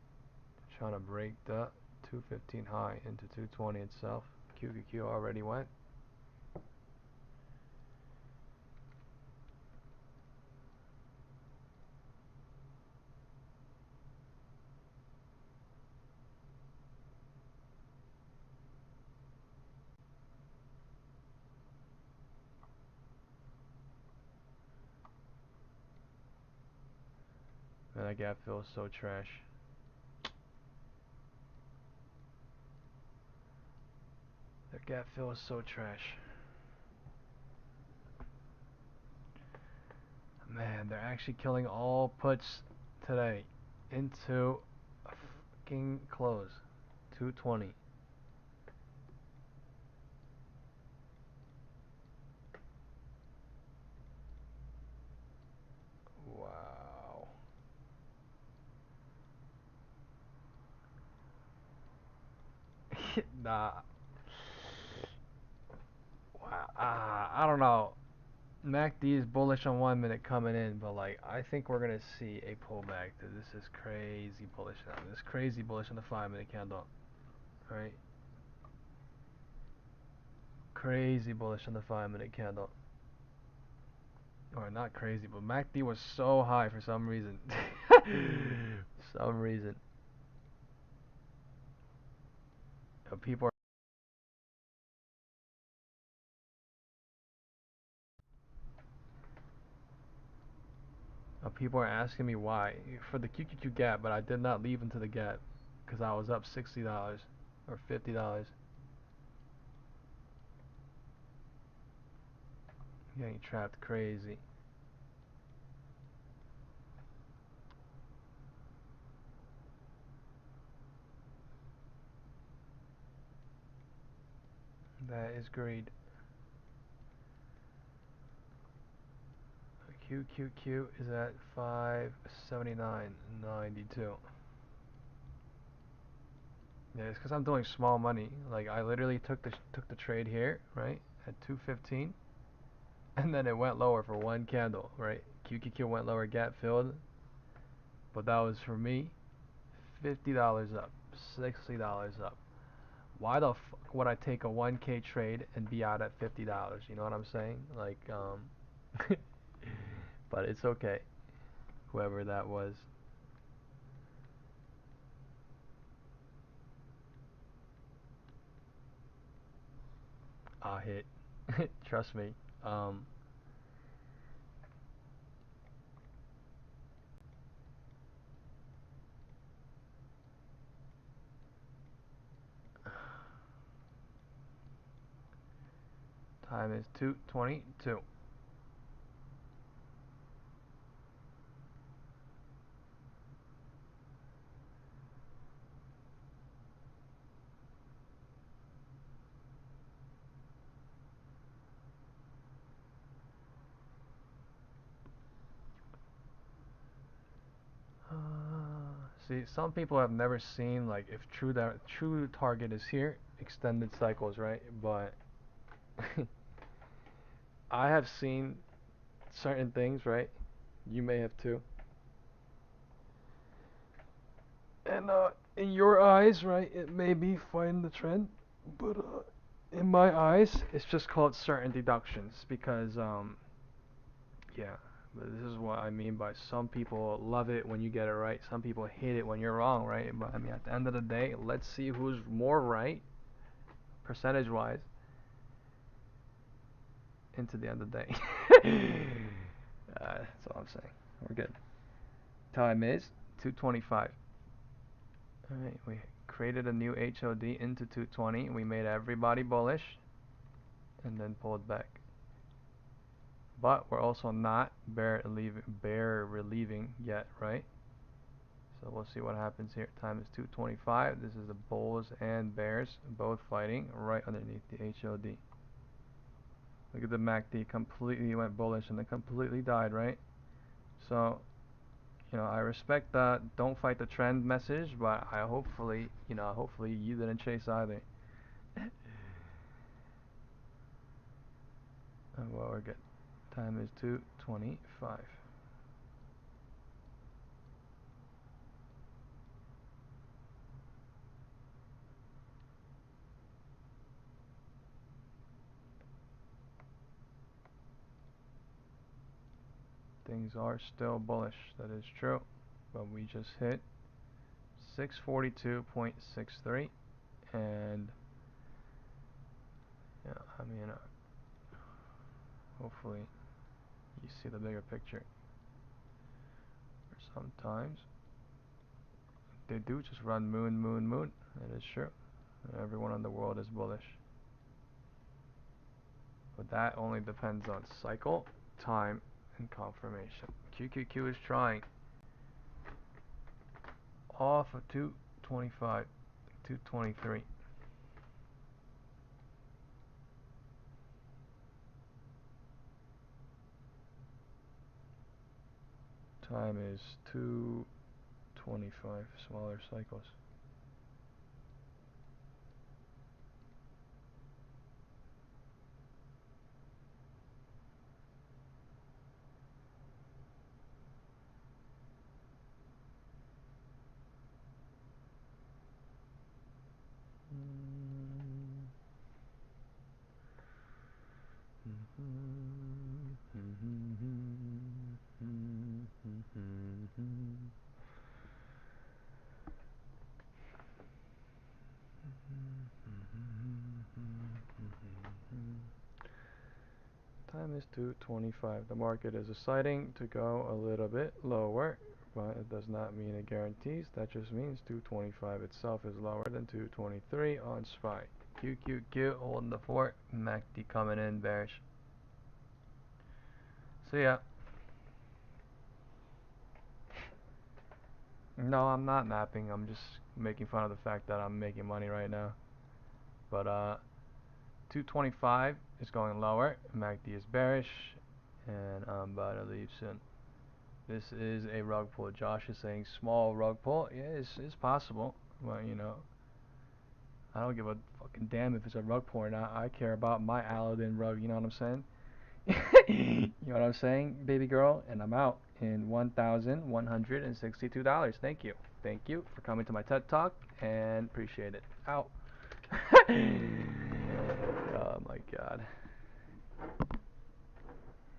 Trying to break the 215 high into 220 itself. QQQ already went. Man, that gap feels so trash. That gap feels so trash. Man, they're actually killing all puts today into a fucking close. 220. Wow. Nah. Wow. I don't know. MACD is bullish on 1 minute coming in, but like I think we're gonna see a pullback. This is crazy bullish now. This is crazy bullish on the 5 minute candle. Alright. Crazy bullish on the 5 minute candle. Or not crazy, but MACD was so high for some reason. Some reason. People are asking me why for the QQQ gap, but I did not leave into the gap because I was up $60 or $50. Getting trapped crazy. That is greed. QQQ is at 579.92. Yeah, it's because I'm doing small money. Like I literally took the trade here, right, at 215, and then it went lower for one candle, right? QQQ went lower, gap filled, but that was for me, $50 up, $60 up. Why the fuck would I take a 1K trade and be out at $50? You know what I'm saying? Like, but it's okay. Whoever that was. I hit. Trust me. Time is 2:22. See, some people have never seen like if true target is here, extended cycles, right? But I have seen certain things, right? You may have too. And in your eyes, right, it may be fighting the trend, but in my eyes, it's just called certain deductions because yeah. But this is what I mean by some people love it when you get it right, some people hate it when you're wrong, right? But I mean, at the end of the day, let's see who's more right, percentage-wise, into the end of the day. That's all I'm saying. We're good. Time is 2:25. Alright, we created a new HOD into 220. We made everybody bullish and then pulled back. But we're also not bear relieving yet, right? So we'll see what happens here. Time is 2:25. This is the bulls and bears both fighting right underneath the HOD. Look at the MACD, completely went bullish and then completely died, right? So, I respect that don't fight the trend message, but hopefully you didn't chase either. Well, we're good. Time is 2:25. Things are still bullish, that is true, but we just hit 642.63, and yeah, I mean, hopefully you see the bigger picture. Sometimes they do just run moon, moon, moon. That is true. Everyone in the world is bullish. But that only depends on cycle, time, and confirmation. QQQ is trying. Off of 225, 223. Time is 225, smaller cycles. Time is 2:25. The market is deciding to go a little bit lower, but it does not mean it guarantees. That just means 2:25 itself is lower than 2:23 on SPY. QQQ holding the fort. MACD coming in bearish. See ya. No, I'm not napping. I'm just making fun of the fact that I'm making money right now. But 225 is going lower. MACD is bearish, and I'm about to leave soon. This is a rug pull. Josh is saying small rug pull. Yeah, it's possible. Well, I don't give a fucking damn if it's a rug pull or not. I care about my Aladdin rug, you know what I'm saying? You know what I'm saying, baby girl? And I'm out in $1,162. Thank you. Thank you for coming to my TED Talk and appreciate it. Out. Oh my god.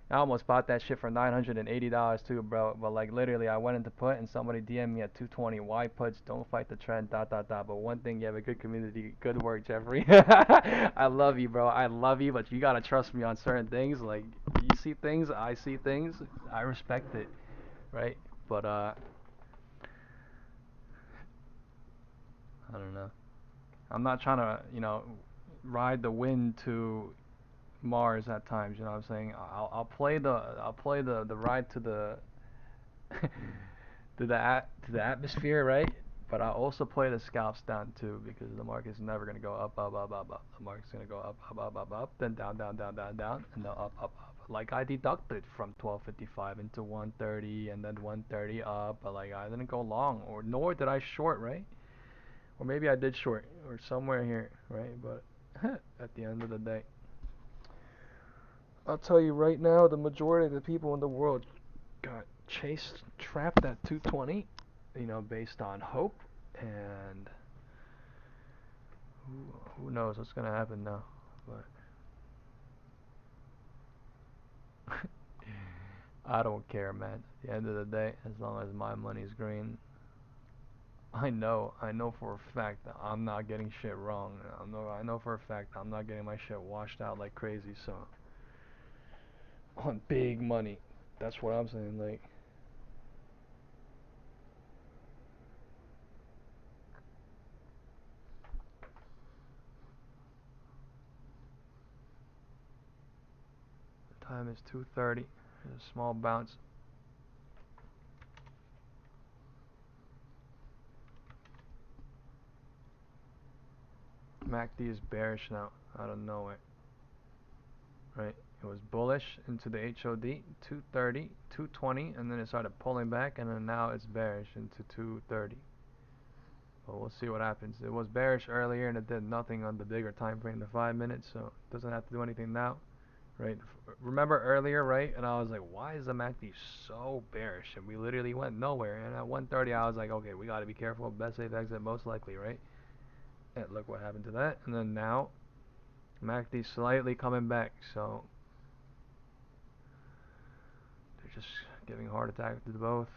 I almost bought that shit for $980 too, bro. But like literally, I went into put and somebody DM'd me at 220. Why puts? Don't fight the trend. Dot dot dot. But one thing, you have a good community. Good work, Jeffrey. I love you, bro. I love you, but you gotta trust me on certain things. Like you see things, I see things. I respect it, right? But I don't know. I'm not trying to, ride the wind to Mars at times. You know what I'm saying? I'll play the ride to the to the atmosphere, right? But I also play the scalps down too because the market's never gonna go up, up, up, up, up. The market's gonna go up, up, up, up, up, then down, down, down, down, down, and then up, up, up. Like I deducted from 12.55 into 130 and then 130 up, but like I didn't go long, or nor did I short, right? Or maybe I did short, or somewhere here, right? But at the end of the day, I'll tell you right now, the majority of the people in the world got chased, trapped at 220, based on hope, and who knows what's gonna happen now, but I don't care, man. At the end of the day, as long as my money's green, I know for a fact that I'm not getting shit wrong. I know for a fact that I'm not getting my shit washed out like crazy, so on big money. That's what I'm saying, like. Time is 2:30. There's a small bounce. MACD is bearish now, out of nowhere. Right? It was bullish into the HOD, 230, 220, and then it started pulling back, and then now it's bearish into 230. But we'll see what happens. It was bearish earlier, and it did nothing on the bigger time frame, the 5 minutes, so it doesn't have to do anything now. Right? Remember earlier, right? And I was like, why is the MACD so bearish? And we literally went nowhere. And at 130, I was like, okay, we got to be careful. Best safe exit, most likely, right? And look what happened to that. And then now, MACD slightly coming back. So they're just giving a heart attack to both.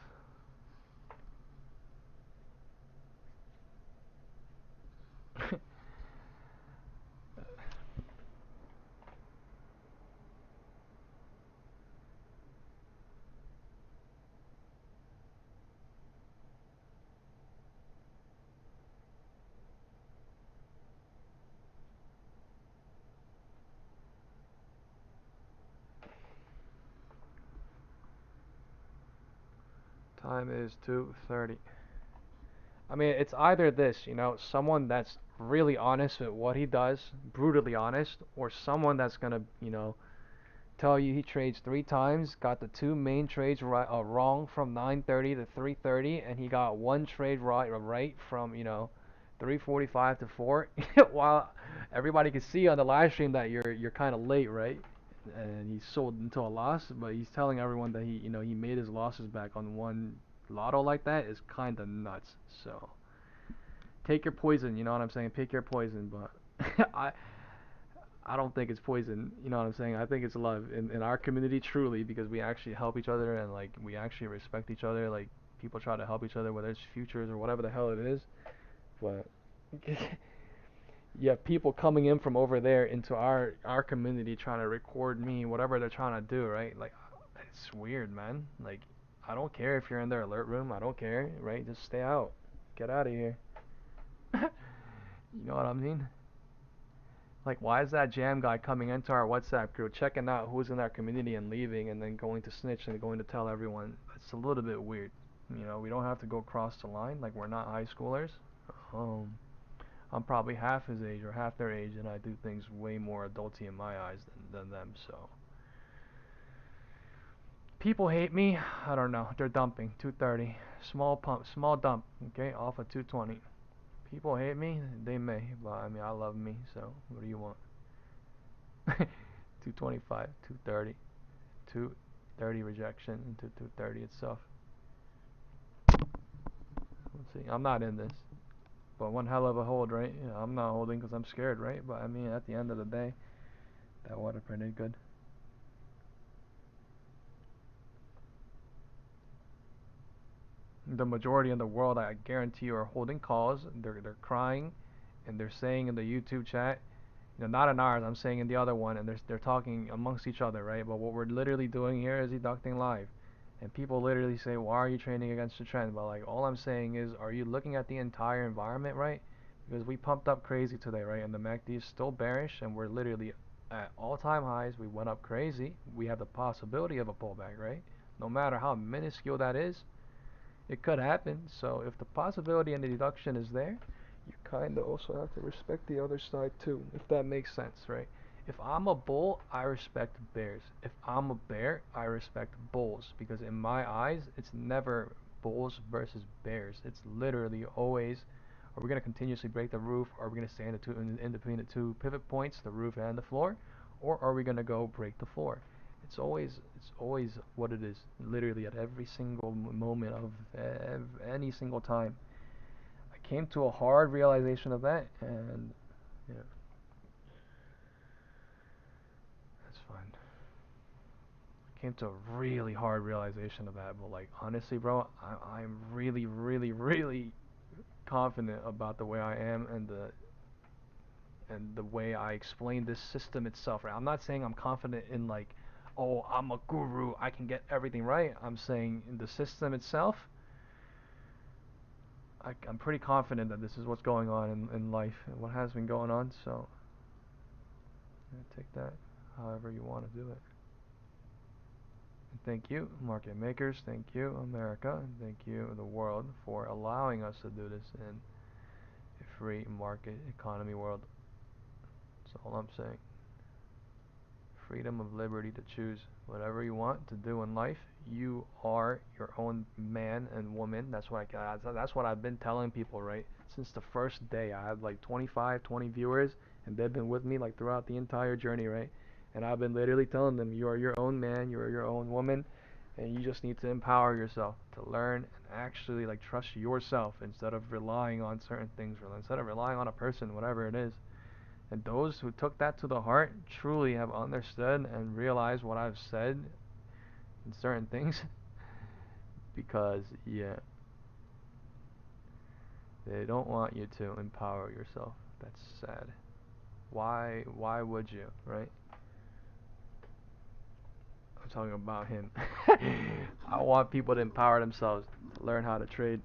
Time is 2:30. I mean, it's either this, someone that's really honest with what he does, brutally honest, or someone that's gonna, tell you he trades 3 times, got the 2 main trades wrong from 9:30 to 3:30, and he got 1 trade right from 3:45 to 4. While everybody can see on the live stream that you're kind of late, right? And he sold into a loss, but he's telling everyone that he made his losses back on one lotto like that is kind of nuts. So take your poison, you know what I'm saying? Pick your poison, but I don't think it's poison, you know what I'm saying? I think it's love in our community, truly, because we actually help each other and like we actually respect each other. Like people try to help each other, whether it's futures or whatever the hell it is. But you have people coming in from over there into our community trying to record me, whatever they're trying to do, right? Like it's weird, man. Like I don't care if you're in their alert room. I don't care, right? Just stay out. Get out of here. You know what I mean? Like, why is that jam guy coming into our WhatsApp group, checking out who's in our community and leaving, and then going to snitch and going to tell everyone? It's a little bit weird. We don't have to go cross the line. Like, we're not high schoolers. I'm probably half his age or half their age, and I do things way more adulty in my eyes than them, so. People hate me. I don't know. They're dumping. 230. Small pump. Small dump. Okay, off of 220. People hate me, they may, but I mean I love me, so what do you want? 225, 230, 230 rejection into 230 itself. Let's see. I'm not in this, but one hell of a hold, right? Yeah, I'm not holding because I'm scared, right? But I mean, at the end of the day, that water printed good. The majority in the world, I guarantee you, are holding calls. They're crying, and they're saying in the YouTube chat, you know, not in ours. I'm saying in the other one, and they're talking amongst each other, right? But what we're literally doing here is deducting live, and people literally say, "Why are you trading against the trend?" But like, all I'm saying is, are you looking at the entire environment, right? Because we pumped up crazy today, right? And the MACD is still bearish, and we're literally at all-time highs. We went up crazy. We have the possibility of a pullback, right? No matter how minuscule that is, it could happen. So if the possibility and the deduction is there, you kind of also have to respect the other side too, if that makes sense, right? If I'm a bull, I respect bears. If I'm a bear, I respect bulls, because in my eyes, it's never bulls versus bears. It's literally always, are we going to continuously break the roof? Are we going to stay in between the two pivot points, the roof and the floor? Or are we going to go break the floor? It's always what it is, literally at every single moment of any single time. I came to a hard realization of that, and yeah, that's fine. I came to a really hard realization of that, but like honestly, bro, I'm really, really, really confident about the way I am and the way I explain this system itself, right? I'm not saying I'm confident in like, oh, I'm a guru, I can get everything right. I'm saying in the system itself, I'm pretty confident that this is what's going on in life and what has been going on, so yeah, take that however you want to do it. And thank you, market makers, thank you, America, and thank you, the world, for allowing us to do this in a free market economy world. That's all I'm saying. Freedom of liberty to choose whatever you want to do in life. You are your own man and woman. That's what I've been telling people, right? Since the first day. I had like 25, 20 viewers, and they've been with me like throughout the entire journey, right? And I've been literally telling them, you are your own man, you are your own woman, and you just need to empower yourself to learn and actually like trust yourself instead of relying on certain things, or instead of relying on a person, whatever it is. And those who took that to the heart truly have understood and realized what I've said in certain things. Because, yeah, they don't want you to empower yourself. That's sad. Why would you, right? I'm talking about him. I want people to empower themselves, to learn how to trade.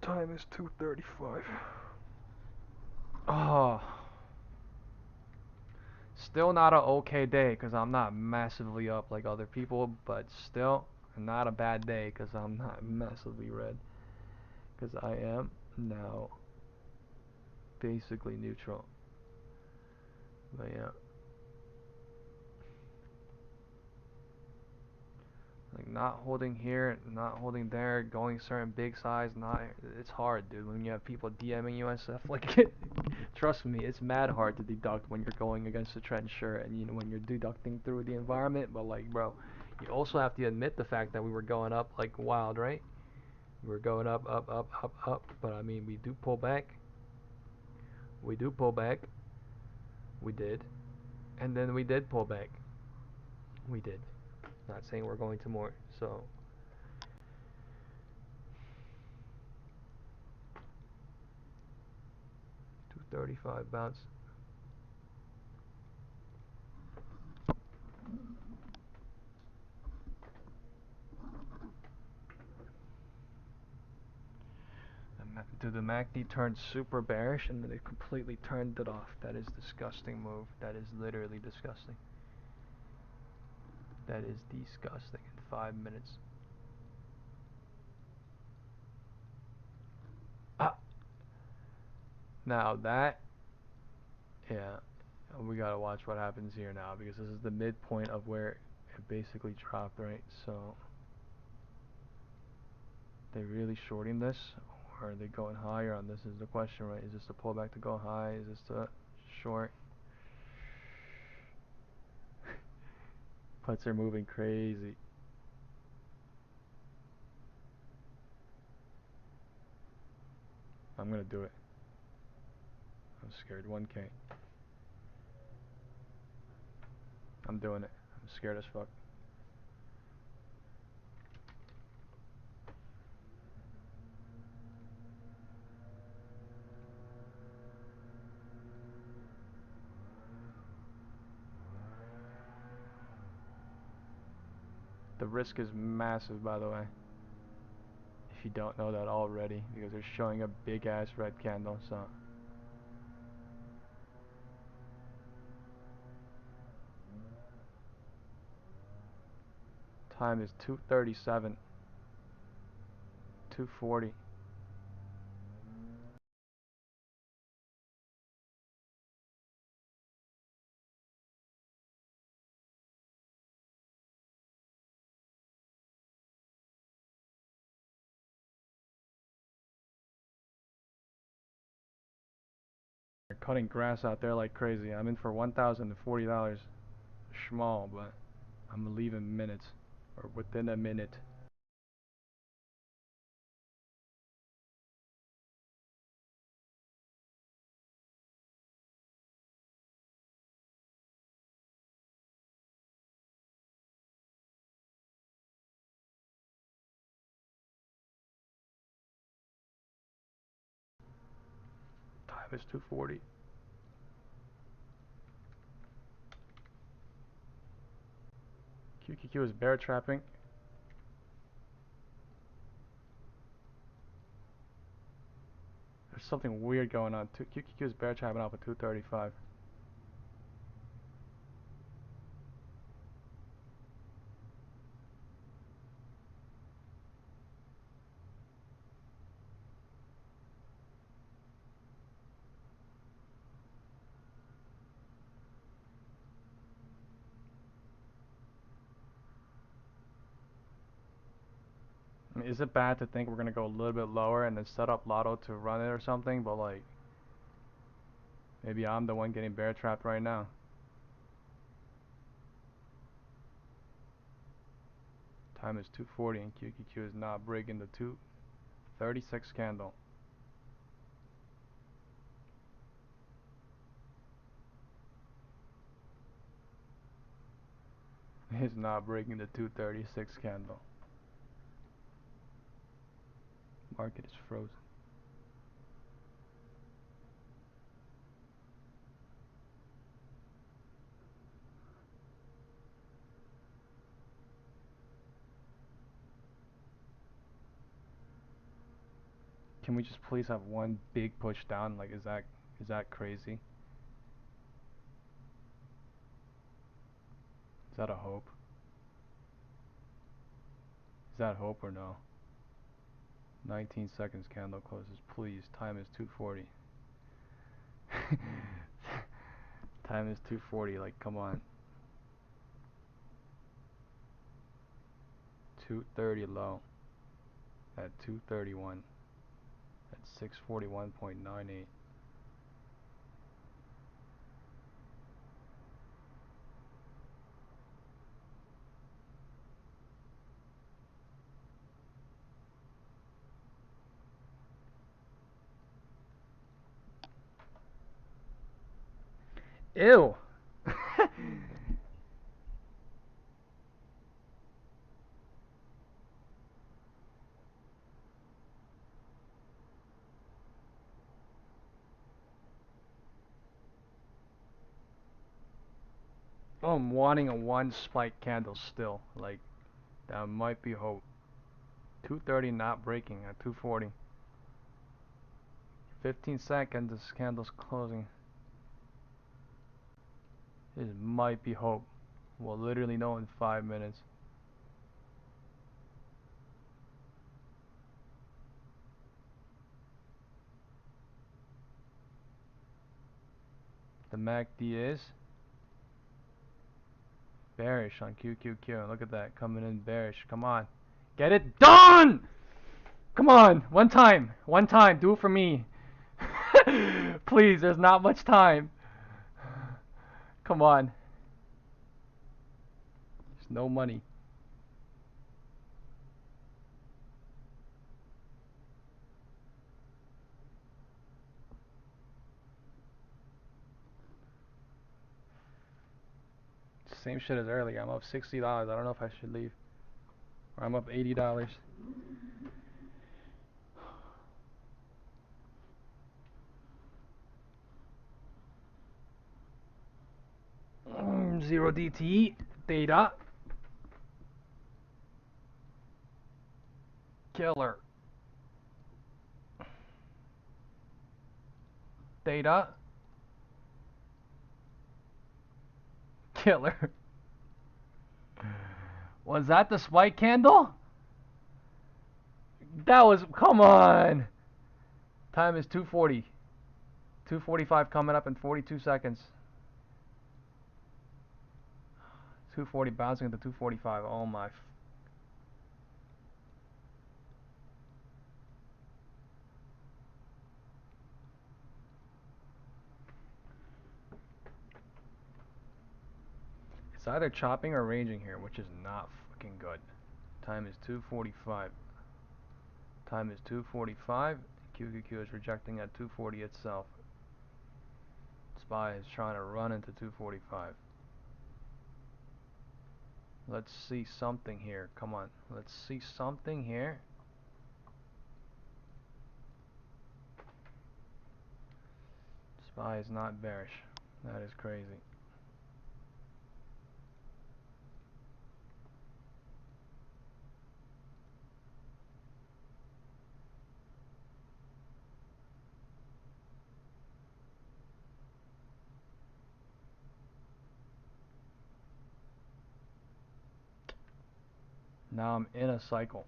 Time is 2:35. Oh. Still not an okay day because I'm not massively up like other people, but still not a bad day because I'm not massively red, because I am now basically neutral. But yeah, like not holding here, not holding there, going certain big size, it's hard, dude, when you have people DMing you and stuff like it. Trust me, it's mad hard to deduct when you're going against the trend, sure, and you know, when you're deducting through the environment, but like, bro, you also have to admit the fact that we were going up like wild, right? We were going up, up, up, up, up, but I mean, we do pull back. We do pull back. We did. And then we did pull back. We did. Not saying we're going to more, so 235 bounce. The MACD turned super bearish and then it completely turned it off. That is disgusting move. That is literally disgusting. That is disgusting in 5 minutes. Ah. Now that, yeah, we gotta watch what happens here now, because this is the midpoint of where it basically dropped, right? So They really shorting this, or are they going higher on this? Is the question, right? Is this the pullback to go high? Is this the short? Puts are moving crazy. I'm gonna do it. I'm scared. 1K. I'm doing it. I'm scared as fuck. The risk is massive, by the way, if you don't know that already, because they're showing a big ass red candle. So time is 2:37, 2:40. They're cutting grass out there like crazy. I'm in for $1,040. Small, but I'm leaving minutes, or within a minute. Time is 2:40. QQQ is bear trapping. There's something weird going on. QQQ is bear trapping off at 2:35. I mean, is it bad to think we're gonna go a little bit lower and then set up Lotto to run it or something? But like, maybe I'm the one getting bear trapped right now. Time is 2:40 and QQQ is not breaking the 2:36 candle. It's not breaking the 2:36 candle. Market is frozen. Can we just please have one big push down? Like, is that crazy? Is that a hope? Is that hope or no? 19 seconds candle closes, please. Time is 2:40. Time is 2:40, like, come on. 2:30 low at 2:31 at 641.98. Ew. Oh, I'm wanting a one spike candle still. Like, that might be hope. 2:30 not breaking at 2:40. 15 seconds, this candle's closing. This might be hope. We'll literally know in 5 minutes. The MACD is bearish on QQQ. Look at that, coming in bearish. Come on, get it done! Come on, one time, do it for me. Please, there's not much time. Come on. There's no money. Same shit as earlier. I'm up $60. I don't know if I should leave. Or I'm up $80. Zero DTE. Data. Killer. Data. Killer. Was that the spike candle? That was, come on. Time is 2:40. 2:45 coming up in 42 seconds. 2:40 bouncing into 2:45. Oh my. It's either chopping or ranging here, which is not fucking good. Time is 2:45. Time is 2:45. QQQ is rejecting at 2:40 itself. SPY is trying to run into 2:45. Let's see something here. Come on. Let's see something here. SPY is not bearish. That is crazy. Now I'm in a cycle.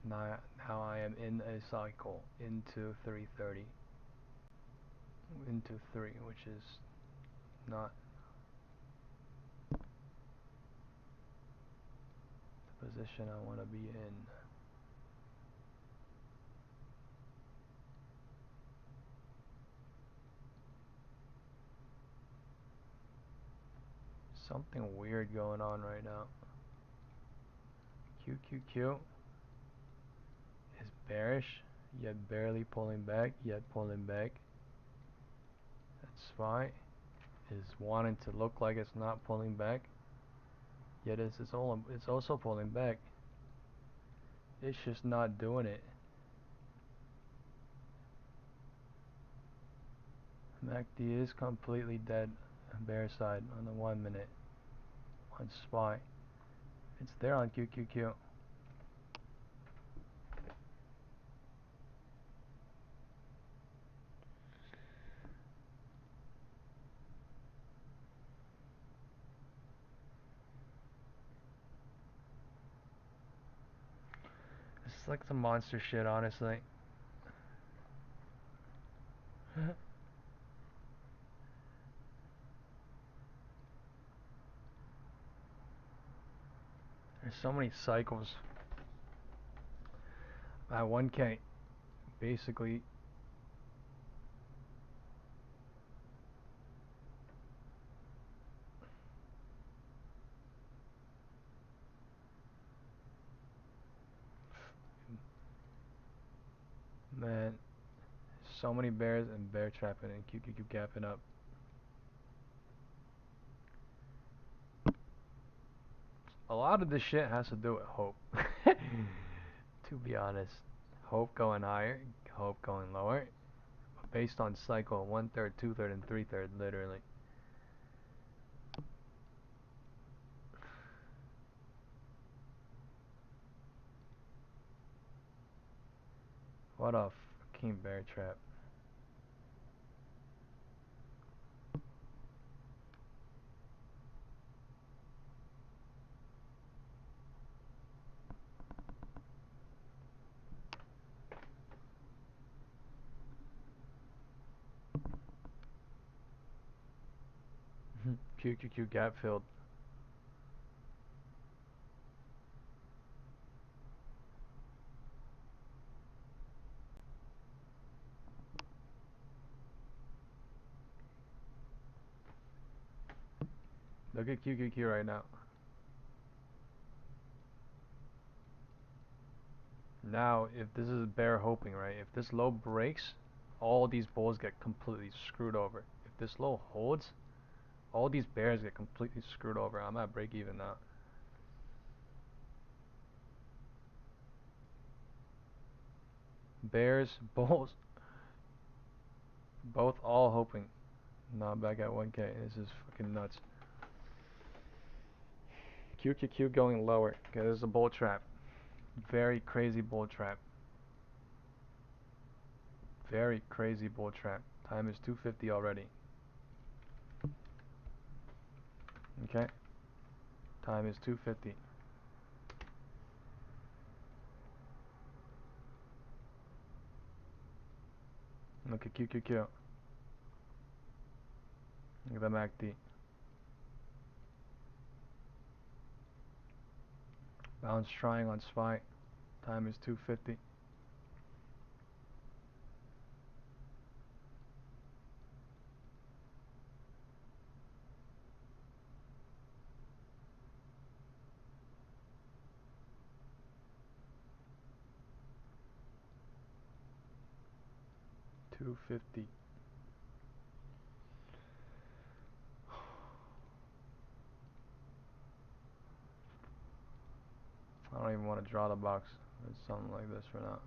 Now I am in a cycle into 330. Into 3, which is not the position I want to be in. Something weird going on right now. QQQ is bearish, yet barely pulling back, yet pulling back. That's SPY is wanting to look like it's not pulling back, yet it's also pulling back. It's just not doing it. MACD is completely dead, bear side on the 1 minute on SPY. It's there on QQQ. It's like some monster shit, honestly. There's so many cycles. At 1K, basically. Man, so many bears and bear trapping and QQQ gapping up. A lot of this shit has to do with hope. To be honest. Hope going higher, hope going lower. Based on cycle 1/3, 2/3, and 3/3, literally. What a fucking bear trap. QQQ gap filled. Look at QQQ right now. Now, if this is bear hoping, right? If this low breaks, all these bulls get completely screwed over. If this low holds, all these bears get completely screwed over. I'm at break even now. Bears, bulls, both all hoping. Now I'm back at 1K. This is fucking nuts. QQQ going lower. Okay, this is a bull trap. Very crazy bull trap. Very crazy bull trap. Time is 2:50 already. Okay. Time is 2:50. Look at QQQ. Look at the MACD. Bounce trying on SPY. Time is 2:50. I don't even want to draw the box. It's something like this for now.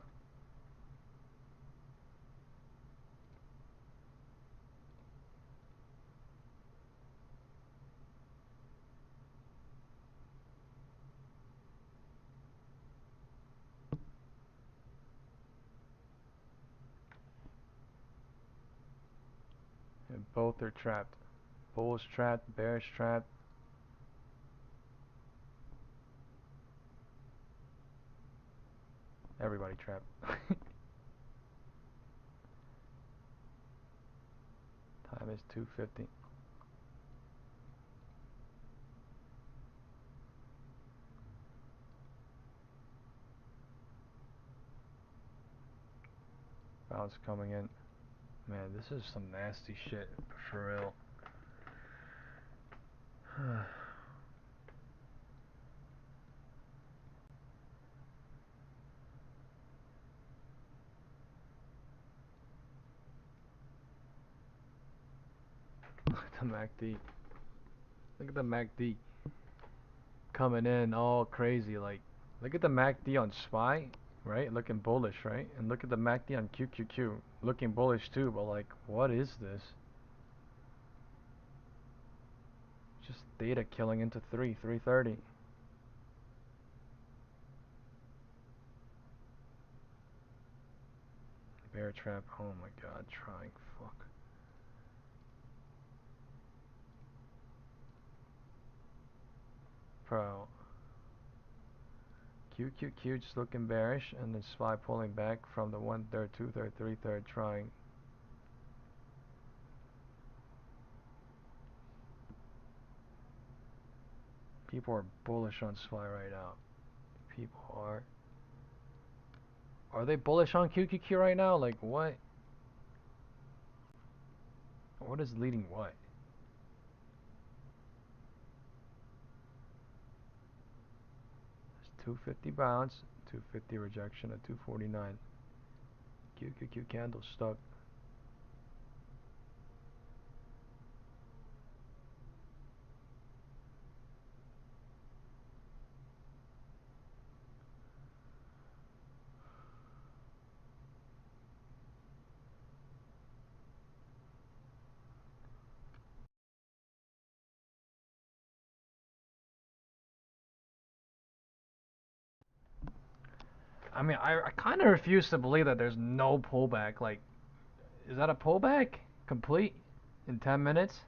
And both are trapped. Bullish trapped, bearish trapped. Everybody trapped. Time is 2:50. Bounce coming in. Man, this is some nasty shit for real. Look at the MACD. Look at the MACD coming in all crazy. Like, look at the MACD on SPY, right? Looking bullish, right? And look at the MACD on QQQ, looking bullish too. But like, what is this? Just data killing into 3:30. Bear trap. Oh my god, trying. Fuck. Pro. QQQ just looking bearish, and then SPY pulling back from the 1/3, 2/3, 3/3 trying. People are bullish on SPY right now. People are. Are they bullish on QQQ right now? Like what? What is leading what? 250 bounce, 250 rejection at 249. QQQ candle stuck. I mean, I kind of refuse to believe that there's no pullback. Like, is that a pullback? Complete? In 10 minutes?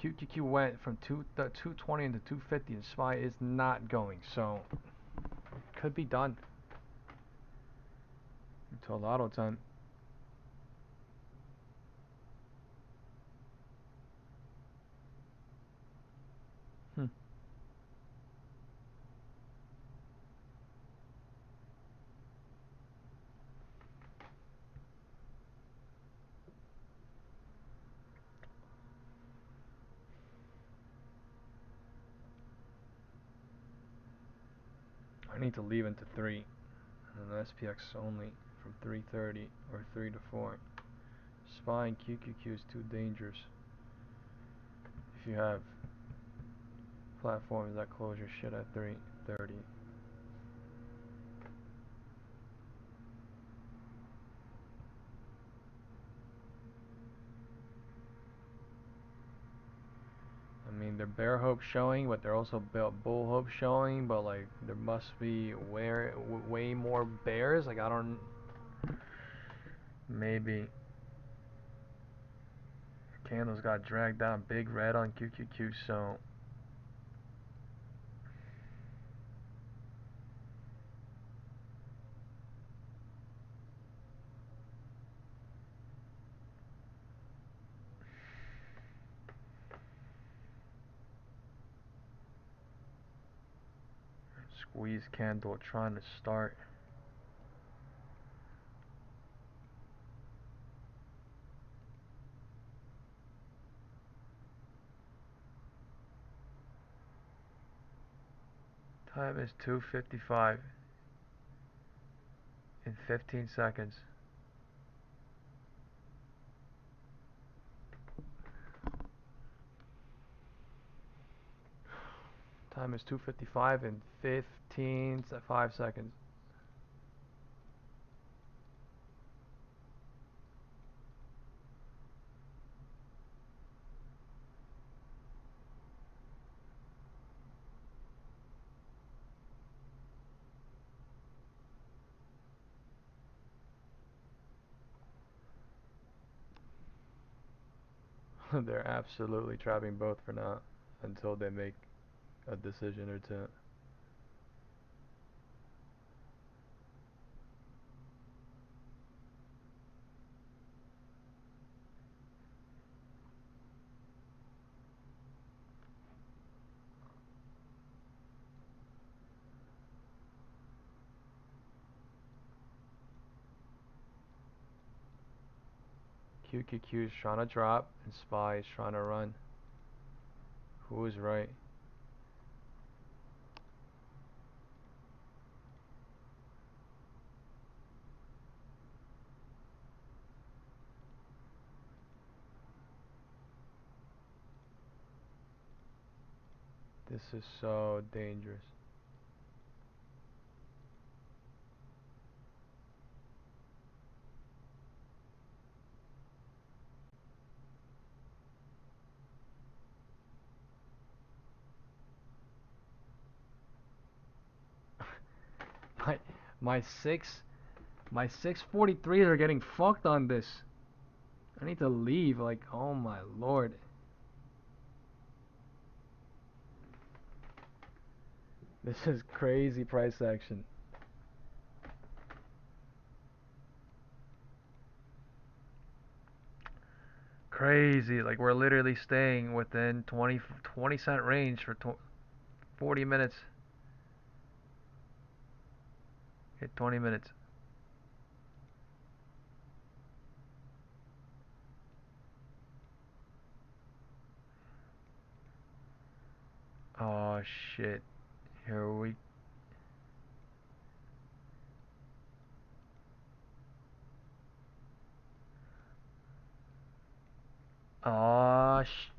QQQ went from 220 into 250 and SPY is not going. So, could be done. Until lotto time. I need to leave into 3. And then SPX only from 3:30 or 3 to 4. SPY and QQQ is too dangerous. If you have platforms that close your shit at 3:30. I mean, they're bear hope showing, but they're also bull hope showing. But like, there must be way more bears. Like, I don't. Maybe. Candles got dragged down big red on QQQ, so. Squeeze candle trying to start. Time is 2:55 in 15 seconds. Time is 2:55 in 5 seconds. They're absolutely trapping both for now until they make a decision or two. QQQ is trying to drop and SPY is trying to run. Who is right? This is so dangerous. my 643s are getting fucked on this. I need to leave, like, oh my lord. This is crazy price action. Crazy, like we're literally staying within 20 cent range for 40 minutes. Okay, 20 minutes. Oh shit. Here we Oh sh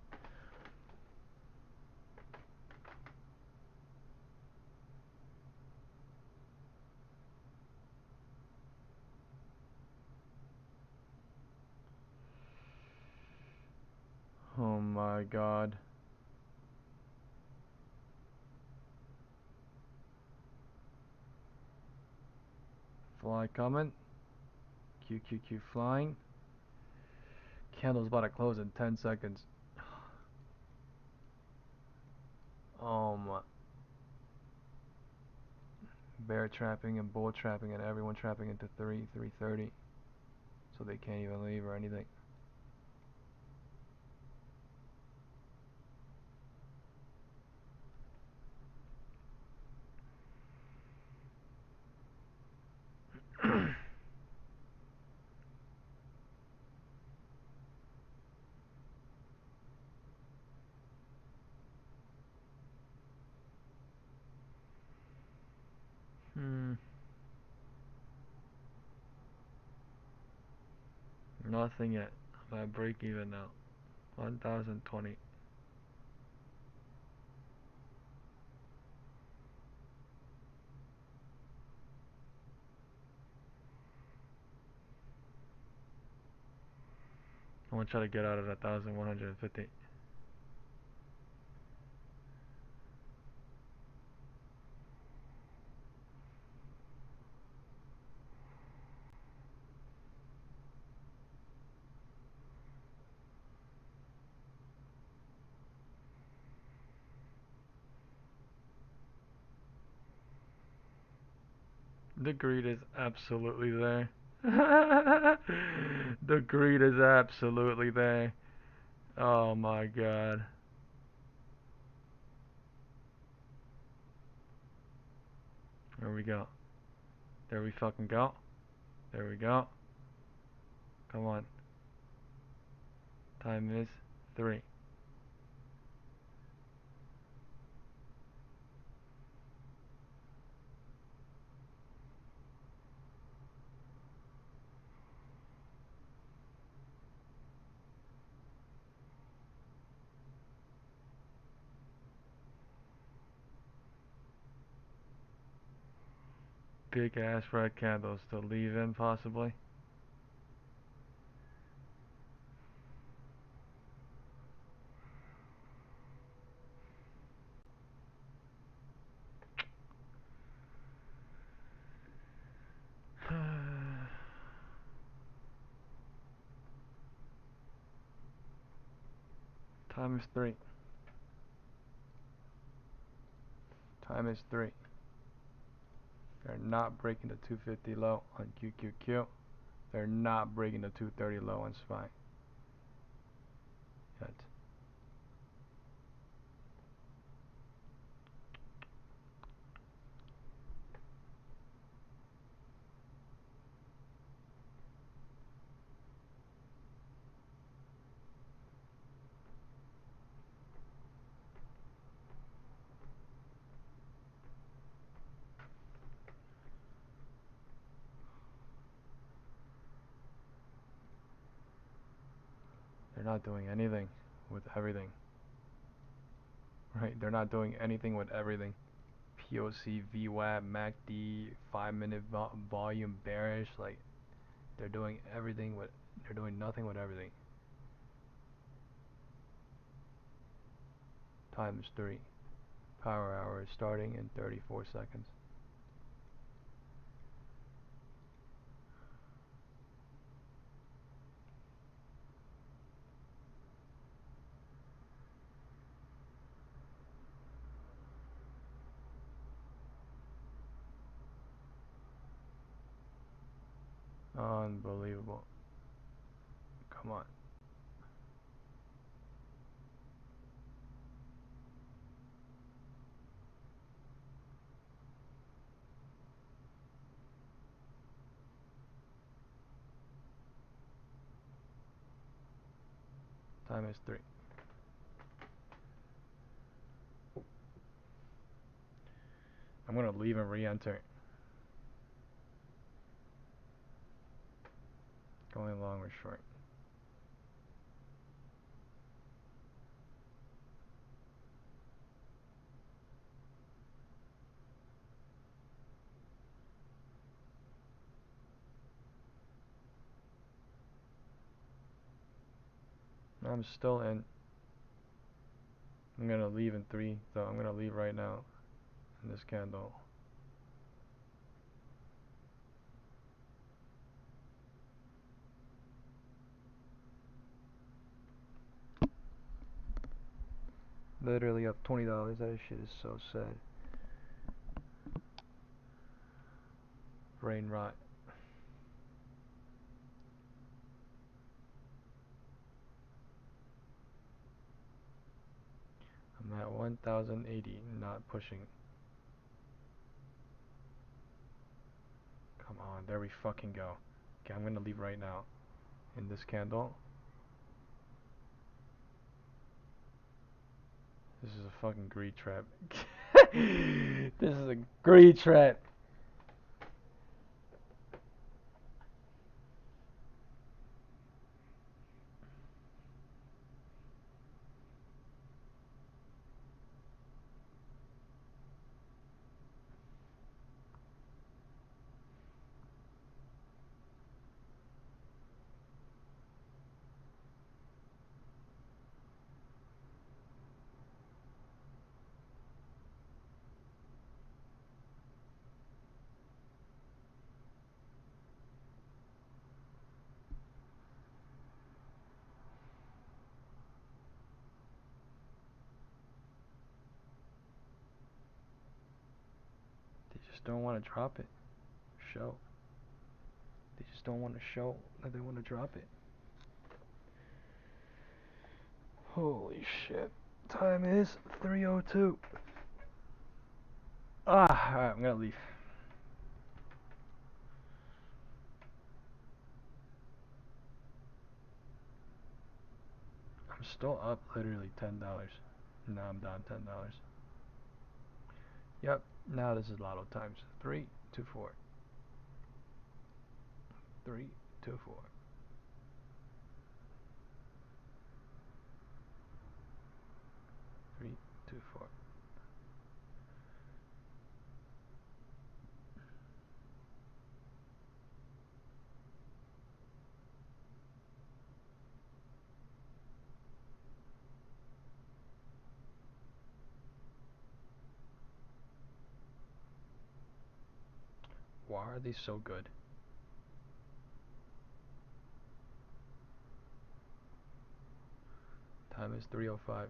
Oh my god. Fly coming. QQQ flying. Candle's about to close in 10 seconds. Oh my. Bear trapping and bull trapping and everyone trapping into 3:30. So they can't even leave or anything. Nothing yet. I'm at break even now. 1,020. I want to try to get out at 1,150. The greed is absolutely there. The greed is absolutely there. Oh my god. There we go. There we fucking go. There we go. Come on. Time is 3. Big ass red candles to leave in possibly. Time is 3. Time is 3. They're not breaking the 250 low on QQQ. They're not breaking the 230 low on SPY. Yet. They're not doing anything with everything. Right? They're not doing anything with everything. POC, VWAP, MACD, 5-minute volume bearish. Like, they're doing everything with, they're doing nothing with everything. Time is 3. Power hour is starting in 34 seconds. Unbelievable. Come on. Time is 3. I'm gonna leave and re-enter. Going long or short. I'm still in. I'm gonna leave in 3, so I'm gonna leave right now in this candle. Literally up $20. That shit is so sad. Brain rot. I'm at 1,080, not pushing. Come on, there we fucking go. Okay, I'm gonna leave right now in this candle. This is a fucking greed trap. This is a greed trap. just don't want to drop it. Show. They just don't want to show that they want to drop it. Holy shit. Time is 3:02. Alright, I'm gonna leave. I'm still up literally $10. Now I'm down $10. Yep, now this is lotto times. 3, 2, 4. 3, 2, 4. Three, two, four. Why are they so good? Time is 3:05.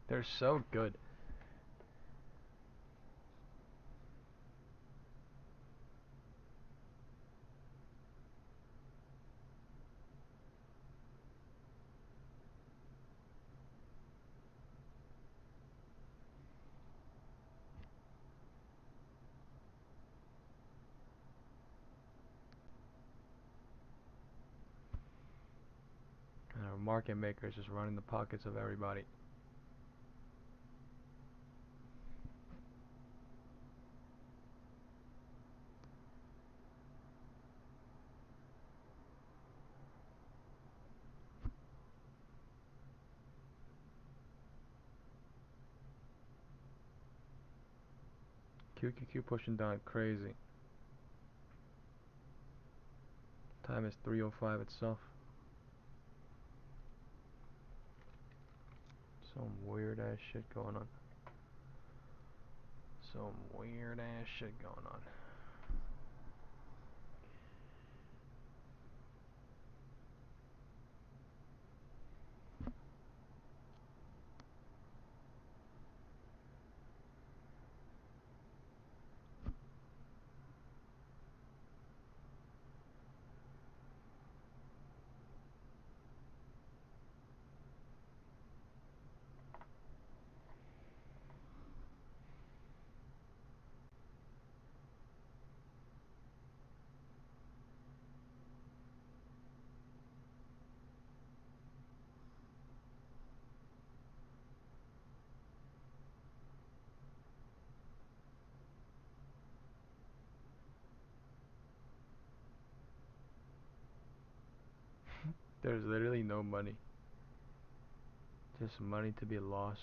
They're so good. And our market makers just running the pockets of everybody. QQQ pushing down crazy. Time is 3:05 itself. Some weird ass shit going on. Some weird ass shit going on. There's literally no money. Just money to be lost.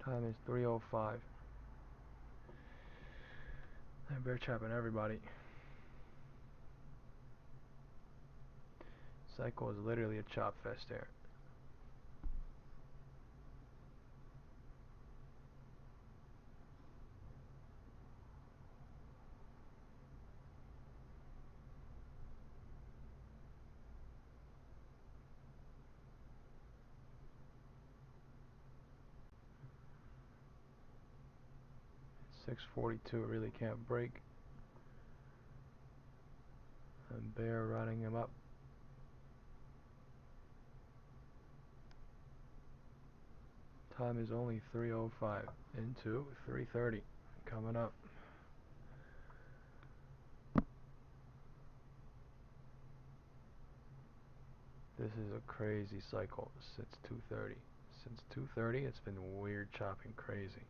Time is 3:05. I'm bear trapping everybody. Cycle is literally a chop fest here. $642 really can't break. And bear running him up. Time is only 3:05 into 3:30 coming up. This is a crazy cycle since 2:30. Since 2:30 it's been weird chopping crazy.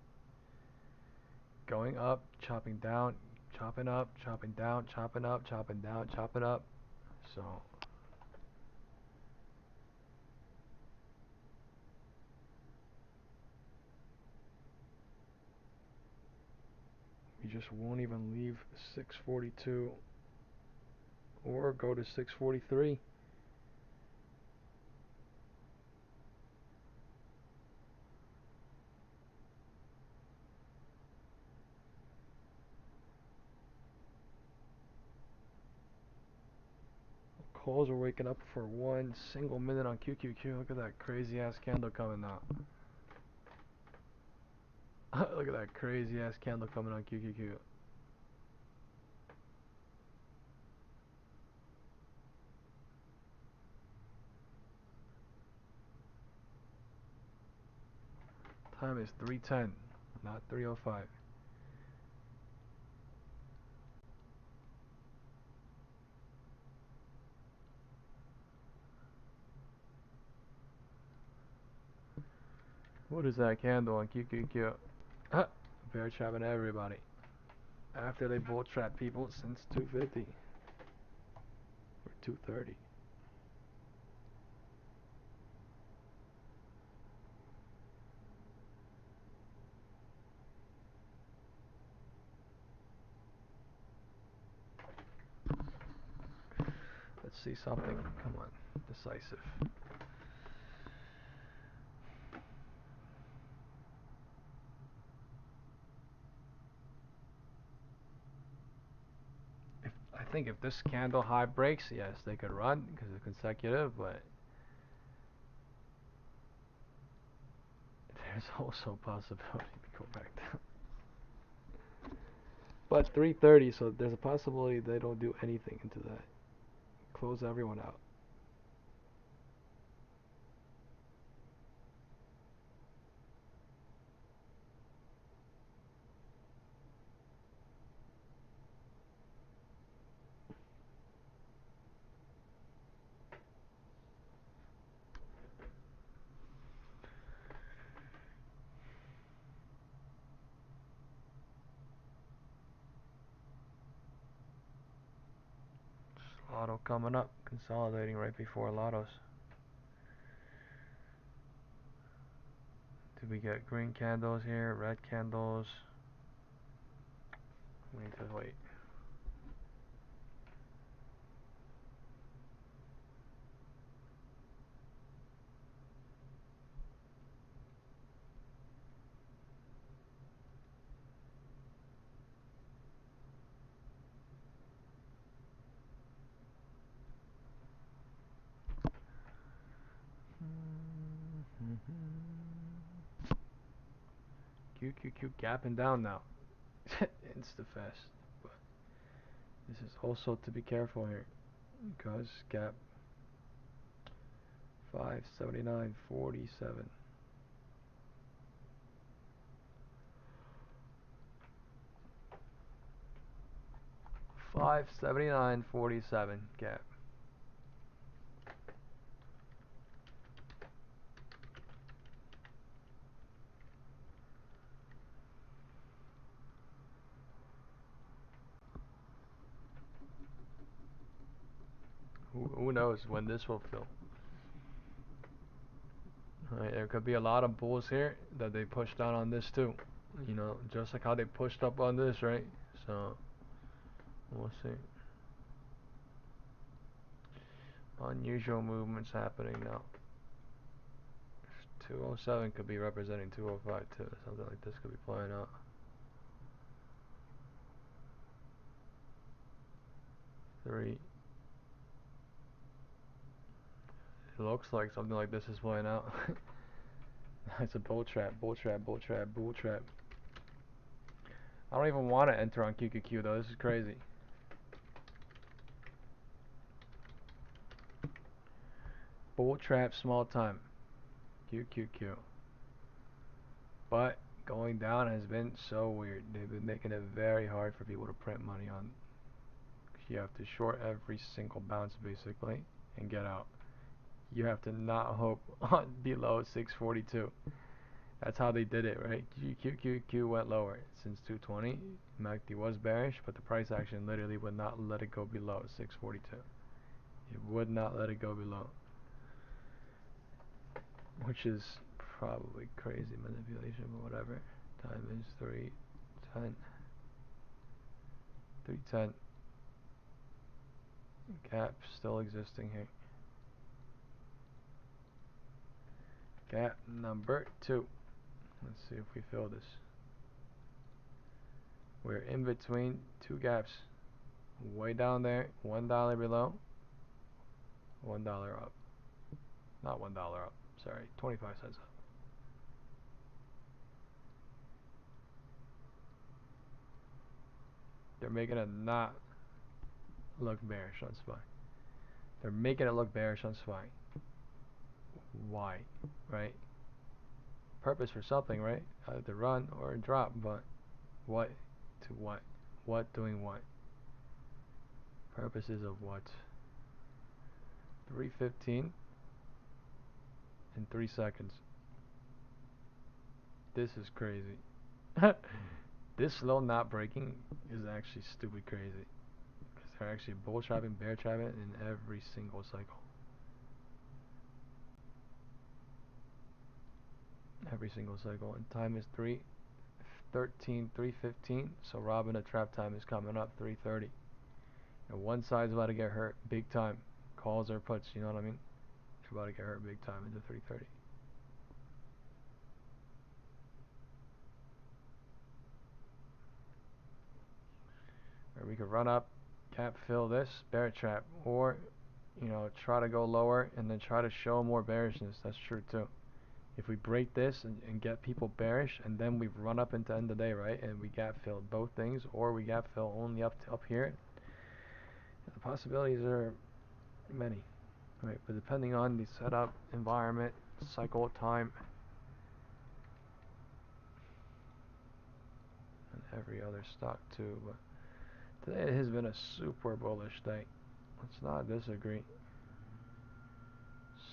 Going up, chopping down, chopping up, chopping down, chopping up, chopping down, chopping up. So we just won't even leave 642 or go to 643. calls are waking up for 1 single minute on QQQ. Look at that crazy ass candle coming out. Look at that crazy ass candle coming on QQQ. Time is 3:10, not 3:05. What is that candle on QQQ? Bear trapping everybody. After they bull trap people since 250 or 230. Let's see something. Come on, decisive. I think if this candle high breaks, yes, they could run because it's consecutive, but there's also a possibility to go back down. But 330, so there's a possibility they don't do anything into that. Close everyone out. Lotto coming up, consolidating right before Lottos. Did we get green candles here, red candles? We need to wait. QQQ gapping down now. Insta-fast. But this is also to be careful here because gap 579.47. 579.47 gap. Who knows when this will fill? Right, there could be a lot of bulls here that they push down on this too. You know, just like how they pushed up on this, right? So we'll see. Unusual movements happening now. 207 could be representing 205 too. Something like this could be playing out. 3. It looks like something like this is playing out. It's a bull trap, bull trap, bull trap, bull trap. I don't even want to enter on QQQ though. This is crazy. Bull trap, small time. QQQ. But going down has been so weird. They've been making it very hard for people to print money on. You have to short every single bounce basically and get out. You have to not hope on below 642. That's how they did it, right? QQQ went lower since 220. MACD was bearish, but the price action literally would not let it go below 642. It would not let it go below, which is probably crazy manipulation, but whatever. Time is 3:10. 3:10. Gap still existing here. Gap number 2. Let's see if we fill this. We're in between two gaps. Way down there, $1 below. $1 up. Not $1 up. Sorry, 25 cents up. They're making it not look bearish on SPY. They're making it look bearish on SPY. Why? Right? Purpose for something, right? Either run or drop, but what to what? What doing what? Purposes of what? 315 in 3 seconds. This is crazy. This slow not breaking is actually stupid crazy. Because they're actually bull trapping, bear trapping in every single cycle. Every single cycle. And time is 3:15. So robbing a trap time is coming up 3:30. And one side's about to get hurt big time. Calls or puts, you know what I mean? They're about to get hurt big time into 3:30. Or we could run up, cap fill this, bear trap, or try to go lower and then try to show more bearishness. That's true too. If we break this and get people bearish, and then we run up into end of day, right, and we gap fill both things, or we gap fill only up here, the possibilities are many, right? But depending on the setup, environment, cycle, time, and every other stock too. But today has been a super bullish day. Let's not disagree.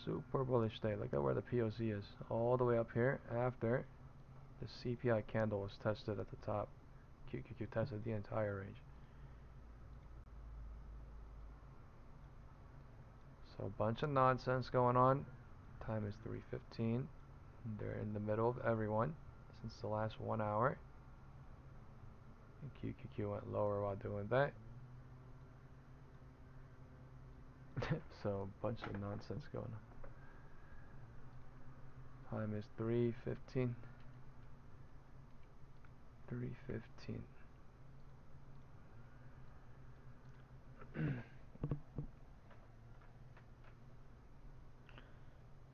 Super bullish day. Look at where the POC is. All the way up here after the CPI candle was tested at the top. QQQ tested the entire range. So a bunch of nonsense going on. Time is 3:15. They're in the middle of everyone since the last 1 hour. And QQQ went lower while doing that. So a bunch of nonsense going on. Time is 3:15. 3:15.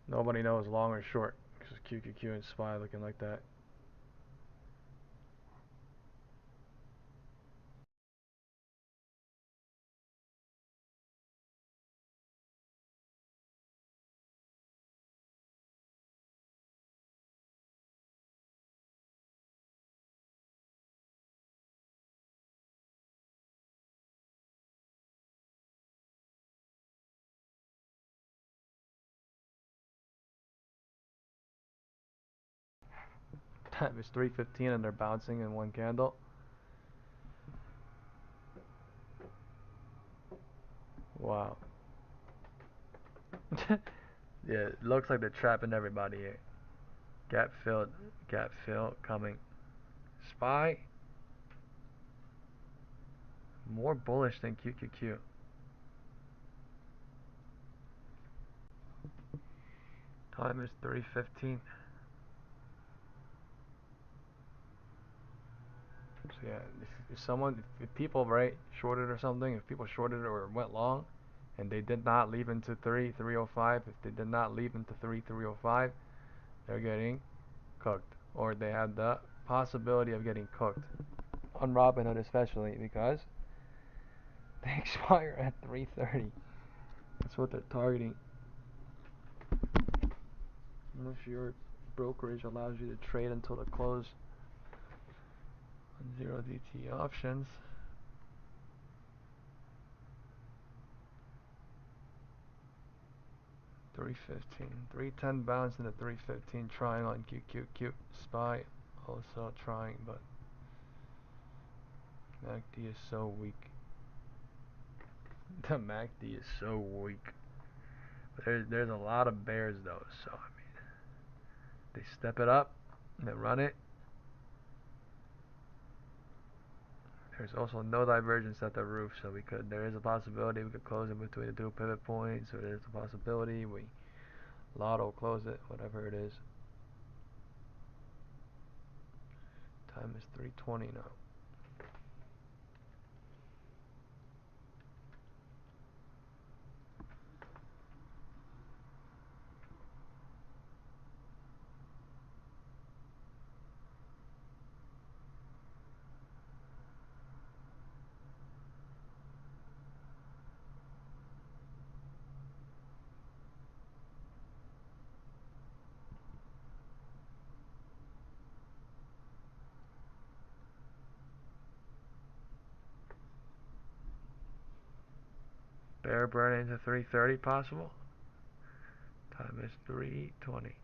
Nobody knows long or short because QQQ and SPY looking like that. Time is 3:15 and they're bouncing in one candle. Wow. Yeah, it looks like they're trapping everybody here. Gap fill, coming. SPY, more bullish than QQQ. Time is 3:15. So yeah, if people shorted or something, if people shorted or went long, and they did not leave into 3:05, if they did not leave into 3:05, they're getting cooked, or they had the possibility of getting cooked. On Robinhood especially, because they expire at 3:30. That's what they're targeting. Unless your brokerage allows you to trade until the close on 0DT options. $3.15, $3.10 bounce into $3.15, trying on QQQ. SPY also trying, but MACD is so weak. The MACD is so weak. But there's a lot of bears though, so I mean, they step it up, they run it. There's also no divergence at the roof, so there is a possibility we could close in between the 2 pivot points, or there's a possibility we lotto close it, whatever it is. Time is 3:20 now. Bear burn into 330 possible. Time is 3:20.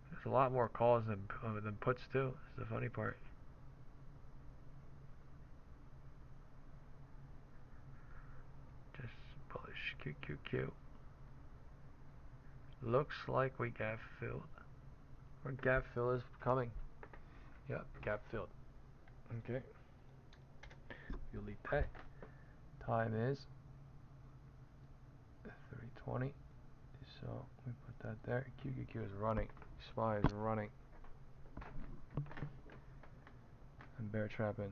There's a lot more calls than puts too. Is the funny part. Just bullish. QQQ. Looks like we gap filled. Or gap fill is coming. Yep, gap filled. Okay. You'll leave that. Time is 3:20. So we put that there. QQQ is running. SPY is running. And bear trapping.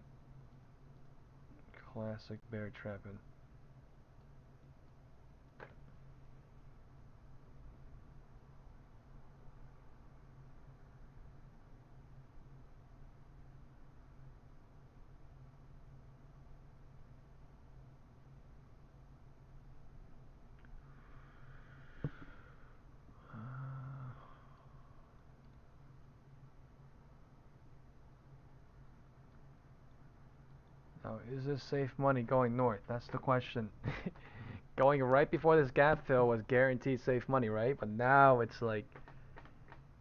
Classic bear trapping. Now, is this safe money going north? That's the question. Going right before this gap fill was guaranteed safe money, right? But now it's like,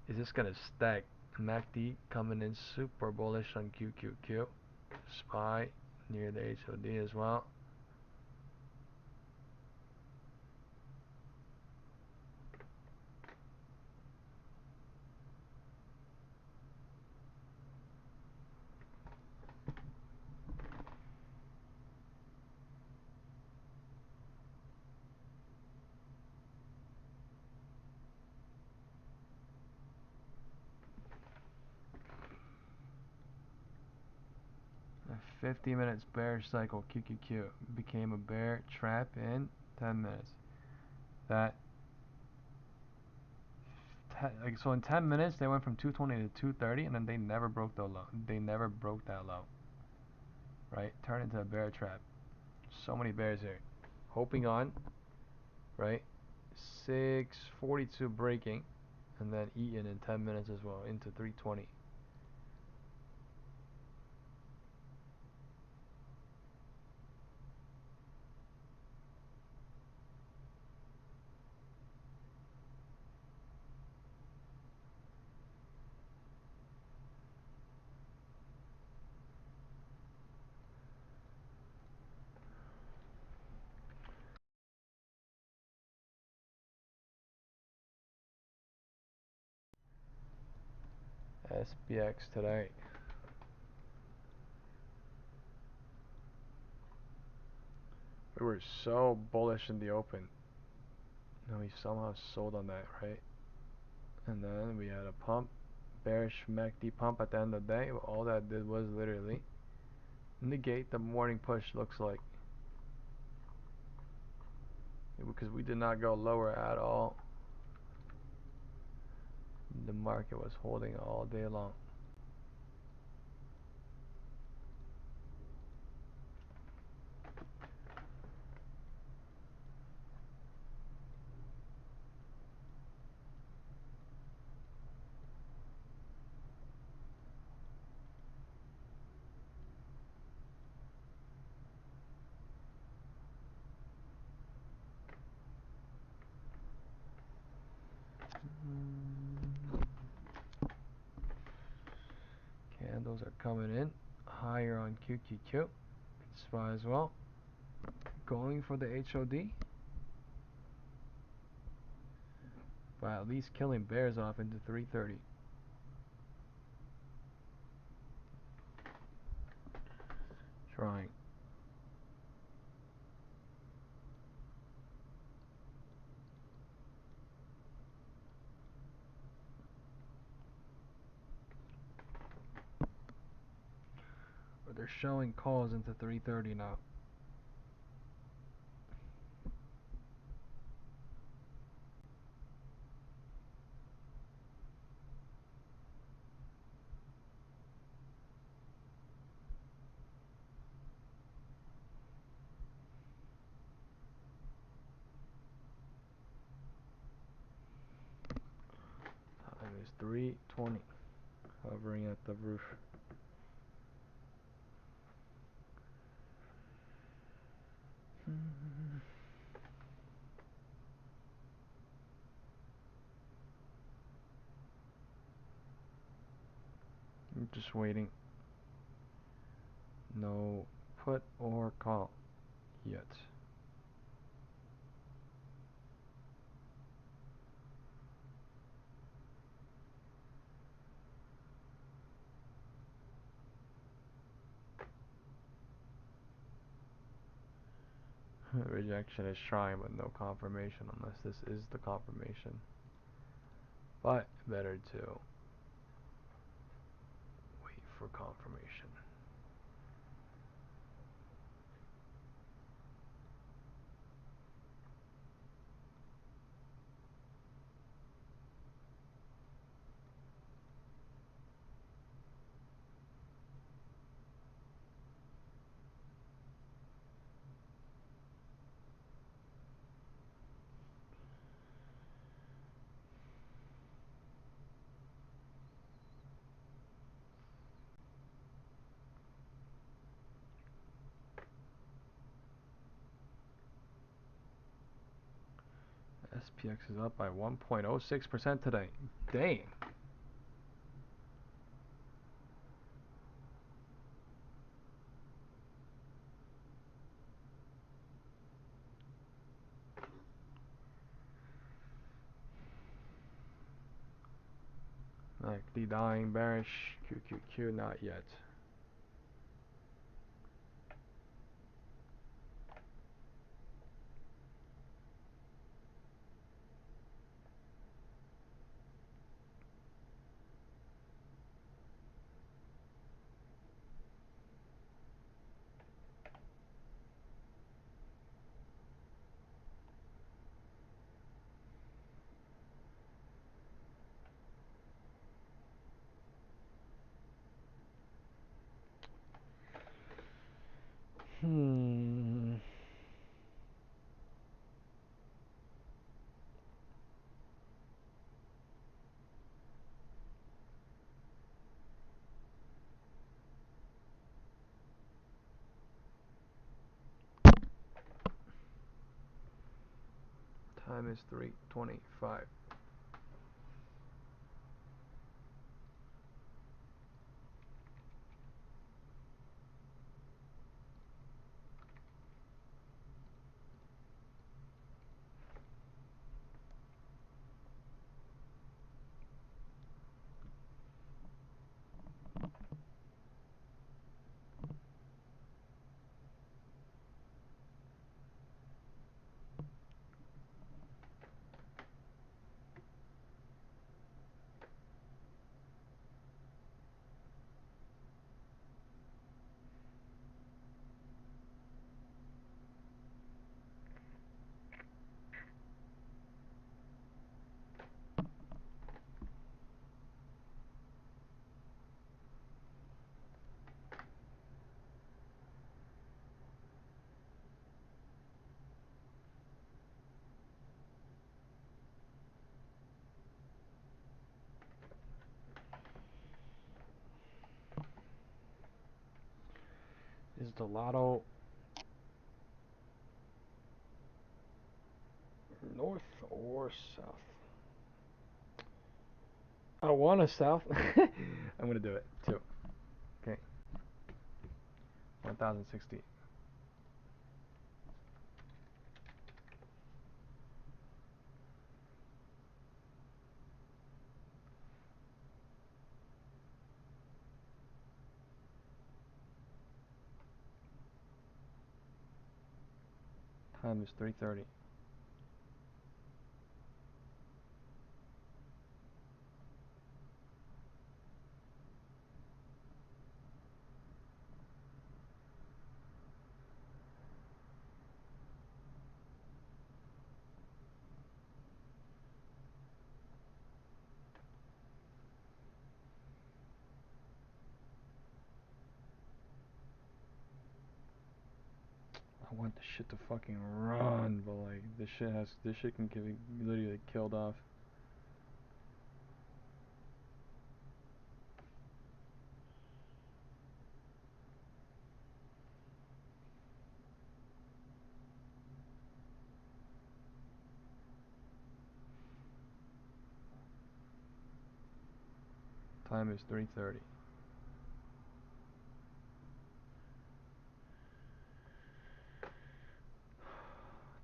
is this gonna stack? MACD coming in super bullish on QQQ. SPY near the HOD as well. A 50 minutes bearish cycle QQQ became a bear trap in 10 minutes. That like, so in 10 minutes they went from 220 to 230 and then they never broke the low. They never broke that low. Right? Turned into a bear trap. So many bears here. Hoping on, right? 642 breaking and then eaten in 10 minutes as well into 320. SPX today. We were so bullish in the open. And we somehow sold on that, right? And then we had a pump, bearish MACD pump at the end of the day. All that did was literally negate the morning push, looks like. Because we did not go lower at all. The market was holding all day long. Candles are coming in higher on QQQ. SPY as well. Going for the HOD. But at least killing bears off into 330. Trying. But they're showing calls into 330 now. Time is 3:20. Hovering at the roof. I'm just waiting. No put or call yet. Rejection is trying, but no confirmation unless this is the confirmation. But better to wait for confirmation. SPX is up by 1.06% today. Dang. Likely dying bearish. QQQ not yet. Time is 3:25. Is the lotto north or south? I want a south. I'm gonna do it too. Okay. 1060. Time is 3:30. I want this shit to fucking run, but like this shit can get literally killed off. Time is 3:30.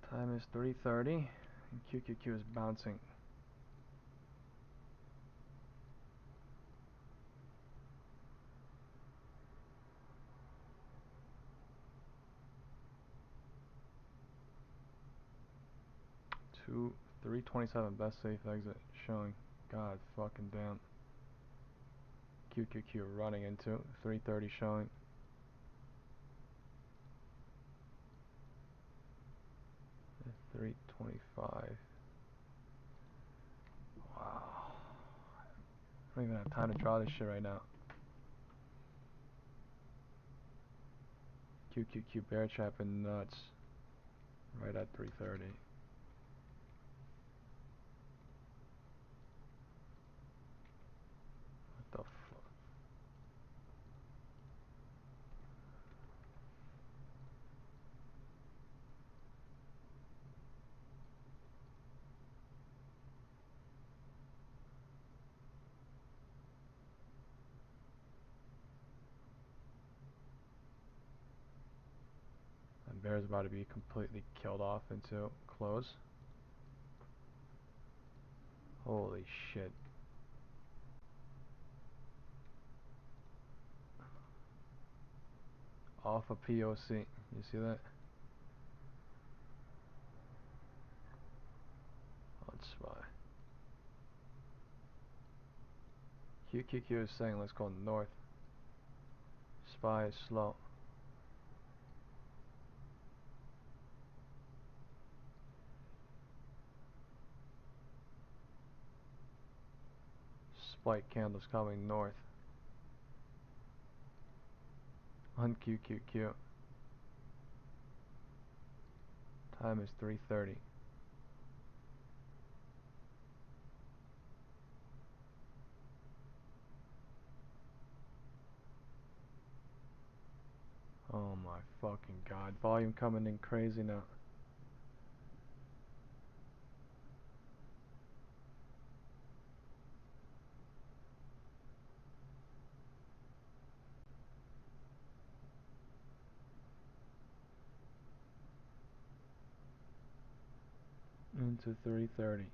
Time is 3:30 and QQQ is bouncing. Two 327 best safe exit showing. God fucking damn. QQQ running into 330 showing. And 325. Wow. I don't even have time to draw this shit right now. QQQ bear trapping nuts. Right at 330. What the fuck? And bear's about to be completely killed off into close. Holy shit. Off a POC. You see that? On SPY. QQQ is saying let's go north. SPY is slow. Spike candles coming north. On QQQ. Time is 3:30. Oh my fucking god. Volume coming in crazy now. Into 3:30.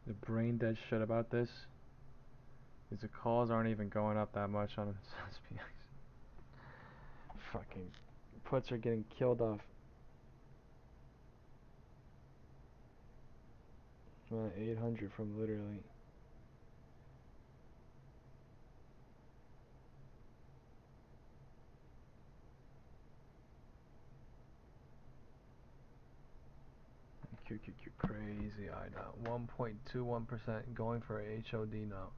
The brain dead shit about this is the calls aren't even going up that much on SPX. Fucking puts are getting killed off. 800 from literally. QQQ crazy eye now. 1.21% going for a HOD now.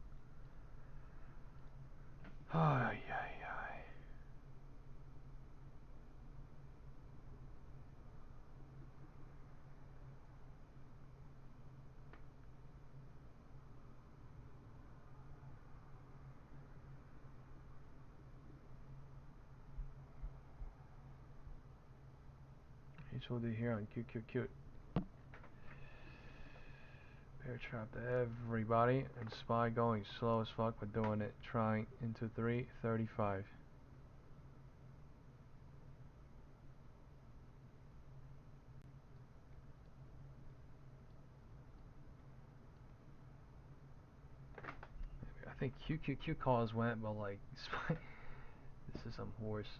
Ay, ay, ay. HOD here on QQQ. Bear trapped everybody and SPY going slow as fuck but doing it. Trying into 335. I think QQQ calls went, but like SPY, this is some horse.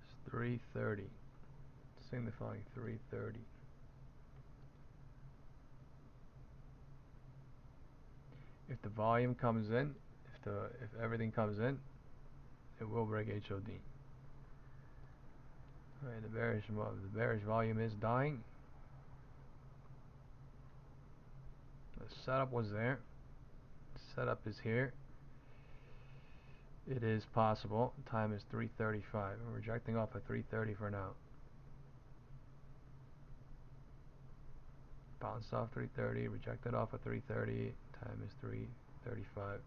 It's 330. Signifying 330. If the volume comes in, if everything comes in, it will break HOD. Alright, the bearish volume is dying. the setup was there. Setup is here. It is possible. Time is 3:35. We're rejecting off at 3:30 for now. Bounced off 3:30, rejected off at 3:30. Time is 3:35.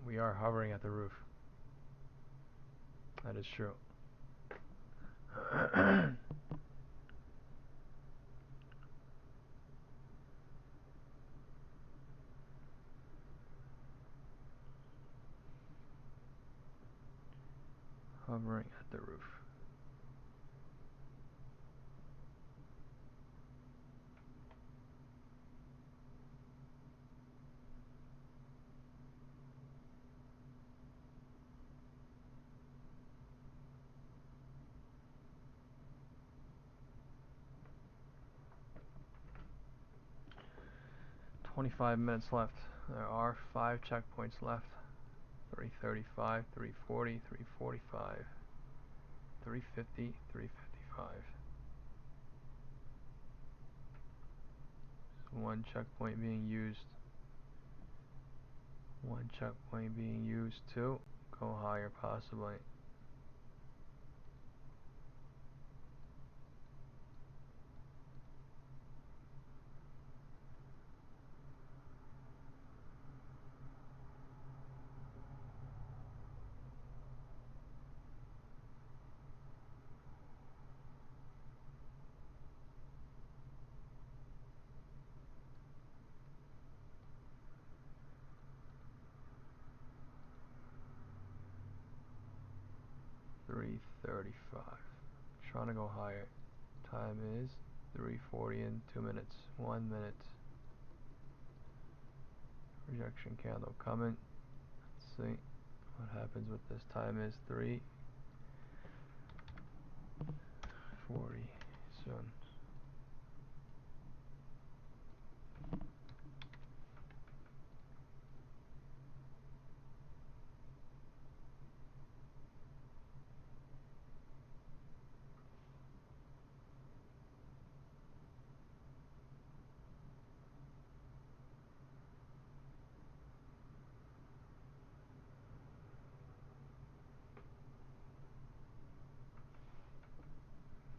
We are hovering at the roof. That is true. Hovering at the roof. "25 minutes left. There are 5 checkpoints left. 3:35, 3:40, 3:45, 3:50, 3:55. So one checkpoint being used. One checkpoint being used to go higher possibly. $3:35. Trying to go higher. Time is 3:40 in 2 minutes. 1 minute. Rejection candle coming. Let's see what happens with this. Time is 3:40 soon.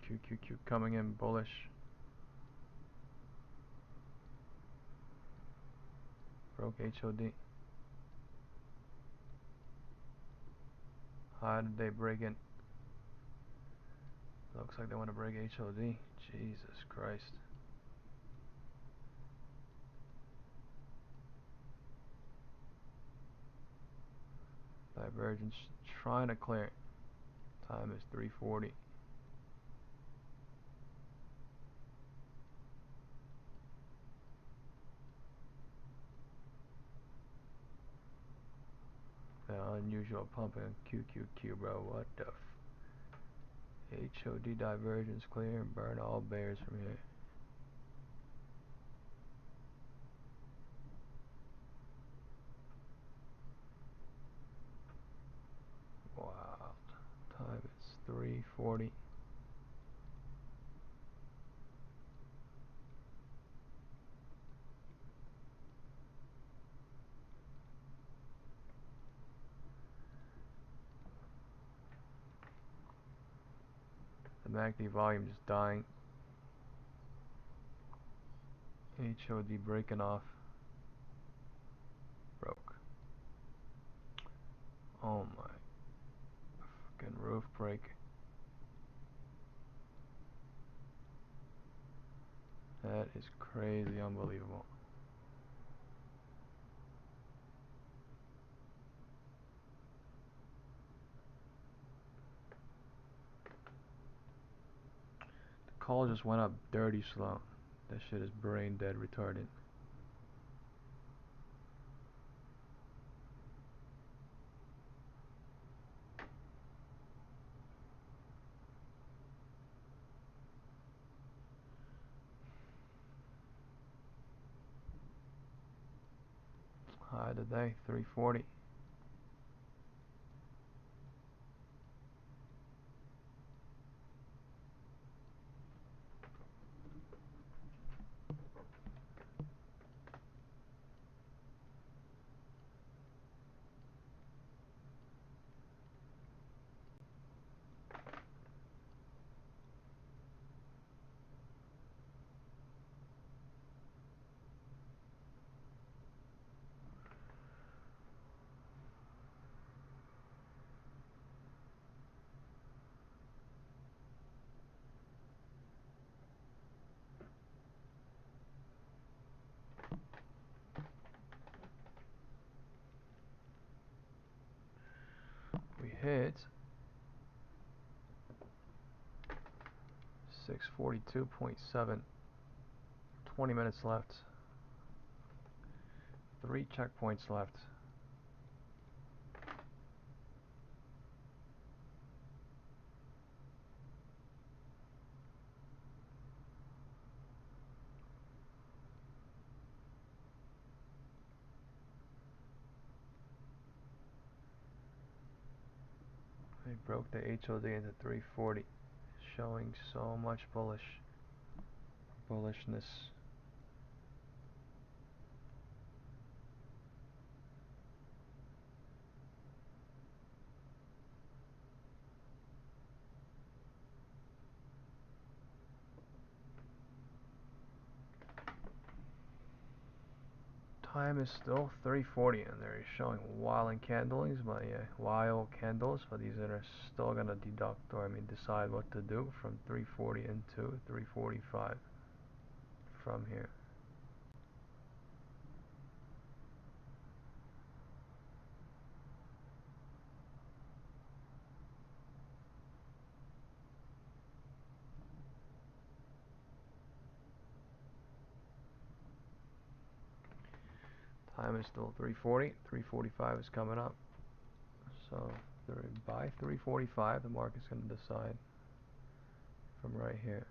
QQQ coming in bullish. Broke HOD. How did they break in? Looks like they want to break HOD. Jesus Christ. Divergence trying to clear. Time is 3:40. Unusual pumping on QQQ, bro. What the HOD divergence clear and burn all bears from here. Wow. Time is 3:40. The MACD volume is dying. HOD breaking off. Broke. Oh my. Fucking roof break. That is crazy, unbelievable. The call just went up dirty slow. That shit is brain dead retarded. High today, 340. We hit 642.7. 20 minutes left. 3 checkpoints left. They broke the HOD into 340, showing so much bullishness. Time is still 340, and they're showing wild candles, but these are still gonna deduct, or I mean decide what to do from 340 into 345 from here. Time is still 340. 345 is coming up. So by 345, the market's going to decide from right here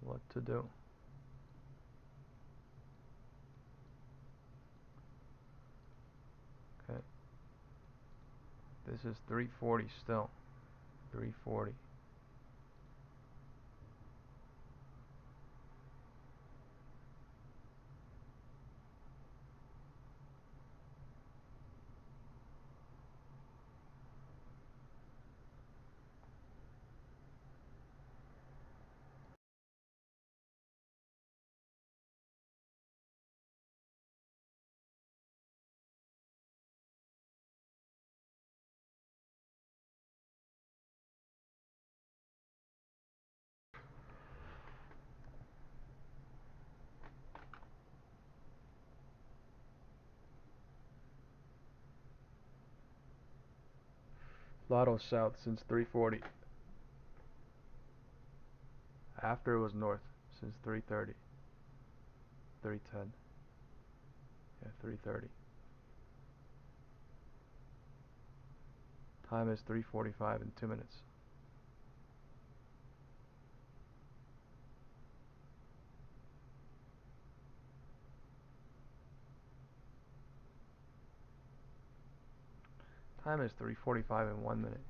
what to do. Okay. This is 340 still. 340. Lotto south since 340. After it was north since 330. 310. Yeah, 330. Time is 3:45 in 2 minutes. Time is 3:45 in 1 minute.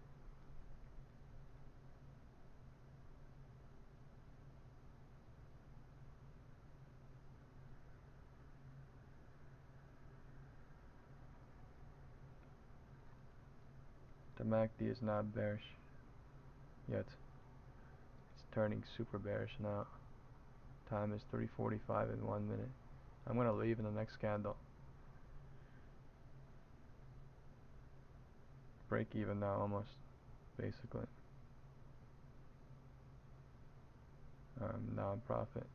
The MACD is not bearish yet. It's turning super bearish now. Time is 3:45 in 1 minute. I'm going to leave in the next candle. Break even now almost, basically. Now in profit.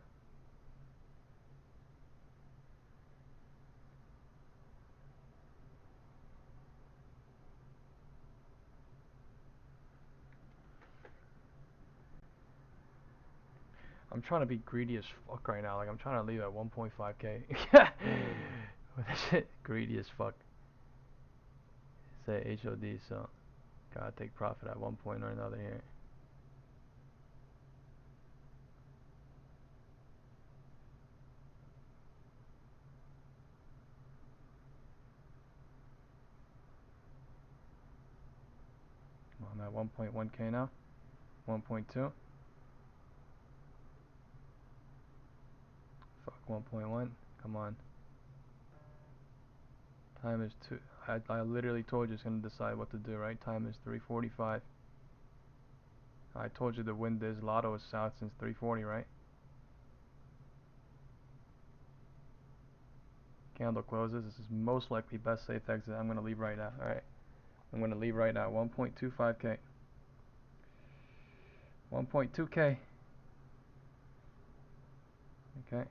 I'm trying to be greedy as fuck right now. Like, I'm trying to leave at 1.5k. With this shit, greedy as fuck. Say HOD, so gotta take profit at one point or another here. I'm at 1.1k now. 1.2. Fuck 1.1. Come on. Time is 2. I literally told you it's gonna decide what to do, right? Time is 3:45. I told you the wind is lotto is south since 3:40, right? Candle closes. This is most likely best safe exit. I'm gonna leave right now. All right. I'm gonna leave right now. 1.25k. 1.2k. Okay.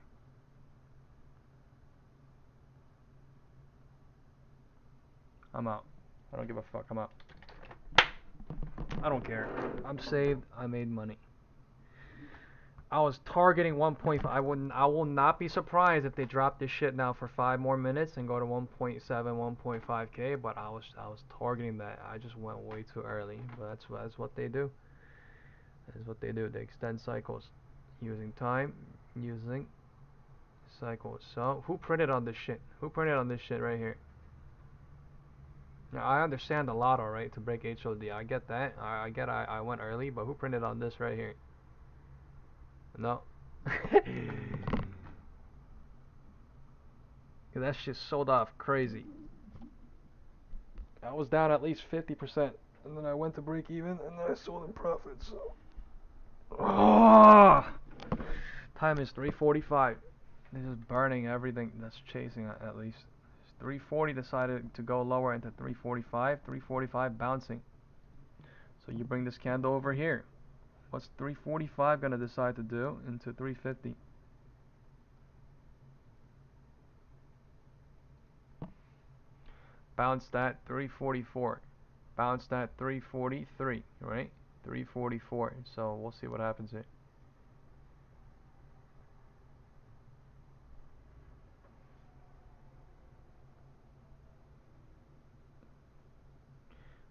I'm out. I don't give a fuck. I'm out. I don't care. I'm saved. I made money. I was targeting 1.5. I will not be surprised if they drop this shit now for 5 more minutes and go to 1.7, 1.5k. But I was targeting that. I just went way too early. But that's what they do. That is what they do. They extend cycles using time, using cycles. So who printed on this shit? Who printed on this shit right here? Now I understand the lotto, right, to break HOD. I get that. I get I went early, but who printed on this right here? No. That shit sold off crazy. I was down at least 50%, and then I went to break even, and then I sold in profit. So, time is 3:45. This is burning everything that's chasing at least. 340 decided to go lower into 345. 345 bouncing. So you bring this candle over here. What's 345 gonna decide to do into 350? Bounced at 344. Bounced at 343, right? 344. So we'll see what happens here.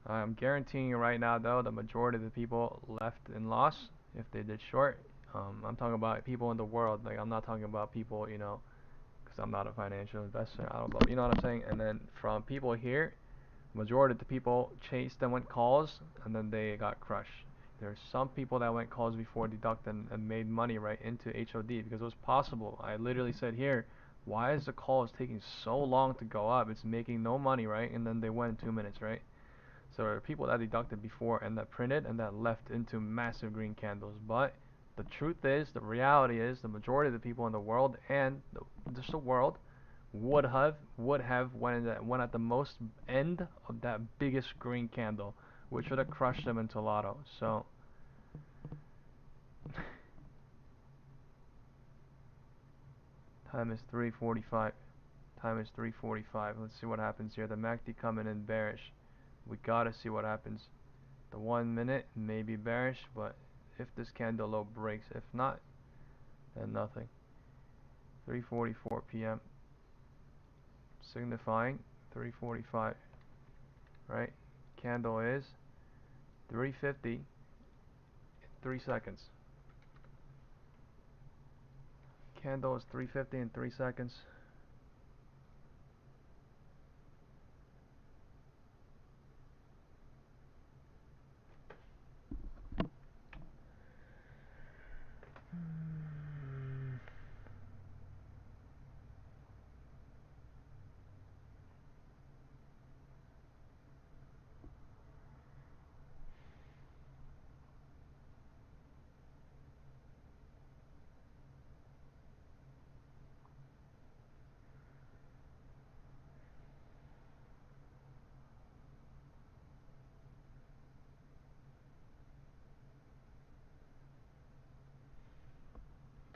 I'm guaranteeing you right now, though, the majority of the people left in loss if they did short. I'm talking about people in the world. Like, I'm not talking about people, you know, because I'm not a financial investor. I don't know, you know what I'm saying? And then from people here, majority of the people chased and went calls, and then they got crushed. There's some people that went calls before deduct and made money right into HOD because it was possible. I literally said here, why is the calls taking so long to go up? It's making no money, right? And then they went in 2 minutes, right? So there are people that deducted before and that printed and that left into massive green candles. But the truth is, the reality is, the majority of the people in the world and just the world would have went at the most end of that biggest green candle, which would have crushed them into lotto. So time is 3:45. Time is 3:45. Let's see what happens here. The MACD coming in bearish. We gotta see what happens. The 1 minute may be bearish, but if this candle low breaks, if not, then nothing. 3:44 p.m. signifying 3:45, right? Candle is 350 in 3 seconds. Candle is 350 in 3 seconds.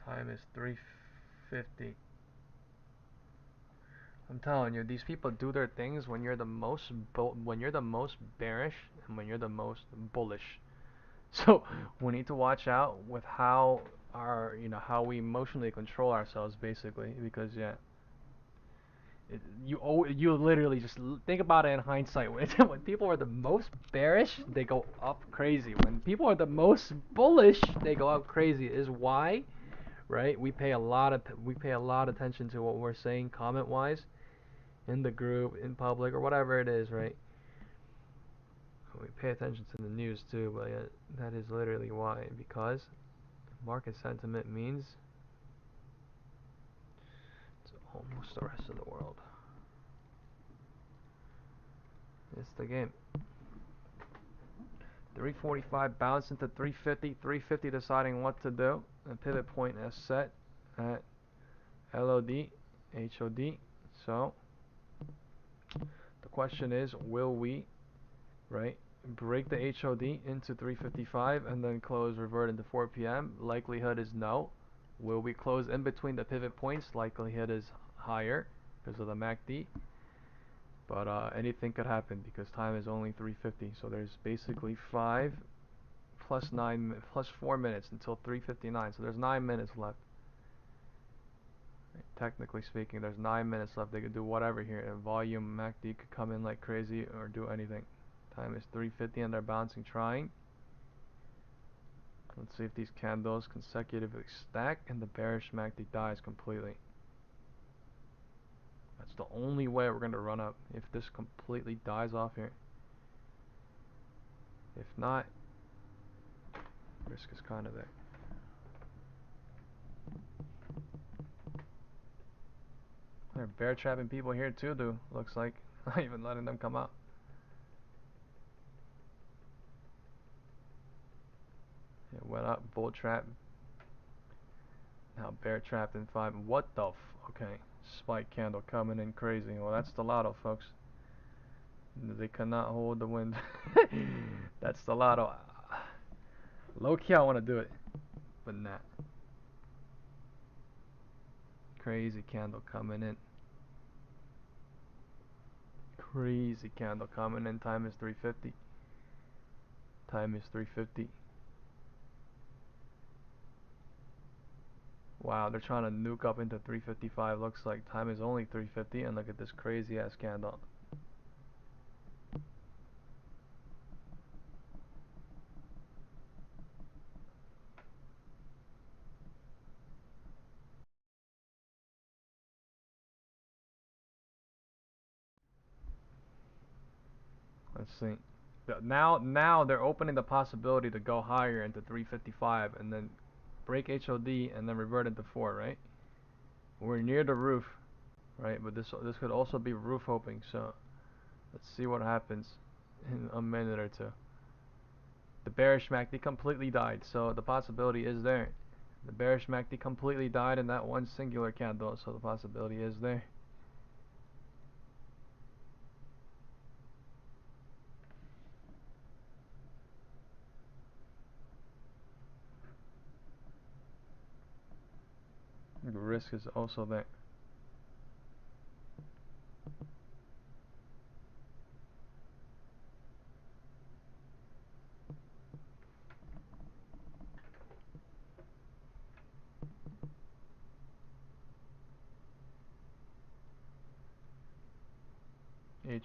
Time is 3:50. I'm telling you, these people do their things when you're the most bearish and when you're the most bullish. So we need to watch out with how our, how we emotionally control ourselves, basically, because you literally just think about it in hindsight. When people are the most bearish, they go up crazy. When people are the most bullish, they go up crazy. Is why, right? We pay a lot of attention to what we're saying comment wise in the group, in public, or whatever it is, right? We pay attention to the news too, but that is literally why, because market sentiment means it's almost the rest of the world. It's the game. 345 bounced into 350. 350 deciding what to do. The pivot point is set at LOD, HOD. So the question is, will we, right, break the HOD into 355 and then close revert into 4 p.m.? Likelihood is no. Will we close in between the pivot points? Likelihood is higher because of the MACD. But anything could happen because time is only 350. So there's basically 5 plus 9 plus 4 minutes until 3:59. So there's 9 minutes left. Right, technically speaking, there's 9 minutes left. They could do whatever here. And volume MACD could come in like crazy or do anything. Time is 3:50 and they're bouncing, trying. Let's see if these candles consecutively stack and the bearish MACD dies completely. That's the only way we're going to run up, if this completely dies off here. If not, risk is kind of there. They're bear trapping people here too, dude. Looks like not even letting them come out. It went up, bull trap. Now bear trapped in 5. What the okay. Spike candle coming in crazy. Well, that's the lotto, folks. They cannot hold the wind. That's the lotto. Low key, I want to do it, but nah. Crazy candle coming in. Crazy candle coming in. Time is 3:50. Time is 3:50. Wow, they're trying to nuke up into 3:55. Looks like time is only 3:50, and look at this crazy ass candle. Let's see. Now they're opening the possibility to go higher into 3:55 and then break HOD and then revert into 4, right? We're near the roof, right? But this could also be roof hoping. So let's see what happens in a minute or two. The bearish MACD completely died, so the possibility is there. The bearish MACD completely died in that one singular candle, so the possibility is there. The risk is also there.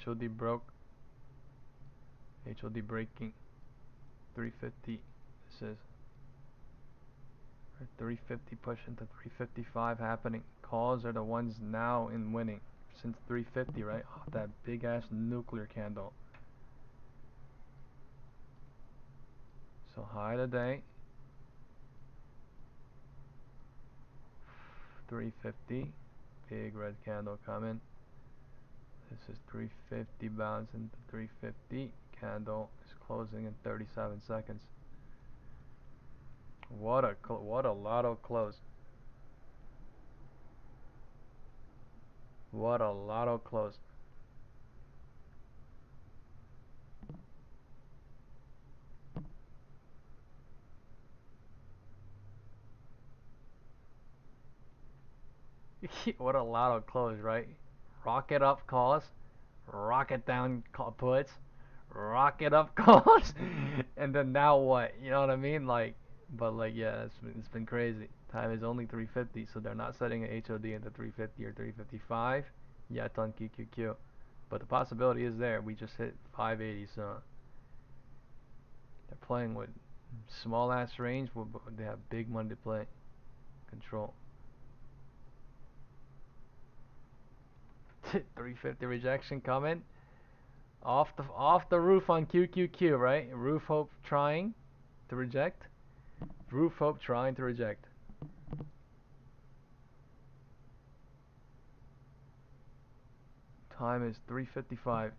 HOD broke. HOD breaking. 350. This is 350 push into 355 happening. Calls are the ones now in winning since 350, right? Oh, that big ass nuclear candle. So high today. 350. Big red candle coming. This is 350 bounce into 350. Candle is closing in 37 seconds. What a lotto close. What a lotto close. What a lotto close, right? Rocket up calls, rocket down puts, rocket up calls, and then now what? You know what I mean? Like, But like, yeah, it's been crazy. Time is only 350, so they're not setting an HOD into 350 or 355 yet on QQQ. But the possibility is there. We just hit 580, so they're playing with small ass range, but they have big money to play. Control. 350 rejection coming off the roof on QQQ, right? Roof hope trying to reject. Roof hope trying to reject. Time is 3:55.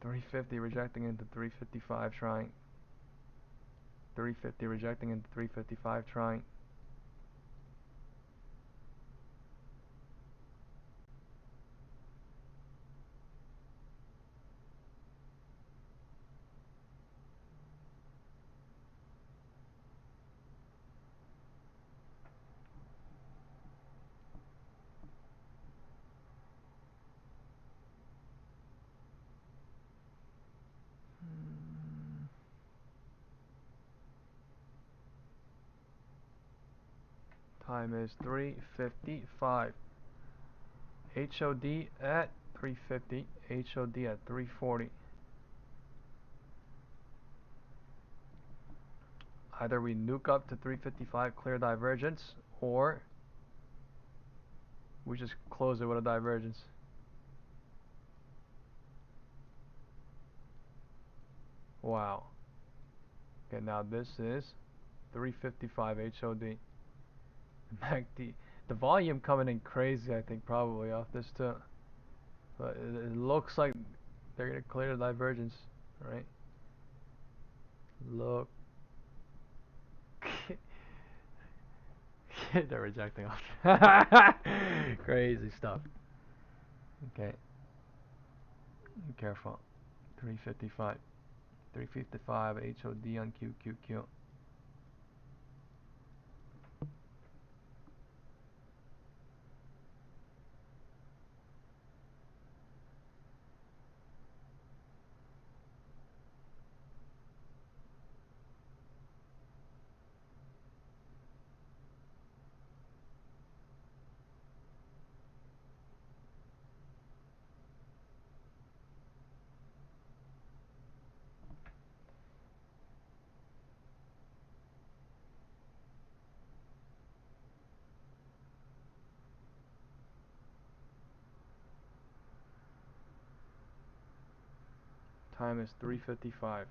350 rejecting into 355 trying. 350 rejecting into 355 trying. Time is 3:55. HOD at 350. HOD at 340. Either we nuke up to 355, clear divergence, or we just close it with a divergence. Wow. Okay, now this is 355 HOD. MACD. The volume coming in crazy, I think, probably off this too. But it looks like they're going to clear the divergence, right? Look. They're rejecting off. Crazy stuff. Okay. Be careful. 355. 355 HOD on QQQ. Time is 3:55.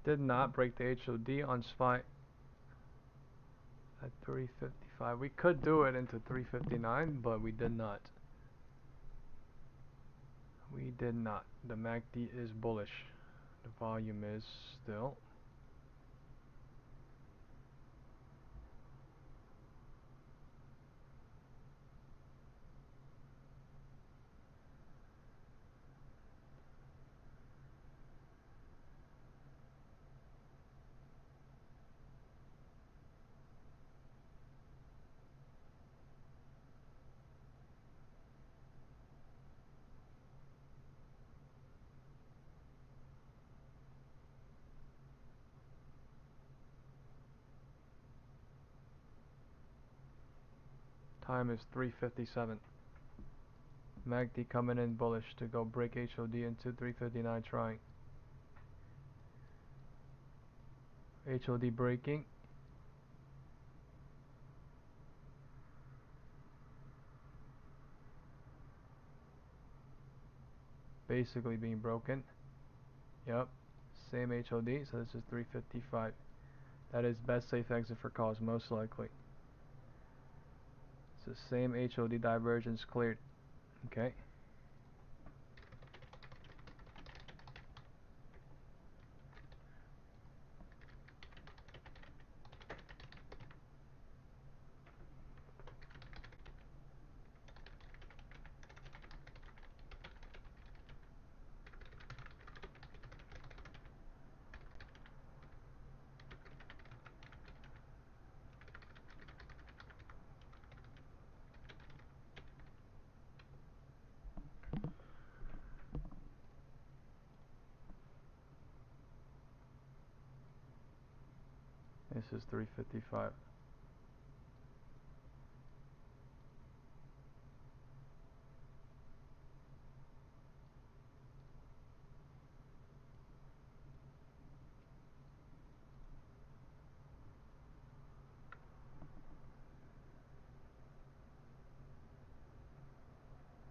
Did not break the HOD on SPY at 3:55. We could do it into 3:59, but we did not. We did not. The MACD is bullish. The volume is still. Time is 3:57. MACD coming in bullish to go break HOD into 3:59 trying. HOD breaking. Basically being broken. Yep. Same HOD, so this is 3:55. That is best safe exit for calls, most likely. the same HOD divergence cleared. Okay. This is 355.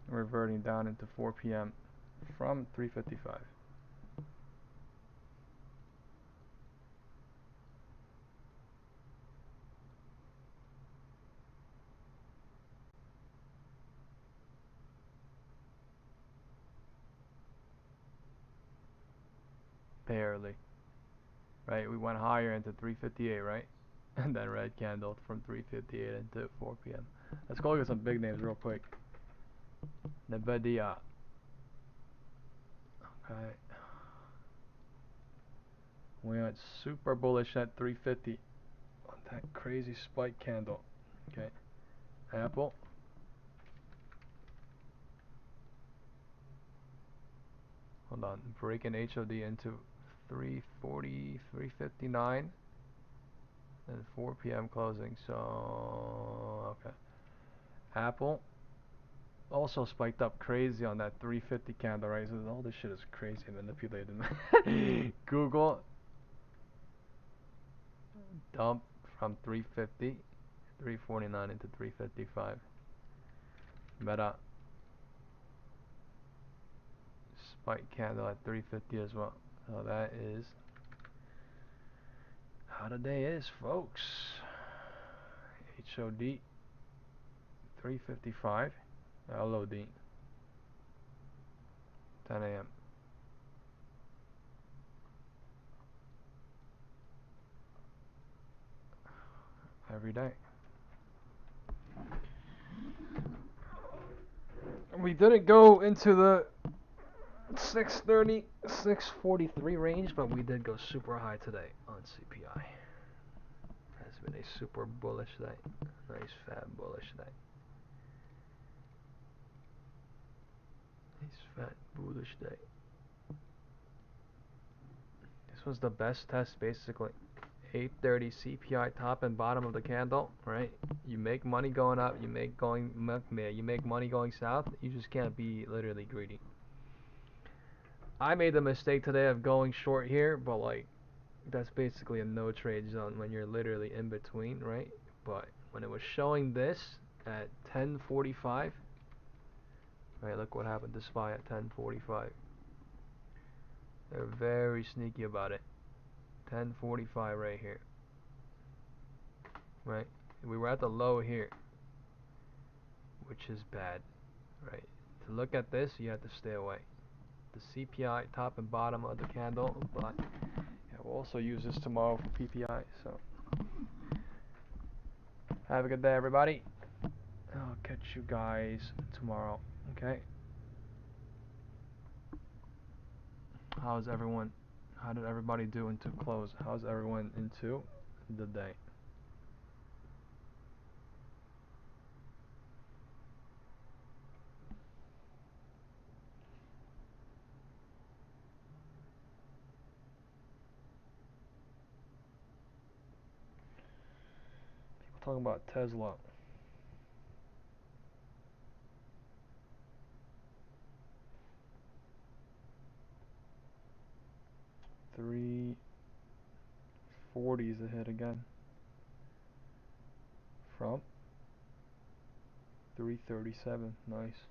Reverting down into 4 p.m. from 355. Barely. Right, we went higher into 358, right? And then red candle from 358 into 4 p.m. Let's go look at some big names real quick. Nvidia. Okay. We went super bullish at 350 on that crazy spike candle. Okay. Apple. Hold on. Breaking HOD into 340, 359. And 4 p.m. closing. So, okay. Apple. Also spiked up crazy on that 350 candle, right? So all this shit is crazy manipulated. Google dump from 350, 349 into 355. Meta spike candle at 350 as well. So that is how the day is, folks. HOD 355, LOD 10 a.m. every day. We didn't go into the 630, 643 range, but we did go super high today on CPI. Has been a super bullish day. Nice fat bullish day. Nice fat bullish day. This was the best test basically. 830 CPI top and bottom of the candle, right? You make money going up, you make money going south. You just can't be literally greedy. I made the mistake today of going short here, but like that's basically a no trade zone when you're literally in between, right? But when it was showing this at 10:45, right? Look what happened to SPY at 10:45. They're very sneaky about it. 10:45 right here. Right? We were at the low here, which is bad, right? To look at this, you have to stay away. The CPI top and bottom of the candle, but yeah, we'll also use this tomorrow for PPI. So have a good day, everybody. I'll catch you guys tomorrow. Okay? How's everyone? How did everybody do into close? How's everyone into the day? People talking about Tesla. 340s ahead again from 337. Nice.